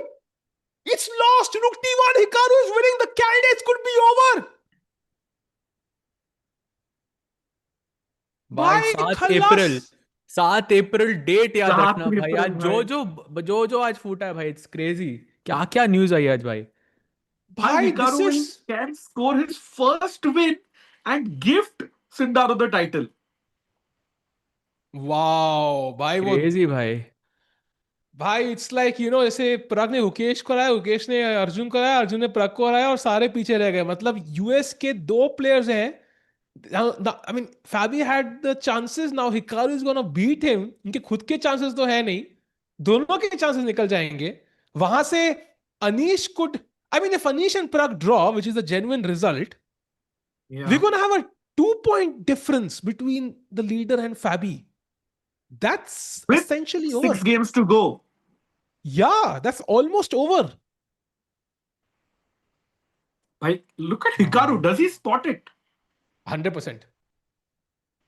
It's lost. Rook d1. Hikaru is winning. The candidates could be over. भाई भाई 7 अप्रैल, 7 अप्रैल डेट याद 7 रखना भाई. अप्रैल आज भाई. जो आज फूटा है भाई. It's crazy. क्या क्या न्यूज आई आज भाई. भाई भाई Hikaru this is can score his first win and gift Sundarov the title. wow. भाई वो क्रेजी भाई. भाई इट्स लाइक जैसे प्रग ने हुकेश को हराया, हुकेश ने अर्जुन को हराया, अर्जुन ने प्रग को हराया और सारे पीछे रह गए. मतलब यूएस के 2 प्लेयर्स हैं. I mean, Fabi had the chances. Now Hikaru is gonna beat him. इनके खुद के chances तो है नहीं, दोनों के chances निकल जाएंगे. वहां से Anish could, I mean, if Anish and Pragg draw, which is a genuine result, Yeah. we're gonna have a 2-point difference between the leader and Fabi. That's With essentially 6 over. games to go. Yeah, that's almost over. Like, look at Hikaru. Does he spot it? 100%.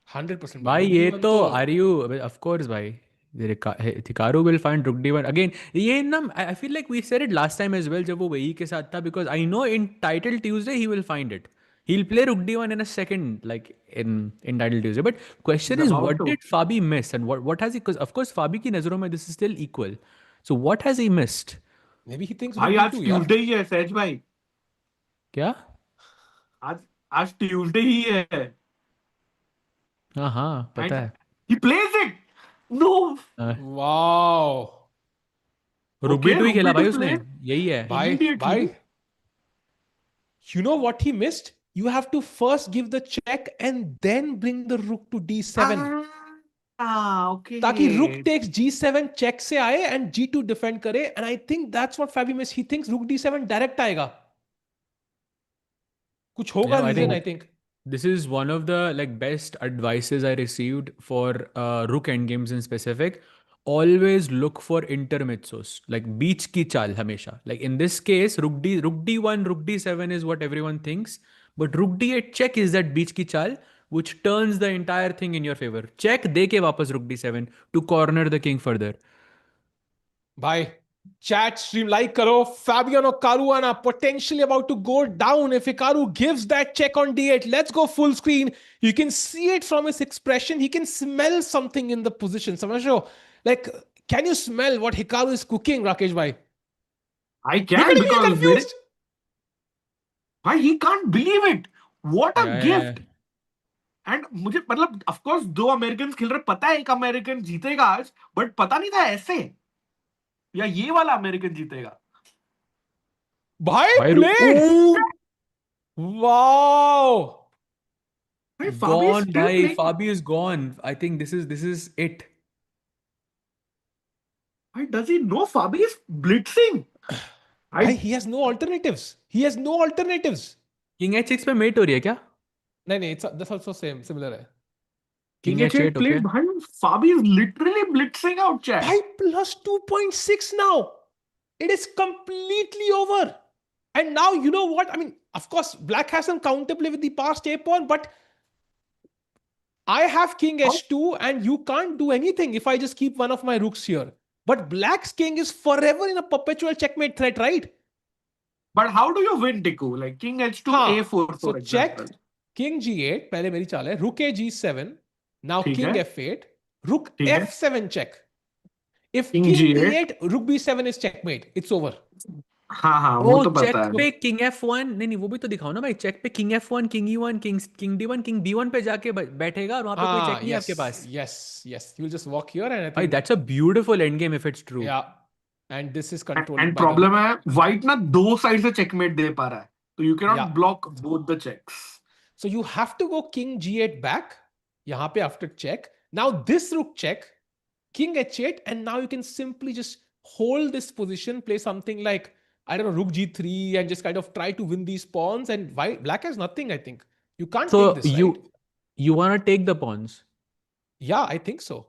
100%. भाई ये तो are you of course भाई. Hikaru will find rook d1 again. ये ना I feel like we said it last time as well जब वो Wei Yi के साथ था, because I know in Title Tuesday he will find it. He'll play rook d1 in a second, like in Title Tuesday. But question He's is, about what to. did Fabi miss, and what has he? Because of course Fabi की नजरों में this is still equal. So what has he missed? Maybe he thinks भाई rook आज d2, yeah. Tuesday ही है सहज भाई. क्या? आज आज ट्यूसडे ही है. हाँ पता And है. he plays it. No. Wow. रुक Okay, भी ही खेला Ruby भाई to उसने. play यही है. immediately. You know what he missed? You have to first give the check and then bring the rook to d7. Okay. ताकि rook takes g7 check से आए and g2 defend करे. And I think that's what Fabi missed. He thinks rook d7 direct आएगा. कुछ होगा reason, I think. This is one of the like best advices I received for rook endgames in specific. Always look for intermezzos, like beach ki chal hamesha. Like in this case, rook d1, rook d7 is what everyone thinks, but rook d8 check is that beach ki chal which turns the entire thing in your favor. Check de ke wapas rook d7 to corner the king further. Bye. Chat stream like karo. Fabiano Caruana potentially about to go down if Hikaru gives that check on d8. Let's go full screen. You can see it from his expression. He can smell something in the position. Samasho, like, can you smell what Hikaru is cooking, Rakesh bhai? I Look can at him, he's because confused. Why he can't believe it. What a Yeah. gift. And मुझे मतलब of course दो American खेल रहे, पता है एक American जीतेगा आज, बट पता नहीं था ऐसे या ये वाला अमेरिकन जीतेगा. भाई played. Wow. Gone, bhai. Fabi is gone. I think this is it. Why does he know Fabi is blitzing? He has no alternatives. He has no alternatives. King h6 पे mate हो रही है क्या? नहीं, that's also similar है. King h8 played, bhai. Fabi is literally blitzing out, chat. Bhai, plus 2.6 now. It is completely over. And now, you know what? I mean, of course, black has some counterplay with the passed a pawn, but I have king h2 and you can't do anything if I just keep one of my rooks here. But black's king is forever in a perpetual checkmate threat, right? But how do you win, Tiku? Like king h2, a4. So check, king g8, पहले मेरी चाल है, rook a g7, now king f8, rook f7 check. If king e8, rook b7 is checkmate. It's over. हाँ वो तो पता check है. पे किंग f1 नहीं वो भी तो दिखाओ ना भाई. चेक पे king f1, king e1, king d1, king b1 पे जाके बैठेगा और वहां पे कोई चेक नहीं है आपके पास. Yes. You will just walk here and I think भाई that's a beautiful endgame if it's true. Yeah. And this is controlled and by problem है white ना दो साइड से checkmate दे पा रहा है, तो you cannot block both the checks. So you have to go king g8 back यहाँ पे after check. Now this rook check, king h8, and now you can simply just hold this position, play something like, I don't know, rook g3 and just kind of try to win these pawns. And black has nothing, I think. You can't take this, right? You want to take the pawns? Yeah, I think so.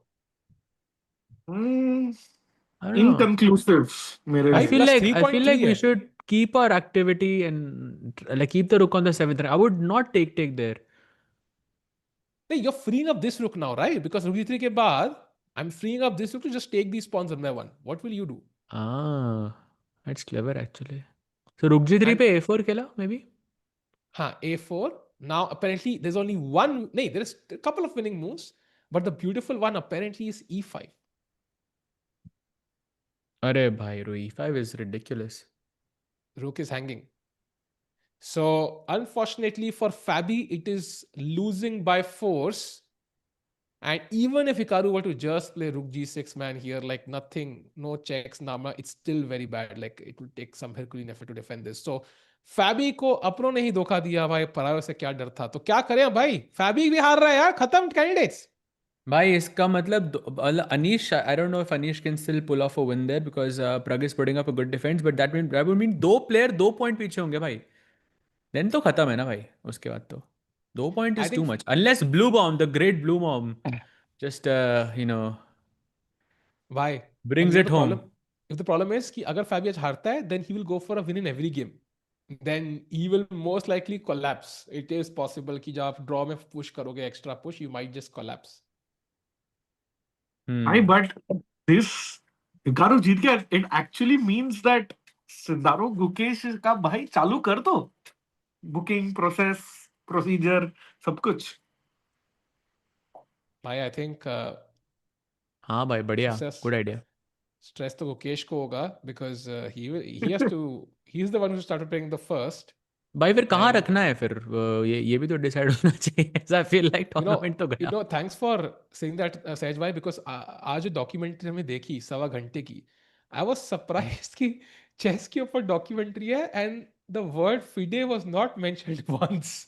Inconclusive. I feel like we should keep our activity and like keep the rook on the 7th rank. I would not take there. Hey, you're freeing up this rook now, right? Because rook g3 ke baad, I'm freeing up this rook to just take these pawns one by one. What will you do? That's clever actually. So rook g3 pe a4 khela maybe? A4. Now apparently there's only one. There's a couple of winning moves, but the beautiful one apparently is e5. Arey bhai, e5 is ridiculous. Rook is hanging. So unfortunately for Fabi, it is losing by force. And even if Hikaru were to just play rook g6, man, here, like nothing, no checks, Nama, it's still very bad. Like it will take some Herculean effort to defend this. So Fabi को अपनों ने ही धोखा दिया भाई, परायों से क्या डर था. तो क्या करें भाई? Fabi भी हार रहा है यार, खत्म candidates. भाई इसका मतलब Anish, I don't know if Anish can still pull off a win there because Pragg is putting up a good defense, but that would mean दो player 2 point पीछे होंगे भाई. Then तो खत्म है ना भाई. उसके बाद तो 2 point is too much. Unless Bluebaum, the great Bluebaum, just Why? brings it home. If the problem is कि अगर Fabi आज हारता है, then he will go for a win in every game. Then he will most likely collapse. It is possible कि जब आप draw में push करोगे, extra push, you might just collapse. Aye, but this Hikaru जीत गया. It actually means that Sundarov Gukesh का भाई चालू कर दो. Booking process, procedure, सब कुछ. भाई I think हाँ भाई बढ़िया, stress good idea. stress तो गुकेश को होगा because he has to he's the one who started playing the first. भाई फिर कहाँ And रखना है फिर? ये भी तो डिसाइड होना चाहिए. ऐसा फील लाइक टूर्नामेंट तो गया. thanks for saying that, Sahaj bhai, because आज जो डॉक्यूमेंट्री हमने देखी 1.25 घंटे की, I was surprised कि चेस के ऊपर डॉक्यूमेंट्री है and the word FIDE was not mentioned once.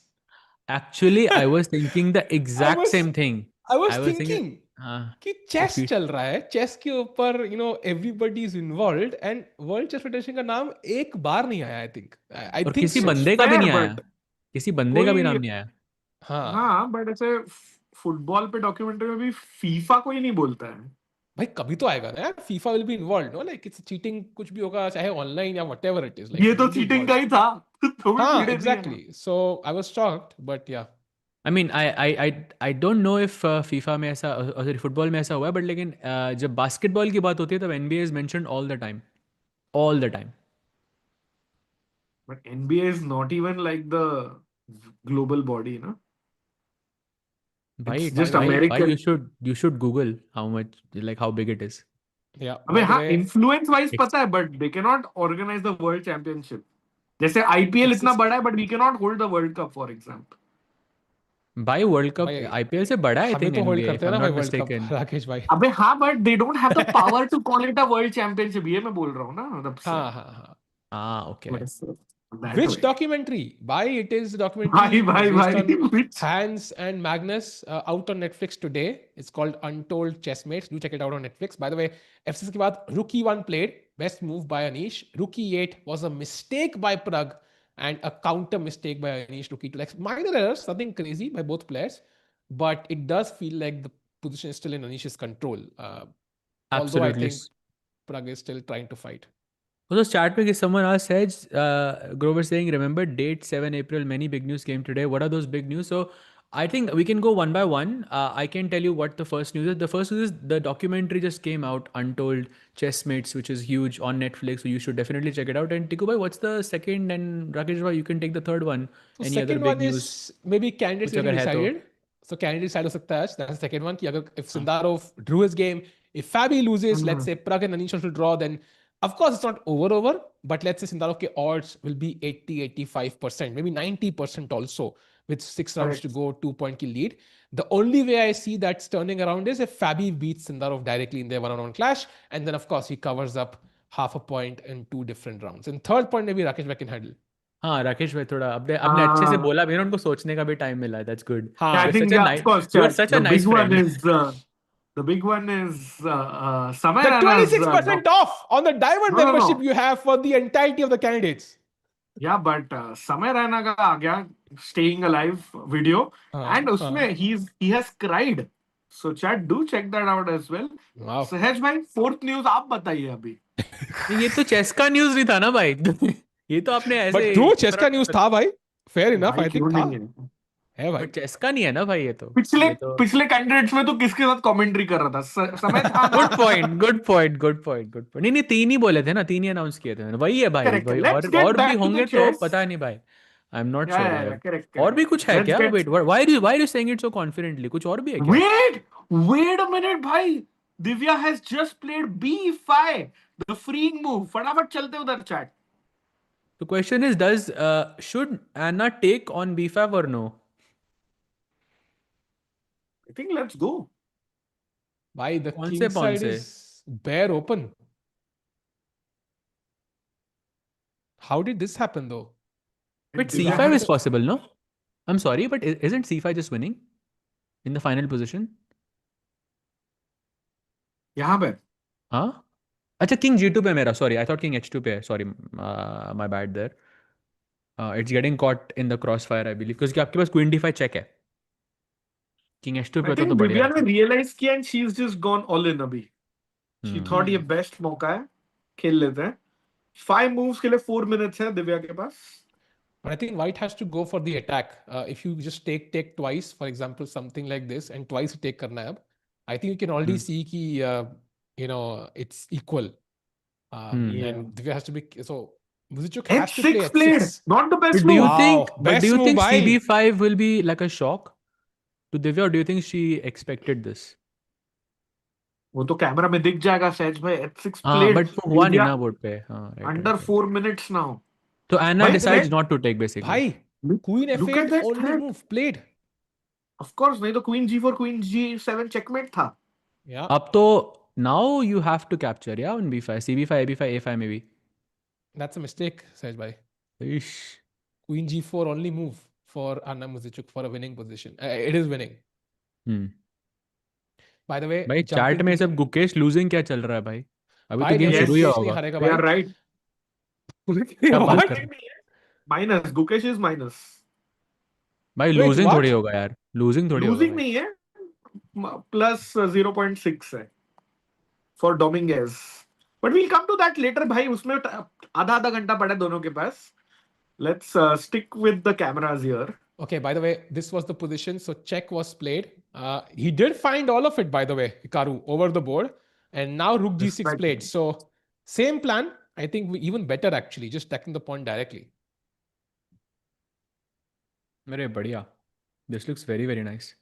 Actually, I was thinking the exact same thing. I was thinking, thinking हाँ, कि चेस FIDE चल रहा है, चेस के ऊपर everybody is involved and world chess federation का नाम एक बार नहीं आया. I think और think किसी so. बंदे का भी नहीं fair, आया. but किसी बंदे का भी कोई नाम नहीं आया. हाँ बट ऐसे फुटबॉल पे डॉक्यूमेंट्री में भी फीफा कोई नहीं बोलता है. भाई कभी तो आएगा ना यार. FIFA will be involve, know like it's cheating, कुछ भी होगा चाहे ऑनलाइन या व्हाटएवर इट इज, लाइक ये तो चीटिंग का ही था. तो भी हाँ FIDE नहीं है. Exactly. So I was shocked but या I mean, I don't know if FIFA में ऐसा, सॉरी फुटबॉल में ऐसा हुआ है, बट लेकिन जब बास्केटबॉल की बात होती है तब NBA is mentioned all the time. But NBA is not even like the global body, no? भाई It's just भाई American. you should Google how much, like how big it is. या अबे हाँ, influence wise पता है, but they cannot organize the world championship. जैसे IPL इतना बड़ा है, but we cannot hold the World Cup, for example. भाई वर्ल्ड कप भाई, IPL से बड़ा है, I हमें think तो होल्ड NBA, करते if हैं I'm ना भाई not world cup, mistaken. Rakesh भाई. अबे हाँ, but they don't have the power to call it a world championship. ये मैं बोल रहा हूँ ना, मतलब हाँ हाँ हाँ. Okay. that Which way. documentary? Why it is documentary भाई based on which? Hans and Magnus, out on Netflix today. It's called Untold Chessmates. Do check it out on Netflix. By the way, FCS के बाद Rookie 1 played. Best move by Anish. Rookie 8 was a mistake by Pragg and a counter mistake by Anish. Rookie 2. Like minor errors, nothing crazy by both players. But it does feel like the position is still in Anish's control. Although I Absolutely. think Pragg is still trying to fight. Also, chat में someone asked, Saj, Grover saying, remember date 7 April, many big news came today. What are those big news? So I think we can go one by one. I can tell you what the first news is. The first news is the documentary just came out, Untold Chessmates, which is huge on Netflix. So you should definitely check it out. And Tiku bhai, what's the second? And Rakesh bhai, you can take the third one. So Any second other big one news? is maybe candidates कुछ अगर getting है तो. decided. So candidates decide हो सकता है. That's the second one. कि अगर if Sundarov drew his game, if Fabi loses, let's say Pragg and Anish will draw, then of course it's not over. But let's say Sundarov के odds will be 80-85%, maybe 90% also, with 6 rounds to go, 2-point की lead. The only way I see that's turning around is if Fabi beats Sundarov directly in their one-on-one clash, and then of course he covers up half a point in 2 different rounds. And third point maybe Rakesh Bhai can handle. हाँ राकेश भाई थोड़ा आपने अच्छे से बोला, मैंने उनको सोचने का भी टाइम मिला. That's good. हाँ. I think yeah, of course. You're such a nice friend. The big one is Samay The Rana's, 26% off on the diamond No. membership you have for the entirety of the candidates. Yeah, but Samay Rana का आ गया staying alive video, and उसमें he has cried. So chat, do check that out as well. Wow. Sahaj भाई, fourth news आप बताइए अभी. ये तो chess का न्यूज नहीं था ना भाई. ये तो आपने ऐसे. But true, चेस का न्यूज था भाई. Fair enough, I think था. है भाई. बट चेस का नहीं है ना भाई ये तो. पिछले कैंडिडेट्स में तो किसके साथ कमेंट्री कर रहा था? समय था ना. Good point. नहीं 3 ही बोले थे ना, 3 ही अनाउंस किए थे मैंने. वही है भाई. Correct. भाई Let's get और back भी to होंगे the तो chess. पता नहीं भाई. I'm not Yeah, sure. yeah, correct. और भी कुछ है Let's क्या? get- Wait, why are you saying it so confidently? कुछ और भी है क्या? Wait a minute भाई. Divya has just played B5, the freeing move. फटाफट चलते उधर chat. The question is, should Anna take on B5 or no? I think let's go. Why the कौन king से pawn side से? is bare open? How did this happen though? But Divya C5 has- is possible, no? I'm sorry, but isn't C5 just winning in the final position? यहाँ पे. हाँ. अच्छा king G2 पे मेरा. Sorry, I thought king H2 पे. Sorry, my bad there. It's getting caught in the crossfire, I believe, because आपके पास queen D5 check है. King H2 I पे think तो बढ़िया. Divya ने realize किया and she's just gone all in अभी. She thought ये best मौका है. खेल लेते हैं. 5 moves के लिए 4 minutes है दिव्या के पास. But I think white has to go for the attack. If you just take twice, for example, something like this, and twice you take करना है अब, I think you can already see ki, it's equal. And Divya has to be so. Muzychuk has to play H6 played. H6. Not the best But do you move. think? Wow, But best do you move, think bhai. CB5 will be like a shock to Divya, or do you think she expected this? वो तो camera में दिख जाएगा सहज भाई. H6 हाँ, played. but वो हुआ नहीं ना बोर्ड पे. हाँ, right, Under right. 4 minutes now. So Anna Bhai, decides let- not to take basically. Bhai, Queen Look F8 at that only threat. move played. Of course, नहीं तो Queen G4, Queen G7 checkmate था. Yeah. अब तो now you have to capture, yeah, on B5, CB5, AB5, A5 maybe. That's a mistake, Sahaj bhai. Ish. Queen G4 only move for Anna Muzychuk for a winning position. It is winning. By the way, भाई jumping chat में to सब Gukesh losing क्या चल रहा है भाई? अभी तो भाई, गेम yes, शुरू ही Gukesh नहीं होगा. हारेगा They भाई. are right. क्या बात What? कर रहे हैं? Minus. Gukesh is minus. भाई Wait, losing what? थोड़ी होगा यार. Losing थोड़ी होगा Losing भाई. नहीं है. Plus 0.6 है for Dominguez. But we'll come to that later भाई. उसमें आधा घंटा पड़ा है दोनों के पास. Let's stick with the cameras here. Okay, by the way, this was the position. So check was played. He did find all of it, by the way, Hikaru, over the board. And now Rook G6 Right. played. So same plan. I think even better actually, just taking the pawn directly. अरे बढ़िया. This looks very very nice.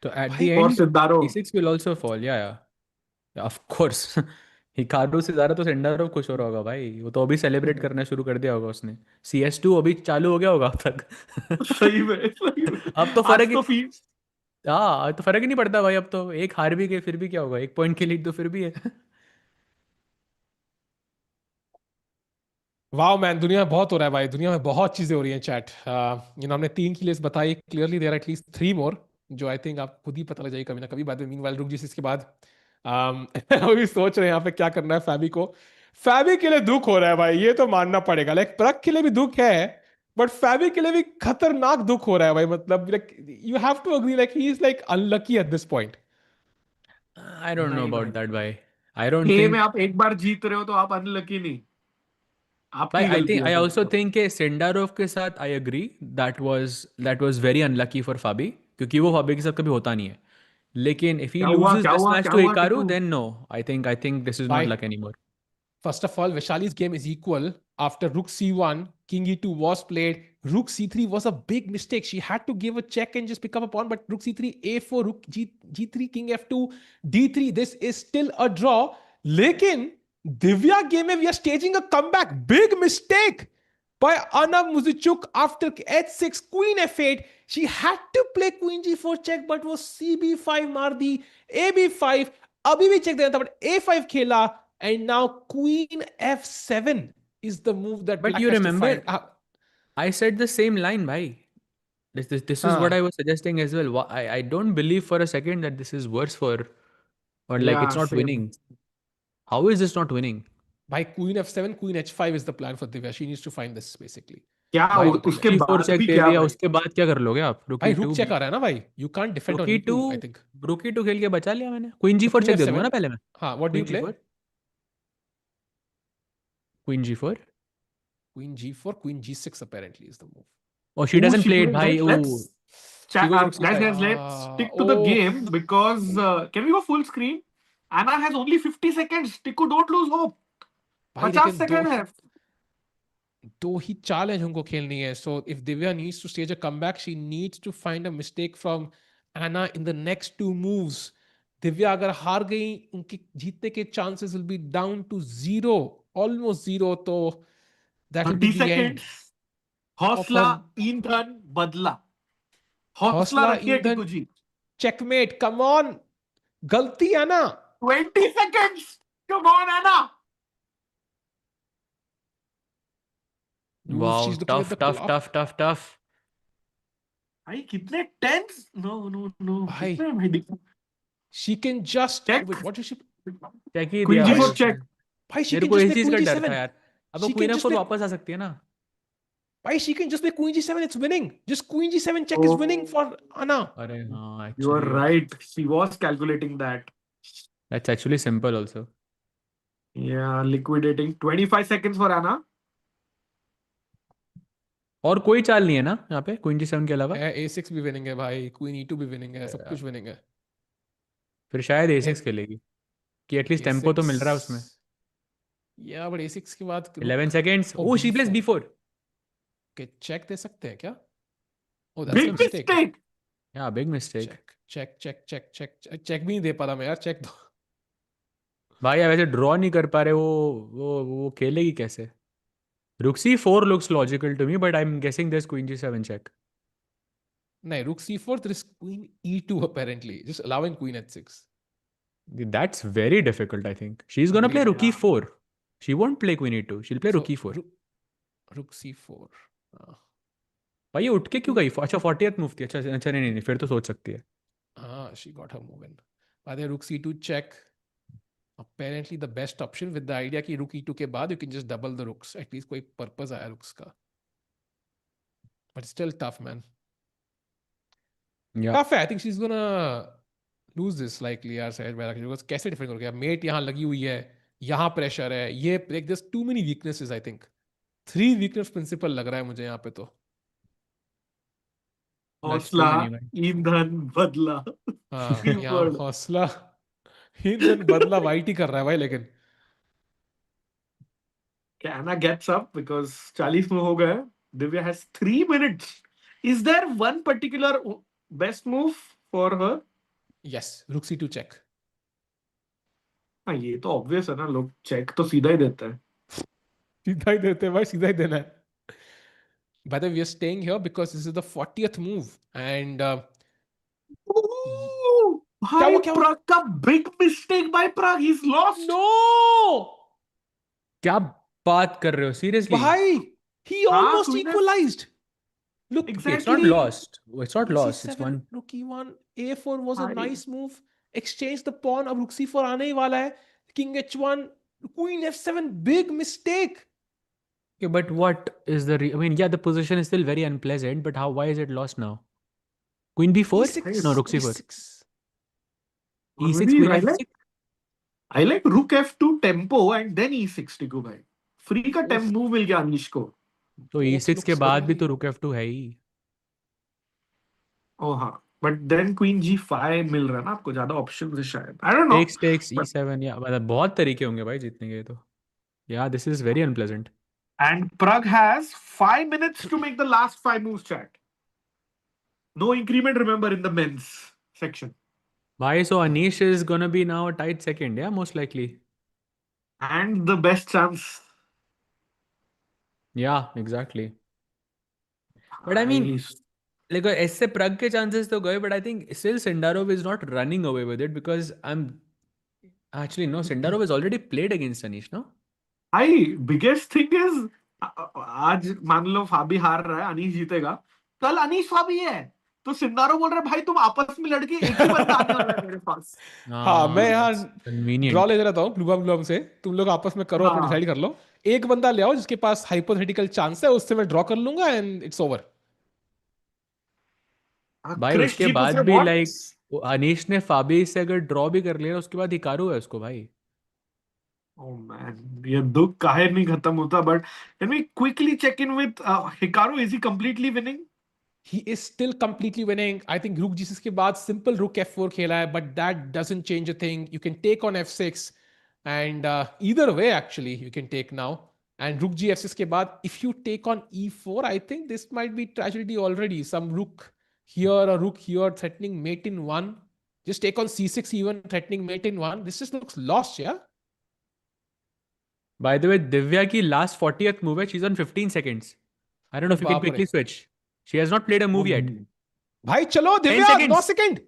So at भाई, the For end, Sindarov. E6 will also fall. Yeah, of course. Hikaru से ज्यादा तो सेंडारोव खुश हो रहा होगा भाई. वो तो अभी सेलिब्रेट करना शुरू कर दिया होगा उसने. CS2 अभी चालू हो गया होगा अब तक. सही में. अब तो आज फर्क तो ही. फीस. हाँ, तो फर्क ही नहीं पड़ता भाई. अब तो एक हार भी गए फिर भी क्या होगा? 1 पॉइंट की लीड तो फिर भी है. वाह मैन, दुनिया में बहुत हो रहा है भाई. दुनिया में बहुत चीजें हो रही हैं. चैट हमने 3 की लिस्ट बताई. क्लियरली देयर आर एटलीस्ट 3 मोर जो आई थिंक आप खुद ही पता लग जाएगी कभी ना कभी. बाद में मीनवाइल रुक जिस इसके बाद अभी सोच रहे हैं यहाँ पे क्या करना है फैबी को. फैबी के लिए दुख हो रहा है भाई, ये तो मानना पड़ेगा. लाइक प्रग के लिए भी दुख है, बट फैबी के लिए भी खतरनाक दुख हो रहा है भाई. मतलब like you have to agree, like he is like unlucky at this point. I don't know नहीं about भाई. that भाई. I don't game think. में आप एक बार जीत रहे हो तो आप अनलकी नहीं. आपकी भाई, गलती है. I also think कि सेंडारोव के साथ I agree that was very unlucky for Fabi, क्योंकि वो फाबी के साथ कभी होता नहीं है. लेकिन if he क्या हुआ loses क्या this हुआ match क्या to हुआ Hikaru, Tipu? then no. I think this is not Bye. luck anymore. First of all, Vaishali's game is equal. After Rook C1, King E2 was played. Rook C3 was a big mistake. She had to give a check and just pick up a pawn. But Rook C3, A4, Rook G3, King F2, D3. This is still a draw. Lekin, Divya game mein we are staging a comeback. Big mistake by Anna Muzychuk after H6, Queen F8. She had to play Queen G4 check, but was CB5 मार दी, AB5. अभी भी check देना था, but A5 खेला. And now Queen F7 is the move that But Black you has to remember, find. I said the same line, bhai. This is what I was suggesting as well. I don't believe for a second that this is worse for, or like Yeah, it's not same. winning. How is this not winning? By Queen F7, Queen H5 is the plan for Divya. She needs to find this basically. क्या भाई, उसके G4 बाद check भी दे क्या दिया, भाई? उसके बाद क्या कर लोगे आप? भाई Rookie रुक 2, चेक आ रहा है ना भाई. You can't defend on Rookie E2, 2, I think. Rookie 2 खेल के बचा लिया मैंने. Queen G4 Queen check दे F7. दूंगा ना पहले मैं. हाँ, what do you Queen play? G4. Queen G4. Queen G4, Queen G6 apparently is the move. Oh, she Ooh, doesn't she play it, plays bhai. it. Ooh. Let's She goes Rook guys, C5. let's stick to the Oh. game because can we go full screen? Anna has only 50 seconds. Tiku, don't lose hope. भाई 50 लेकिन seconds है. दो ही challenge उनको खेलनी है. So if Divya needs to stage a comeback, she needs to find a mistake from Anna in the next 2 moves. Divya अगर हार गई, उनकी जीतने के chances will be down to 0, almost 0. तो that will be 30 the end. seconds. हौसला ईंधन बदला. हौसला रखिए टिकू जी. Checkmate, come on. गलती है ना. 20 seconds. Come on, Anna. Oof, Wow, she's looking at the clock. tough. भाई कितने tense. No. भाई. कितने भाई. She can just Check. wait, what is she? Check he Queen दिया G4 भाई. check. भाई she मेरे can को just इस play चीज का Queen डर था G7. यार. अब She वो Queen can just F4 play. वापस आ सकती है ना. Why she can just play Queen G7, it's winning. Just Queen G7 check is winning for Anna. अरे हाँ, You are actually. right. She was calculating that. That's actually simple also. Yeah, liquidating. 25 seconds for Anna. और कोई चाल नहीं है ना यहाँ पे Queen G7 के अलावा. A6 भी winning है भाई, Queen E2 भी winning है, सब कुछ winning है. फिर शायद A6 खेलेगी कि एटलीस्ट टेम्पो तो मिल रहा है उसमें. या बट A6 के बाद 11 seconds. O Oh, she plays B4 B4. के चेक दे सकते हैं क्या? Oh that's a Big mistake. mistake. Yeah, big mistake. Check भी नहीं दे पा रहा मैं यार. चेक दो. भाई आप वैसे ड्रॉ नहीं कर पा रहे, वो खेलेगी कैसे? Rook C4 looks logical to me, but I'm guessing there's Queen G7 check. नहीं, Rook C4 there is Queen E2 apparently, just allowing Queen H6. That's very difficult, I think. She's gonna play Rook E4. She won't play Queen E2. She'll play Rook E4. Rook C4. भाई ये उठ के क्यों गई? अच्छा 40th move थी. अच्छा अच्छा नहीं, फिर तो सोच सकती है. She got her move in. By the way, Rook C2 check. Apparently the best option with the idea कि Rook E2 के बाद you can just double the rooks. At least कोई purpose आया rooks का. But still tough, man. Yeah. Tough है. I think she's gonna lose this likely यार सहज मेरा because कैसे डिफेंड करोगे? Mate यहाँ लगी हुई है. यहाँ pressure है. ये like there's too many weaknesses I think. 3 weakness principle लग रहा है मुझे यहाँ पे तो. हौसला, ईंधन, बदला. यहाँ हौसला, ईंधन, बदला वाइट ही कर रहा है भाई लेकिन. Anna gets up because 40 में हो गया. Divya has 3 minutes. Is there one particular best move for her? Yes, Rook C2 check. हाँ ये तो obvious है ना, लोग check तो सीधा ही देते हैं. सीधा ही देते हैं भाई, सीधा ही देना है. By the way, we are staying here because this is the 40th move and भाई Pragg का big mistake by Pragg. He's lost. No! क्या बात कर रहे हो? Seriously? भाई, he almost equalized. Look, exactly. It's not lost. It's not lost. It's one. Rook E1, A4 was a nice move. Exchange the pawn. अब Rook C4 आने ही वाला है. King H1, Queen F7, big mistake. Okay, but what is the? I mean, yeah, the position is still very unpleasant. But how? Why is it lost now? Queen B4? E6. No, Rook C4. E6 Queen F6. I like Rook F2 tempo and then E6 टिको भाई. Free का tempo move मिल गया अनीश को. तो E6 के बाद भी तो Rook F2 है ही. Oh हाँ. But then Queen G5 मिल रहा है ना आपको, ज्यादा options है शायद. I don't know. Takes E7. Yeah, मतलब बहुत तरीके होंगे भाई जीतने के तो. Yeah, this is very unpleasant. And Pragg has 5 minutes to make the last 5 moves, chat. No increment, remember, in the men's section. Bhai, so Anish is gonna be now a tight second, yeah, most likely. And the best chance. Yeah, exactly. But I mean, like ऐसे Pragg के chances तो गए, but I think still Sindarov is not running away with it because actually no, Sindarov has already played against Anish, no? Biggest thing is आज मान लो फाबी हार रहा है, अनीश जीतेगा, कल अनीश फाबी है तो सिंदारो बोल रहा है भाई तुम आपस में लड़के एक ही बंदा आने वाला है मेरे पास. हाँ मैं यहाँ ड्रॉ ले रहता हूँ ब्लूबम से. तुम लोग आपस में करो, अपने डिसाइड कर लो. एक बंदा ले आओ जिसके पास हाइपोथेटिकल चांस है, उससे मैं ड्रॉ कर लूंगा एंड इट्स ओवर. भाई उसके बाद भी लाइक अनीश ने फाबी से अगर ड्रॉ भी कर लिया उसके बाद हिकारू है उसको भाई. Oh man, ये दुख काहे नहीं खत्म होता. But can we quickly check in with Hikaru? Is he completely winning? He is still completely winning. I think Rook G6 के बाद simple Rook F4 खेला है, but that doesn't change a thing. You can take on F6 and either way actually you can take now. And Rook G F6 के बाद if you take on E4, I think this might be tragedy already. Some Rook here or Rook here threatening mate in 1. Just take on C6 even threatening mate in 1. This just looks lost, yeah? By the way, Divya की last 40th move है. She's on 15 seconds. I don't know if you can quickly switch. She has not played a move yet. भाई चलो Divya, 9 seconds.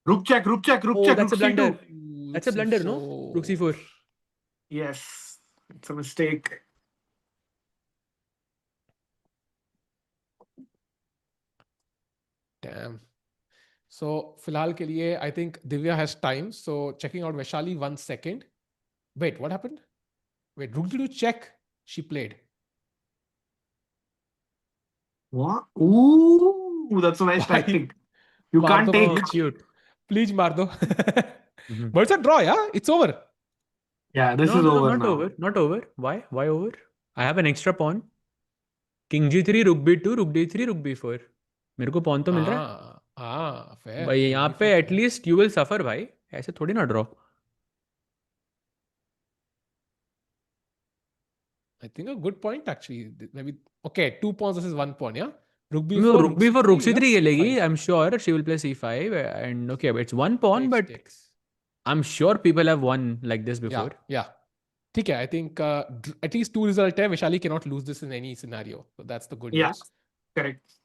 Rook check. That's a blunder. That's a blunder, no? Rook C4. Yes, it's a mistake. Damn. So फिलहाल के लिए I think Divya has time. So checking out Vaishali 1 second. Wait, what happened? Wait, Rook to check. She played. What? Ooh, that's a nice tactic. You can't take. Cute. Please मार दो. But it's a draw, yeah? It's over. Yeah, this is over now. Not over. Why? Why over? I have an extra pawn. King G3, Rook B2, Rook D3, Rook B4. मेरे को pawn तो मिल रहा है. fair. भाई यहाँ पे at least you will suffer भाई. ऐसे थोड़ी ना draw. I think a good point actually. Maybe okay, 2 pawns versus 1 pawn. Yeah, rook No, b4, rook b4, rook yeah? c3 खेलेगी. Fine. I'm sure she will play c5 and okay, but it's one pawn, Takes, but takes. I'm sure people have won like this before. Yeah. ठीक है, I think at least 2 result है. Vaishali cannot lose this in any scenario. So that's the good news. Correct.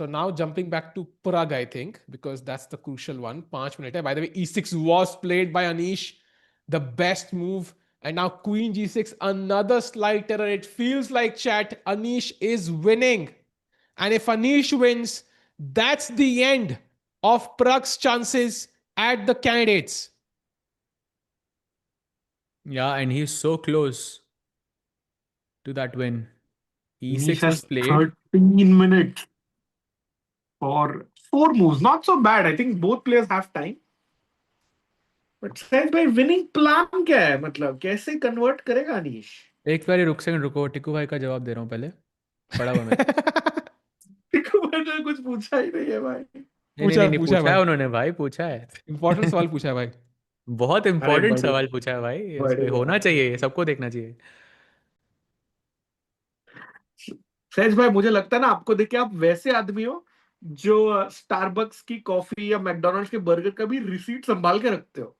So now jumping back to Pragg, I think, because that's the crucial one. 5 minutes. By the way, e6 was played by Anish. The best move. And now queen g6, another slight error. It feels like, chat, Anish is winning. And if Anish wins, that's the end of Pragg's chances at the candidates. Yeah, and he's so close to that win. Anish e6 was has played. 13 minutes for 4 moves. Not so bad. I think both players have time. But said by winning plan क्या है, मतलब कैसे convert करेगा अनीश? एक बार रुक second रुको, टिकू भाई का जवाब दे रहा हूँ पहले. पढ़ा हुआ मेरे. टिकू भाई ने कुछ पूछा ही नहीं है भाई. नहीं, पूछा भाई. है उन्होंने भाई, पूछा है. इंपॉर्टेंट सवाल पूछा है भाई. बहुत इंपॉर्टेंट बढ़िया, सवाल पूछा है भाई. इस पे बढ़िया. होना चाहिए, सबको देखना चाहिए. सहज भाई, मुझे लगता है ना आपको देख के आप वैसे आदमी हो जो स्टारबक्स की कॉफी या मैकडोनल्ड्स के बर्गर का भी रिसीट संभाल के रखते हो.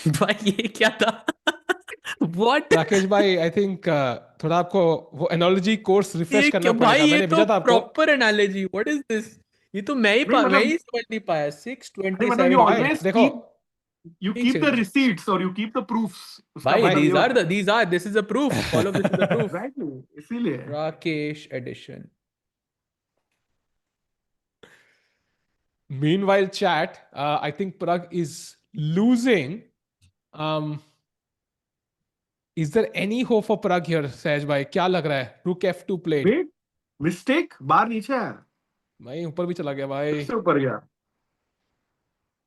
भाई ये क्या था? What? राकेश भाई, आई थिंक थोड़ा आपको वो एनालॉजी कोर्स रिफ्रेश करना भाई पड़ेगा. ये मैंने तो भेजा था आपको. Proper analogy. What is this? ये तो मैं ही नहीं, मैं मतलब ही समझ नहीं पाया. मतलब 627. you भाई always देखो, you एक keep the second receipts or you keep the proofs. उसका भाई, मतलब ये these are होता this is a proof. All of this is a है. proof. Exactly. इसीलिए Rakesh edition. meanwhile, chat, I think Pragg is losing. Is there any hope for Pragg here, सहज भाई? क्या लग रहा है? Rook f2 played. Wait, mistake, बाहर नीचे आया, भाई ऊपर भी चला गया भाई. से ऊपर गया.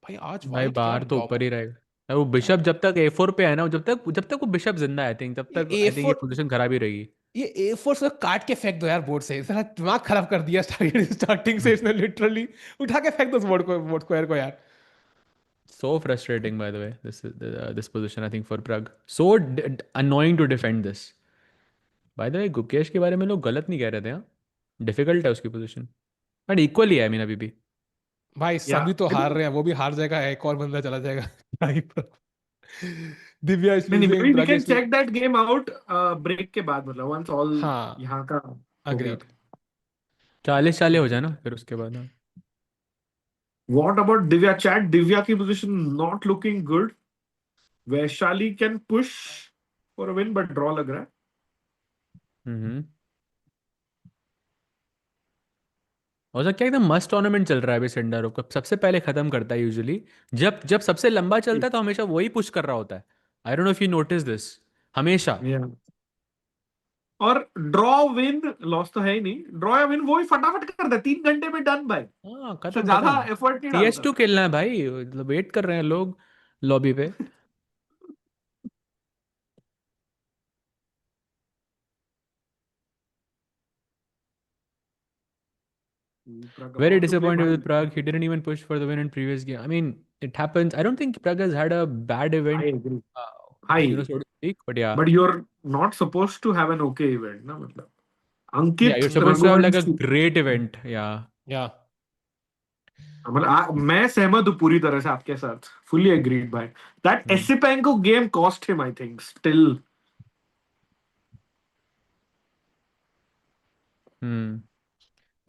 भाई आज भाई वाइट क्या बाहर तो ऊपर ही रहेगा. वो बिशप जब तक a4 पे है ना, जब तक वो बिशप जिंदा है, आई थिंक तब तक आई थिंक ये पोजीशन खराब ही रहेगी. ये A4 से काट के फेंक दो यार बोर्ड से. साला दिमाग खराब कर दिया स्टार्टिंग से इसने. लिटरली उठा के फेंक दो बोर्ड स्क्वायर को यार. So frustrating, by the way. This position, I think, for Pragg. So annoying to defend this. By the way, Gukesh के बारे में लोग गलत नहीं कह रहे थे. हाँ, डिफिकल्ट है उसकी पोजीशन, बट इक्वली है. आई मीन अभी भी भाई सभी तो हार रहे हैं, वो भी हार जाएगा, एक और बंदा चला जाएगा. दिव्या इज नहीं, losing, maybe we Pragg can is check that game out break के बाद, मतलब once all हाँ, यहाँ का हो गया. agreed. 40 हो जाए ना फिर उसके बाद. हाँ. What about Divya chat? Divya की position not looking good. Vaishali can push for a win, but draw लग रहा है. हो सकता है एकदम मस्त टूर्नामेंट चल रहा है अभी. सेंडारोव का सबसे पहले खत्म करता है यूजुअली. जब जब सबसे लंबा चलता है तो हमेशा वही पुश कर रहा होता है. आई don't know if you notice this. हमेशा. Yeah. और ड्रॉ विन लॉस तो है ही नहीं. ड्रॉ या विन वो ही फटाफट कर दे, 3 घंटे में डन भाई. हाँ, तो ज्यादा एफर्ट नहीं डालता. CS2 खेलना है भाई. वेट कर रहे हैं लोग लॉबी पे. Very disappointed with Pragg. He didn't even push for the win in previous game. I mean, it happens. I don't think Pragg has had a bad event. I agree. So to speak, but yeah. But you're not supposed to have an okay event, ना मतलब. Ankit, Yeah, you're supposed to have like a great event. Yeah. Yeah. मतलब मैं सहमत हूँ पूरी तरह से आपके साथ. Fully agreed भाई. That Esipenko game cost him, I think, still.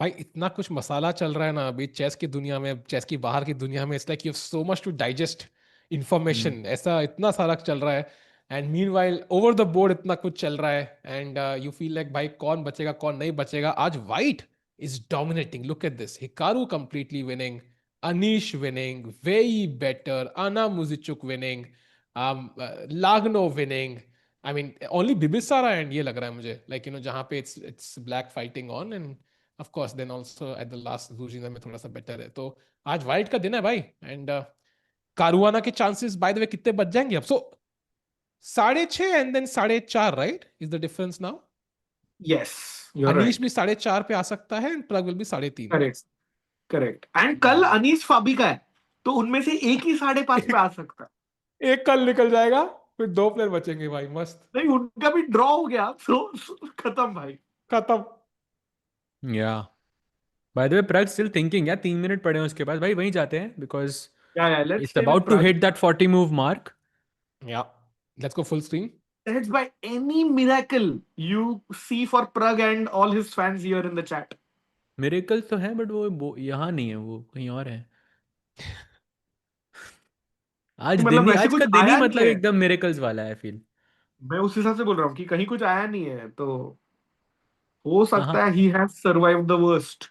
भाई इतना कुछ मसाला चल रहा है ना अभी चेस की दुनिया में, चेस की बाहर की दुनिया में. It's like you have so much to digest information. ऐसा इतना सारा चल रहा है. And meanwhile over the board इतना कुछ चल रहा है. एंड यू फील लाइक भाई कौन बचेगा कौन नहीं बचेगा. आज white is dominating. Look at this. Hikaru completely winning, Anish winning, Wei better, Anna Muzychuk winning, Lagno winning. I mean, only Bibisara and ये लग रहा है मुझे, like you know, जहाँ पे it's black fighting on, and of course then also at the last Zhu Jiner में थोड़ा सा better है. तो आज white का दिन है भाई. And कारुआना के chances by the way कितने बच जाएंगे अब? So 6.5 and then 4.5, right? Is the difference now? Yes, you're Anish right. भी 4.5 पे आ सकता है and Pragg will be 3.5. Correct. And कल अनीश फाबी का है. तो उनमें से एक ही 5.5 पे आ सकता है. एक कल निकल जाएगा, फिर 2 प्लेयर बचेंगे भाई, मस्त. नहीं, उनका भी ड्रॉ हो गया, so खत्म भाई. खत्म. Yeah. By the way, Pragg still thinking. Yeah, 3 minute पड़े हैं उसके पास. भाई वहीं जाते हैं because Yeah, let's it's stay with about to Pragg. hit that 40 move mark. Yeah, let's go full screen. That's by any miracle you see for Pragg and all his fans here in the chat. Miracles तो हैं but वो यहाँ नहीं है, वो कहीं और है. आज दिन मतलब ही, वैसे आज कुछ का दिन ही आया नहीं मतलब है. एकदम मिरेकल्स वाला है, फील. मैं उस हिसाब से बोल रहा हूँ कि कहीं कुछ आया नहीं है, तो हो हाँ हाँ सकता है he has survived the worst.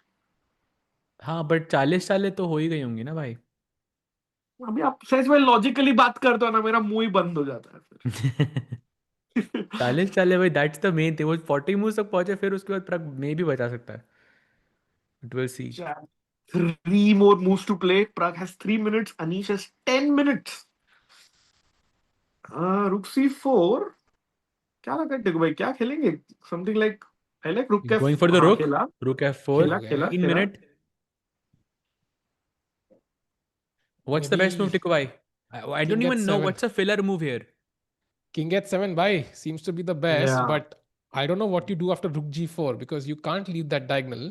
हाँ, बट 40 सालें तो हो ही गई होंगी ना भाई. अभी आप सच में लॉजिकली बात करते हो ना, मेरा मुंह ही बंद हो जाता है फिर. 40 सालें भाई, दैट्स द मेन थिंग. वो 40 मूव तक पहुंचे, फिर उसके बाद प्रग मे भी बचा सकता है. It will see. 3 more moves to play. Pragg has 3 minutes. Anish has 10 minutes. Rook c4. क्या लगता है टिकू भाई, क्या खेलेंगे? Something like I like rook f. Going for the हाँ, रुक. खेला रुक F4. खेला खेला 3 खेला. minute. What's the best move, Maybe Tiku bhai? I king don't even know h7. what's a filler move here. King h7 bhai seems to be the best, Yeah. but I don't know what you do after rook g4 because you can't leave that diagonal.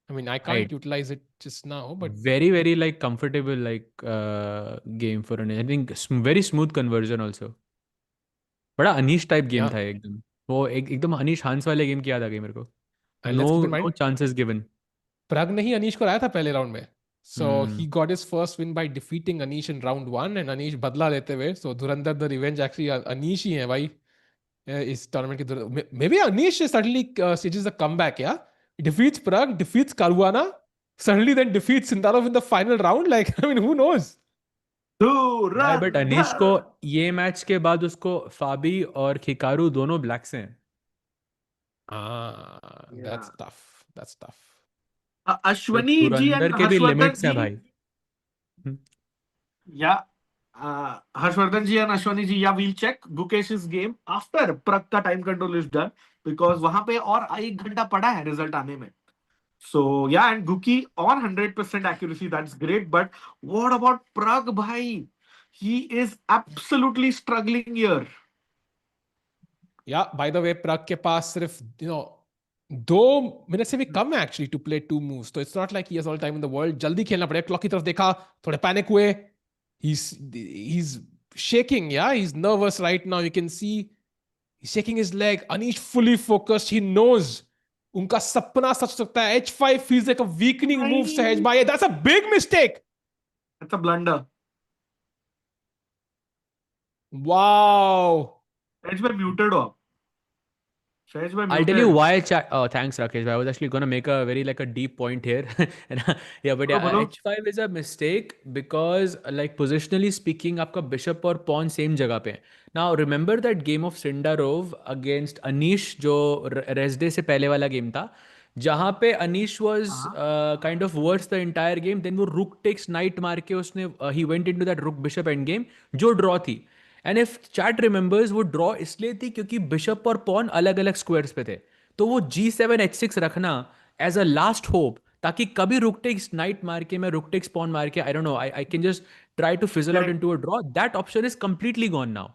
I mean, I can't Right. utilize it just now, but Very, very like comfortable like game for an. I think very smooth conversion also. बड़ा Anish type game yeah. था एकदम. वो एकदम अनीश हांस वाले game की याद आ गई मेरे को. And no let's keep in no mind, chances given. Pragg ने ही अनीश को लाया था पहले राउंड में. So Hmm. he got his first win by defeating Anish in round 1 and Anish बदला लेते हुए. So Dhurandhar the revenge actually Anish ही है भाई इस tournament की. Maybe Anish suddenly stages a comeback, yeah? Defeats Pragg, defeats Caruana, suddenly then defeats Sundarov in the final round. Like, I mean, who knows? भाई but Anish को धुरंधर. ये match के बाद उसको फाबी और हिकारू दोनों ब्लैक से हैं. That's Yeah. tough. That's tough. तो Ashwani ji धुरंधर and के भी Harshvardhan लिमिट्स हैं ji. भाई. Yeah. Harshvardhan ji and Ashwani ji, yeah, we'll check Gukesh's game after Pragg का time control is done, because वहां पे और 1 घंटा पड़ा है रिजल्ट आने में. So yeah, and Guki on 100% accuracy, that's great. But what about Pragg bhai? He is absolutely struggling here. Yeah, by the way, Pragg के पास सिर्फ 2 मिनट से भी कम है actually to play 2 moves. So it's not like he has all time in the world. जल्दी खेलना पड़ेगा. Clock की तरफ देखा, थोड़े पैनिक हुए. He's shaking, yeah. He's nervous right now. You can see he's shaking his leg. Anish fully focused. He knows उनका सपना सच सकता है. H5 feels like a weakening move, Sahaj bhai. That's a big mistake. That's a blunder. Wow. Sahaj bhai muted ho. Sahaj bhai I'll muted. tell you why. Oh, thanks, Rakesh. I was actually gonna make a very like a deep point here. And, yeah, but yeah, बोलो. H5 is a mistake because like positionally speaking, आपका bishop और pawn same जगह पे है. Now remember that game of Sindarov against Anish जो rest day से पहले वाला game था, जहाँ पे Anish was kind of worse the entire game. Then वो rook takes knight मार के उसने he went into that rook bishop end game जो draw थी. एंड इफ चैट रिमेंबर्स, वो ड्रॉ इसलिए थी क्योंकि बिशप और पॉन अलग अलग स्क्वायर्स पे थे. तो वो G7 H6 रखना एज अ लास्ट होप, ताकि कभी रुक टेक्स नाइट मार के मैं रुक टेक्स पॉन मार के I don't know I can just try to fizzle out into a draw. That option is completely gone now,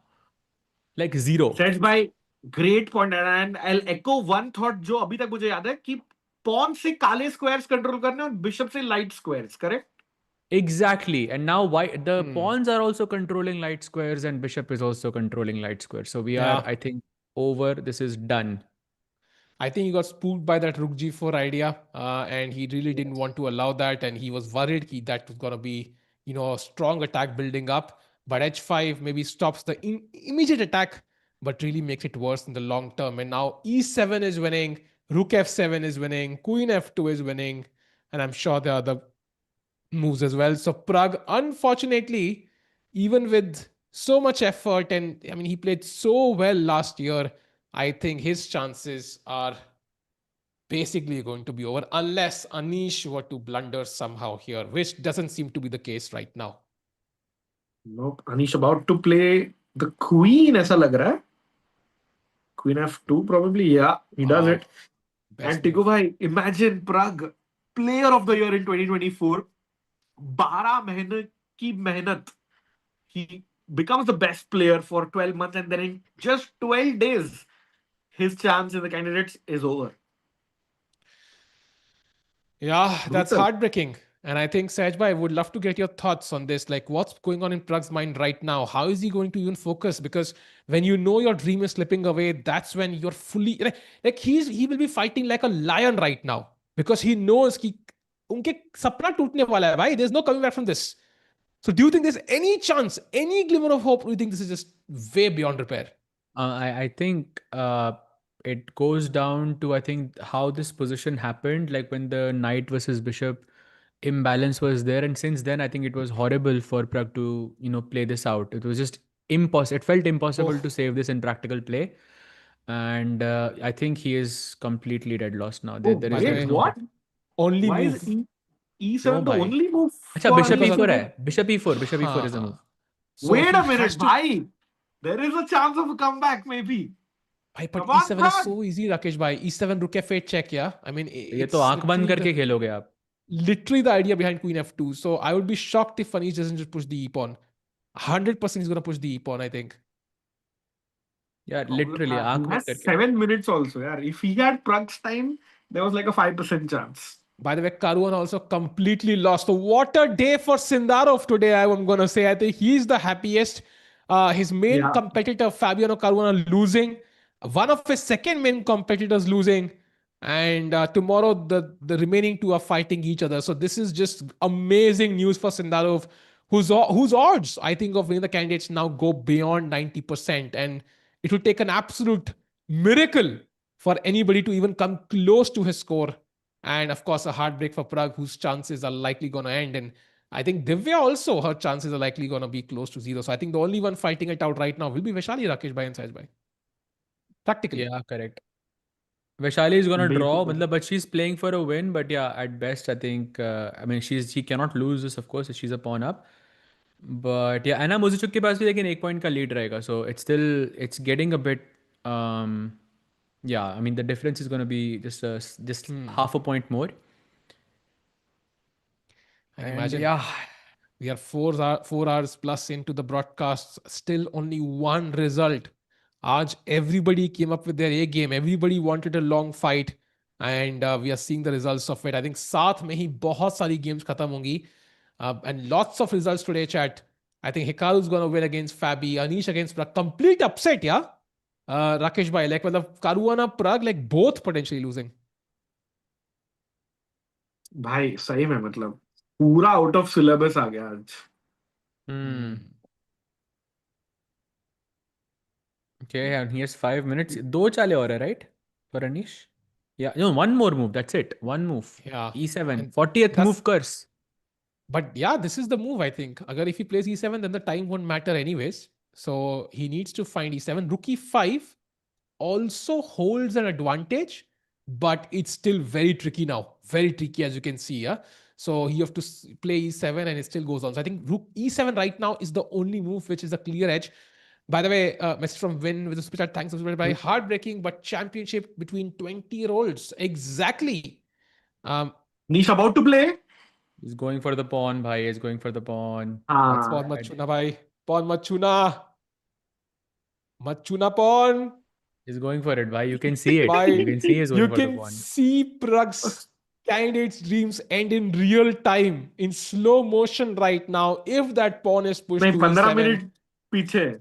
like zero. Sahaj bhai, great point. And I'll echo one thought जो अभी तक मुझे याद है कि pawn से काले squares control करने और bishop से light squares, correct? Exactly. And now why the pawns are also controlling light squares and bishop is also controlling light squares. So we are, I think, over. This is done. I think he got spooked by that rook g4 idea, and he really didn't want to allow that, and he was worried that was going to be, a strong attack building up. But h5 maybe stops the immediate attack, but really makes it worse in the long term. And now e7 is winning, rook f7 is winning, queen f2 is winning, and I'm sure there are other moves as well. So Pragg, unfortunately, even with so much effort, and I mean, he played so well last year, I think his chances are basically going to be over unless Anish were to blunder somehow here, which doesn't seem to be the case right now. Nope. Anish about to play the queen, ऐसा लग रहा है. Queen f2 probably. Yeah, he does it. Best And Tiku bhai, imagine Pragg, player of the year in 2024. 12 महीने की मेहनत, he becomes the best player for 12 months, and then in just 12 days, his chance in the candidates is over. Yeah, that's Brutal. heartbreaking. And I think, Sajbhai, I would love to get your thoughts on this. Like, what's going on in Pragg's mind right now? How is he going to even focus? Because when you know your dream is slipping away, that's when you're fully like he will be fighting like a lion right now because he knows कि उनके सपना टूटने वाला है भाई. There's no coming back from this. So, do you think there's any chance, any glimmer of hope? Or do you think this is just way beyond repair? I think it goes down to, I think, how this position happened, like when the knight versus bishop imbalance was there, and since then I think it was horrible for Pragg to play this out. It was just impossible. It felt impossible to save this in practical play, and I think he is completely dead lost now. Oh, There By is the wait, way, what? only Why move. is E7 क्यों the भाई? only move अच्छा, for bishop Because Anish? of e4 है. Bishop e4 is the move. So Wait he a minute, has to. bhai. There is a chance of a comeback, maybe. Bhai, but Come on, E7 is Pragg. so easy, Rakesh bhai. E7 rook f8 check, yeah. I mean, ये it's तो आंख बंद करके खेलोगे आप. literally the idea behind Queen F2. So I would be shocked if Anish doesn't just push the E pawn. 100% he's gonna push the E pawn, I think. Yeah, literally He आंख has बंद करके. 7 minutes also. Yeah. If he had Pragg's time, there was like a 5% chance. By the way, Caruana also completely lost. So what a day for Sindarov today, I'm going to say. I think he's the happiest. His main Yeah. competitor, Fabiano Caruana, losing. One of his second main competitors losing. And tomorrow, the remaining two are fighting each other. So this is just amazing news for Sindarov, whose odds, I think, of winning the candidates now go beyond 90%. And it will take an absolute miracle for anybody to even come close to his score. And of course, a heartbreak for Pragg, whose chances are likely going to end. And I think Divya also, her chances are likely going to be close to zero. So I think the only one fighting it out right now will be Vaishali, Rakesh Bhai and Sahaj Bhai. Practically. Yeah, correct. Vaishali is gonna draw, Basically. but she's playing for a win. But yeah, at best, I think. I mean, she cannot lose this, of course. She's a pawn up. But yeah, Anna Muzychuk के पास भी लेकिन 1 point का lead रहेगा. So it's getting a bit. Yeah, I mean the difference is gonna be just half a point more. And And imagine, yeah, we are 4 hours plus into the broadcast, still only one result. Aaj everybody came up with their A game. Everybody wanted a long fight. And we are seeing the results of it. I think साथ में ही बहुत सारी games खत्म होंगी. And lots of results today, chat. I think Hikaru's going to win against Fabi. Anish against Pragg. Complete upset, yeah? Rakesh bhai, like मतलब Caruana, Pragg, like both potentially losing. भाई सही में मतलब पूरा आउट ऑफ सिलेबस आ गया आज. okay, and he has 5 minutes. दो चाले और है, right? For Anish. Yeah, no, one more move. That's it. One move. Yeah. E7. And 40th that's- move curse. But yeah, this is the move, I think. Agar if he plays E7, then the time won't matter anyways. So he needs to find E7. Rook E5 also holds an advantage, but it's still very tricky now. Very tricky, as you can see. Yeah. So you have to play E7 and it still goes on. So I think Rook E7 right now is the only move which is a clear edge. By the way, message from Win with a super chat. Thanks for super by heartbreaking, but championship between 20-year-olds. Exactly. Nish about to play. He's going for the pawn, bhai. He's going for the pawn. That's pawn mat chuna, bhai. Pawn mat chuna. Mat chuna pawn. He's going for it, bhai. You can see it. Bhai, You can see he's going you for the can pawn. see Pragg's candidates' dreams end in real time, in slow motion right now. If that pawn is pushed नहीं to 15 E7. Minute पीछे.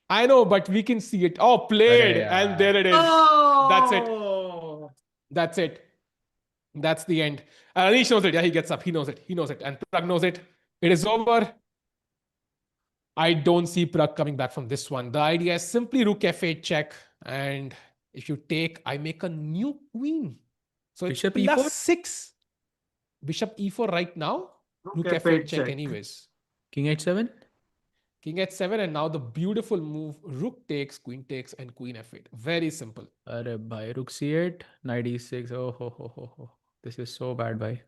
I know, but we can see it. Oh, played. Arey And yaar. there it is. That's it. Oh. That's it. That's the end. And Anish knows it. Yeah, he gets up. He knows it. He knows it. And Pragg knows it. It is over. I don't see Pragg coming back from this one. The idea is simply rook f8 check. And if you take, I make a new queen. So it's Bishop E4? +6. Bishop e4 right now. Rook Rook f8 F8 check check. anyways. King H7? King h7, and now the beautiful move, rook takes, queen takes, and queen f8. Very simple. Arey bhai, rook c8, knight e6. Oh, ho. This is so bad, bhai.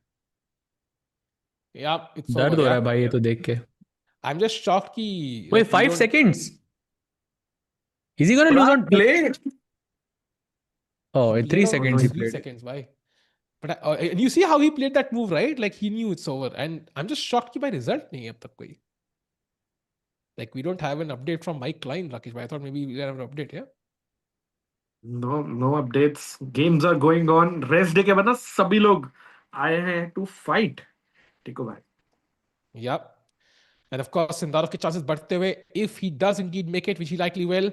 Yeah, it's दर्द over. हो रहा Yeah. है भाई ये तो देख के. I'm just shocked कि Wait, like, 5 seconds. Is he gonna lose on Pragg play. Oh, in 3 played on seconds he 3 played. seconds, bhai. But and you see how he played that move, right? Like he knew it's over. And I'm just shocked कि भाई result नहीं है अब तक कोई. Like we don't have an update from Mike Klein, Rakesh. But I thought maybe we have an update, yeah? No updates. Games are going on. Rest day के बाद ना सभी लोग आए हैं to fight. टिको भाई. Yep. And of course, Sundarov के chances बढ़ते हुए, if he does indeed make it, which he likely will,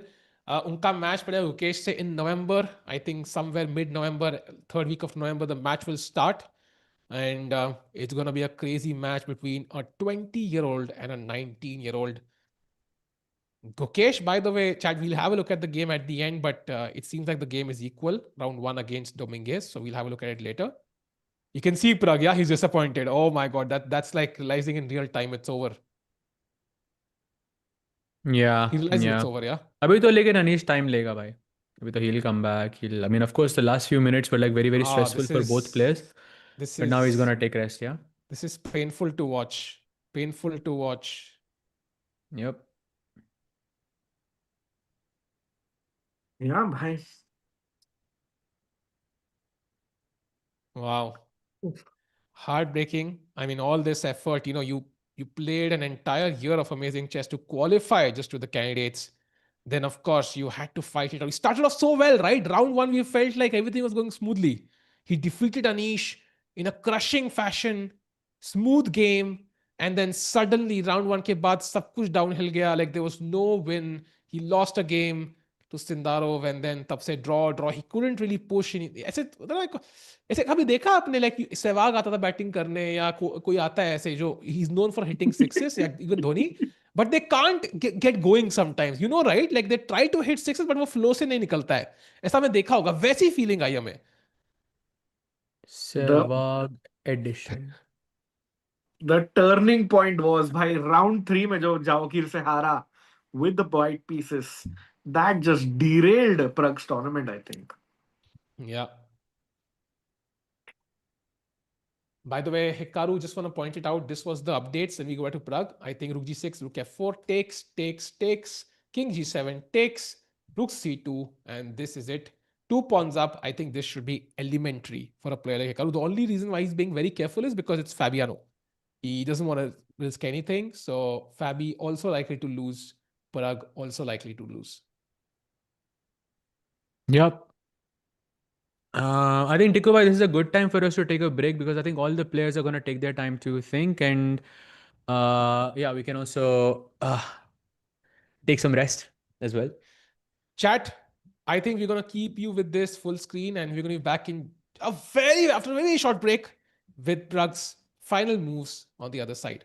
उनका match पड़ेगा Gukesh से in November. I think somewhere mid-November, third week of November, the match will start. And it's going to be a crazy match between a 20-year-old and a 19-year-old. Gukesh, by the way, Chad, we'll have a look at the game at the end, but it seems like the game is equal, round 1 against Dominguez. So we'll have a look at it later. You can see Pragg, yeah, he's disappointed. Oh my God, that's like realizing in real time it's over. Yeah, He realizes yeah. it's over, yeah. अभी तो लेकिन Anish time लेगा भाई. अभी तो he'll come back. I mean, of course, the last few minutes were like very, very stressful for both players. But now he's gonna take rest, yeah. This is painful to watch. Painful to watch. Yep. Yeah, bhai. Wow. Heartbreaking. I mean, all this effort, you played an entire year of amazing chess to qualify just to the candidates. Then, of course, you had to fight it out. He started off so well, right? Round 1, we felt like everything was going smoothly. He defeated Anish in a crushing fashion, smooth game. And then suddenly, round 1 ke baad, sab kuch downhill gaya. Like there was no win. He lost a game to Sindarov and then tab se draw. He couldn't really push. ऐसे कभी देखा आपने like Sehwag आता था batting करने या कोई आता है ऐसे जो he's known for hitting sixes या even Dhoni but they can't get going sometimes, right? Like they try to hit sixes but वो flow से नहीं निकलता है. ऐसा मैं देखा होगा, वैसी feeling आई हमें. Sehwag edition. The turning point was by round 3 में जो जावोखिर से हारा with the white pieces. That just derailed Pragg's tournament, I think. Yeah. By the way, Hikaru, just want to point it out. This was the updates. And we go back to Pragg. I think Rook G6, Rook F4 takes. King G7 takes. Rook C2. And this is it. 2 pawns up. I think this should be elementary for a player like Hikaru. The only reason why he's being very careful is because it's Fabiano. He doesn't want to risk anything. So Fabi also likely to lose. Pragg also likely to lose. Yep. I think Tikubai, this is a good time for us to take a break because I think all the players are going to take their time to think and yeah, we can also take some rest as well. Chat, I think we're going to keep you with this full screen and we're going to be back in after a very short break with Pragg's final moves on the other side.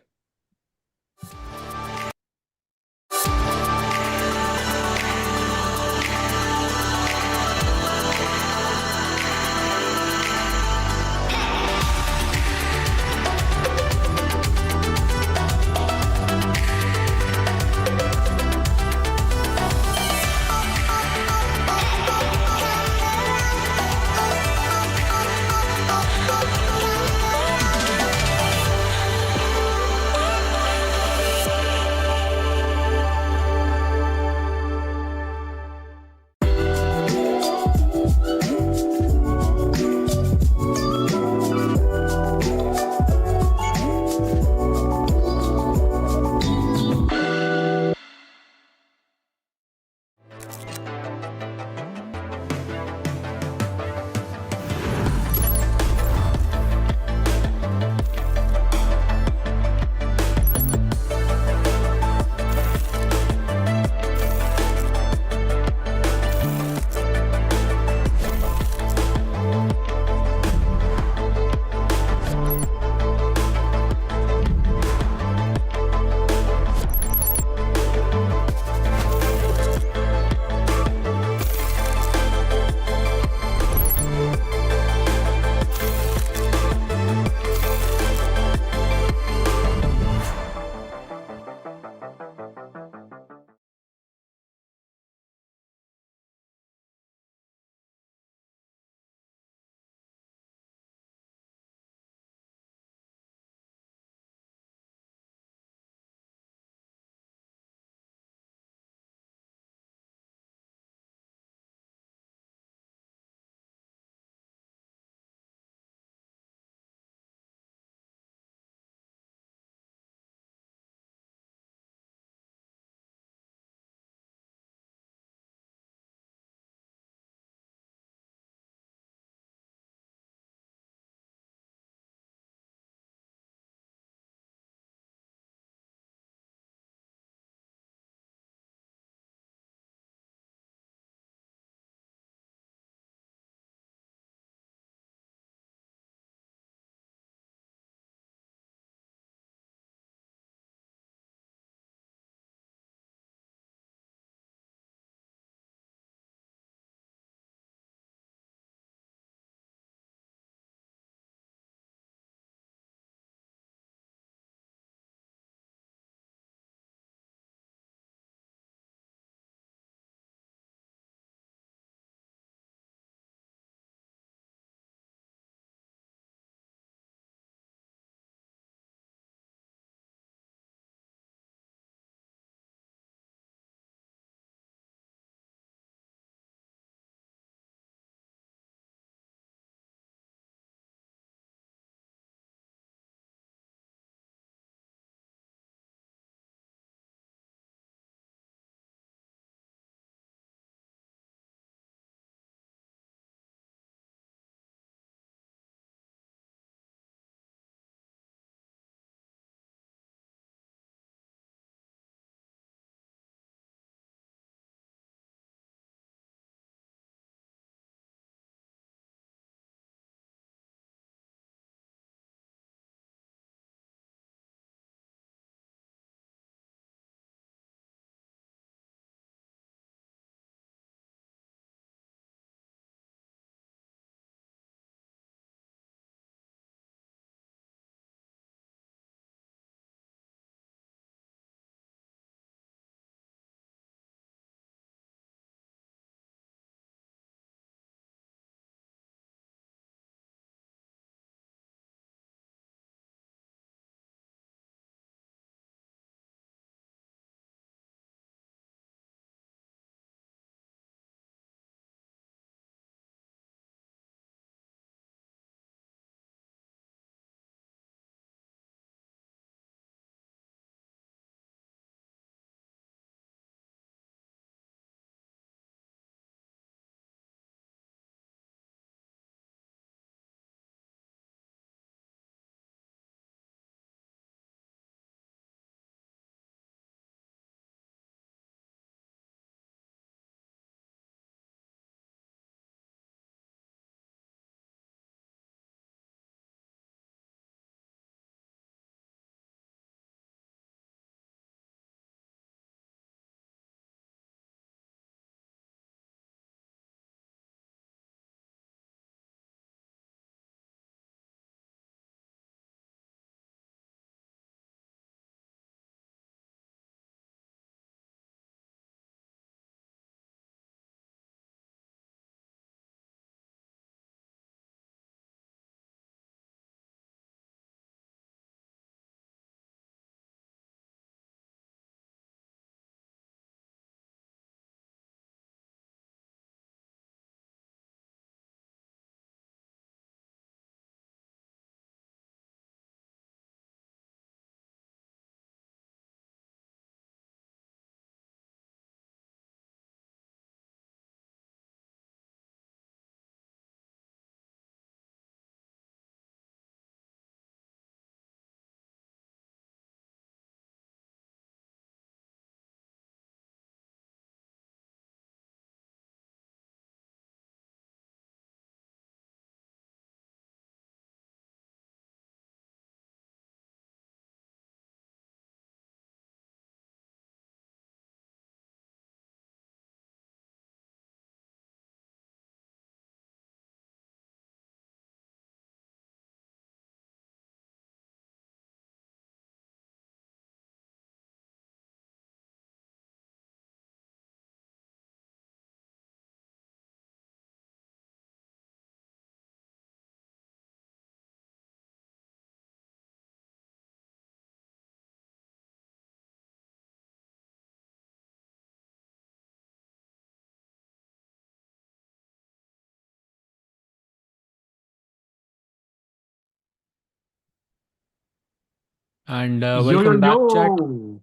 And Yo yo welcome back, chat. yo.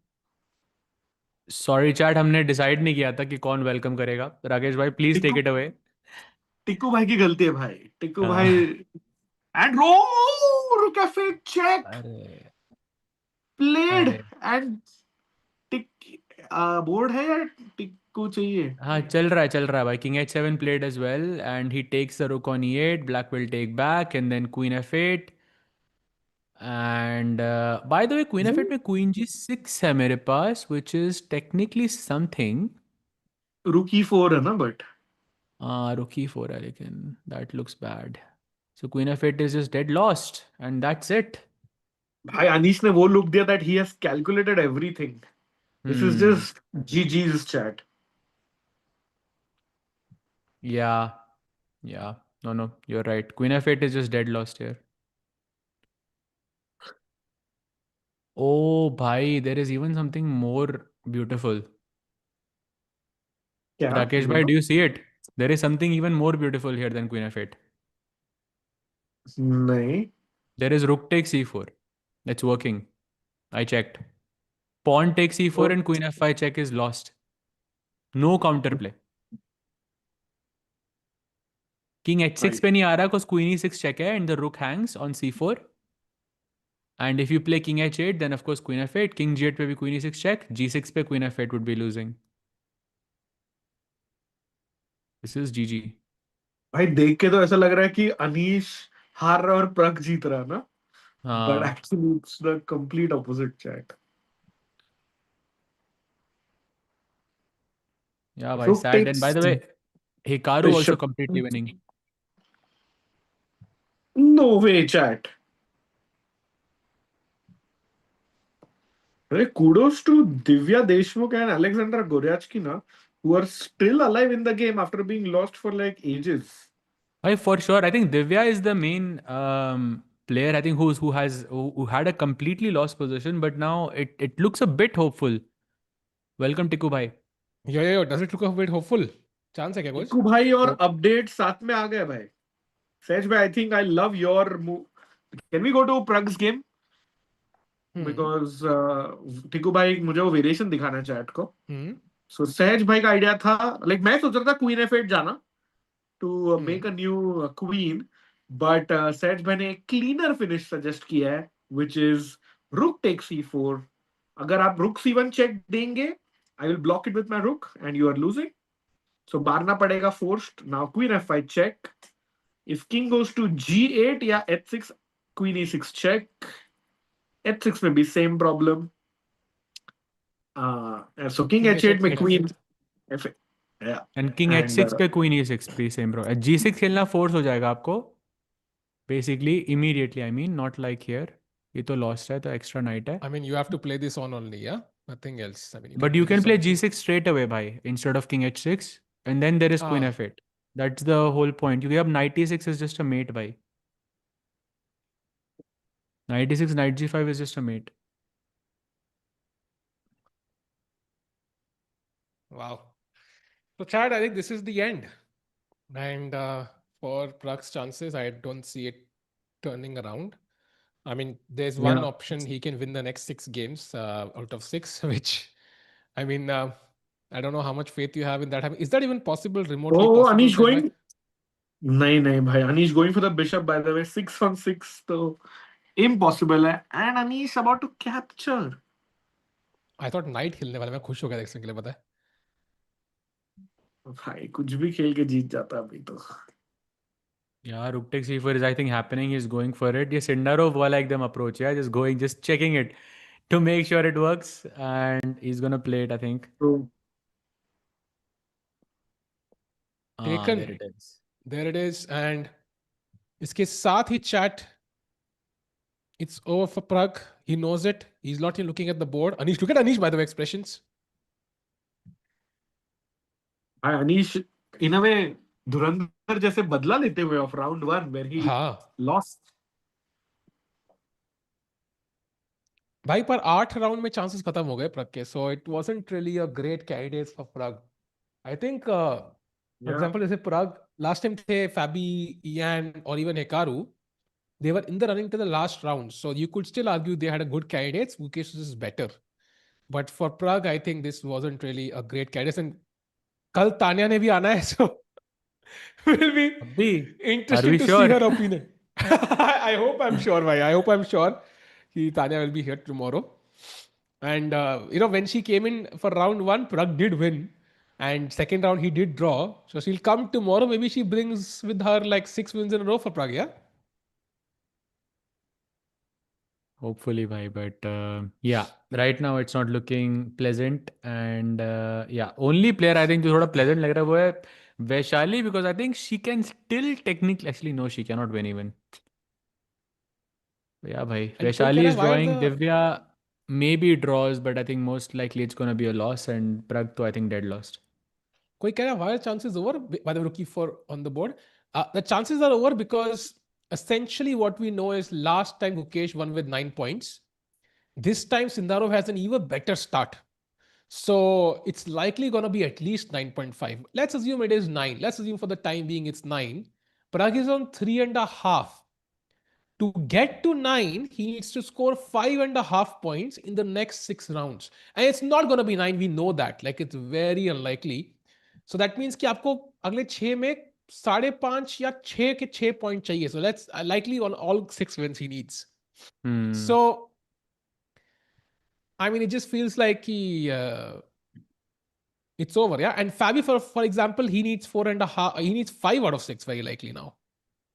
Sorry, chat, हमने decide नहीं किया था कि कौन welcome करेगा. राकेश भाई, please take Tikku it away. Tikku भाई की गलती है भाई. टिक्कू भाई and roll cafe check अरे played अरे and टिक बोर्ड है या टिक्कू चाहिए. हाँ, चल रहा है भाई. King h7 played as well and he takes the rook on e8. Black will take back and then queen f8. And by the way, queen f8 में queen g6 है मेरे पास, which is technically something. रुक e4 है ना but. Rook e4 है लेकिन that looks bad. So queen f8 is just dead lost and that's it. भाई अनीश ने वो लुक दिया that he has calculated everything. This is Hmm. just GG's chat. Yeah. Yeah. No, you're right. Queen f8 is just dead lost here. Oh, bhai, there is even something more beautiful. क्या Rakesh bhai, do you see it? There is something even more beautiful here than queen f8. नहीं. There is rook takes e4. It's working. I checked. Pawn takes e4 and queen f5 check is lost. No counterplay. King h6 पे नहीं आ रहा because queen e6 check है and the rook hangs on c4. And if you play king h8, then of course queen f8. King g8 पे भी queen e6 check. g6 पे queen f8 would be losing. This is GG. भाई देख के तो ऐसा लग रहा है कि अनीश हार रहा है और प्रग जीत रहा है ना. But हाँ. actually it's the complete opposite chat. Yeah, bhai, Rook sad. And by takes the way, Hikaru also bishop. completely winning. No way, chat. Hey, kudos to Divya Deshmukh and Aleksandra Goryachkina, who are still alive in the game after being lost for like ages. For sure. I think Divya is the main player. I think who had a completely lost position, but now it looks a bit hopeful. Welcome, Tiku bhai. Yo, does it look a bit hopeful? Chance है क्या कुछ? टिक्कू भाई और update साथ में आ गए भाई. Sej bhai, I think I love your move. Can we go to Pragg's game? Because Tikku भाई मुझे वो वेरिएशन दिखाना है चैट को. So सहज भाई का आइडिया था, like मैं सोच रहा था क्वीन f8 जाना to make a new queen, but सहज भाई ने एक क्लीनर फिनिश सजेस्ट किया है, which is rook takes e4. अगर आप rook c1 check देंगे, I will block it with my rook and you are losing. So मारना पड़ेगा forced. Now queen f5 check. If king goes to g8 या h6, queen e6 check. h6 में भी same problem. So king h8 में queen f8. Yeah. And king h6 पे queen e6 भी same bro. g6 खेलना force हो जाएगा आपको. Basically immediately. I mean, not like here. ये तो lost है, तो extra knight है. I mean, you have to play this on only, yeah? Nothing else. I mean, But you can play g6 straight away, bhai, instead of king h6, and then there is queen f8. That's the whole point. You have knight e6 is just a mate, bhai. Knight e6, knight g5 is just a mate. Wow. So, Chad, I think this is the end. And for Pragg's chances, I don't see it turning around. I mean, there's one option he can win the next 6 games out of 6, which, I mean, I don't know how much faith you have in that. Is that even possible remotely? Oh, possible, Anish going? Bhai? नहीं bhai. Anish going for the bishop, by the way. 6 on 6. So impossible hai. And Anish about to capture. I thought knight खेलने वाला. मैं खुश हो गया देखने के लिए, पता है? भाई कुछ भी खेल के जीत जाता अभी तो. Yeah, rook takes e4 is I think happening. He's going for it. Yeah, Sindarov will like them approach. Yeah, just checking it to make sure it works, and he's gonna play it. I think. Taken. There it is. There it is. And इसके साथ ही chat. It's over for Pragg. He knows it. He's not even looking at the board. Anish, look at Anish, by the way, expressions. Anish, in a way, धुरंधर जैसे बदला लेते हुए of round 1 where he lost. भाई पर 8 round में chances खत्म हो गए प्रग के. So it wasn't really a great candidates for Pragg. I think, for example, जैसे Pragg last time थे Fabi, Ian और even Hikaru. they were in the running to the last round. So you could still argue they had a good candidates. Mukesh is better. But for Pragg, I think this wasn't really a great candidate. And kal Tanya ne bhi aana hai, so will be Abhi, are interesting we to see sure? her opinion. I hope I'm sure, bhai. I hope I'm sure Tanya will be here tomorrow. And when she came in for round one, Pragg did win. And second round, he did draw. So she'll come tomorrow. Maybe she brings with her like 6 wins in a row for Pragg, yeah? Hopefully, bhai. But yeah, right now it's not looking pleasant. And yeah, only player I think जो थोड़ा pleasant लग रहा है वो है Vaishali, because I think she can still technically, actually no, she cannot win even. But yeah, bhai. And koi Vaishali keh is raha hai, why drawing. the Divya maybe draws, but I think most likely it's gonna be a loss. And Pragg to I think dead lost. koi keh raha, why are chances over? By the way, rookie for on the board. The chances are over because essentially what we know is last time Mukesh won with 9 points. This time Sindarov has an even better start. So it's likely going to be at least 9.5. Let's assume it is 9. Let's assume for the time being it's 9. Pragg is on 3.5. To get to 9, he needs to score 5.5 points in the next 6 rounds. And it's not going to be 9. We know that. Like, it's very unlikely. So that means कि आपको अगले 6 में 5.5 या 6 के 6 point चाहिए. So let's likely on all 6 wins he needs. So I mean, it just feels like it's over, yeah. And Fabi, for example, he needs 4.5. He needs 5 out of 6 very likely now.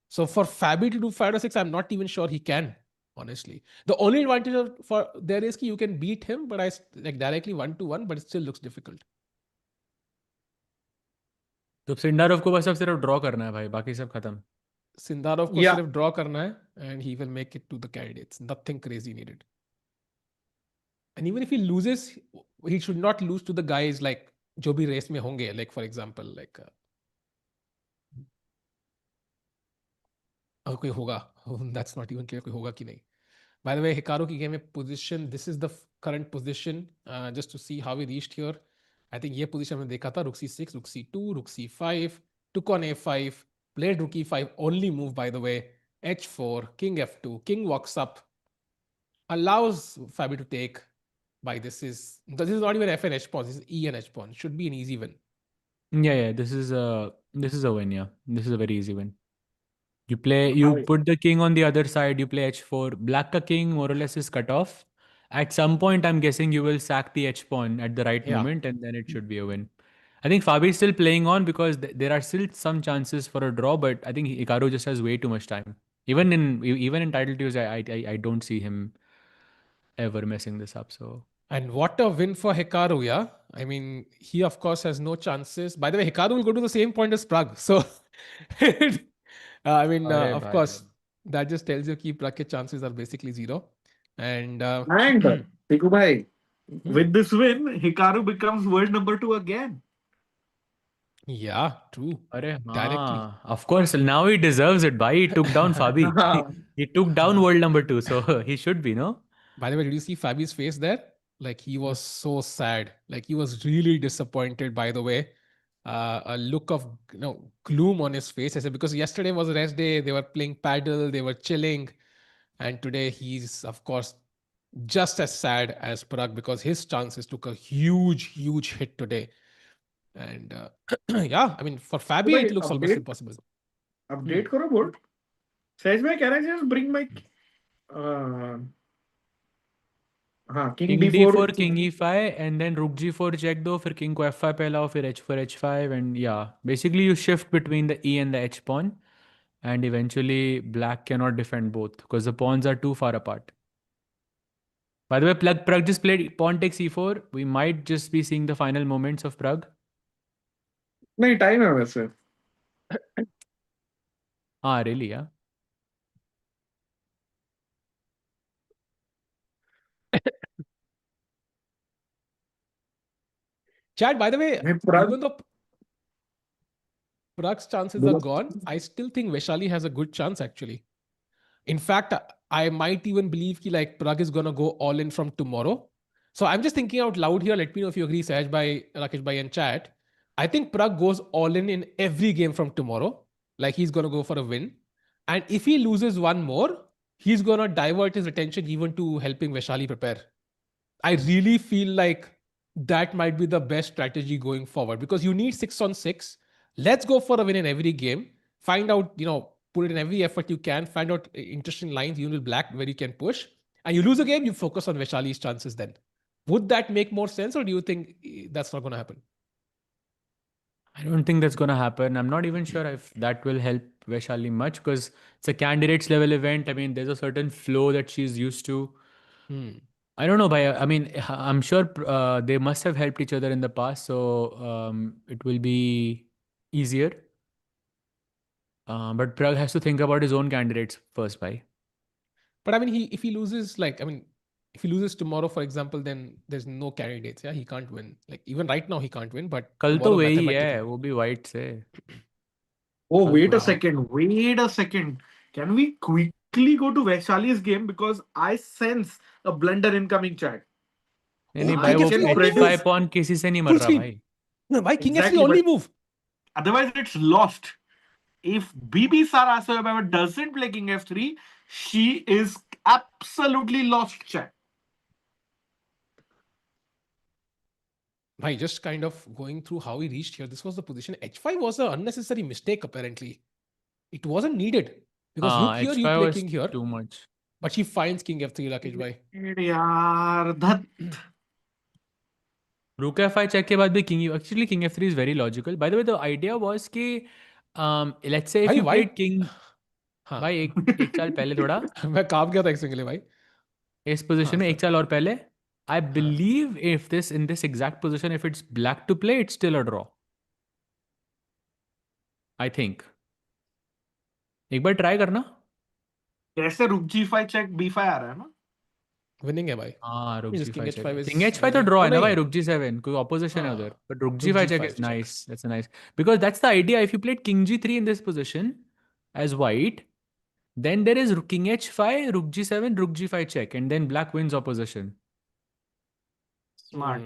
So for Fabi to do 5 out of 6, I'm not even sure he can. Honestly, the only advantage for there is that you can beat him, but I like directly 1-1, but it still looks difficult. तो Sindarov को बस अब सिर्फ draw करना है भाई, बाकी सब खत्म. Sindarov को सिर्फ draw करना है, and he will make it to the candidates. Nothing crazy needed. And even if he loses, he should not lose to the guys like जो भी race में होंगे. Like for example, like कोई होगा. That's not even clear कोई होगा कि नहीं. By the way, Hikaru की game में position. This is the current position. Just to see how we reached here. I think ये position में देखा था. Rook c6, Rook c2, Rook c5, took on a5, played Rook e5, only move by the way. h4, King f2, King walks up, allows Fabi to take. By this is not even f and h pawn. This is e and h pawn. Should be an easy win. Yeah. This is a win. Yeah, this is a very easy win. You put the king on the other side. You play h4. Black ka king more or less is cut off. At some point, I'm guessing you will sack the h pawn at the right moment, and then it should be a win. I think Fabi is still playing on because there are still some chances for a draw, but I think Hikaru just has way too much time. Even in title twos, I don't see him ever messing this up. So. And what a win for Hikaru, yeah? I mean, he of course has no chances. By the way, Hikaru will go to the same point as Pragg. So, I mean, of course, that just tells you that Pragg's chances are basically 0. And Tiku bhai, with this win, Hikaru becomes world number 2 again. Yeah, true. Directly. Of course, now he deserves it. Bhai, he took down Fabi. He took down world number 2, so he should be, no? By the way, did you see Fabi's face there? Like he was so sad. Like he was really disappointed, by the way. A look of gloom on his face. I said, because yesterday was a rest day. They were playing paddle. They were chilling. And today he's, of course, just as sad as Pragg because his chances took a huge hit today. And yeah, I mean, for Fabi, it looks almost impossible. Update karo board. Says me, can I just bring my king d4, king e5, and then rook g4 check दो, फिर king को f5 पे लाओ, फिर h4 h5, and yeah, basically you shift between the e and the h pawn, and eventually black cannot defend both because the pawns are too far apart. By the way, Pragg just played pawn takes e4. We might just be seeing the final moments of Pragg. नहीं time है वैसे. Really, yeah. Chad, by the way, even though Pragg's chances are gone, I still think Vaishali has a good chance actually. In fact, I might even believe that Pragg is going to go all in from tomorrow. So I'm just thinking out loud here. Let me know if you agree, Sahaj bhai, Rakesh bhai and chat. I think Pragg goes all in every game from tomorrow. Like he's going to go for a win. And if he loses one more, he's going to divert his attention even to helping Vaishali prepare. I really feel like that might be the best strategy going forward because you need 6-on-6. Let's go for a win in every game. Find out, put it in every effort you can. Find out interesting lines, even with black, where you can push. And you lose a game, you focus on Vaishali's chances then. Would that make more sense, or do you think that's not going to happen? I don't think that's going to happen. I'm not even sure if that will help Vaishali much because it's a candidates level event. I mean, there's a certain flow that she's used to. I don't know, I mean, I'm sure they must have helped each other in the past, so it will be easier. But Pragg has to think about his own candidates first, bhai. But I mean, if he loses, if he loses tomorrow, for example, then there's no candidates. Yeah, he can't win. Like even right now, he can't win. But कल तो tomorrow Wei Yi mathematically- है, वो भी white से. Oh, wait a Wow. second. Wait a second. Can we quickly go to Vaishali's game? Because I sense a blunder incoming, chat. नहीं नहीं Oh, भाई, King वो F3 only H5 move. pawn किसी से नहीं मर Full रहा screen. भाई. No, why King Exactly, F3 only but- move? Otherwise, it's lost. If Bibisara Assaubayeva doesn't play King F3, she is absolutely lost, chat. Bhai, just kind of going through how he reached here. This was the position. H5 was an unnecessary mistake, apparently. It wasn't needed. Because look here, you H5 play was King here. too much. But she finds King F3, Rakesh bhai. Yaar, that... Rook F5 check के बाद भी King F3 is very logical. By the way, the idea was कि let's say if Bhai, you why- played King, हाँ. भाई एक साल पहले थोड़ा मैं काम किया था एक के लिए भाई. इस position हाँ, में sir. एक साल और पहले, I believe if in this exact position, if it's black to play, it's still a draw. I think. एक बार try करना. कैसे रुक G5 check B5 आ रहा है ना? Winning है भाई. हाँ, Rook Just G5 King check. H5 is King H5 तो winning. draw Oh, है ना नहीं. भाई, Rook G7 कोई opposition है हाँ. उधर. But Rook Rook G5 check G5 is check. nice. That's nice. Because that's the idea. If you played King G3 in this position as white, then there is King H5, Rook G7, Rook G5 check, and then black wins opposition. Smart.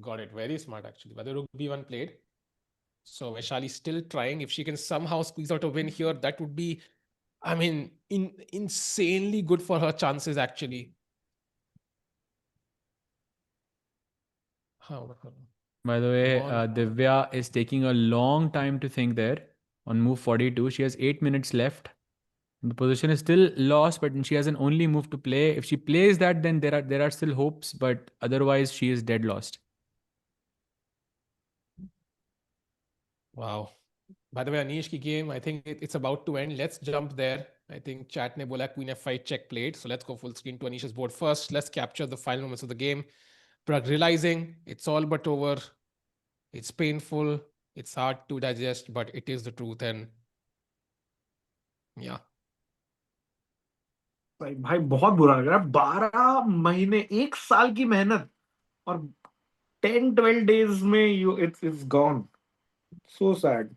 Got it. Very smart, actually. But the Rook B1 played. So Vaishali still trying. If she can somehow squeeze out a win here, that would be, I mean, insanely good for her chances, actually. By the way, Come on. Divya is taking a long time to think there on move 42. She has 8 minutes left. The position is still lost, but she has an only move to play. If she plays that, then there are still hopes, but otherwise she is dead lost. Wow. By the way, Anish ki game, I think it's about to end. Let's jump there. I think chat ne bola Queen F5 check played. So let's go full screen to Anish's board first. Let's capture the final moments of the game. Pragg realizing it's all but over. It's painful. It's hard to digest, but it is the truth. And yeah. भाई बहुत बुरा लग रहा है. 12 महीने, एक साल की मेहनत और 10-12 days में it's gone. So sad.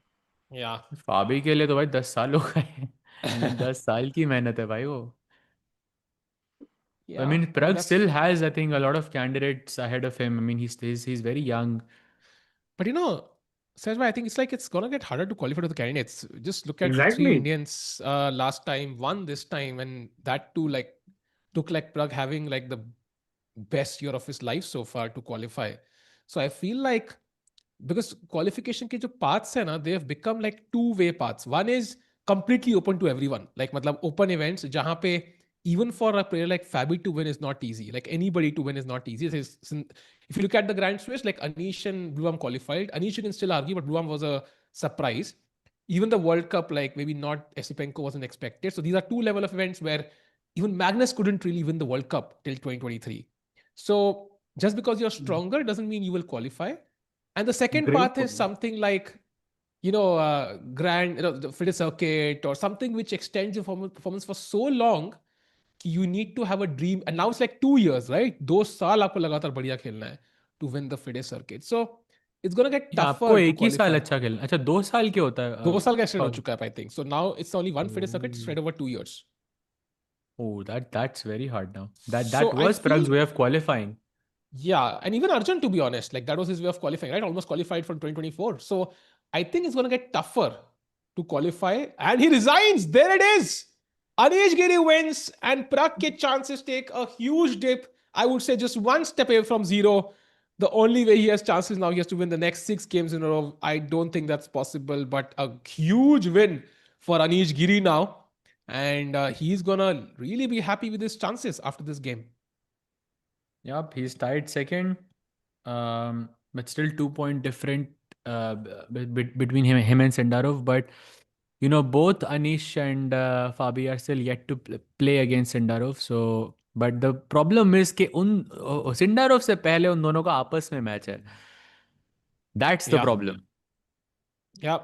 Yeah. फाबी के लिए तो भाई 10 साल हो गए. 10 साल की मेहनत है भाई वो. Yeah, I mean, but Pragg that's- still has, I think, a lot of candidates ahead of him. I mean, he's very young. But Sajbhai, I think it's like it's gonna get harder to qualify to the candidates. Just look at Exactly. 3 Indians last time, one this time, and that too like took like Pragg having like the best year of his life so far to qualify. So I feel like because qualification ke jo paths hai na, they have become like two-way paths. One is completely open to everyone. Like matlab open events jahan pe even for a player like Fabi to win is not easy. Like anybody to win is not easy. If you look at the Grand Swiss, like Anish and Bluebaum qualified. Anish you can still argue, but Bluebaum was a surprise. Even the World Cup, like maybe not Esipenko wasn't expected. So these are two level of events where even Magnus couldn't really win the World Cup till 2023. So just because you're stronger doesn't mean you will qualify. And the second Great path is point. something like, the FIDE circuit or something which extends your performance for so long कि you need to have a dream. And now it's like 2 years, right? 2 साल आपको लगातार बढ़िया खेलना है to win the FIDE circuit. So it's going to get या tougher आपको to एक ही साल qualify. अच्छा खेलना. अच्छा 2 साल के होता है. 2 साल का extend हो Pragg. चुका है, I think. So now it's only one FIDE circuit spread over 2 years. Oh, that's very hard now. That So I was Pragg's feel- way of qualifying. Yeah, and even Arjun, to be honest, like that was his way of qualifying, right? Almost qualified from 2024. So I think it's going to get tougher to qualify, and he resigns. There it is. Anish Giri wins, and Pragg's chances take a huge dip. I would say just one step away from zero. The only way he has chances now, he has to win the next 6 games in a row. I don't think that's possible, but a huge win for Anish Giri now. And he's going to really be happy with his chances after this game. Yep, he's tied second, but still 2 point different between him and Sindarov. But both Anish and Fabi are still yet to play against Sindarov. So, but the problem is कि Sindarov से पहले उन दोनों का आपस में match है. That's the problem. Yeah,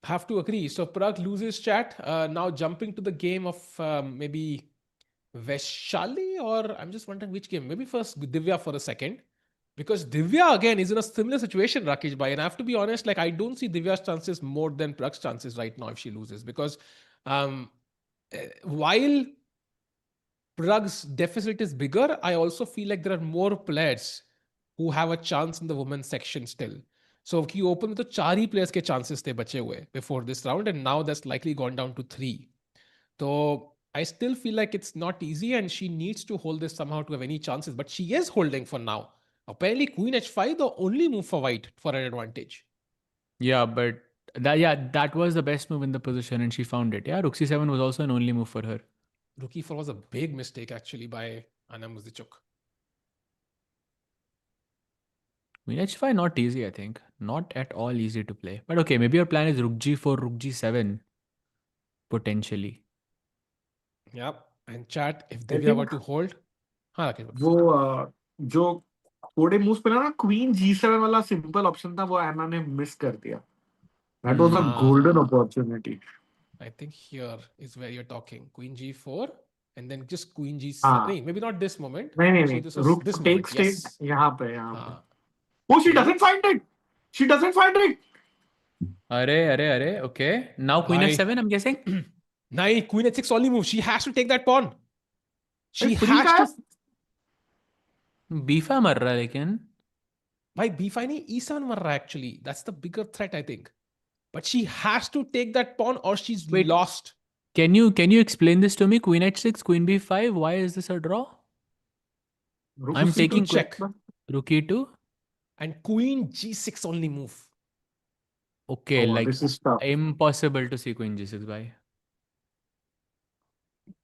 have to agree. So Pragg loses chat. Now jumping to the game of maybe Vaishali, or I'm just wondering which game. Maybe first Divya for a second. Because Divya again is in a similar situation, Rakesh Bhai. And I have to be honest, like I don't see Divya's chances more than Pragg's chances right now if she loses. Because while Pragg's deficit is bigger, I also feel like there are more players who have a chance in the women's section still. So he opened with the 4 he players के chances थे बचे हुए before this round, and now that's likely gone down to 3. So I still feel like it's not easy, and she needs to hold this somehow to have any chances. But she is holding for now. Apparently, Queen H5, the only move for white for an advantage. Yeah, but that was the best move in the position, and she found it. Yeah, Rook C7 was also an only move for her. Rook E4 was a big mistake actually by Anna Muzychuk. Queen H5 not easy, I think. Not at all easy to play. But okay, maybe your plan is Rook G4, Rook G7 potentially. Yep. And chat, if Divya were to hold, वो जो थोड़े moves पे ना queen G7 वाला simple option था वो एना ने miss कर दिया. That was a golden opportunity. I think here is where you're talking. Queen G4 and then just Queen G7. Maybe not this moment. नहीं. Rook takes take यहाँ पे. Oh, she doesn't find it. She doesn't find it. Array. Okay. Now Queen F7, I'm guessing. Nahi, Queen H6 only move. She has to take that pawn. She has to. B5 मर रहा है लेकिन. By B5 नहीं, E7 मर रहा है actually. That's the bigger threat, I think. But she has to take that pawn or she's lost. Can you explain this to me? Queen H6, Queen B5. Why is this a draw? I'm taking check. Rook E2. And Queen G6 only move. Okay, this is impossible to see Queen G6 by.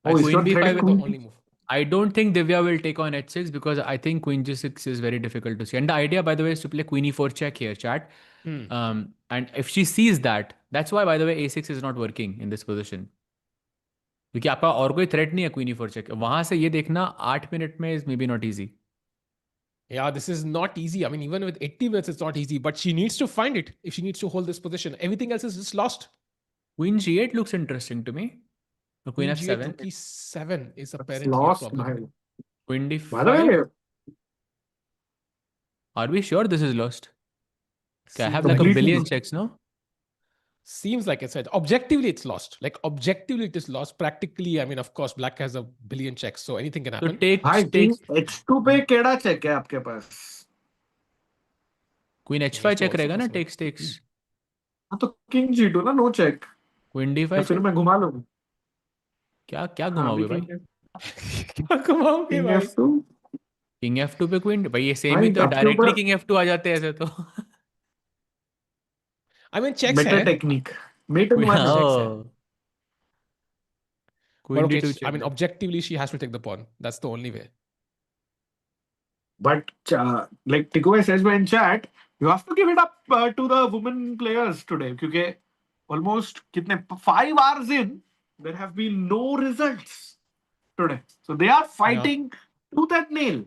Queen B5 is the only move. I don't think Divya will take on H6 because I think Queen G6 is very difficult to see. And the idea, by the way, is to play Queen E4 check here, chat. And if she sees that, that's why, by the way, A6 is not working in this position. क्योंकि आपका और कोई threat नहीं है Queen E4 check. वहां से ये देखना 8 minutes में is maybe not easy. Yeah, this is not easy. I mean, even with 80 minutes, it's not easy. But she needs to find it if she needs to hold this position. Everything else is just lost. Queen G8 looks interesting to me. Queen F7. Rook E7 is apparently a problem. Queen D5. Are we sure this is lost? Okay, I have like a billion checks, no? Seems like it's said. Objectively, it's lost. Like, objectively, it is lost. Practically, I mean, of course, black has a billion checks, so anything can happen. So take H2 पे केड़ा check है आपके पास? Queen H5 check रहेगा ना? Takes. हाँ तो King G2 ना, no check. Queen D5 फिर मैं घुमा लूँ. क्या घुमाओगे भाई? क्या घुमाओगे भाई? King F2. King F2 पे Queen भाई ये same ही तो directly King F2 आ जाते हैं ऐसे तो. I mean, checks better technique. Mate and one checks. Queen okay, D2 check. I mean, objectively, she has to take the pawn. That's the only way. But like Tiko says in chat, you have to give it up to the women players today. Because almost 5 hours in, there have been no results today. So they are fighting tooth and nail.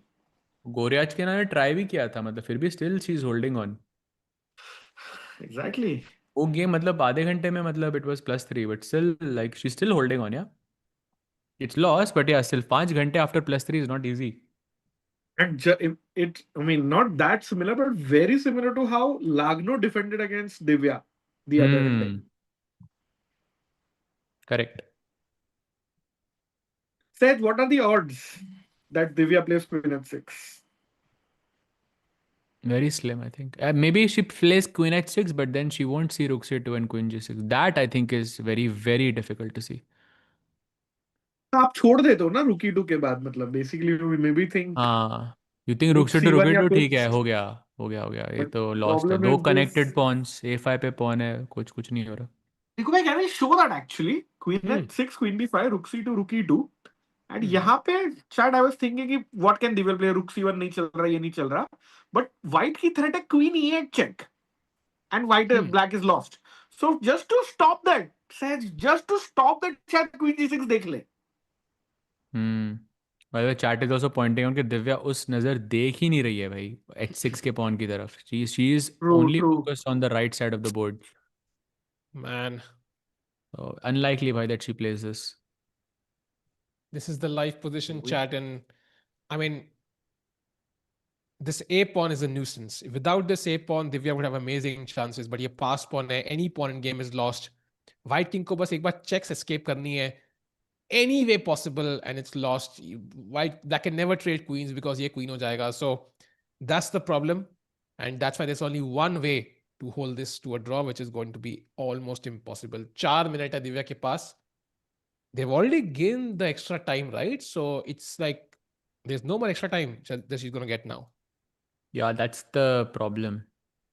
गोरियाचकिना ने try भी किया था मतलब फिर भी still she is holding on. Exactly. वो game मतलब आधे घंटे में मतलब it was +3 but still like she's still holding on. It's lost but still 5 घंटे after +3 is not easy. And I mean not that similar but very similar to how Lagno defended against Divya the other day. Correct. Said, what are the odds that Divya plays Queen F6? Very slim, I think. Maybe she plays queen h6, but then she won't see rook c2 and queen g6. That I think is very, very difficult to see. आप छोड़ देते हो ना रुकी to के बाद, मतलब basically may be think हाँ, you think rook रुक c2 rook C1 या e2 ठीक है, कुछ. हो गया, हो गया, हो गया. ये बट तो लॉस्ट है. प्रॉब्लम दो is this. Connected Pond's, a5 पे पॉन है, कुछ कुछ नहीं हो रहा. देखो भाई, can I show that actually queen Hmm. h6 queen b5 rook c2 rook e2. And Hmm. यहाँ पे शायद आई वाज थिंकिंग कि what can Divya play, rook c1 नहीं चल रहा, ये नहीं चल रहा. बट व्हाइट की थ्रेट है queen e8 check and white Hmm. Black is lost. So just to stop that, Sahaj just to stop that, शायद क्वीन g6 देख ले. By the way, chat is also pointing out कि दिव्या उस नज़र देख ही नहीं रही है भाई h6 के पॉन की तरफ. She is true only true. focused on the right side of the board. Man, So, unlikely भाई that she plays this. this is the live position chat, and I mean, this A pawn is a nuisance. Without this A pawn, Divya would have amazing chances. But ये pass pawn है, any pawn in game is lost. White king को बस एक बार checks escape करनी है, any way possible, and it's lost. White that can never trade queens because ये queen हो जाएगा. So that's the problem, and that's why there's only one way to hold this to a draw, which is going to be almost impossible. 4 minutes है दिव्या के पास. They've already gained the extra time, right? So it's like there's no more extra time that she's going to get now. Yeah, that's the problem.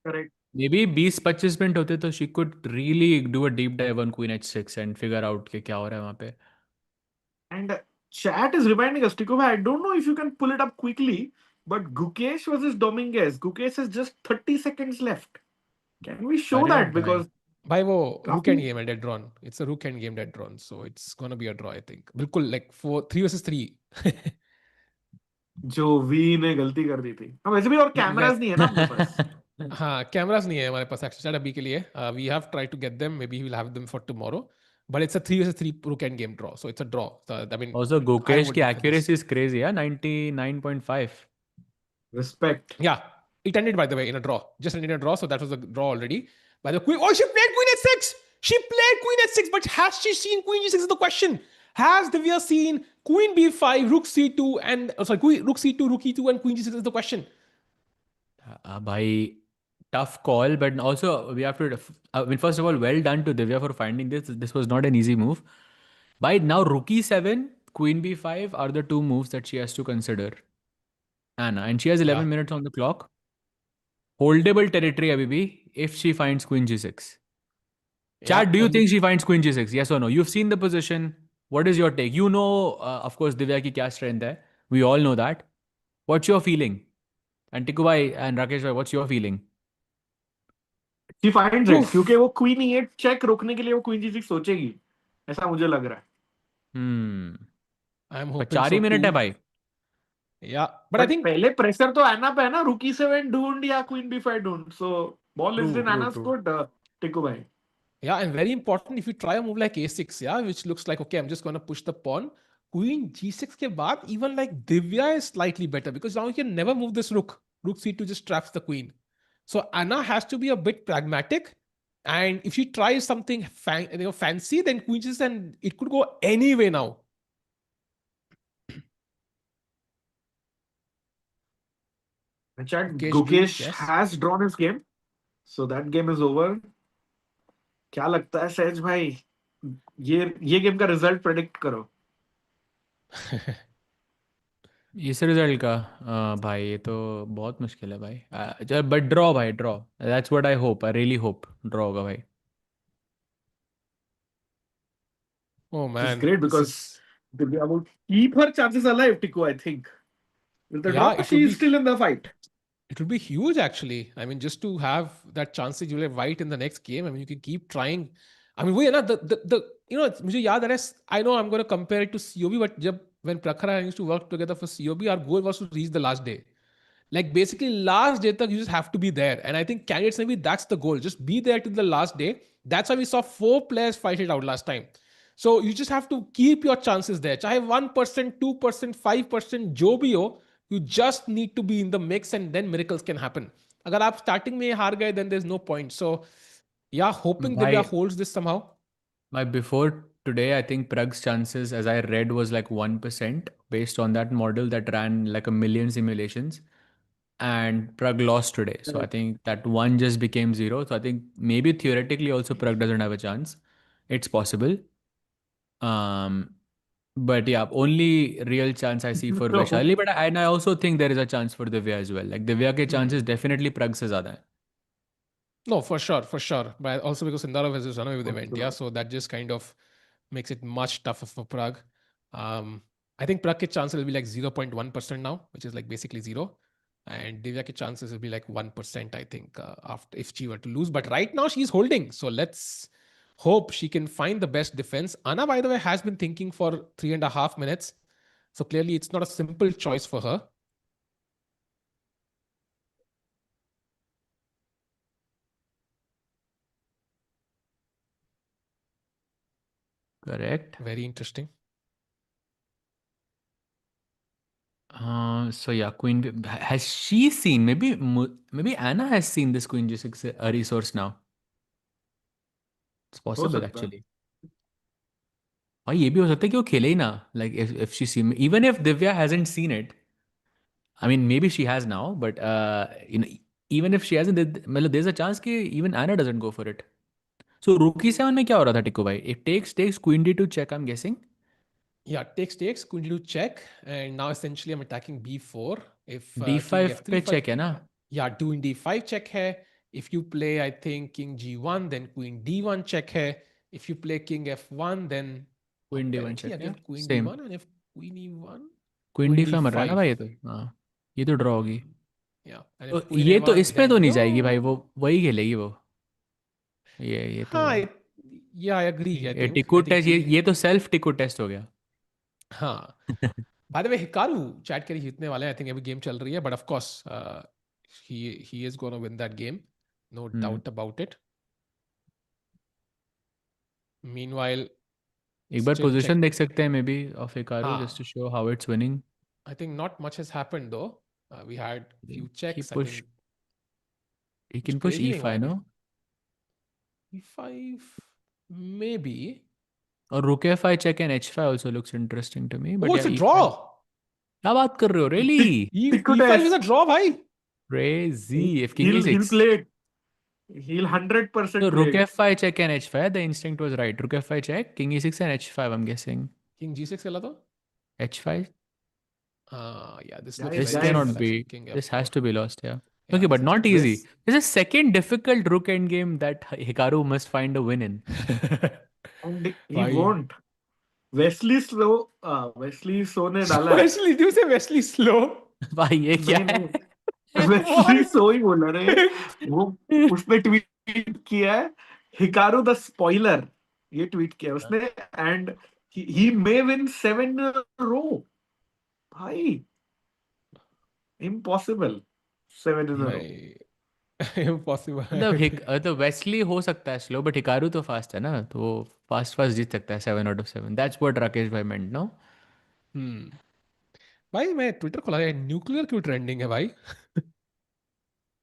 Correct. Maybe 20-25 minute होते तो she could really do a deep dive on queen h6 and figure out कि क्या हो रहा है वहाँ पे. And chat is reminding us, Tico, I don't know if you can pull it up quickly, but Gukesh versus Dominguez. Gukesh has just 30 seconds left. Can we show अरे that? भाई. Because By wo rook काफी end game dead drawn. It's a rook end game dead drawn, so it's gonna be a draw, I think. बिल्कुल like 3 versus 3. जो we ने गलती कर दी थी. हाँ, वैसे भी और कैमरास नहीं है ना अपने पास. हाँ, cameras नहीं है हमारे पास actually अभी के लिए. We have tried to get them. Maybe we'll have them for tomorrow. But it's a 3 versus 3 rook end game draw, so it's a draw. So, I mean, Also, I Gukesh would की go for this. accuracy is crazy, yeah, 99.5. Respect. Yeah, it ended by the way in a draw. Just ended in a draw, so that was a draw already. By the queen, oh, she played queen h6. She played queen h6, but has she seen queen g6 is the question. Has Divya seen queen b5, rook c2, and rook c2, rook e2, and queen g6 is the question. Bhai, tough call, but also we have to. I mean, first of all, well done to Divya for finding this. This was not an easy move. By now, rook e7, queen b5 are the two moves that she has to consider. Anna, and she has 11 Yeah. minutes on the clock. Holdable territory, Abibi, if she finds queen g6. Chad, do you think she finds queen g6? Yes or no? You've seen the position. What is your take? You know, of course, Divya ki kya strength hai. We all know that. What's your feeling? And Tiku bhai and Rakesh bhai, what's your feeling? She finds it, क्योंकि वो queen e8 check रोकने के लिए वो queen g6 सोचेगी. ऐसा मुझे लग रहा है. I'm पर hoping 4 ही so मिनट है too. भाई. Yeah, but I think पहले प्रेशर तो एना पे है ना, रुक e7 ढूंढ या queen b5 ढूंढ. So ball is True, in true, Anna's true. court, टिकू भाई. Yeah, and very important, if you try a move like a6, yeah, which looks like, okay, I'm just going to push the pawn. Queen g6 ke baad, even like Divya is slightly better because now you can never move this rook. Rook c2 just traps the queen. So Anna has to be a bit pragmatic. And if she tries something fancy, then queen g6, and it could go any way now. Gukesh has drawn his game. So that game is over. क्या लगता है सहज भाई, ये game का result predict करो. इस result का भाई ये तो बहुत मुश्किल है भाई. बट ड्रॉ भाई, draw. That's what I hope. I really hope draw होगा भाई. Oh man, it's great because Divya will keep her chances alive, Tiku, I think. With the draw, she is still in the fight. It would be huge, actually. I mean, just to have that chance that you'll have white in the next game. I mean, you can keep trying. I mean, मुझे याद आ रहा है, I know I'm going to compare it to COB, but when Prakhar and I used to work together for COB, our goal was to reach the last day. Like basically last day tak you just have to be there. And I think candidates, maybe that's the goal. Just be there till the last day. That's why we saw 4 players fight it out last time. So you just have to keep your chances there. Chahe 1%, 2%, 5%, jo bhi ho, you just need to be in the mix and then miracles can happen. Agar aap starting mein haar gaye, then there's no point. So yeah, hoping Divya holds this somehow. Before today, I think Pragg's chances, as I read, was like 1% based on that model that ran like a million simulations. and Pragg lost today. So I think that one just became zero. So I think maybe theoretically also Pragg doesn't have a chance. It's possible. Um, but yeah, only real chance I see for Vaishali. But I also think there is a chance for Divya as well. Like Divya ke chances definitely Pragg se zyada hai. No, for sure, for sure. But also because Sundarov has just run away with the event, yeah. So that just kind of makes it much tougher for Pragg. I think Pragg's chances will be like 0.1% now, which is like basically zero. And Divya's chances will be like 1%, I think, after if she were to lose. But right now she's holding. So let's hope she can find the best defense. Anna, by the way, has been thinking for 3.5 minutes. So clearly it's not a simple choice for her. Correct. Very interesting. So yeah, Queen has she seen? Maybe Anna has seen this Queen G6 resource now. It's possible actually. और ये भी हो सकता है कि वो खेले ही ना. Like if she see, even if Divya hasn't seen it, I mean maybe she has now, but even if she hasn't, मतलब there's a chance कि even Anna doesn't go for it. So Rookie 7 में क्या हो रहा था टिको भाई? It takes Queen D to check, I'm guessing. Yeah, takes, Queen D to check, and now essentially I'm attacking B4. If D5 पे check है ना? Yeah, doing D5 check hai. If you play, I think King G1, then Queen D1 check hai. If you play King F1, then Queen D1 apparently check again है? Queen Same. D1, and if Queen E1, Queen Queen D5 मर रहा है ना D5. भाई ये तो. हाँ. ये तो ड्रॉ होगी. Yeah, and तो if Queen ये तो A1, इसमें then तो नहीं जाएगी भाई. no. वो वही खेलेगी वो. ये तो. Yeah, I agree. I think Tiku test Queen. ये तो सेल्फ टिकू टेस्ट हो गया. हाँ. By the way, Hikaru chat करी जीतने वाले हैं. I think अभी game चल रही है, but of course, he is going to win that game, no doubt about it. Meanwhile, एक बार still पोजीशन check. देख सकते हैं maybe of Hikaru just to show how it's winning. I think not much has happened though. We had few checks. He can push E5, no? E5 maybe. और Rook F5 check and H5 also looks interesting to me. But Oh, yeah, it's a E5. draw. क्या बात कर रहे हो? Really? E5 is a draw, bhai. Crazy. If King E6. He'll play it. He'll 100% So play Rook it. F5 check and H5. The instinct was right. Rook F5 check, King E6 and H5. I'm guessing. King G6 खेला तो? H5. Yeah, this looks This very cannot simple, be. actually. King This F4. has to be lost. Yeah. Yeah, Okay, but this is not check. easy. This is second difficult Rook endgame that Hikaru must find a win in. And he won't. Wesley So ने डाला है. Wesley, do you say Wesley slow? भाई ये क्या है? Wesley So ही बोला रे. वो उसने ट्वीट किया है. Hikaru the spoiler. ये ट्वीट किया उसने, and he may win 7 in a row. भाई. Impossible. 7 in a row. Impossible. तो वेस्ली हो सकता है स्लो, बट हिकारू तो फास्ट है ना, तो फास्ट जीत सकता है 7 out of 7. That's what Rakesh भाई मेंट, नो? भाई मैं ट्विटर खोला है, न्यूक्लियर क्यों ट्रेंडिंग है भाई?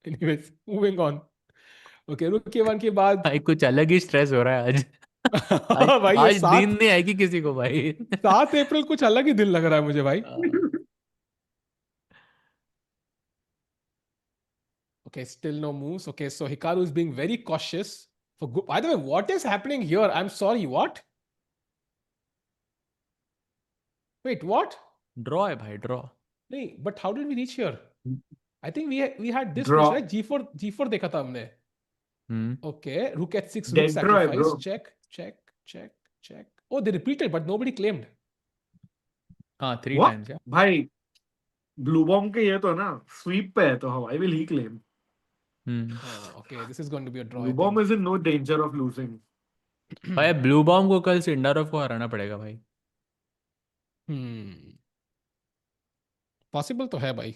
Anyways, moving on. ओके, रुक के वन के बाद भाई कुछ अलग ही स्ट्रेस हो रहा है आज. भाई ये आज नींद नहीं आएगी किसी को भाई. 7 अप्रैल कुछ अलग ही दिन लग रहा है मुझे भाई. Okay, still no moves. Okay, so Hikaru is being very cautious. By the way, what is happening here? I'm sorry, what? Wait, what? Draw है भाई, ड्रॉ. नहीं, but how did we reach here? I think we had this Draw. right? G4 देखा था हमने. Okay, rook h6, rook Dead draw है, sacrifice, bro. check. Oh, they repeated, but nobody claimed. हाँ, 3 What? times, yeah. भाई Bluebaum के ये तो ना sweep पे है, तो why will he claim? Okay, this is going to be a draw. Bluebaum is in no danger of losing. भाई ब्लूबॉम को कल सिंडारोव को हराना पड़ेगा भाई. Possible तो है भाई.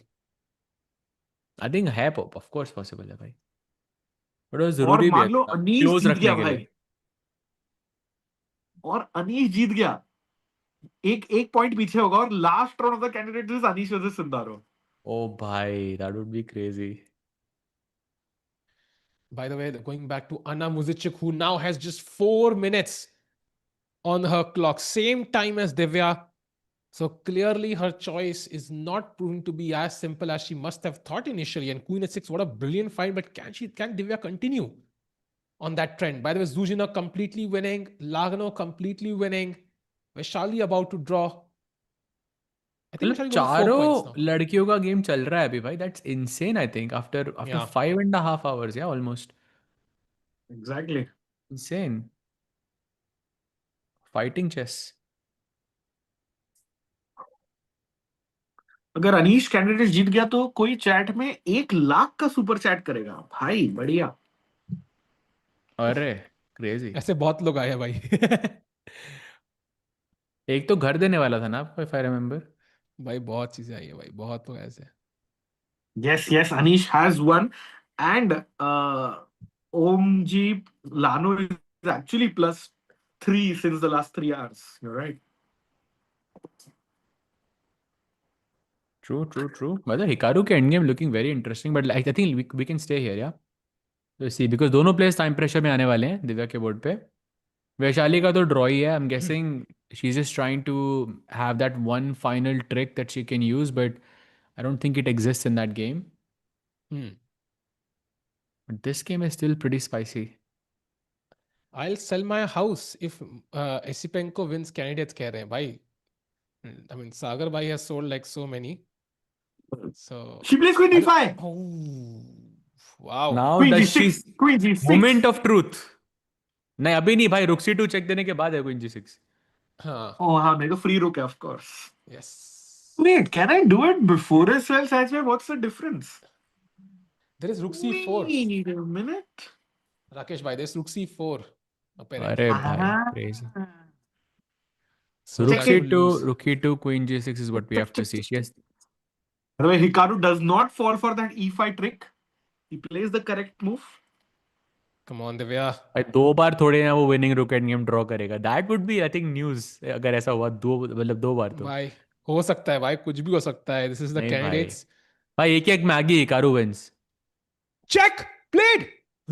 आई थिंक है, ऑफ कोर्स पॉसिबल है भाई. बट वो और जरूरी भी मान है लो अनीश क्लोज जीत रखने गया के भाई. लिए. और अनीश जीत गया. एक पॉइंट पीछे होगा और last round of the candidate is Anish versus Sindarov. Oh भाई, that would be crazy. By the way, going back to Anna Muzychuk, who now has just 4 minutes on her clock, same time as Divya. So clearly her choice is not proving to be as simple as she must have thought initially. And Queen h6, what a brilliant find, but can Divya continue on that trend? By the way, Zhu Jiner completely winning, Lagno completely winning, Vaishali about to draw. I think मतलब Vaishali got 4 points चारों now. लड़कियों का game चल रहा है अभी भाई. That's insane. I think after Yeah. 5.5 hours, yeah, almost. Exactly. Insane. Fighting chess. अगर अनीश कैंडिडेट जीत गया तो कोई चैट में 1 लाख का सुपर चैट करेगा भाई. बढ़िया. अरे क्रेजी. ऐसे बहुत लोग आए हैं भाई. एक तो घर देने वाला था ना आपको, if I remember. भाई बहुत चीजें आई है भाई, बहुत लोग ऐसे. Yes, Anish has won, and Omji Lano is actually +3 since the last 3 hours. You're right. True. मतलब हिकारू के end game looking very interesting, but I think we can stay here, yeah. So see, because दोनों players time pressure में आने वाले हैं दिव्या के board पे. वैशाली का तो ड्रॉ ही है. I am guessing she is just trying to have that one final trick that she can use, but I don't think it exist in that game. But this game is still pretty spicy. I'll sell my house if Esipenko wins candidates कह रहे हैं भाई. I mean, Sagar Bhai has sold like so many. So She plays Queen d5. Oh, wow. Now Queen does g6. she Queen g6. moment of truth. नहीं अभी नहीं भाई, रुक c2 check देने के बाद है क्वीन g6. हाँ. Oh, हाँ, नहीं तो free rook है, of course. Yes. Wait, can I do it before as well, Sajway? What's the difference? There is rook c4. Wait a minute. Rakesh bhai, there's rook c4 apparently. अरे भाई crazy. So Rook that will c2, lose. rook e2, queen g6 is what we have to see. Yes. By the way, Hikaru does not fall for that e5 trick. He plays the correct move. Come on, Divya. भाई 2 बार थोड़े ना वो winning rook and game draw करेगा. That would be I think news अगर ऐसा हुआ 2 बार तो. भाई हो सकता है भाई, कुछ भी हो सकता है. This is the नहीं candidates. भाई एक Maggie Hikaru wins. Check played.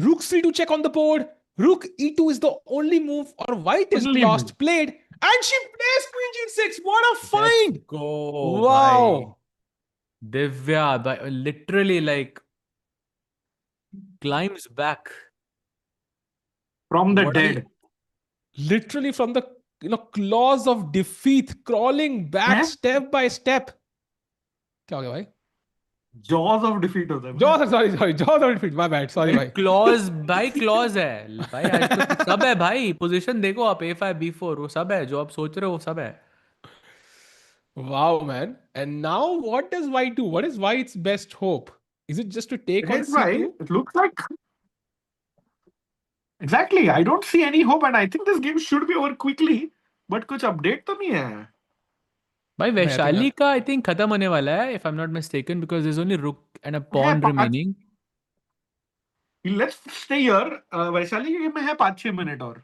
Rook c2 check on the board. Rook e2 is the only move, or white is Only lost. move. Played, and she plays queen g6. What a find! Go. Wow. भाई. Divya literally like climbs back From the What dead. Literally from the claws of defeat, crawling back step by step. क्या हो गया भाई? Jaws of defeat होता है. Jaws, sorry, jaws of defeat. My bad. Sorry भाई. Clause भाई clause है भाई. आज तो सब है भाई. पोजीशन देखो आप, a5 b4 वो सब है जो आप सोच रहे हो, वो सब है. Wow, man. And now what does white do? What is white's best hope? Is it just to take on That's c2? right. It looks like. Exactly. I don't see any hope, and I think this game should be over quickly. But कुछ update तो नहीं है. भाई वैशाली का I think खत्म होने वाला है if I'm not mistaken, because there's only rook and a pawn remaining. Let's stay here. Vaishali के game में है 5-6 मिनट और.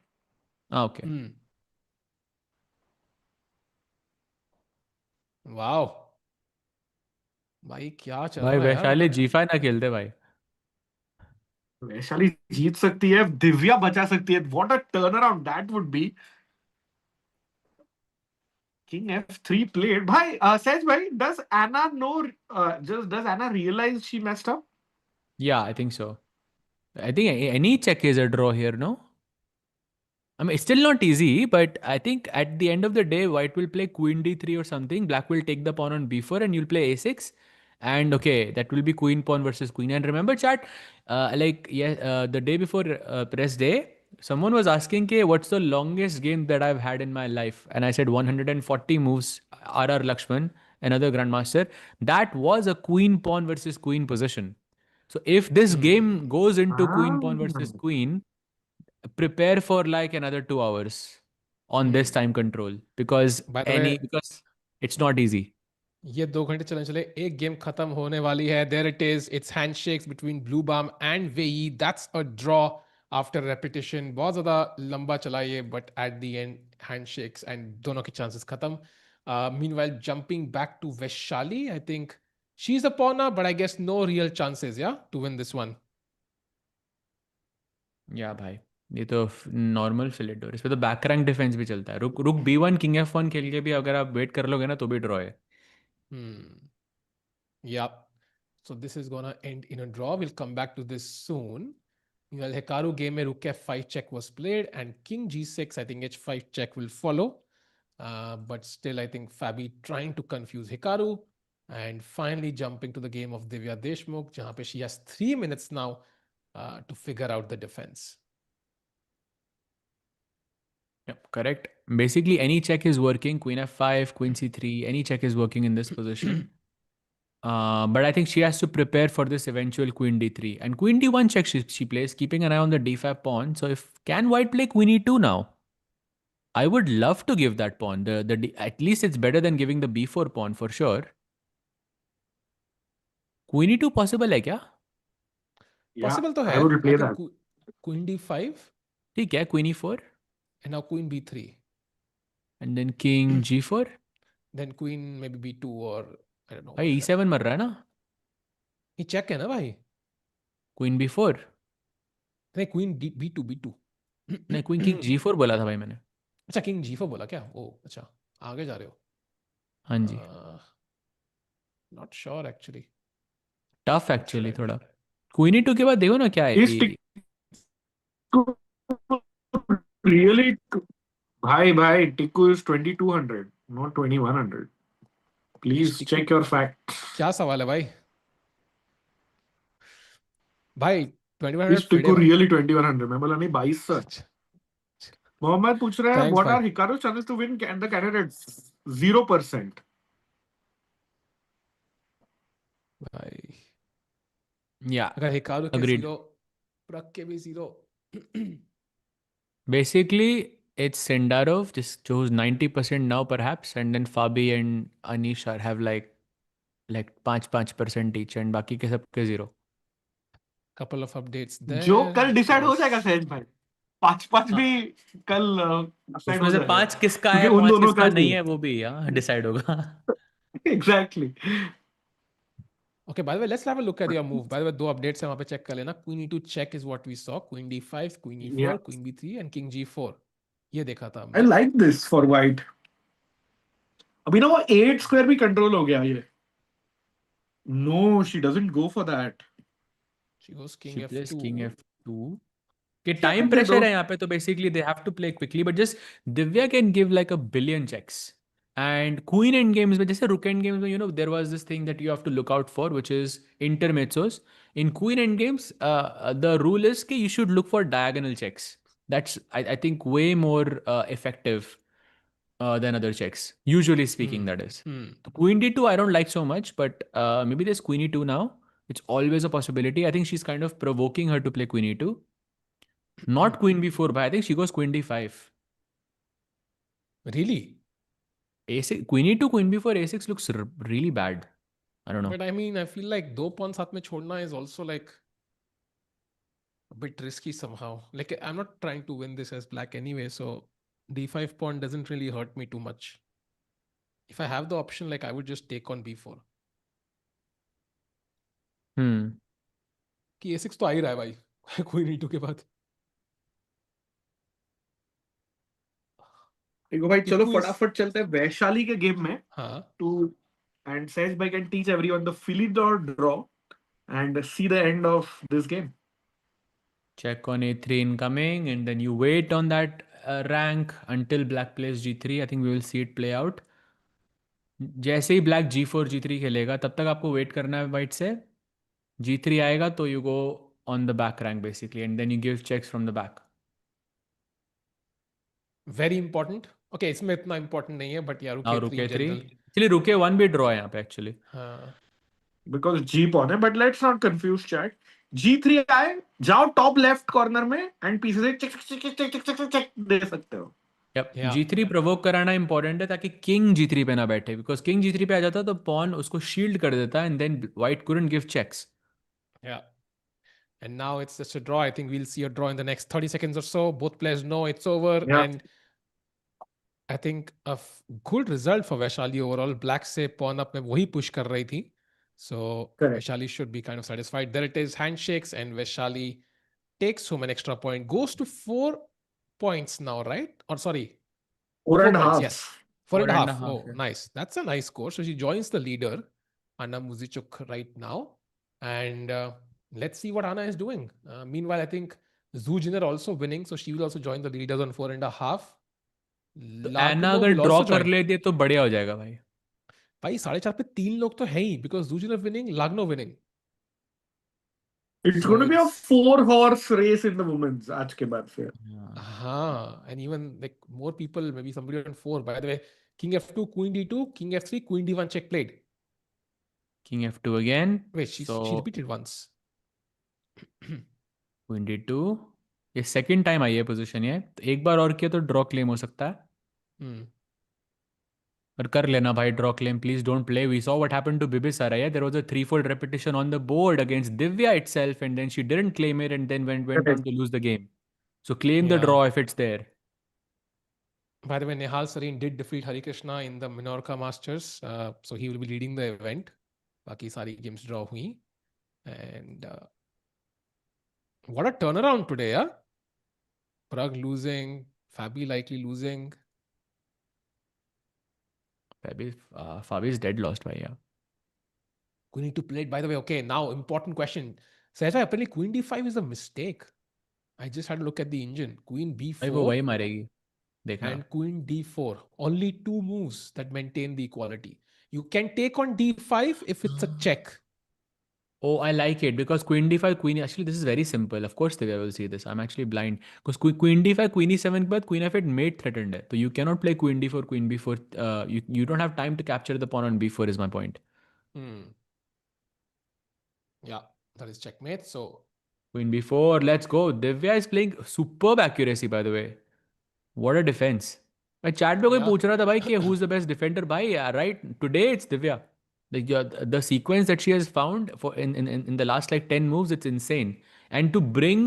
Okay. Wow. भाई क्या चल भाई रहा है यार? वैशाली g5 ना खेलते भाई. वैशाली जीत सकती है, दिव्या बचा सकती है. What a turnaround that would be. King f3 played. Bhai, Saj bhai, does Anna know? Does Anna realize she messed up? Yeah, I think so. I think any check is a draw here, no? I mean, it's still not easy, but I think at the end of the day, white will play queen d3 or something. Black will take the pawn on b4 and you'll play a6. And okay, that will be queen pawn versus queen. And remember, chat, the day before press day, someone was asking, what's the longest game that I've had in my life? And I said 140 moves, RR Lakshman, another grandmaster. That was a queen pawn versus queen position. So if this game goes into queen pawn versus queen, prepare for like another 2 hours on this time control, because because it's not easy. ये 2 घंटे चले एक game खत्म होने वाली है. There it is. It's handshakes between Bluebaum and Wei Yi. That's a draw after repetition. बहुत ज़्यादा लंबा चला ये, but at the end handshakes and दोनों के chances खत्म. Meanwhile, jumping back to Vaishali, I think she's a pawn now, but I guess no real chances, yeah, to win this one. Yeah, bhai. ये तो normal fillet और इस पे तो back rank defence भी चलता है. रुक रुक B1 किंग F1 खेल के भी अगर आप वेट कर लोगे ना तो भी ड्रॉ है. Yeah. So this is gonna end in a draw. We'll come back to this soon. Meanwhile, Hikaru game में rook F5 check was played and king G6. I think H5 check will follow. But still, I think Fabi trying to confuse Hikaru and finally jumping to the game of Divya Deshmukh, जहाँ पे she has 3 minutes now to figure out the defense. Yep, correct. Basically, any check is working. Queen F5, Queen C3, any check is working in this position. But I think she has to prepare for this eventual Queen D3. And Queen D1 check she plays, keeping an eye on the D5 pawn. So can White play Queen E2 now? I would love to give that pawn. At least it's better than giving the B4 pawn for sure. Queen E2 possible है क्या? Possible तो है. I would play that. Queen D5. ठीक है, Queen E4. And now Queen B3. And then King G4. Then Queen maybe B2 or I don't know. भाई E7 मर रहा है ना? ये check है ना भाई? Queen B4. नहीं Queen B2. नहीं Queen King G4 बोला था भाई मैंने. अच्छा King G4 बोला क्या? ओ अच्छा आगे जा रहे हो. हाँ जी. Not sure actually. Tough actually थोड़ा. Queen E2 के बाद देखो ना क्या है. Really, bhai, Tikku is 2200, not 2100. Please check your facts. क्या सवाल है भाई? भाई 2100 Is Tikku really 2100? मैं बोला नहीं 2200. मोहम्मद पूछ रहा है what are Hikaru's chances to win the candidates? 0%. भाई. Yeah. अगर Hikaru के 0, Pragg के भी 0. Basically, it's Sindarov, just who's 90% now perhaps, and then Fabi and Anish have like 5% each, and बाकी के सबके 0. Couple of updates there. जो कल decide हो जाएगा सहज भाई. 5 भी कल decide हो जाएगा. 5 किसका है, 5 किसका नहीं है वो भी decide होगा. Exactly. Okay, by the way, let's have a look at your move. By the way, 2 updates है वहाँ पे check कर लेना. Queen E2 check is what we saw. Queen D5, Queen E4, yeah. Queen B3 and King G4. ये देखा था हमने. I like this for white. अभी ना वो 8 square भी control हो गया ये. No, she doesn't go for that. She goes King She F2. plays King F2. कि time pressure है यहाँ पे तो basically they have to play quickly, but just Divya can give like a billion checks. And Queen end games में जैसे Rook end games में, you know, there was this thing that you have to look out for, which is intermezzos. In Queen end games, the rule is that you should look for diagonal checks. That's I think way more effective than other checks. Usually speaking, that is. Queen D2 I don't like so much, but maybe there's Queen E2 now. It's always a possibility. I think she's kind of provoking her to play Queen E2. Not Queen B4, but I think she goes Queen D5. Really? A6, Queen E2, Queen B4, A6 looks really bad. I don't know. But I mean, I feel like 2 pawns साथ में छोड़ना is also like a bit risky somehow. Like I'm not trying to win this as black anyway, so D5 pawn doesn't really hurt me too much. If I have the option, like I would just take on B4. कि A6 तो आ ही रहा है भाई. Queen E2 के बाद. देखो भाई चलो फटाफट चलते हैं वैशाली के गेम में. हाँ. To and Sej bhai can teach everyone the Philly or draw and see the end of this game. Check on A3 incoming, and then you wait on that rank until black plays G3. I think we will see it play out. जैसे ही black G4 G3 खेलेगा तब तक आपको wait करना है white से. G3 आएगा तो you go on the back rank basically, and then you give checks from the back. Very important. Okay, इसमें इतना important नहीं है, but yeah, Rook A3. Actually, Rook A1 भी draw है यहाँ पे actually. हाँ. Because G pawn है, but let's not confuse chat. G3 आए, जाओ top left corner में and पीछे से check दे सकते हो. Yep. Yeah. G3 provoke कराना important है ताकि King G3 पे ना बैठे, because King G3 पे आ जाता तो pawn उसको shield कर देता and then white couldn't give checks. Yeah. And now it's just a draw. I think we'll see a draw in the next 30 seconds or so. Both players know it's over. Yeah. And I think a good result for Vaishali overall. Black से pawn up में वही push कर रही थी. So Vaishali should be kind of satisfied. There it is, handshakes, and Vaishali takes home an extra point, goes to 4 points now, right? Or sorry, 4.5. Yes, 4.5. Oh, yeah. nice. That's a nice score. So she joins the leader, Anna Muzychuk, right now. And let's see what Anna is doing. Meanwhile, I think Zhu Jiner also winning. So she will also join the leaders on 4.5. तो एना Lagno अगर will draw also कर join. लेती तो बढ़िया हो जाएगा भाई. भाई 4.5 पे 3 लोग तो है ही, because Zhu Jiner winning, Lagno winning. It's So going to be a it's 4-horse race in the women's आज के बाद से. and even like more people, maybe somebody on 4. By the way, King F2, Queen D2, King F3, Queen D1 check played. King F2 again. Wait, she repeated once. Queen D2. ये second time I है position ये. तो एक बार और किया तो draw claim हो सकता है. पर कर लेना भाई draw claim. Please don't play. We saw what happened to Bibisara. Yeah, there was a threefold repetition on the board against Divya itself, and then she didn't claim it, and then went on to lose the game. So claim the draw if it's there. By the way, Nehal Sareen did defeat Hari Krishna in the Minorca Masters, so he will be leading the event. Baki sari games draw hui, and what a turnaround today, yeah. Pragg losing, Fabi likely losing. Fabi is dead lost by yeah. Queen need to play it. By the way, okay, now important question. Says apparently Queen D5 is a mistake. I just had to look at the engine. Queen B4 वो वही मारेगी. देखना. and Queen D4. Only 2 moves that maintain the equality. You can take on D5 if it's a check. Oh, I like it because Queen D5, Queen. Actually, this is very simple. Of course, Divya will see this. I'm actually blind because Queen D5, Queen E7 के बाद Queen F8 mate threatened है. So you cannot play Queen D4, Queen B4. You don't have time to capture the pawn on B4. Is my point. Yeah, that is checkmate. So Queen B4. Let's go. Divya is playing superb accuracy, by the way. What a defense. मैं chat पे कोई पूछ रहा था भाई कि who's the best defender भाई. Yeah, right. Today it's Divya. The sequence that she has found in the last like 10 moves, it's insane. And to bring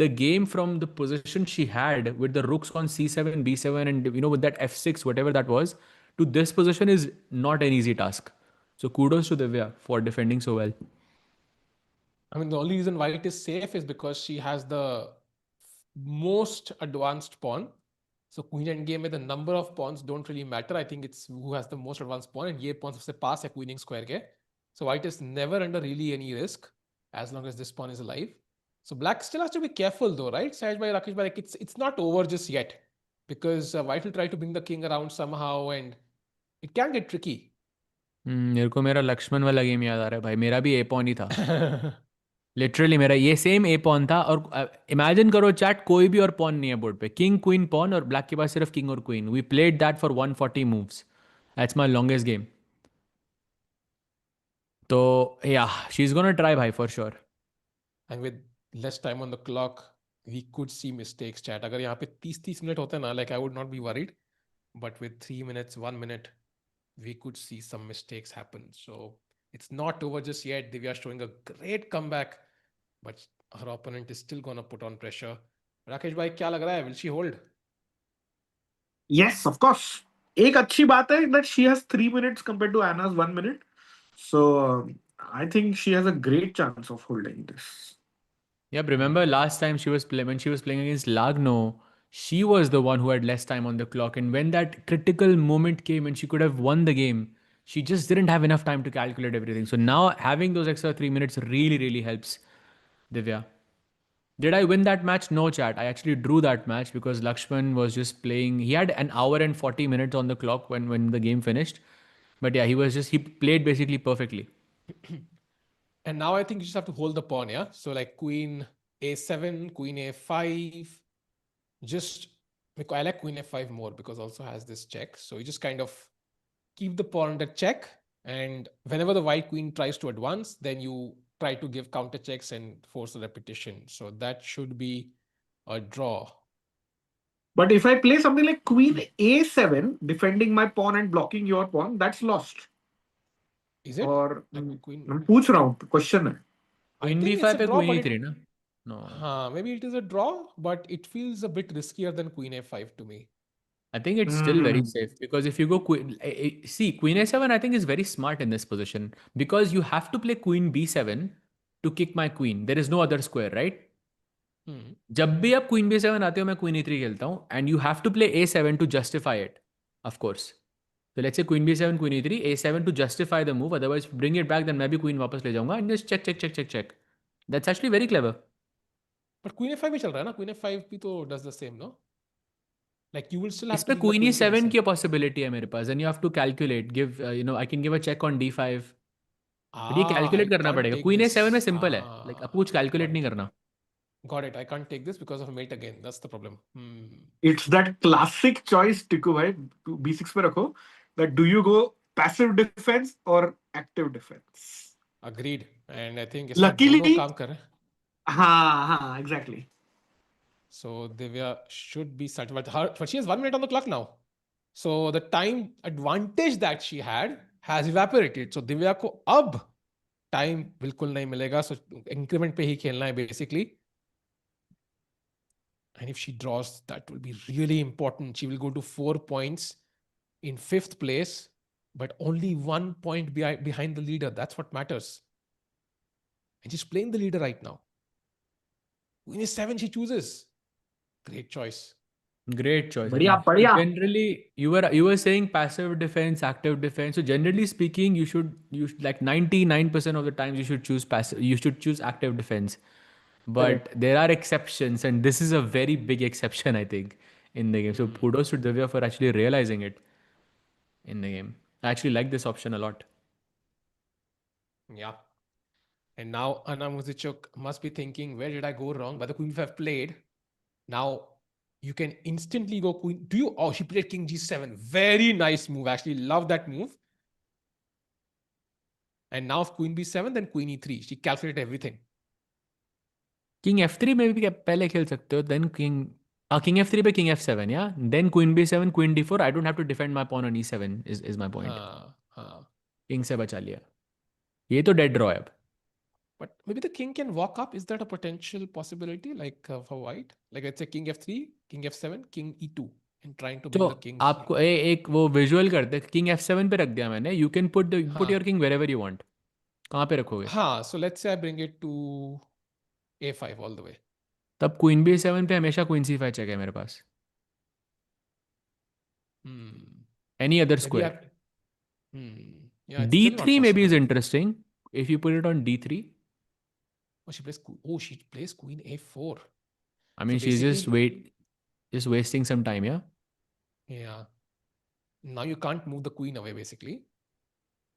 the game from the position she had with the rooks on C7, B7, and with that F6, whatever that was, to this position is not an easy task. So kudos to Divya for defending so well. I mean, the only reason why it is safe is because she has the most advanced pawn. So queen endgame में the number of pawns don't really matter. I think it's who has the most advanced pawn, and ये pawn सबसे पास है queening square के. So white is never under really any risk as long as this pawn is alive. So black still has to be careful though, right? Sahaj bhai, Rakesh bhai, like it's not over just yet, because white will try to bring the king around somehow, and it can get tricky. मेरे को मेरा लक्ष्मण वाला game याद आ रहा है भाई. मेरा भी ए पॉन ही था. लिटरली मेरा ये सेम ए पॉन था. और इमेजिन करो चैट, कोई भी और पॉन नहीं है बोर्ड पे. किंग क्वीन पॉन और ब्लैक के पास सिर्फ किंग और queen. We played that for 140 moves. That's my longest game. तो या शी इज गोना ट्राई भाई for sure. And with less time on the clock, we could see mistakes, chat. अगर यहाँ पे 30 मिनट होते ना, like I would not be worried. But with 3 minutes, 1 minute, we could see some mistakes happen. So it's not over just yet. Divya showing a great comeback, but her opponent is still gonna put on pressure. Rakesh bhai, क्या लग रहा है? Will she hold? Yes, of course. एक अच्छी बात है that she has 3 minutes compared to Anna's 1 minute. So I think she has a great chance of holding this. Yeah, remember last time when she was playing against Lagno, she was the one who had less time on the clock, and when that critical moment came and she could have won the game, she just didn't have enough time to calculate everything. So now having those extra 3 minutes really helps Divya. Did I win that match? No, chat. I actually drew that match because Lakshman was just playing. He had an hour and 40 minutes on the clock when the game finished. But yeah, he played basically perfectly. And now I think you just have to hold the pawn, yeah? So like queen a7, queen a5. Just, I like queen f5 more because also has this check. So you just kind of keep the pawn under check. And whenever the white queen tries to advance, then you try to give counter checks and force a repetition. So that should be a draw. But if I play something like queen a7, defending my pawn and blocking your pawn, that's lost. Is it? Or queen... मैं पूछ रहा हूँ, question है. Queen b5 पे queen e3 ना? No. Maybe it is a draw, but it feels a bit riskier than queen a5 to me. I think it's still very safe because if you go queen a7, I think is very smart in this position because you have to play queen b7 to kick my queen. There is no other square, right? जब भी आप queen b7 आते हो मैं queen e3 खेलता हूँ and you have to play a7 to justify it of course. So let's say queen b7, queen e3, a7 to justify the move. Otherwise, bring it back, then मैं भी queen वापस ले जाऊंगा and just check, check, check, check, check. That's actually very clever. But queen f5 भी चल रहा है ना, queen f5 भी तो does the same, no? Like you will still have to इसमें leave the queen queen to e7 d7. की possibility है मेरे पास. Then you have to calculate. Give I can give a check on d5. But ये I calculate करना can't पड़ेगा. take queen this. a7 में simple है. Like आपको कुछ Got calculate नहीं it. करना. Got it. I can't take this because of mate again. That's the problem. It's that classic choice, Tiku bhai, b6 पे रखो. That do you go passive defense or active defense? Agreed. And I think इसमें Luckily, दोनों काम कर रहे हैं. हाँ, exactly. So Divya should be satisfied. But she has 1 minute on the clock now. So the time advantage that she had has evaporated. So Divya को अब time बिल्कुल नहीं मिलेगा. So increment पे ही खेलना है basically. And if she draws, that will be really important. She will go to 4 points in 5th place, but only 1 point behind the leader. That's what matters. And she's playing the leader right now. Queen is 7, she chooses. Great choice. Great choice. बढ़िया, बढ़िया. Generally, you were saying passive defense, active defense. So generally speaking, you should like 99% of the times you should choose passive. You should choose active defense. But there are exceptions, and this is a very big exception, I think, in the game. So kudos to Divya for actually realizing it in the game. I actually like this option a lot. Yeah. And now Anna Muzychuk must be thinking, where did I go wrong? But the queen have played. Now you can instantly go queen. Oh, she played king g7. Very nice move. Actually, love that move. And now if queen b7, then queen e3. She calculated everything. King f3 में भी पहले खेल सकते हो. Then king f3 पे king f7, yeah. Then queen b7, queen d4. I don't have to defend my pawn on e7. Is my point. King से बचा लिया. ये तो dead draw है अब. But maybe the king can walk up. Is that a potential possibility, like for white? Like let's say king f3, king f7, king e2, and trying to bring the king. तो आपको एक वो visual करते हैं. King f7 पे रख दिया मैंने. You can put your king wherever you want. कहाँ पे रखोगे? हाँ. So let's say I bring it to a5 all the way. तब queen b7 पे हमेशा queen c5 check है मेरे पास. Any other square. Yeah, d3 maybe is interesting if you put it on d3. She plays queen a4. I mean, so she's just wasting some time, yeah? Yeah. Now you can't move the queen away, basically.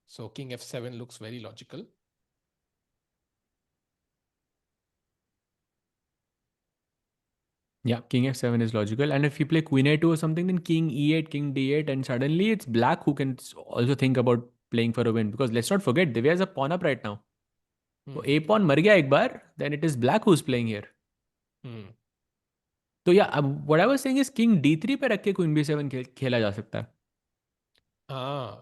So king f7 looks very logical. Yeah, king f7 is logical. And if you play queen a2 or something, then king e8, king d8, and suddenly it's black who can also think about playing for a win. Because let's not forget, Divya is a pawn up right now. So a pawn मर गया एक बार, then it is black who's playing here. तो yeah, what I was saying is king d3 पे रख के queen b7 खेला जा सकता है.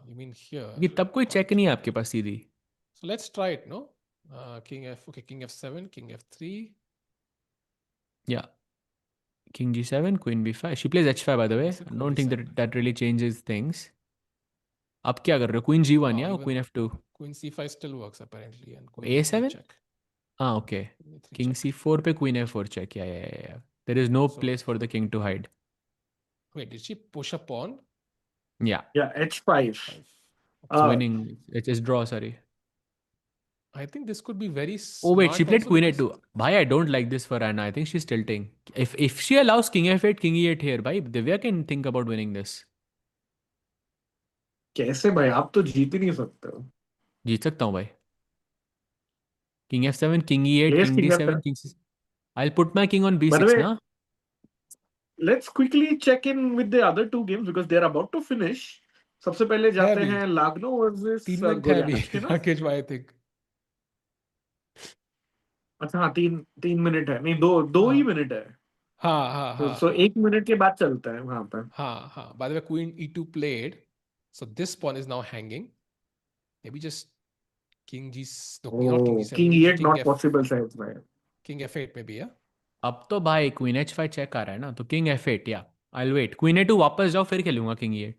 You mean here? कि तब कोई check नहीं है आपके पास सीधी. So let's try it, no? King f7, king f3. Yeah. King g7, queen b5. She plays h5 by the way. I don't think that really changes things. अब क्या कर रहे हो? Queen g1 या queen f2? Queen c5 still works apparently. And queen a7? check. Okay. King c4 पे queen f4 check. Yeah. There is no place for the king to hide. Wait, did she push a pawn? Yeah. Yeah, h5. It's winning. It's draw, sorry. I think this could be very smart. Oh wait, she played queen a2. Bhai, I don't like this for Anna. I think she's tilting. If she allows king f8, king e8 here, bhai, Divya can think about winning this. कैसे भाई? आप तो जीत ही नहीं सकते हो. जीत सकता हूँ भाई. King f7, king e8, king d7, king c7. I'll put my king on b6 now. Let's quickly check in with the other two games because they're about to finish. सबसे पहले जाते हैं Lagno versus Goryachkina. Package, I think. अच्छा हाँ, तीन minute है. नहीं, दो ही मिनट है. हाँ. So 1 मिनट के बाद चलता है वहाँ पर. हाँ. By the way, queen e2 played. So this pawn is now hanging. Maybe just king g. No, not king g7. King e8 not possible sides भाई. King f8 maybe, yeah. अब तो भाई queen h5 check आ रहा है ना, तो king f8 या I'll wait. Queen a2 वापस जाओ फिर खेलूंगा king e8.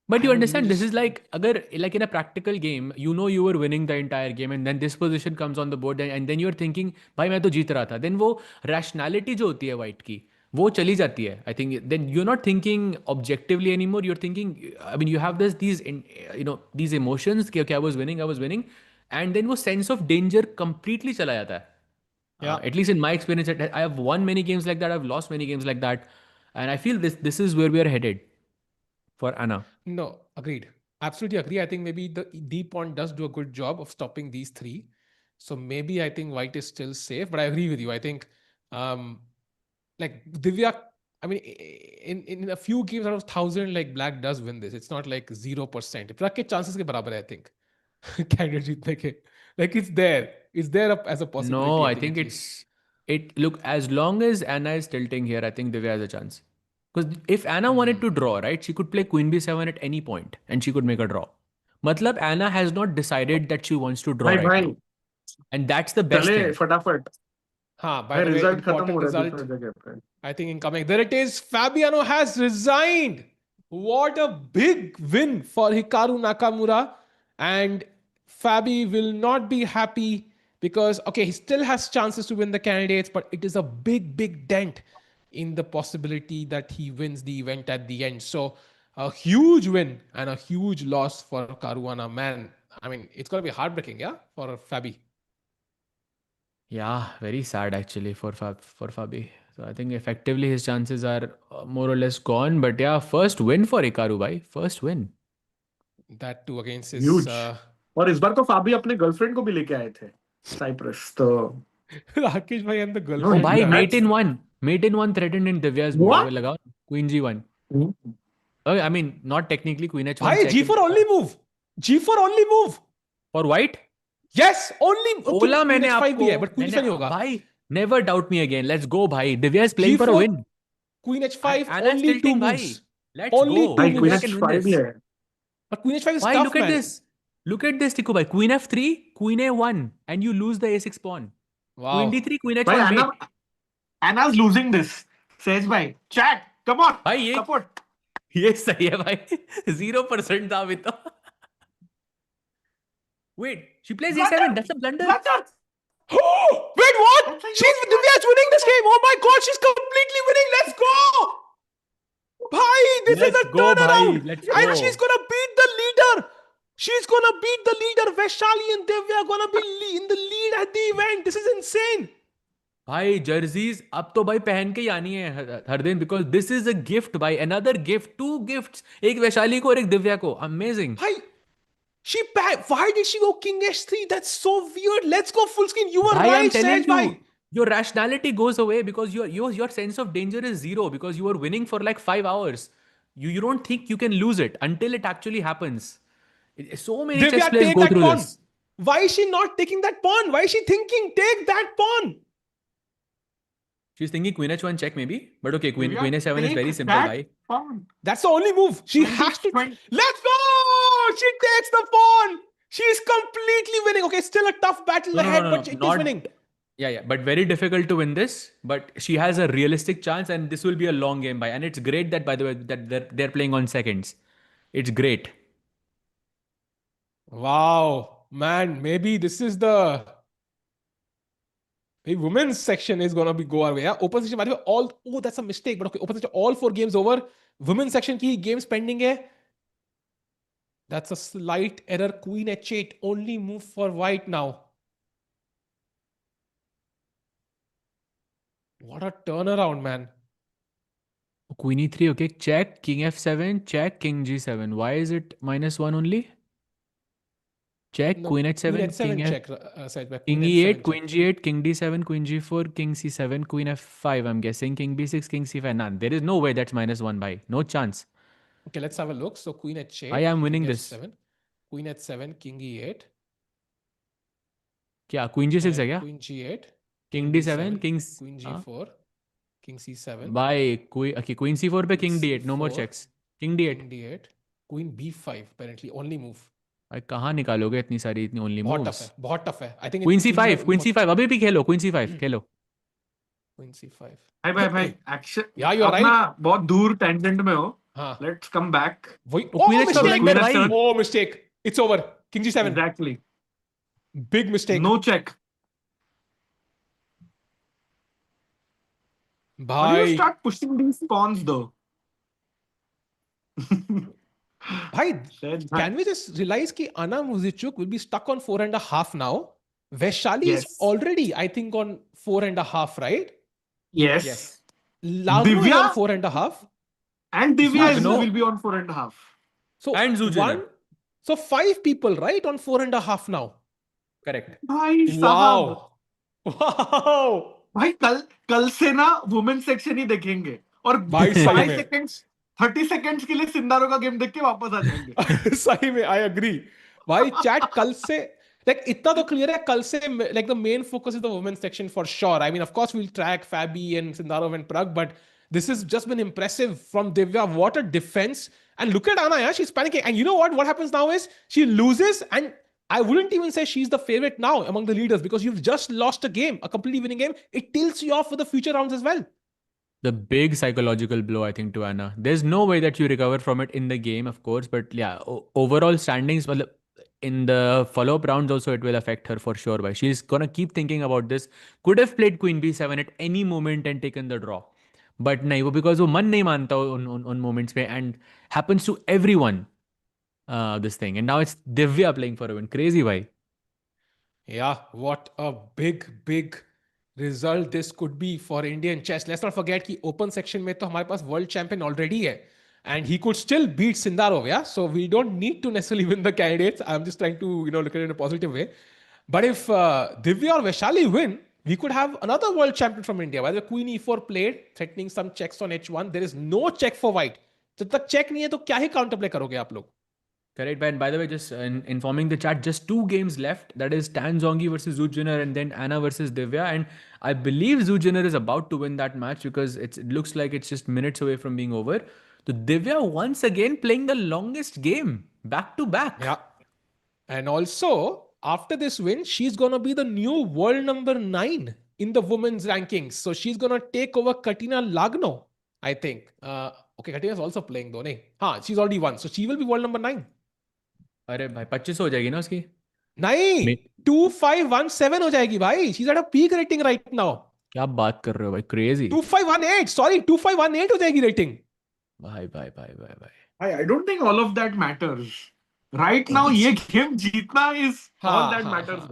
But I you mean, understand, this he's is like, agar, like in a practical game, you know you were winning the entire game, and then this position comes on the board, and then you're thinking, भाई मैं तो जीत रहा था. Then वो rationality जो होती है white की, वो चली जाती है. I think then you're not thinking objectively anymore. You're thinking, I mean, you have these emotions कि okay, I was winning, and then वो sense of danger completely चला जाता है. Yeah. At least in my experience, I have won many games like that. I've lost many games like that, and I feel this is where we are headed for Anna. No, agreed. Absolutely agree. I think maybe the deep pawn does do a good job of stopping these three. So maybe I think white is still safe, but I agree with you. I think like Divya, I mean, in a few games out of 1,000, like black does win this. It's not like 0%. Pragg के chances के बराबर है, I think. Candidate जीतने के. Like it's there. It's there as a possibility. No, I think look, as long as Anna is tilting here, I think Divya has a chance. Because if Anna wanted to draw, right, she could play Queen B7 at any point and she could make a draw. Matlab, Anna has not decided that she wants to draw right now. And that's the best thing. फटाफट. हाँ, by the way, result खत्म important हो रहा है result. दूसरे जगह पे. I think incoming. There it is. Fabiano has resigned. What a big win for Hikaru Nakamura. And Fabi will not be happy because, okay, he still has chances to win the candidates, but it is a big, big dent in the possibility that he wins the event at the end. So a huge win and a huge loss for Caruana. Man, I mean, it's going to be heartbreaking, yeah, for Fabi. Yeah, very sad actually for Fabi. So I think effectively his chances are more or less gone. But yeah, first win for Hikaru bhai. First win. That too against his... Huge. और इस बार तो फाबी अपने girlfriend को भी लेके आए थे Cyprus तो Rakesh bhai and the girlfriend. Oh bhai, mate in one. Mate in one threatened in Divya's move. What? Lagao. Queen G1. I mean, not technically Queen H1. Bhai, G4 only move. G4 only move. For white? Yes, only. Bola मैंने H5 भी है, आपको but Queen H5 नहीं होगा. Bhai, never doubt me again. Let's go bhai. Divya is playing for a G4, win. Queen H5 Anna's only two tilting, bhai. moves. Let's Only go. two भाई moves. Queen Divya can win H5 this. भी है. But Queen H5 is Bhai, tough, look at man. this. Look at this, Tikku bhai. Queen F3, Queen A1, and you lose the A6 pawn. Wow. Queen D3, Queen भाई H1, mate. Anna's losing this. Says भाई, chat, come on, भाई ये support. ये सही है भाई. 0% था अभी तो. Wait, she plays A7. That's a blunder. Oh, wait, what? Divya's winning this game. Oh my God, she's completely winning. Let's go. Bhai, this is a turnaround. Let's And go. she's going to beat the leader. She's going to beat the leader. Vaishali and Divya are going to be in the lead at the event. This is insane. भाई jerseys अब तो भाई पहन के ही आनी है हर दिन because this is a gift भाई, another gift, 2 gifts, एक वैशाली को और एक दिव्या को. Amazing. Bhai, why did she go King H3? That's so weird. Let's go full screen. You were Bhai, I'm right, telling Saj you, bhai. your rationality goes away because your sense of danger is 0 because you were winning for like 5 hours. You don't think you can lose it until it actually happens. So many chess Divya, players take go that through pawn. this. Why is she not taking that pawn? Why is she thinking, take that pawn? She's thinking Queen H1 check maybe, but okay, Queen Divya, H7 is take very simple, that bhai. pawn. That's the only move. She has to. 20. Let's go! She takes the pawn. She's completely winning. Okay, still a tough battle ahead, but she's winning. Yeah, but very difficult to win this. But she has a realistic chance, and this will be a long game, by. And it's great that, by the way, that they're playing on seconds. It's great. Wow, man. Maybe this is the women's section is gonna go our way. Yeah? Open section, by the way, oh, that's a mistake. But okay, open section, all 4 games over. Women's section ki games pending hai. That's a slight error. Queen H8 only move for white now. What a turnaround, man. Queen E3, okay. Check. King F7, check. King G7. Why is it -1 only? Check. No, Queen H7, Queen H7 King check. King Queen E8, H7 Queen G8, King D7, Queen G4, King C7, Queen F5. I'm guessing King B6, King C5. Nah, there is no way that's -1 by. No chance. Okay, let's have a look. So Queen H8. I am winning King this. H7, Queen H7, King E8. क्या Queen G6 है क्या? Queen G8. King D7, King Queen G4. King C7. By Queen C4 पे King D8. No more C4, checks. King D8. King D8. Queen B5 apparently only move. भाई कहाँ निकालोगे इतनी सारी इतनी only बहुत moves? tough है. बहुत tough है. I think Queen it's C5, Queen C5 अभी भी खेलो. Queen C5 खेलो. Queen C5. भाई एक्शन Yeah, you are अपना right. बहुत दूर टेंजेंट में हो हाँ. Let's come back. वही. वो Oh, Queen H का mistake. blunder भाई. Oh, mistake. It's over. King G7. Exactly. Big mistake. No check. How do you भाई. start pushing these pawns though? भाई, Said can we just realize कि Anna Muzychuk will be stuck on 4.5 now? Vaishali is Yes. already, I think, on 4.5, right? Yes. Yes. Lagno is Divya? on 4.5. And Divya Lagno. will be on 4.5. So And Zhu Jiner. So 5 people, right, on 4.5 now. Correct. भाई साहब. Wow. Wow. भाई कल से ना women section ही देखेंगे और भाई सही 5 में. सेकंड्स 30 सेकंड्स के लिए सिंदारो का गेम देख के वापस आ जाएंगे. सही में, I agree. भाई चैट कल से like इतना तो clear है कल से like the main focus is the women's section for sure. I mean, of course we'll track Fabi and Sundarov and Pragg, but this has just been impressive from Divya. What a defense. And look at Anna, yeah, she's panicking. And you know what? What happens now is she loses, and I wouldn't even say she's the favorite now among the leaders because you've just lost a game, a completely winning game. It tilts you off for the future rounds as well. The big psychological blow, I think, to Anna. There's no way that you recover from it in the game, of course, but yeah, overall standings, well, in the follow-up rounds also, it will affect her for sure. But she's gonna keep thinking about this. Could have played Queen B7 at any moment and taken the draw. But nahi, because वो मन नहीं मानता on moments में, and happens to everyone, this thing. And now it's Divya playing for a win. Crazy, bhai. Yeah, what a big result this could be for Indian chess. Let's not forget कि open section में तो हमारे पास world champion already है. And he could still beat Sindarov, yeah? So we don't need to necessarily win the candidates. I'm just trying to, look at it in a positive way. But if Divya or Vaishali win, we could have another world champion from India. Whether Queen E4 played, threatening some checks on H1. There is no check for white. जब तक check नहीं है तो क्या ही counter play करोगे आप लोग? Correct. And by the way, just informing the chat, just 2 games left. That is Tan Zhongyi versus Zhu Jiner and then Anna versus Divya. And I believe Zhu Jiner is about to win that match because it looks like it's just minutes away from being over. So Divya once again playing the longest game back to back. Yeah. And also, after this win, she's going to be the new world number 9 in the women's rankings. So she's going to take over Kateryna Lagno, I think. Okay, Kateryna is also playing though, nahi? हाँ, she's already won. So she will be world number 9. अरे भाई 25 हो जाएगी ना उसकी? नहीं, 2517 हो जाएगी भाई. She's at a peak rating right now. क्या बात कर रहे हो भाई? Crazy. 2518. Sorry, 2518 हो जाएगी rating. भाई. I don't think all of that matters. Right now, ये game जीतना is all that matters.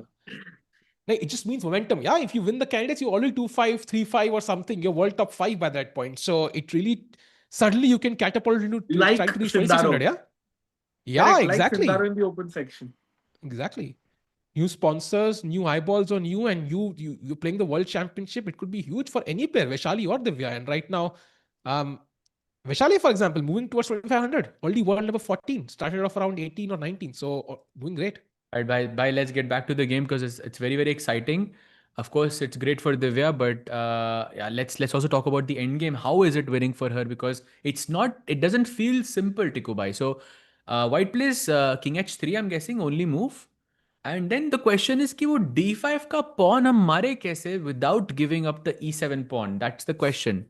No, it just means momentum. Yeah, if you win the candidates, you're already 2-5, 3-5 or something. You're world top 5 by that point. So it really, suddenly you can catapult into Like trying to reach Sindarov. 2600, yeah? Yeah, Correct, exactly. Like Sindarov in the open section. Exactly. New sponsors, new eyeballs on you, and you're playing the world championship. It could be huge for any player, Vaishali or Divya. And right now, Vaishali, for example, moving towards 2500, already world number 14, started off around 18 or 19. So doing great. All right, bye. Let's get back to the game because it's very, very exciting. Of course, it's great for Divya, but yeah, let's also talk about the end game. How is it winning for her? Because it doesn't feel simple, Tikubai. So white plays King H3, I'm guessing, only move. And then the question is कि वो D5 का pawn हम मारे कैसे without giving up the E7 pawn? That's the question.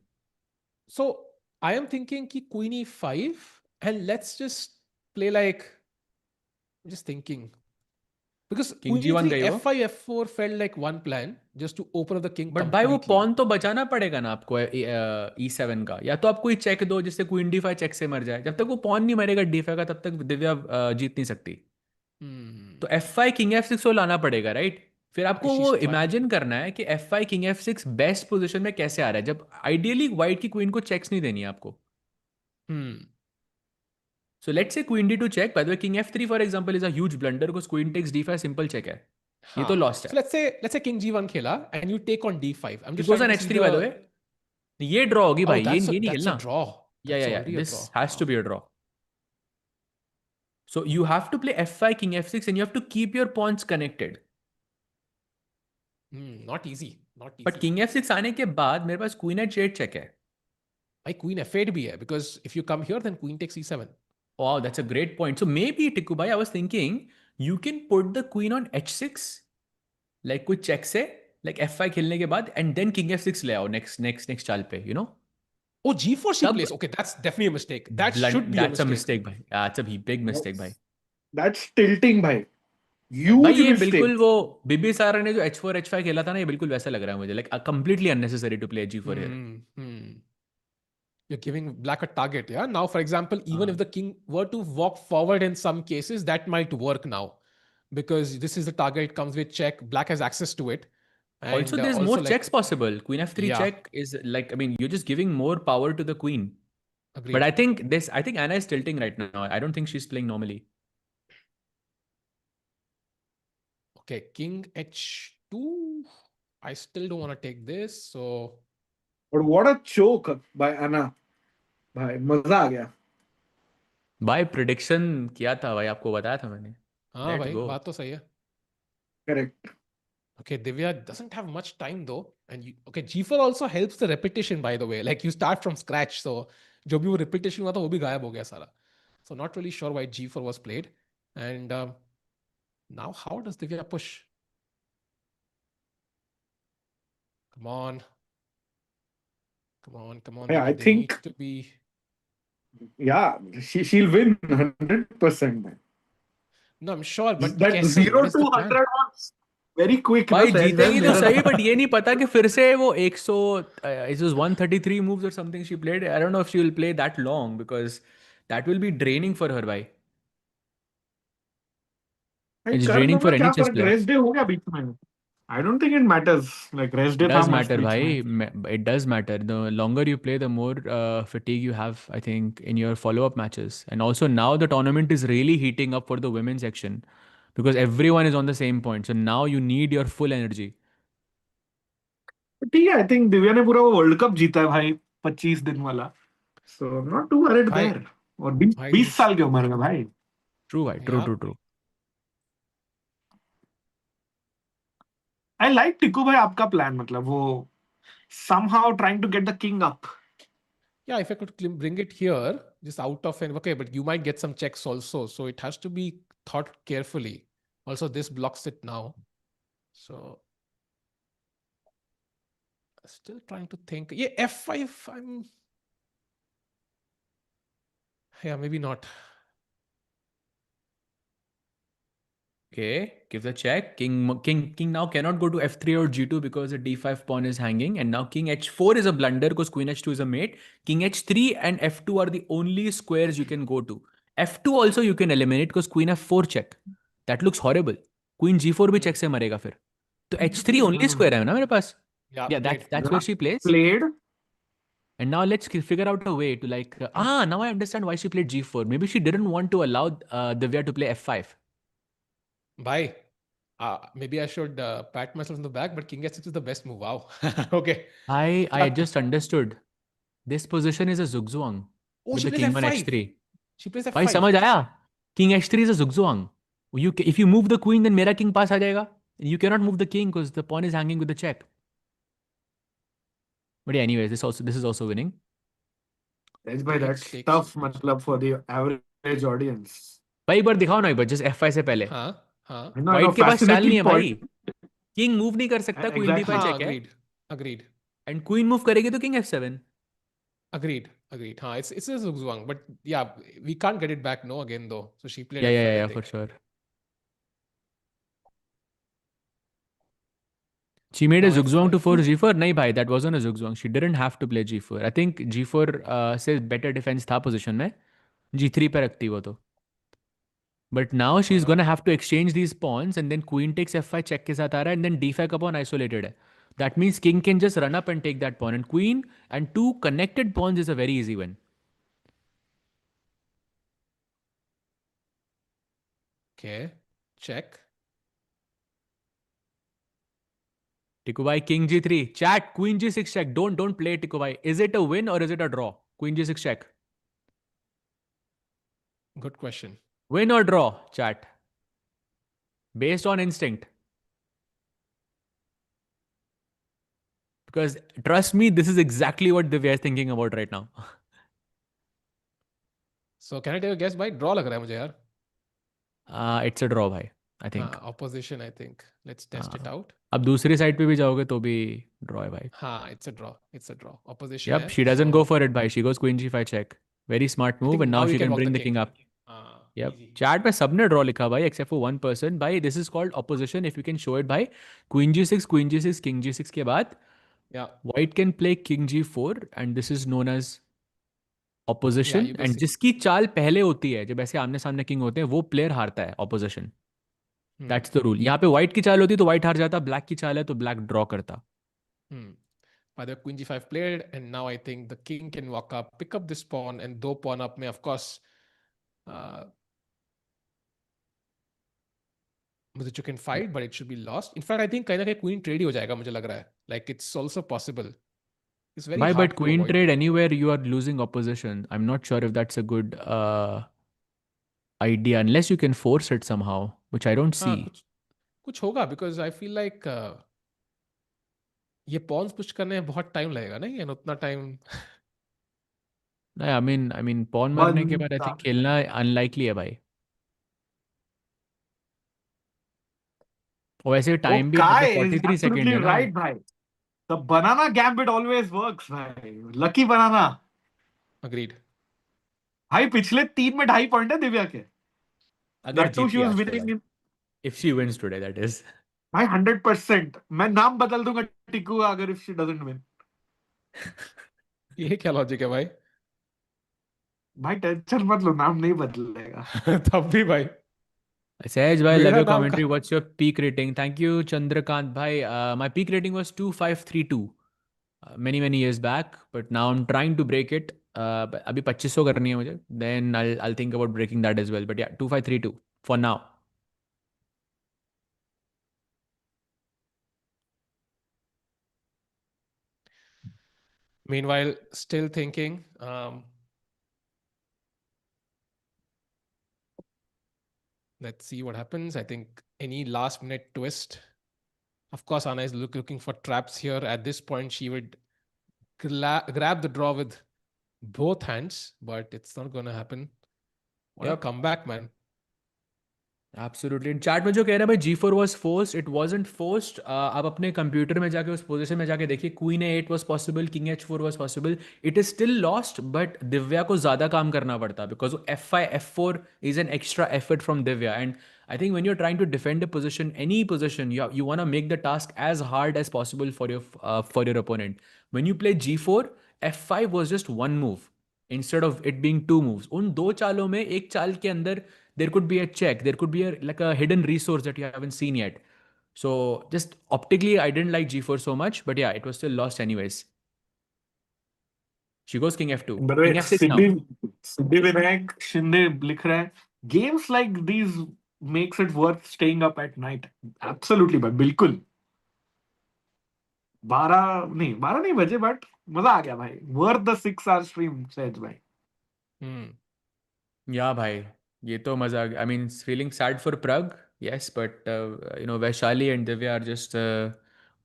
So I am thinking ki Queen E5 and let's just play like, I'm just thinking. Because King Queen G1 E3, गई वो? F5, F4 felt like one plan just to open up the king. But भाई वो completely. Pawn तो बचाना पड़ेगा ना आपको E7 का, या तो आप कोई चेक दो जिससे क्वीन D5 चेक से मर जाए. जब तक वो पॉन नहीं मरेगा D5 का तब तक दिव्या जीत नहीं सकती. तो F5 किंग F6 को लाना पड़ेगा, राइट? फिर आपको वो इमेजिन करना है कि F5 king F6 best position में कैसे आ रहा है, जब आइडियली व्हाइट की क्वीन को चेक्स नहीं देनी है आपको. So let's say queen D2 check. By the way, king F3 for example is a huge blunder because queen takes D5 simple check है. ये तो lost है. So let's say king G1 खेला and you take on D5. I'm just It goes on trying to see H3 by the way. ये draw होगी भाई. ये नहीं that's खेलना. a draw. Yeah. This has to be a draw. So you have to play F5 king F6 and you have to keep your pawns connected. Not easy. But king F6 आने के बाद मेरे पास queen H8 check है. भाई queen F8 भी है because if you come here then queen takes E7. Wow, that's a great point. So maybe Tikubai, I was thinking you can put the queen on H6 like कुछ check से like F5 खेलने के बाद and then king F6 ले आओ next चाल पे, you know? Oh, G4 she Tab- plays. Okay, that's definitely a mistake. That should be That's a a mistake. mistake, bhai. That's a big mistake, bhai. That's tilting, bhai. भाई Huge ये mistake. बिल्कुल वो बिबिसारा ने जो H4 H5 खेला था ना, ये बिल्कुल वैसा लग रहा है मुझे, like completely unnecessary to play G4 here. You're giving black a target, yeah? Now, for example, even if the king were to walk forward in some cases, that might work now. Because this is the target, comes with check, black has access to it. And Also, there's more like, checks possible. Queen F3 check is like, I mean, you're just giving more power to the queen. Agreed. But I think Anna is tilting right now. I don't think she's playing normally. Okay, king H2. I still don't want to take this, so... But what a choke by Anna. भाई मजा आ गया. भाई prediction किया था भाई, आपको बताया था मैंने. हाँ Let's भाई, go. बात तो सही है. Correct. Okay, Divya doesn't have much time though. And okay, G4 also helps the repetition, by the way. Like you start from scratch. So जो भी वो repetition हुआ था वो भी गायब हो गया सारा. So not really sure why G4 was played. And now how does Divya push? Come on. Come on, come on. Yeah, Divya, I they think- need to be... Yeah, she'll win 100%. Man. No, I'm sure, but That कैसे? 0 What is to the plan? 100 was very quick. भाई ना, जीतेगी तो मेरा- सही, but ये नहीं पता कि फिर से वो 100 it was 133 moves or something she played. I don't know if she will play that long because that will be draining for her, भाई. It's कर draining दो for ना, any क्या chess फर्क, player. रेस्ट डे हो गया बीच में. I don't think it matters. Like rest day It था does मस्त matter, बीच bhai. में. It does matter. The longer you play, the more fatigue you have, I think, in your follow-up matches. And also now the tournament is really heating up for the women's section because everyone is on the same point. So now you need your full energy. ठीक है, I think Divya ने पूरा वो world cup जीता है भाई 25 दिन वाला. So I'm not too worried भाई- there. और 20 साल की उम्र में भाई. True, bhai. True, Yeah. true, true. I like टिकू भाई आपका प्लान, मतलब वो somehow trying to get the king up. Yeah, if I could bring it here, just out of an... Okay, but you might get some checks also. So it has to be thought carefully. Also, this blocks it now. So... Still trying to think. Yeah, F5, I'm... Yeah, maybe not. Okay, give the check. King now cannot go to F3 or G2 because the D5 pawn is hanging. And now King H4 is a blunder because Queen H2 is a mate. King H3 and F2 are the only squares you can go to. F2 also you can eliminate because Queen F4 check. That looks horrible. Queen G4 भी check से मरेगा फिर. तो H3 only square है ना मेरे पास. Yeah, That's where she plays. Played. And now let's figure out a way to like... now I understand why she played G4. Maybe she didn't want to allow Divya to play F5. Bye. Maybe I should pat myself in the back, but King H6 is the best move. Wow. Okay. I just understood. This position is a zugzwang Oh, with she the plays king on F5. H3. She plays F5. भाई समझ आया? King H3 is a zugzwang. If you move the queen, then मेरा king pass आ जाएगा. You cannot move the king because the pawn is hanging with the check. But yeah, anyways, this is also winning. That's by that's Takes- tough, मतलब for the average audience. भाई एक बार दिखाओ ना, एक बार just F5 से पहले. हाँ, हाँ. I know, White के पास चाल नहीं है भाई. fascinating King move नहीं कर सकता, queen Exactly. D5 हाँ, check है. agreed. And queen move करेगी तो king F7. Agreed. हाँ, it's a zugzwang, but yeah, we can't get it back, no, again though. So she played F5, I Yeah, think. for sure. She made a Now zugzwang to F5. force G4. नहीं भाई, that wasn't a zugzwang. She didn't have to play G4. I think G4 से better defense था position में. G3 पे रखती वो तो. But now she's gonna have to exchange these pawns and then queen takes F5 check के साथ आ रहा है and then D5 का pawn isolated है. That means king can just run up and take that pawn and queen and two connected pawns is a very easy win. Okay. Check. Tikubai, king G3. Chat, queen G6 check. Don't play Tikubai. Is it a win or is it a draw? Queen G6 check. Good question. Win or draw, chat? Based on instinct. Because trust me, this is exactly what Divya is thinking about right now. So can I take a guess, भाई? Draw लग रहा है मुझे यार. It's a draw, bhai. I think. opposition, I think. Let's test it out. अब दूसरी side पे भी जाओगे तो भी ड्रॉ है भाई. It's a draw. It's a draw. Opposition Yep, hai, she doesn't go so for it, bhai. She goes queen g5 check. Very smart I move, think and now you she can walk bring the the king up. Yep. Easy. Chat पे सबने draw लिखा भाई, except for one person. भाई, this is called opposition. If you can show it by queen g6, king g6 के बाद, Yeah. white can play king g4, and this is known as opposition. you And जिसकी चाल पहले होती है, जब ऐसे आमने सामने king होते हैं, वो player हारता है opposition. That's the rule. यहाँ पे white की चाल होती तो white हार जाता, black की चाल है तो black draw करता. By the queen g5 played, and now I think the king can walk up, pick up this pawn, and do pawn up may, of course, Muzychuk can fight, but it should be lost. In fact, I think kind of a queen trade ही हो जाएगा, मुझे लग रहा है. Like, it's also possible. It's very Why, hard but to queen avoid. trade anywhere you are losing opposition. I'm not sure if that's a good idea unless you can force it somehow, which I don't see. कुछ होगा, because I feel like ये pawns push करने में बहुत time लगेगा नहीं, and उतना time. I mean pawn मरने के बाद I think खेलना unlikely है भाई. वैसे time भी Kai मतलब is 43 सेकंड absolutely है ना. right, bhai. The banana gambit always works, bhai. Lucky banana. Agreed. भाई पिछले 3 में 2.5 पॉइंट है दिव्या के. अगर That too, she जीती was आज winning तो in. If she wins today, that is. भाई 100%. मैं नाम बदल दूंगा टिकू अगर if she doesn't win. ये क्या लॉजिक है भाई? भाई टेंशन मत लो, नाम नहीं बदलेगा. तब भी भाई. Sahaj bhai, love मेरा your नाम commentary. What's your peak rating? Thank you, Chandrakant bhai. My peak rating was 2532 many years back, but now I'm trying to break it. अभी 2500 करनी है मुझे. Then I'll think about breaking that as well. But yeah, 2532 for now. Meanwhile, still thinking. Let's see what happens. I think any last minute twist. Of course, Anna is looking for traps here. At this point, she would grab the draw with both hands, but it's not going to happen. What a comeback, man. Absolutely. In chat में जो कह रहा है भाई G4 was forced, it wasn't forced. आप अपने computer में जाके उस पोजीशन में जाके देखिए, Queen A8 was possible, King H4 was possible. It is still lost, but Divya को ज़्यादा काम करना पड़ता because F5, F4 is an extra effort from Divya. And I think when you're trying to defend a position, any position, you want to make the task as hard as possible for your opponent. When you play G4, F5 was just one move instead of it being two moves. उन दो चालों में एक चाल के अंदर there could be a check, there could be like a hidden resource that you haven't seen yet. So just optically, I didn't like G4 so much, but yeah, it was still lost anyways. She goes King F2. By the way, King F6 now. Siddhi Vinayak Shinde लिख रहा है, games like these makes it worth staying up at night. Absolutely, but बिल्कुल. 12 नहीं बजे, but मजा आ गया भाई. Worth the 6-hour stream, Sahaj भाई. Yeah, भाई. ये तो मजा. I mean, feeling sad for Pragg, yes, but Vaishali and Divya are just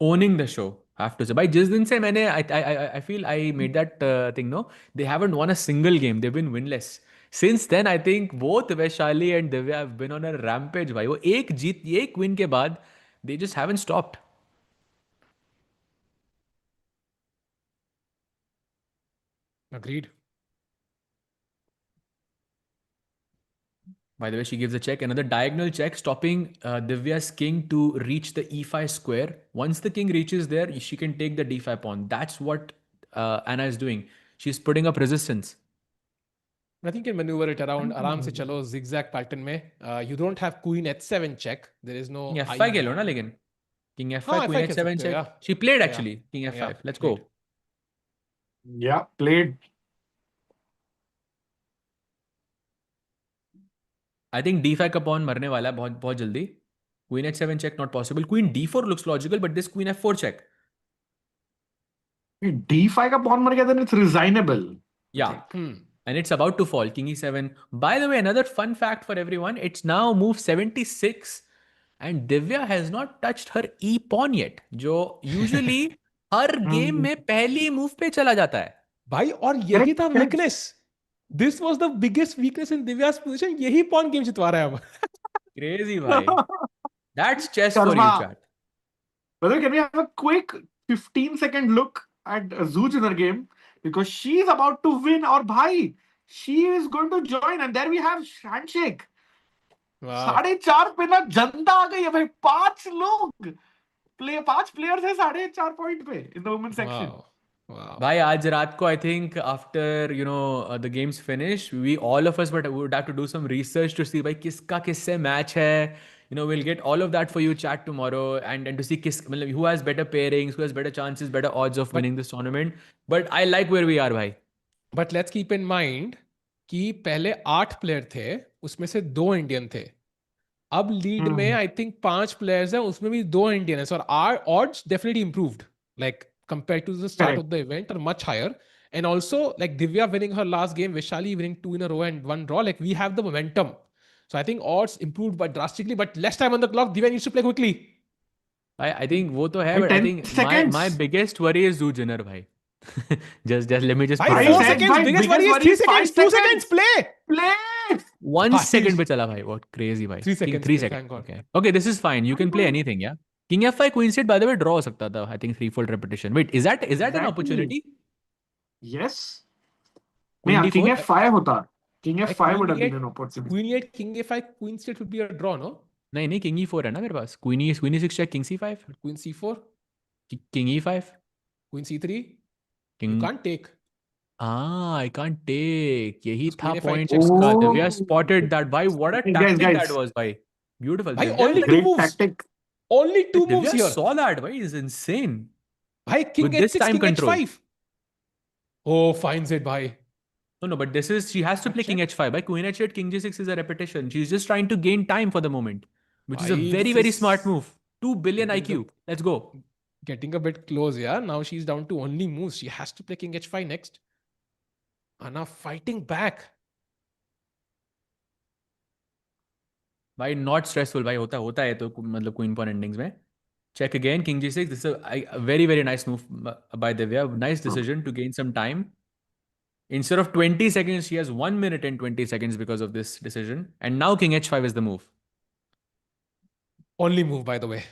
owning the show. Have to say, भाई जिस दिन से मैंने I feel I made that thing. No, they haven't won a single game. They've been winless. Since then, I think both Vaishali and Divya have been on a rampage. भाई वो एक win के बाद they just haven't stopped. Agreed. By the way, she gives a check, another diagonal check, stopping Divya's king to reach the e5 square. Once the king reaches there, she can take the d5 pawn. That's what Anna is doing. She's putting up resistance. I think you can maneuver it around. आराम से चलो zigzag pattern में. You don't have queen h7 check. There is no. F5 खेलो ना लेकिन. King F5, queen h7 check. Yeah. She played actually. King F5. Yeah, Let's played. go. Yeah, played. I think d5 का pawn मरने वाला है बहुत जल्दी. Queen h7 check not possible. Queen d4 looks logical, but this queen f4 check. D5 का pawn मर गया, then it's resignable. Yeah. And it's about to fall. King e7. By the way, another fun fact for everyone. It's now move 76. And Divya has not touched her e pawn yet. जो usually हर game में पहली move पे चला जाता है. भाई और यही था weakness. This was the biggest weakness in Divya's position. यही pawn game जितवा रहा है अब. Crazy भाई. That's chess for you, Sharma. chat. Brother, can we have a quick 15-second look at Zhu Jiner game? Because she's about to win, or bhai, she is going to join, and there we have handshake. Wow. 4.5 पे ना जनता आ गई है भाई. 5 players है 4.5 point पे in the women's section. Wow. Wow. Bhai, aaj raat ko, I think after the games finish, we all of us would have to do some research to see bhai kiska kisse match hai. We'll get all of that for you chat tomorrow and to see who has better pairings, who has better chances, better odds of winning this tournament. But I like where we are, bhai. But let's keep in mind कि पहले 8 player थे, उसमें से 2 Indian थे. अब lead में I think 5 players हैं, उसमें भी 2 इंडियन है. So our odds definitely improved, like compared to the start of the event, are much higher. And also, like Divya winning her last game, Vaishali winning 2 in a row and 1 draw, like we have the momentum. So I think odds improved but drastically. But less time on the clock. Divya needs to play quickly. I think वो तो है, but I think my biggest worry is Zhu Jiner, bhai. just let me just. 4 seconds. Biggest worry is 3 seconds. 2 seconds. Play. 1 second पे चला भाई. What crazy भाई. 3 seconds. 3 seconds. Okay, this is fine. You can play anything, yeah. King F5 Queen State, by the way, draw हो सकता था. I think 3-fold repetition. Wait, is that an opportunity? Yes. नहीं, King F5 होता. King F5 would have been an opportunity. Queen E8, King A5, Queen State would be a draw, no? नहीं, King E4 है ना मेरे पास. Queen E6 check, King C5. Queen C4. King E5. Queen C3. King... You can't take. I can't take. यही था point इसका. Divya spotted that. Bhai, what a tactic that was, bhai. Beautiful. Bhai, only 2 moves. Tactic. Only 2 moves here. Divya saw that, bhai. It's insane. Bhai, King With H6, King control. H5. Oh, finds it, bhai. No, but she has to play King H5. Bhai, Queen H8, King G6 is a repetition. She's just trying to gain time for the moment, which is a very, very smart move. 2 billion IQ. Let's go. Getting a bit close, yeah. Now she's down to only moves. She has to play King H5 next. Anna fighting back. Bhai, not stressful. Bhai, होता है तो मतलब queen pawn endings में. Check again, King G6. This is a very, very nice move by Divya. Nice decision to gain some time. Instead of 20 seconds, she has 1 minute and 20 seconds because of this decision. And now King H5 is the move. Only move, by the way.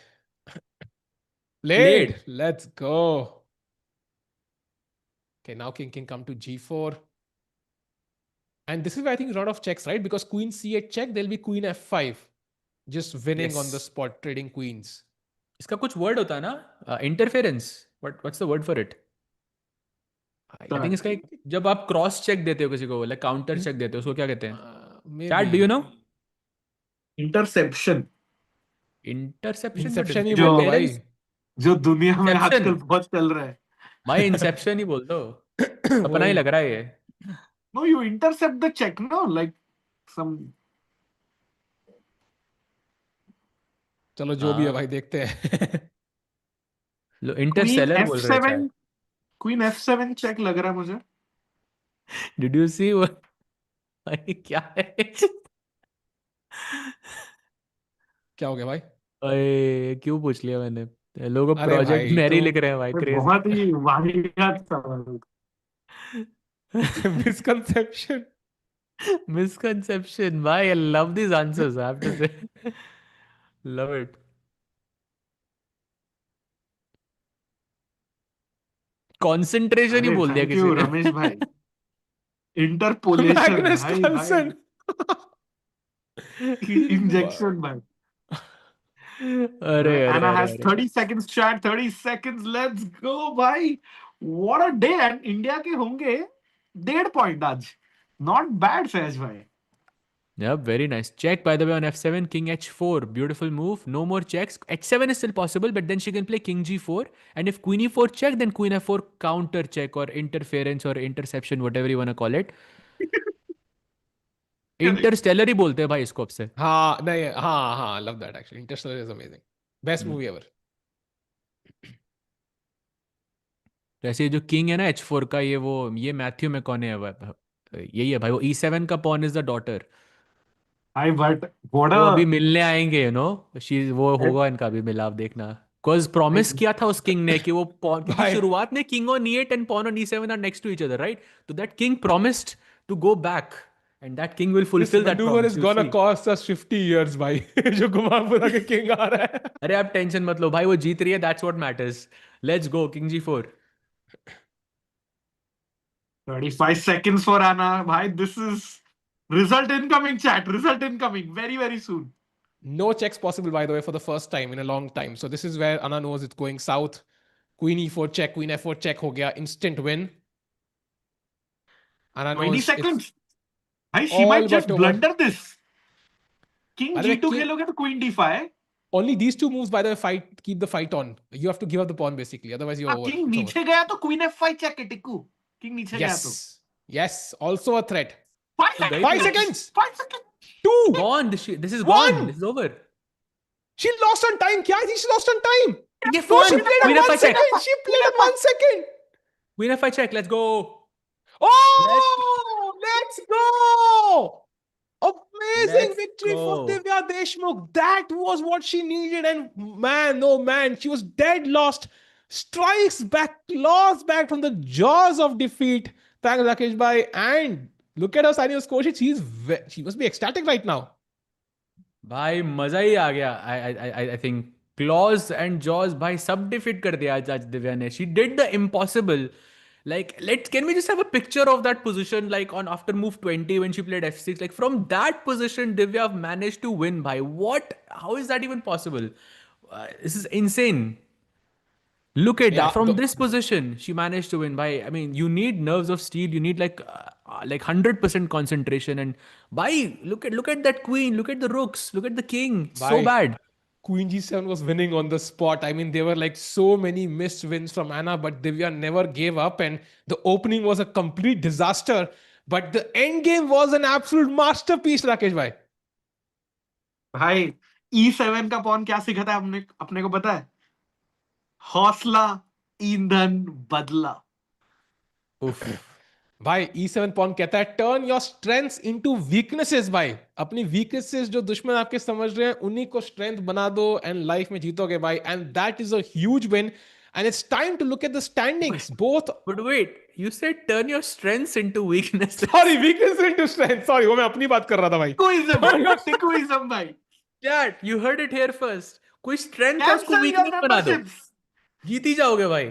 Played. Let's go. Okay, now King can come to G4. And this is where I think a lot of checks, right? Because Queen C8 check, there'll be Queen F5. Just winning on the spot, trading queens. इसका कुछ word होता है ना? Interference. What's the word for it? I think इसका जब आप cross check देते हो किसी को, like काउंटर चेक देते हो, उसको क्या कहते हैं? Chat, do you know? Interception. Inception ही बोल दो भाई. जो दुनिया में आजकल बहुत चल रहा है. भाई इंसेप्शन ही बोल दो. अपना ही लग रहा है ये. No, you intercept the check, no? Like some. चलो जो भी है भाई देखते हैं. लो इंटरस्टेलर बोल रहे हैं. Queen F7 check लग रहा है मुझे. Did you see what? भाई क्या है? क्या हो गया भाई? अरे क्यों पूछ लिया मैंने? लोग प्रोजेक्ट मैरी लिख रहे हैं भाई. बहुत ही वाहियात सवाल. Misconception. Bhai, I love these answers, I have to say. Love it. Concentration ही बोल दिया किसी ने. रमेश भाई. Interpolation. Injection भाई. Anna has 30 seconds chat. 30 seconds. Let's go भाई. What a day. And India के होंगे 1.5 point आज. Not bad, Sahaj bhai. Yeah, very nice. Check, by the way, on F7, King H4. Beautiful move. No more checks. H7 is still possible, but then she can play King G4. And if Queen E4 check, then Queen F4 counter check or interference or interception, whatever you want to call it. Interstellar ही बोलते हैं भाई इसको अब से. हाँ नहीं हाँ love that actually. Interstellar is amazing. Best movie ever. वैसे जो किंग है ना H4 का ये मैथ्यू में कौन है यही है भाई. वो E7 का पॉन इज द डॉटर. वो अभी मिलने आएंगे वो होगा इनका भी मिलाप देखना. बिकॉज प्रॉमिस किया था उस किंग ने कि वो पॉन की शुरुआत में king on E8 and pawn on E7 are next to each other, right? तो that king promised to go back And that king will This fulfill that maneuver promise. is You'll gonna see. cost us 50 years, bhai. जो घुमापुरा के king आ रहा है. अरे आप tension मत लो भाई, वो जीत रही है, that's what matters. Let's go, King G4. 35 seconds for Anna. Bhai, this is result incoming, chat. Result incoming very, very soon. No checks possible, by the way, for the first time in a long time. So this is where Anna knows it's going south. Queen E4 check, Queen F4 check ho gaya. Instant win. Anna 20 knows seconds. Bhai, she all might just but over. blunder this. King By the way, G2 खेलोगे तो Queen D5. only these two moves, by the way, fight keep the fight on. You have to give up the pawn basically, otherwise you're over. King It's over. नीचे गया तो Queen F5 check है Tikku. King नीचे गया तो. Yes. Yes. Also a threat. 5 seconds. 5 seconds. 5 seconds. 2. Gone. This is One. gone. This is over. She lost on time. Kya thi? She lost on time. F1. No, she played Queen at F5 1 check. second. She played at 1 second. Queen F5 check. Let's go. Oh, let's go. Amazing Let's victory for go. Divya Deshmukh. That was what she needed. And man, oh man, she was dead lost. Strikes back, claws back from the jaws of defeat. Thanks, Rakesh Bhai. And look at her signing her score sheet. She must be ecstatic right now. भाई मजा ही आ गया. I think claws and jaws भाई सब defeat कर दिया आज दिव्या ने. She did the impossible. Like, can we just have a picture of that position, like on after move 20 when she played F6? Like from that position, Divya managed to win. Bhai, what? How is that even possible? This is insane. Look at that. From this position, she managed to win. Bhai, I mean, you need nerves of steel. You need like 100% concentration. And bhai, look at that queen. Look at the rooks. Look at the king. So bad. Queen G7 was winning on the spot. I mean, there were like so many missed wins from Anna, but Divya never gave up. And the opening was a complete disaster. But the end game was an absolute masterpiece, Rakesh bhai. भाई E7 का pawn क्या सिखाता है हमने अपने को पता है? हौसला, ईंधन, बदला. भाई E7 पॉन कहता है turn your strengths into weaknesses. भाई अपनी वीकनेसेस जो दुश्मन आपके समझ रहे हैं उन्हीं को स्ट्रेंथ बना दो एंड लाइफ में जीतोगे भाई. And that is a huge win. And it's time to look at the standings. Both. But wait, you said turn your strengths into weakness. Sorry, weakness into strength. Sorry, वो मैं अपनी बात कर रहा था भाई. टिकुइज्म भाई. Chat, you heard it here first. कोई strength है उसको weakness बना दो. जीत ही जाओगे भाई.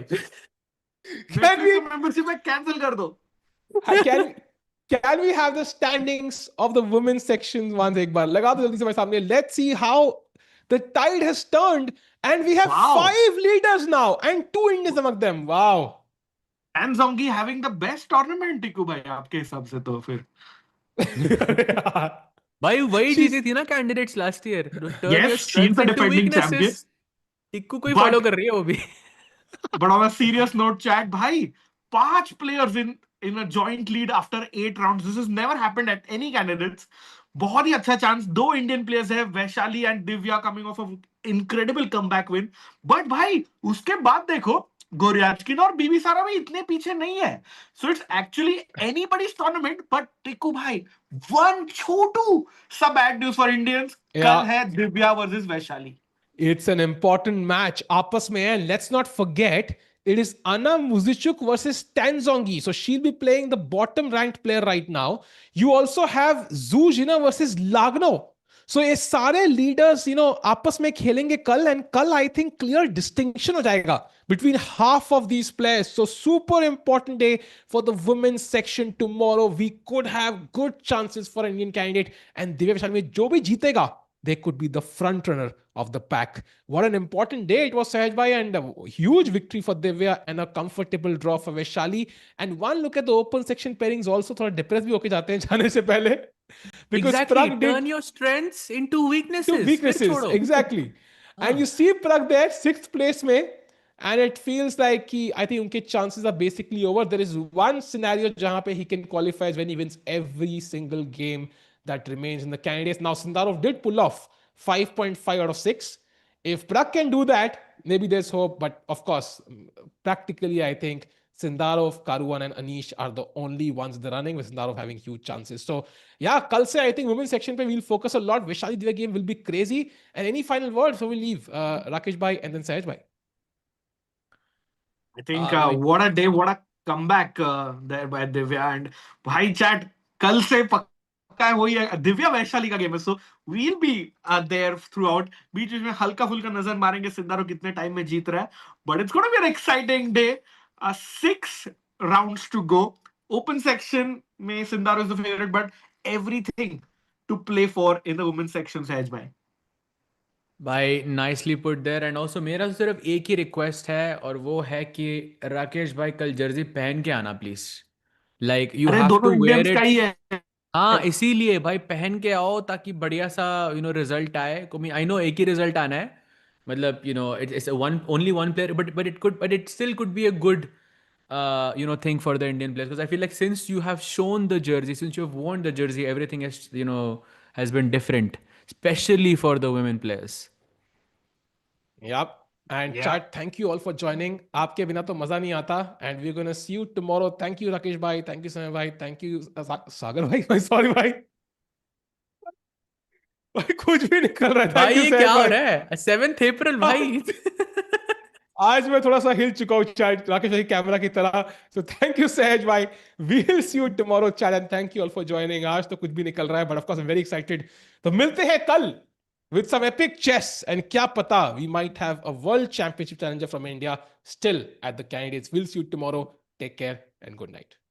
Membership cancel कर दो. Can we have the standings of the women's section once एक बार लगा दो जल्दी से भाई सामने. Let's see how the tide has turned and we have 5 leaders now and 2 Indians among them. Wow. Tan Zhongyi having the best tournament टिकू भाई आपके हिसाब से तो फिर. भाई वही जीती थी ना candidates last year. Yes, she's the defending champion. Tikku को ही फॉलो कर रही है वो भी. But on a serious note, chat, भाई 5 players in a joint lead after 8 rounds. This has never happened at any candidates. बहुत ही अच्छा चांस. 2 इंडियन प्लेयर्स है, Vaishali and Divya coming of a incredible comeback win. But भाई उसके बाद देखो गोरियाचकिना और बीबीसारा भी इतने पीछे नहीं है. So it's actually anybody's tournament. But Tikku भाई 1 छोटू सा बैड न्यूज फॉर इंडियंस. कल है Divya versus Vaishali. It's an important match. आपस में है. Let's not forget, it is Anna Muzychuk versus Tan Zhongyi. So she'll be playing the bottom ranked player right now. You also have Zhu Jiner versus Lagno. So ये सारे leaders, आपस में खेलेंगे कल. And कल I think clear distinction हो जाएगा between half of these players. So super important day for the women's section tomorrow. We could have good chances for an Indian candidate. And Divya Vaishali में जो भी जीतेगा, they could be the front runner of the pack. What an important day it was, Sahaj bhai, and a huge victory for Divya and a comfortable draw for Vaishali. And one look at the open section pairings also थोड़ा depressed भी होके जाते हैं जाने से पहले. Because Exactly. Pragg Turn your strengths into weaknesses. Exactly. And you see Pragg there, 6th place में. And it feels like I think उनके chances are basically over. There is one scenario जहाँ पे he can qualify when he wins every single game that remains in the candidates. Now, Sundarov did pull off 5.5 out of 6. If Pragg can do that, maybe there's hope. But of course, practically, I think Sundarov, Caruana, and Anish are the only ones in the running, with Sundarov having huge chances. So, yeah, kal se I think women's section pe we'll focus a lot. Vaishali Divya game will be crazy. And any final words? So we'll leave Rakesh bhai and then Sahaj bhai. I think what a day, what a comeback there by Divya. And bhai chat, kal se है वही है, दिव्या वैशाली का game है, so we'll be there throughout. बीच बीच में हल्का फुल्का नजर मारेंगे सिंदारो कितने टाइम में जीत रहा है. But it's gonna be an exciting day. 6 rounds to go. Open section में Sindarov is the favorite, but everything to play for in the women's section. Sahaj भाई भाई nicely put there. And also मेरा सिर्फ एक ही request है, और वो है कि राकेश भाई कल जर्सी पहन के आना प्लीज. लाइक यू अरे हैव दोनों टू वेयर इंडियंस का इट. ही है. हाँ इसीलिए भाई पहन के आओ ताकि बढ़िया सा रिजल्ट आए. आई नो एक ही रिजल्ट आना है, मतलब it's one only one player, but it still could be a good thing for the Indian players, because I feel like since you have shown the jersey, since you have worn the jersey, everything has been different, especially for the women players. Yep. And chat, thank you all for joining. आपके बिना तो मजा नहीं आता. And we're gonna see you tomorrow. Thank you Rakesh bhai, thank you Samay bhai, thank you Sagar bhai. Sorry bhai. भाई कुछ भी निकल रहा है. भाई Thank you ये Samay क्या हो bhai. रहा है? 7th April भाई. आज मैं थोड़ा सा हिल चुका हूँ चैट राकेश भाई कैमरा की तरह. सो थैंक यू सहज भाई. We will see you tomorrow chat, and thank you all for joining. आज तो कुछ भी निकल रहा है, but of course I am very excited. तो मिलते हैं कल with some epic chess, and kya pata, we might have a world championship challenger from India still at the candidates. We'll see you tomorrow. Take care and good night.